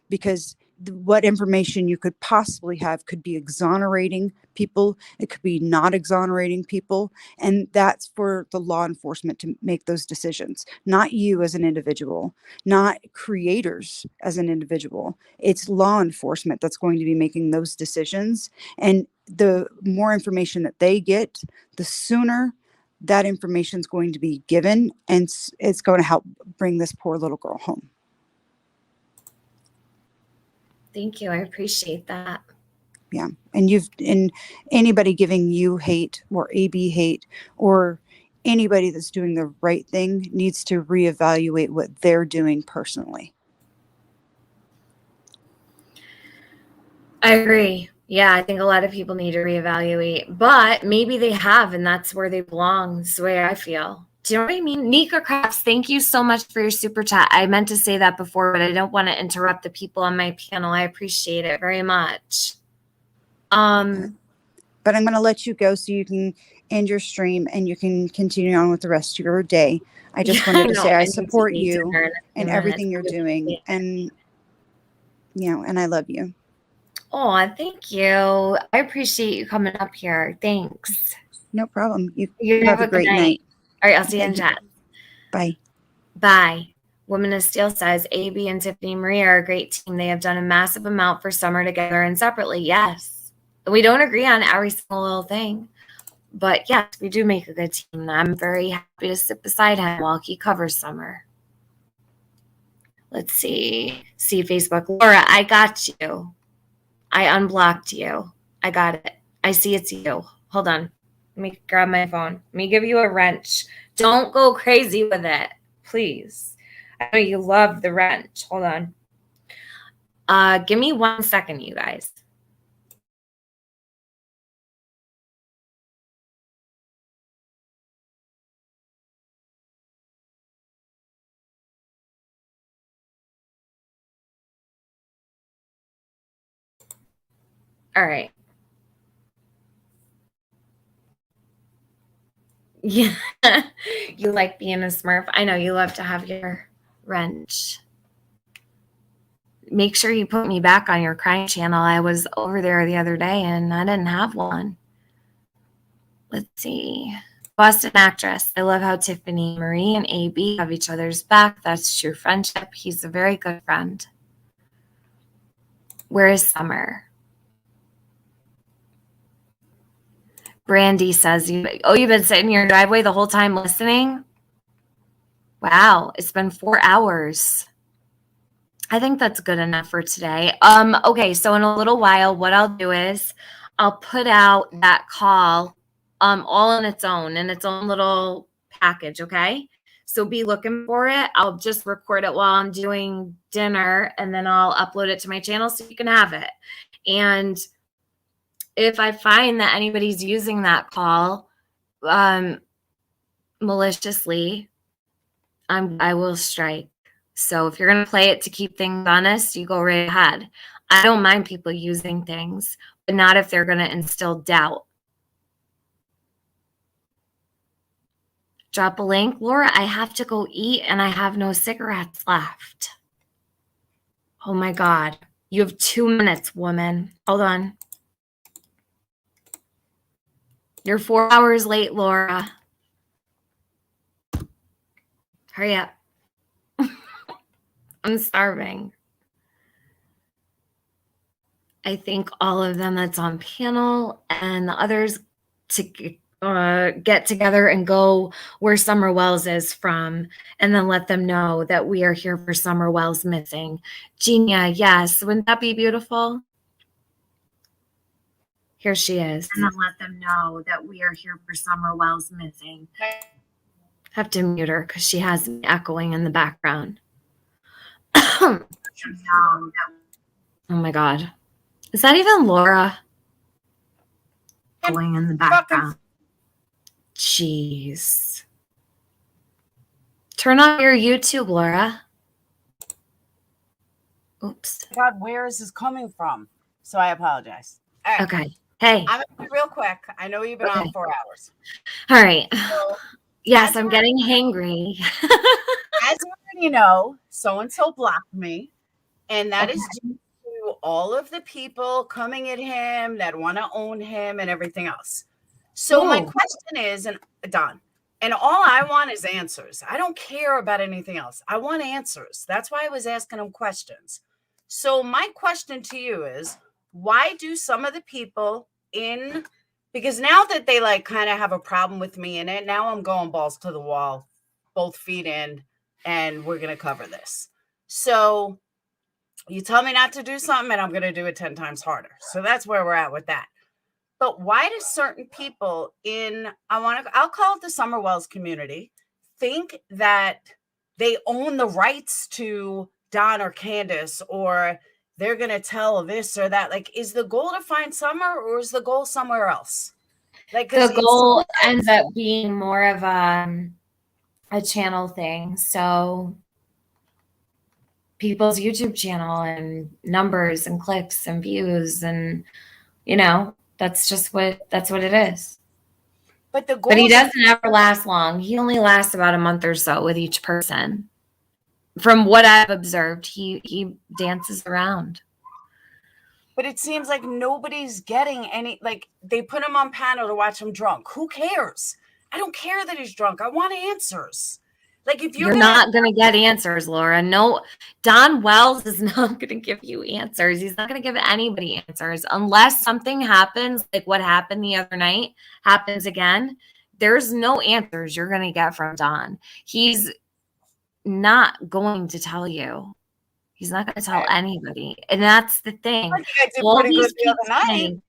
because what information you could possibly have could be exonerating people. It could be not exonerating people. And that's for the law enforcement to make those decisions, not you as an individual, not creators as an individual. It's law enforcement that's going to be making those decisions. And the more information that they get, the sooner that information is going to be given, and it's going to help bring this poor little girl home. Thank you. I appreciate that. Yeah. And anybody giving you hate or AB hate, or anybody that's doing the right thing, needs to reevaluate what they're doing personally. I agree. Yeah, I think a lot of people need to reevaluate, but maybe they have, and that's where they belong. That's the way I feel. Do you know what I mean? Nika Crafts, thank you so much for your super chat. I meant to say that before, but I don't want to interrupt the people on my panel. I appreciate it very much. But I'm going to let you go so you can end your stream and you can continue on with the rest of your day. I just wanted to say I support you and everything you're doing, and and I love you. Oh, thank you. I appreciate you coming up here. Thanks. No problem. You have a great night. All right, I'll see you in chat. Bye. Bye. Woman of Steel says, AB and Tiffany Marie are a great team. They have done a massive amount for Summer together and separately. Yes. We don't agree on every single little thing, but yes, we do make a good team. I'm very happy to sit beside him while he covers Summer. Let's see. See Facebook. Laura, I got you. I unblocked you. I got it. I see it's you. Hold on. Let me grab my phone. Let me give you a wrench. Don't go crazy with it, please. I know you love the wrench. Hold on. Give me 1 second, you guys. All right. Yeah. You like being a Smurf. I know you love to have your wrench. Make sure you put me back on your crime channel. I was over there the other day and I didn't have one. Let's see. Boston actress. I love how Tiffany Marie and AB have each other's back. That's true friendship. He's a very good friend. Where is Summer? Brandy says, you've been sitting in your driveway the whole time listening? Wow, it's been 4 hours. I think that's good enough for today. Okay, so in a little while, what I'll do is I'll put out that call all on its own little package, okay? So be looking for it. I'll just record it while I'm doing dinner, and then I'll upload it to my channel so you can have it. And if I find that anybody's using that call maliciously, I will strike. So if you're going to play it to keep things honest, you go right ahead. I don't mind people using things, but not if they're going to instill doubt. Drop a link. Laura, I have to go eat and I have no cigarettes left. Oh my God. You have 2 minutes, woman. Hold on. You're 4 hours late, Laura. Hurry up. I'm starving. I think all of them that's on panel and the others to get together and go where Summer Wells is from, and then let them know that we are here for Summer Wells missing. Genia, yes. Wouldn't that be beautiful? Here she is. And then let them know that we are here for Summer Wells missing. Have to mute her because she has me echoing in the background. Oh my God. Is that even Laura? Going in the background. Jeez. Turn on your YouTube, Laura. Oops. God, where is this coming from? So I apologize. All right. Okay. Hey. I'm gonna be real quick. I know you've been on 4 hours. All right. So, yes, I'm getting hangry. As you already know, so-and-so blocked me. And that is due to all of the people coming at him that want to own him and everything else. So my question is, and Don, and all I want is answers. I don't care about anything else. I want answers. That's why I was asking him questions. So my question to you is, why do some of the people because now that they like kind of have a problem with me in it, now I'm going balls to the wall, both feet in, and we're going to cover this. So you tell me not to do something and I'm going to do it 10 times harder. So that's where we're at with that. But why do certain people I'll call it the Summer Wells community, think that they own the rights to Don or Candace, or they're going to tell this or that? Like, is the goal to find Summer, or is the goal somewhere else? Like, the goal ends up being more of a channel thing. So people's YouTube channel and numbers and clicks and views, and that's what it is. But he doesn't ever last long. He only lasts about a month or so with each person. From what I've observed, he dances around. But it seems like nobody's getting any, like, they put him on panel to watch him drunk. Who cares? I don't care that he's drunk. I want answers. Like, if you're not going to get answers, Laura. No, Don Wells is not going to give you answers. He's not going to give anybody answers unless something happens, like what happened the other night, happens again. There's no answers you're going to get from Don. He's not going to tell you. He's not going to tell anybody. And that's the thing. I think I did pretty good the other night.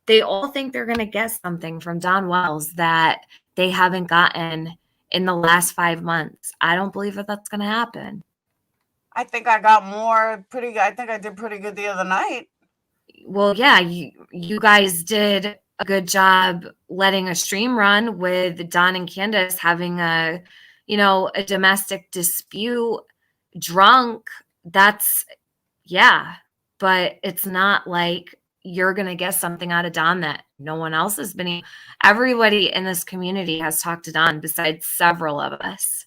They all think they're going to get something from Don Wells that they haven't gotten in the last 5 months. I don't believe that that's going to happen. I think I got pretty good. I think I did pretty good the other night. Well, yeah, you guys did a good job letting a stream run with Don and Candace having a domestic dispute drunk. That's, yeah, but it's not like you're going to get something out of Don that no one else has been. Everybody in this community has talked to Don besides several of us.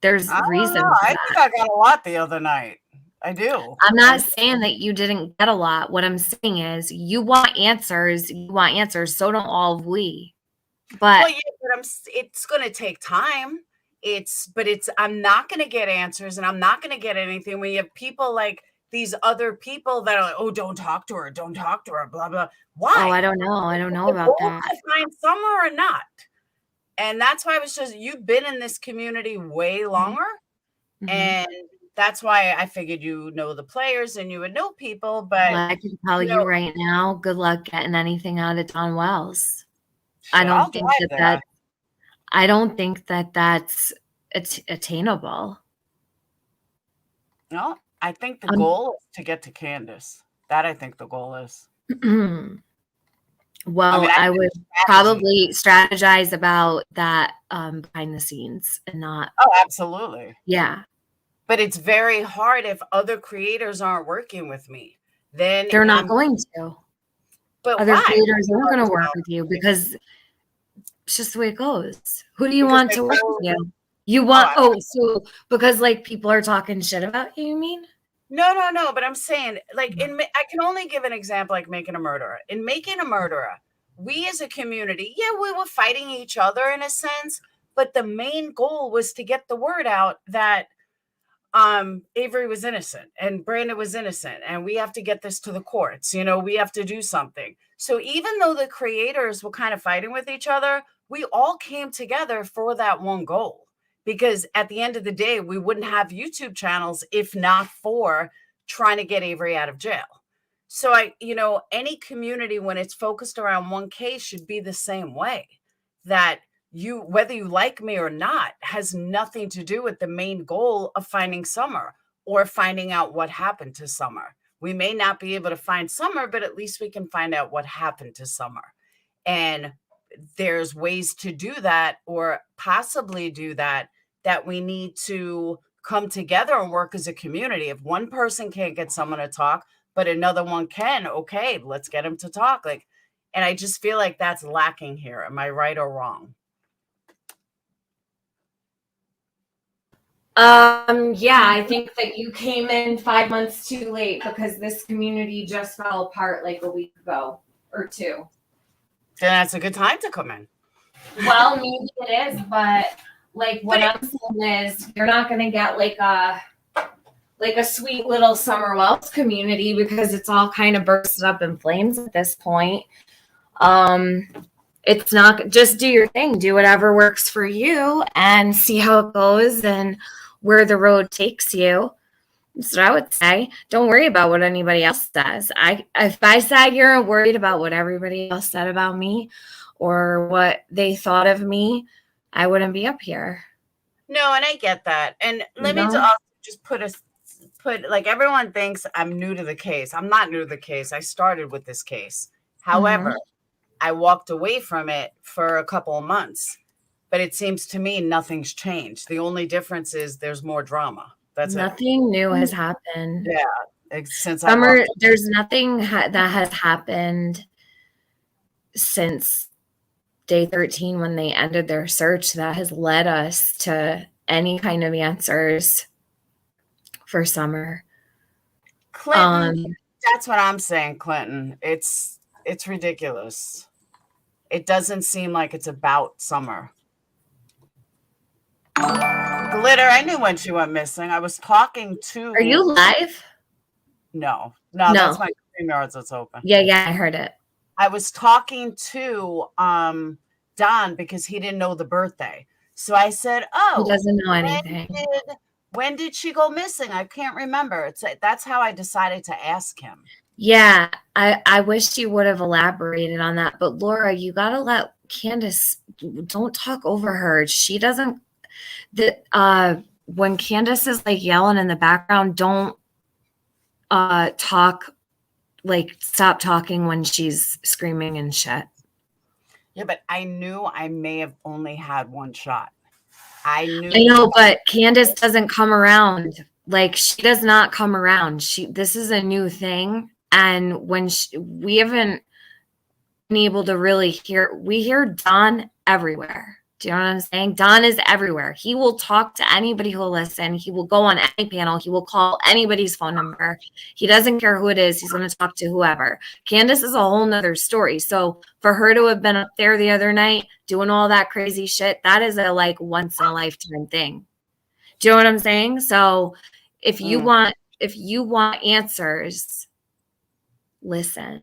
There's reason. I think I got a lot the other night. I do. I'm not saying that you didn't get a lot. What I'm saying is you want answers. So don't all of we. But, it's going to take time. I'm not going to get answers, and I'm not going to get anything when you have people like these other people that are like, oh, don't talk to her, blah, blah. Why? Oh, I don't know. I don't know The about goal that. to find Summer or not? And that's why I was just, you've been in this community way longer. Mhm. And that's why I figured you know the players and you would know people. But Well, I can tell you right now, good luck getting anything out of Don Wells. I I'll don't think drive there. I don't think that that's attainable. No, I think the goal is to get to Candace. That I think the goal is. Well, I would probably strategize about that behind the scenes and not. Oh, absolutely. Yeah. But it's very hard if other creators aren't working with me. Then They're not going to. But other why? creators aren't going to work with you because it's just the way it goes. Who do you want to work with you? You want so because like people are talking shit about you, you mean? No. But I'm saying, like, I can only give an example, like Making a Murderer. In Making a Murderer, we as a community, yeah, we were fighting each other in a sense, but the main goal was to get the word out that Avery was innocent and Brandon was innocent, and we have to get this to the courts. You know, we have to do something. So even though the creators were kind of fighting with each other, we all came together for that one goal. Because at the end of the day, we wouldn't have YouTube channels if not for trying to get Avery out of jail. So any community, when it's focused around one case, should be the same way. That you, whether you like me or not, has nothing to do with the main goal of finding Summer or finding out what happened to Summer. We may not be able to find Summer, but at least we can find out what happened to Summer. And there's ways to do that, or possibly do that we need to come together and work as a community. If one person can't get someone to talk, but another one can, okay, let's get them to talk. And I just feel like that's lacking here. Am I right or wrong? Yeah, I think that you came in 5 months too late because this community just fell apart like a week ago or two. Then that's a good time to come in. Well, maybe it is, but like what I'm saying is you're not going to get like a sweet little Summer Wells community because it's all kind of bursted up in flames at this point. It's not, just do your thing, do whatever works for you and see how it goes and where the road takes you. That's what I would say. Don't worry about what anybody else says. If I sat here and worried about what everybody else said about me or what they thought of me, I wouldn't be up here. No, and I get that. And let me also just put like, everyone thinks I'm new to the case. I'm not new to the case. I started with this case. However, I walked away from it for a couple of months, but it seems to me nothing's changed. The only difference is there's more drama. That's nothing new has happened. Yeah, since Summer, there's nothing that has happened since day 13 when they ended their search that has led us to any kind of answers for Summer. Clinton, that's what I'm saying, Clinton. It's ridiculous. It doesn't seem like it's about Summer. Glitter, I knew when she went missing. I was talking to... Are you live? No, that's my StreamYards that's open. Yeah, I heard it. I was talking to Don because he didn't know the birthday. So I said, oh, he doesn't know anything. When did she go missing? I can't remember. That's how I decided to ask him. Yeah, I wish you would have elaborated on that. But Laura, you got to let Candace, don't talk over her. She doesn't, when Candace is like yelling in the background, don't talk, like stop talking when she's screaming and shit. Yeah, but I knew I may have only had one shot. I know, but Candace doesn't come around. Like, she does not come around. This is a new thing. And when we haven't been able to really we hear Don everywhere. Do you know what I'm saying? Don is everywhere. He will talk to anybody who will listen. He will go on any panel. He will call anybody's phone number. He doesn't care who it is. He's going to talk to whoever. Candace is a whole nother story. So for her to have been up there the other night doing all that crazy shit, that is a like once in a lifetime thing. Do you know what I'm saying? So if you want if you want answers, listen,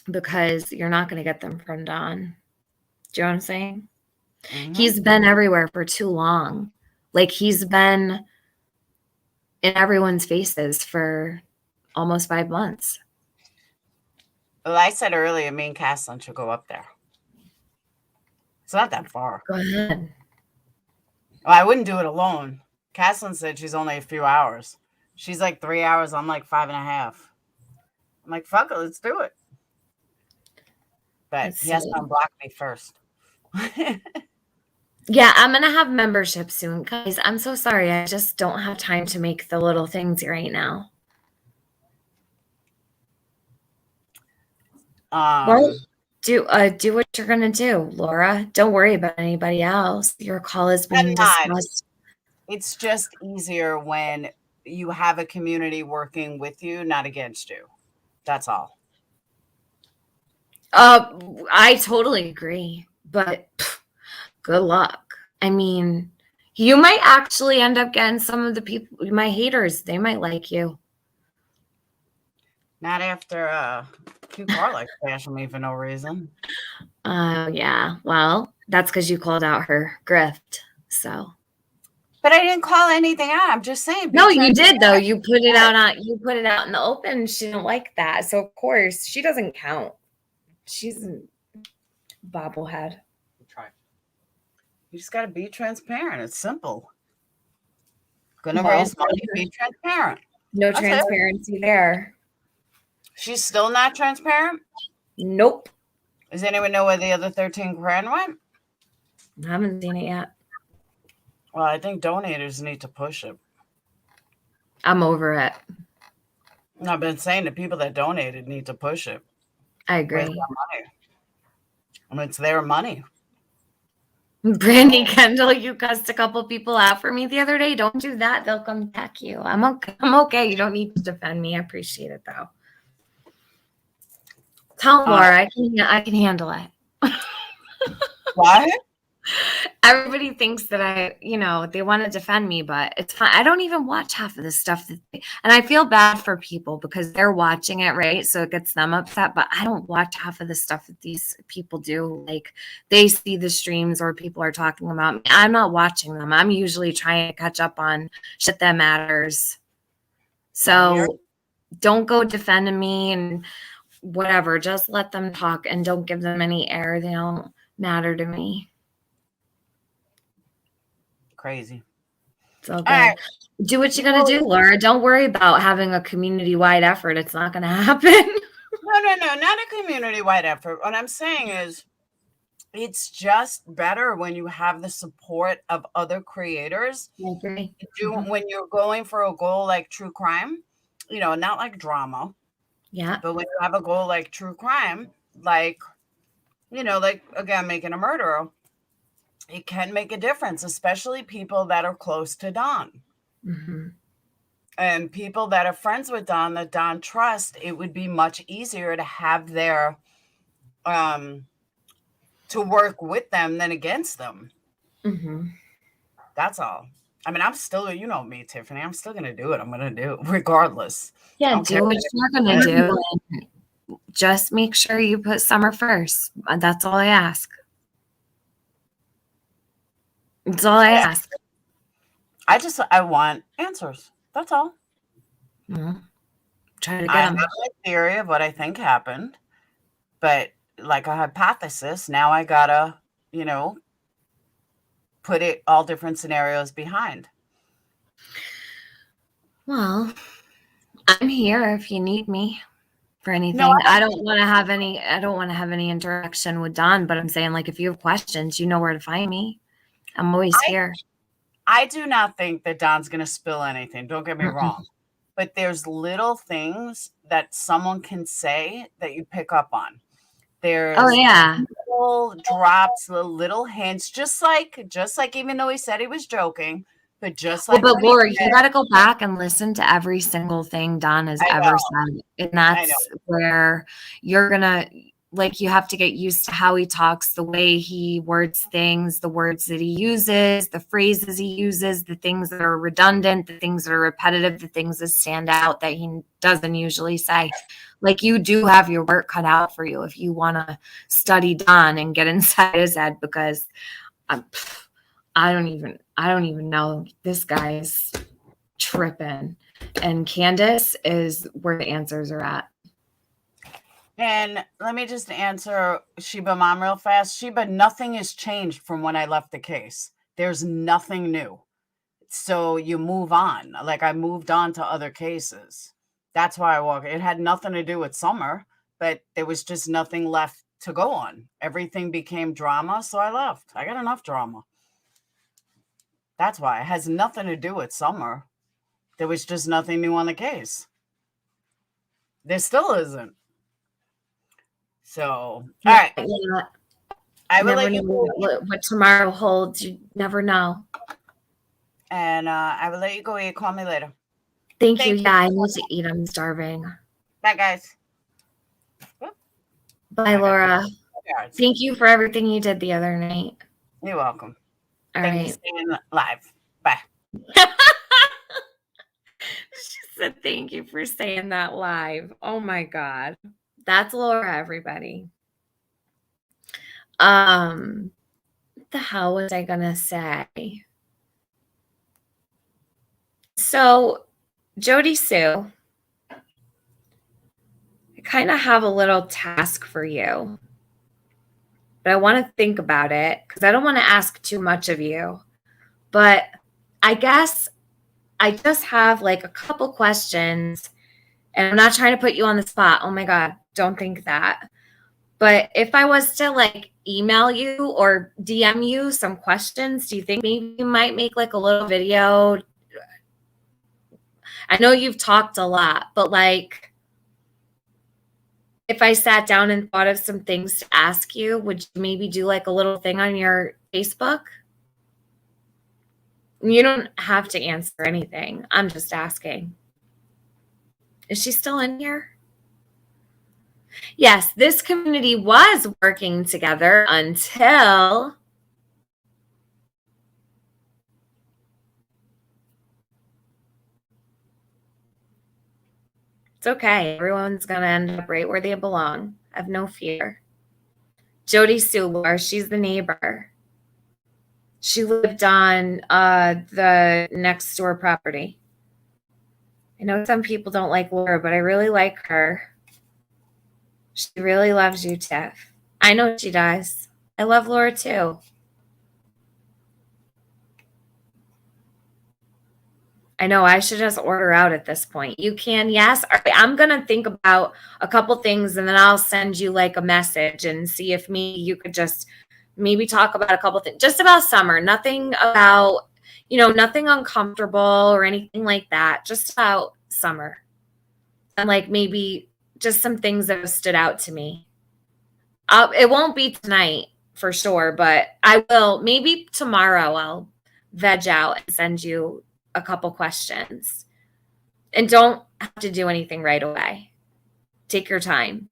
because you're not going to get them from Don. Do you know what I'm saying? Mhm. He's been everywhere for too long. Like, he's been in everyone's faces for almost 5 months. Well, I said earlier, me and Caslin should go up there. It's not that far. Go ahead. Well, I wouldn't do it alone. Caslin said she's only a few hours. She's like 3 hours. I'm like 5.5. I'm like, fuck it, let's do it. But he has to unblock me first. Yeah, I'm going to have membership soon. Guys, I'm so sorry. I just don't have time to make the little things right now. Well, do what you're going to do, Laura. Don't worry about anybody else. Your call is being discussed. It's just easier when you have a community working with you, not against you. That's all. I totally agree, but good luck. I mean, you might actually end up getting some of the people, my haters, they might like you. Not after Q Car like bashing me for no reason. Yeah. Well, that's because you called out her grift. So. But I didn't call anything out. I'm just saying. No, you did though. You put it out in the open. She didn't like that. So of course she doesn't count. She's a bobblehead. You just got to be transparent. It's simple. Gonna raise money, be transparent. No transparency there. She's still not transparent? Nope. Does anyone know where the other 13 grand went? I haven't seen it yet. Well, I think donators need to push it. I'm over it. I've been saying the people that donated need to push it. I agree. Raise their money. I mean, it's their money. Brandy Kendall, you cussed a couple people out for me the other day. Don't do that. They'll come attack you. I'm okay. You don't need to defend me. I appreciate it though. Tell Laura I can handle it. What? Everybody thinks that they want to defend me, but it's fine. I don't even watch half of the stuff and I feel bad for people because they're watching it, right? So it gets them upset, but I don't watch half of the stuff that these people do. Like, they see the streams or people are talking about me. I'm not watching them. I'm usually trying to catch up on shit that matters. So don't go defending me and whatever. Just let them talk and don't give them any air. They don't matter to me. Crazy. It's all good. Right. Do what you gotta do, Laura. Don't worry about having a community-wide effort. It's not gonna happen. No, not a community-wide effort. What I'm saying is it's just better when you have the support of other creators. I agree. When you're going for a goal like true crime, not like drama. Yeah. But when you have a goal like true crime, like again, making a murderer, it can make a difference, especially people that are close to Don. Mm-hmm. And people that are friends with Don, that Don trusts, it would be much easier to have their, to work with them than against them. Mm-hmm. That's all. I mean, I'm still, you know me, Tiffany, I'm still going to do it. I'm going to do it regardless. Yeah, do what you're going to do. Just make sure you put Summer first. That's all I ask. That's all I ask. I want answers. That's all. Mm-hmm. Try to get I them. have a theory of what I think happened, but like a hypothesis, now I gotta, put it all different scenarios behind. Well, I'm here if you need me for anything. No, I don't want to have any interaction with Don, but I'm saying, like, if you have questions, you know where to find me. I'm always here. I do not think that Don's going to spill anything. Don't get me wrong. But there's little things that someone can say that you pick up on. There's little drops, little hints, just like even though he said he was joking, but just like. But Laura, you got to go back and listen to every single thing Don has ever said. And that's where you're going to, like you have to get used to how he talks, the way he words things, the words that he uses, the phrases he uses, the things that are redundant, the things that are repetitive, the things that stand out that he doesn't usually say. Like, you do have your work cut out for you if you want to study Don and get inside his head, because I don't even know. This guy's tripping. And Candace is where the answers are at. And let me just answer Sheba Mom real fast. Sheba, nothing has changed from when I left the case. There's nothing new. So you move on. Like, I moved on to other cases. That's why I walked. It had nothing to do with Summer, but there was just nothing left to go on. Everything became drama, so I left. I got enough drama. That's why. It has nothing to do with Summer. There was just nothing new on the case. There still isn't. So, all right. Yeah. I will Never let you know what tomorrow holds. You never know. And I will let you go eat. Call me later. Thank you. Yeah, I need to eat. I'm starving. Bye, guys. Bye, Laura. Thank you for everything you did the other night. You're welcome. All Thank right. you for staying live. Bye. She said, thank you for saying that live. Oh my God. That's Laura, everybody. What the hell was I gonna say? So, Jody Sue, I kind of have a little task for you, but I want to think about it because I don't want to ask too much of you. But I guess I just have like a couple questions, and I'm not trying to put you on the spot. Oh my God, don't think that. But if I was to like email you or DM you some questions, do you think maybe you might make like a little video? I know you've talked a lot, but like if I sat down and thought of some things to ask you, would you maybe do like a little thing on your Facebook? You don't have to answer anything. I'm just asking. Is she still in here? Yes, this community was working together until it's okay. Everyone's going to end up right where they belong. I have no fear. Jody Sewler, she's the neighbor. She lived on the next door property. I know some people don't like Laura, but I really like her. She really loves you, Tiff. I know she does. I love Laura too. I know I should just order out at this point. You can, yes. All right, I'm going to think about a couple things and then I'll send you like a message and see if you could just maybe talk about a couple things, just about Summer. Nothing about, nothing uncomfortable or anything like that. Just about Summer. And like maybe just some things that have stood out to me. It won't be tonight for sure, but I will. Maybe tomorrow I'll veg out and send you a couple questions. And don't have to do anything right away. Take your time.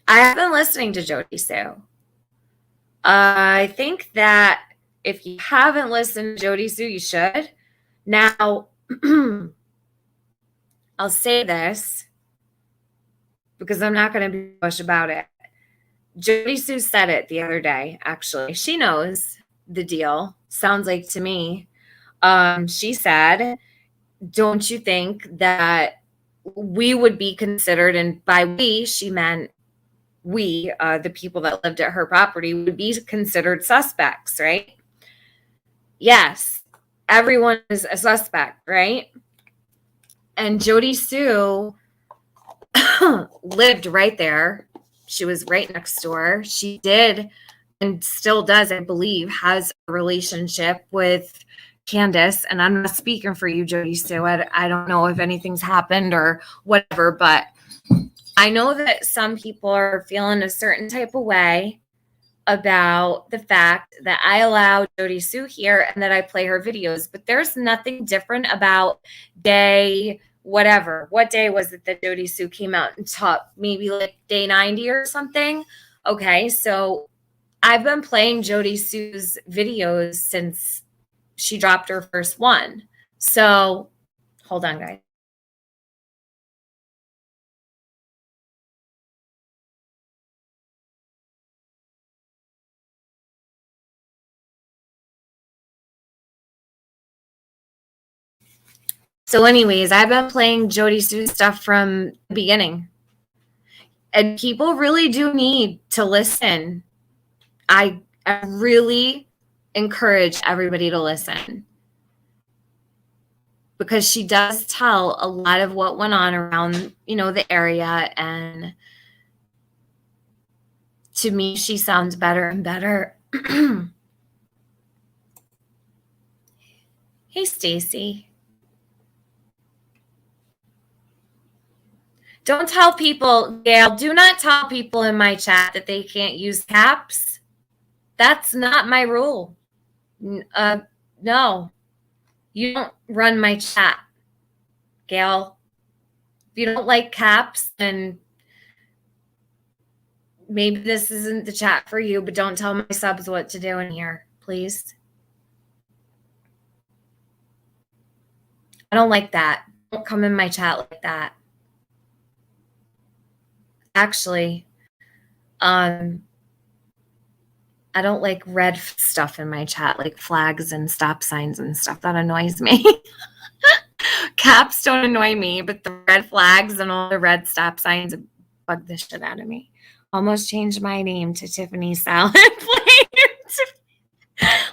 I have been listening to Jody Sue. I think that if you haven't listened to Jody Sue, you should. Now, I'll say this because I'm not going to be push about it. Jody Sue said it the other day, actually. She knows the deal, sounds like to me. She said, don't you think that we would be considered, and by we, she meant we, the people that lived at her property, would be considered suspects, right? Yes, everyone is a suspect, right? And Jody Sue lived right there. She was right next door. She did and still does, I believe, has a relationship with Candace. And I'm not speaking for you, Jody Sue. I don't know if anything's happened or whatever, but I know that some people are feeling a certain type of way about the fact that I allow Jody Sue here and that I play her videos, but there's nothing different about gay whatever. What day was it that Jody Sue came out and taught? Maybe like day 90 or something. Okay, so I've been playing Jody Sue's videos since she dropped her first one. So hold on, guys. So anyways, I've been playing Jody Sue stuff from the beginning. And people really do need to listen. I really encourage everybody to listen. Because she does tell a lot of what went on around, the area. And to me, she sounds better and better. Hey, Stacy. Don't tell people, Gail, do not tell people in my chat that they can't use caps. That's not my rule. No, you don't run my chat, Gail. If you don't like caps, then maybe this isn't the chat for you, but don't tell my subs what to do in here, please. I don't like that. Don't come in my chat like that. Actually, I don't like red stuff in my chat, like flags and stop signs and stuff. That annoys me. Caps don't annoy me, but the red flags and all the red stop signs bug the shit out of me. Almost changed my name to Tiffany Salad Plate.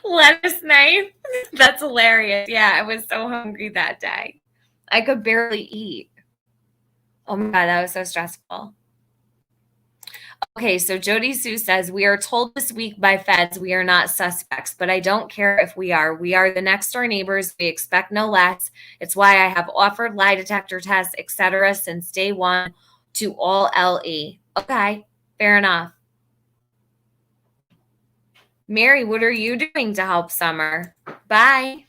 Lettuce knife. That's hilarious. Yeah, I was so hungry that day. I could barely eat. Oh my God, that was so stressful. Okay, so Jody Sue says, we are told this week by feds we are not suspects, but I don't care if we are. We are the next door neighbors. We expect no less. It's why I have offered lie detector tests, etc. since day one to all LE. Okay, fair enough. Mary, what are you doing to help Summer? Bye.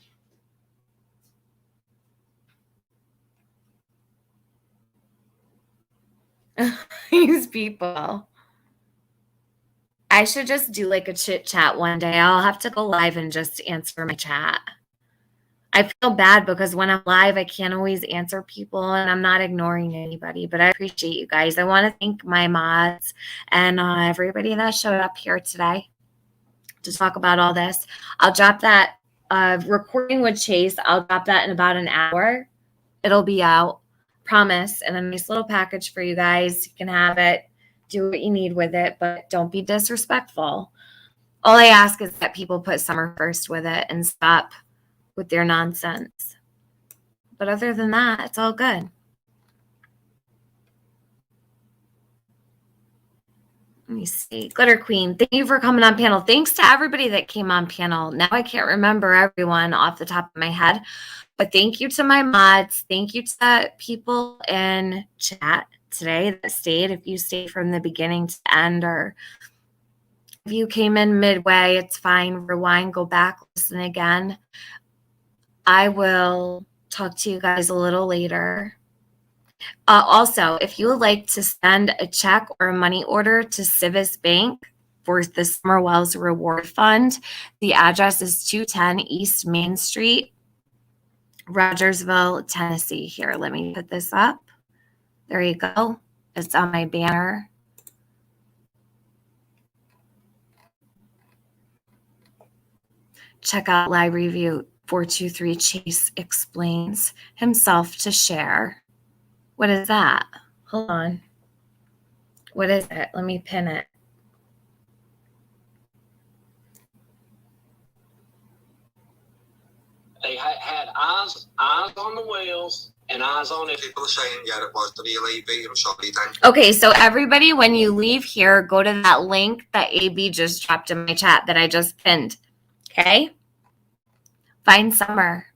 These people. I should just do like a chit chat one day. I'll have to go live and just answer my chat. I feel bad because when I'm live, I can't always answer people and I'm not ignoring anybody, but I appreciate you guys. I want to thank my mods and everybody that showed up here today to talk about all this. I'll drop that recording with Chase. I'll drop that in about an hour. It'll be out, promise, and a nice little package for you guys. You can have it. Do what you need with it, but don't be disrespectful. All I ask is that people put Summer first with it and stop with their nonsense. But other than that, it's all good. Let me see. Glitter Queen, thank you for coming on panel. Thanks to everybody that came on panel. Now I can't remember everyone off the top of my head, but thank you to my mods. Thank you to people in chat today that stayed. If you stayed from the beginning to the end, or if you came in midway, it's fine. Rewind, go back, listen again. I will talk to you guys a little later. Also, if you would like to send a check or a money order to CIVIS Bank for the Summer Wells Reward Fund, the address is 210 East Main Street, Rogersville, Tennessee. Here, let me put this up. There you go. It's on my banner. Check out live review 423. Chase explains himself to share. What is that? Hold on. What is it? Let me pin it. They had eyes on the whales and eyes on it. People are saying, yeah, it was the real AB. I'm sorry, thank you. Okay, so everybody, when you leave here, go to that link that AB just dropped in my chat that I just pinned. Okay? Find Summer.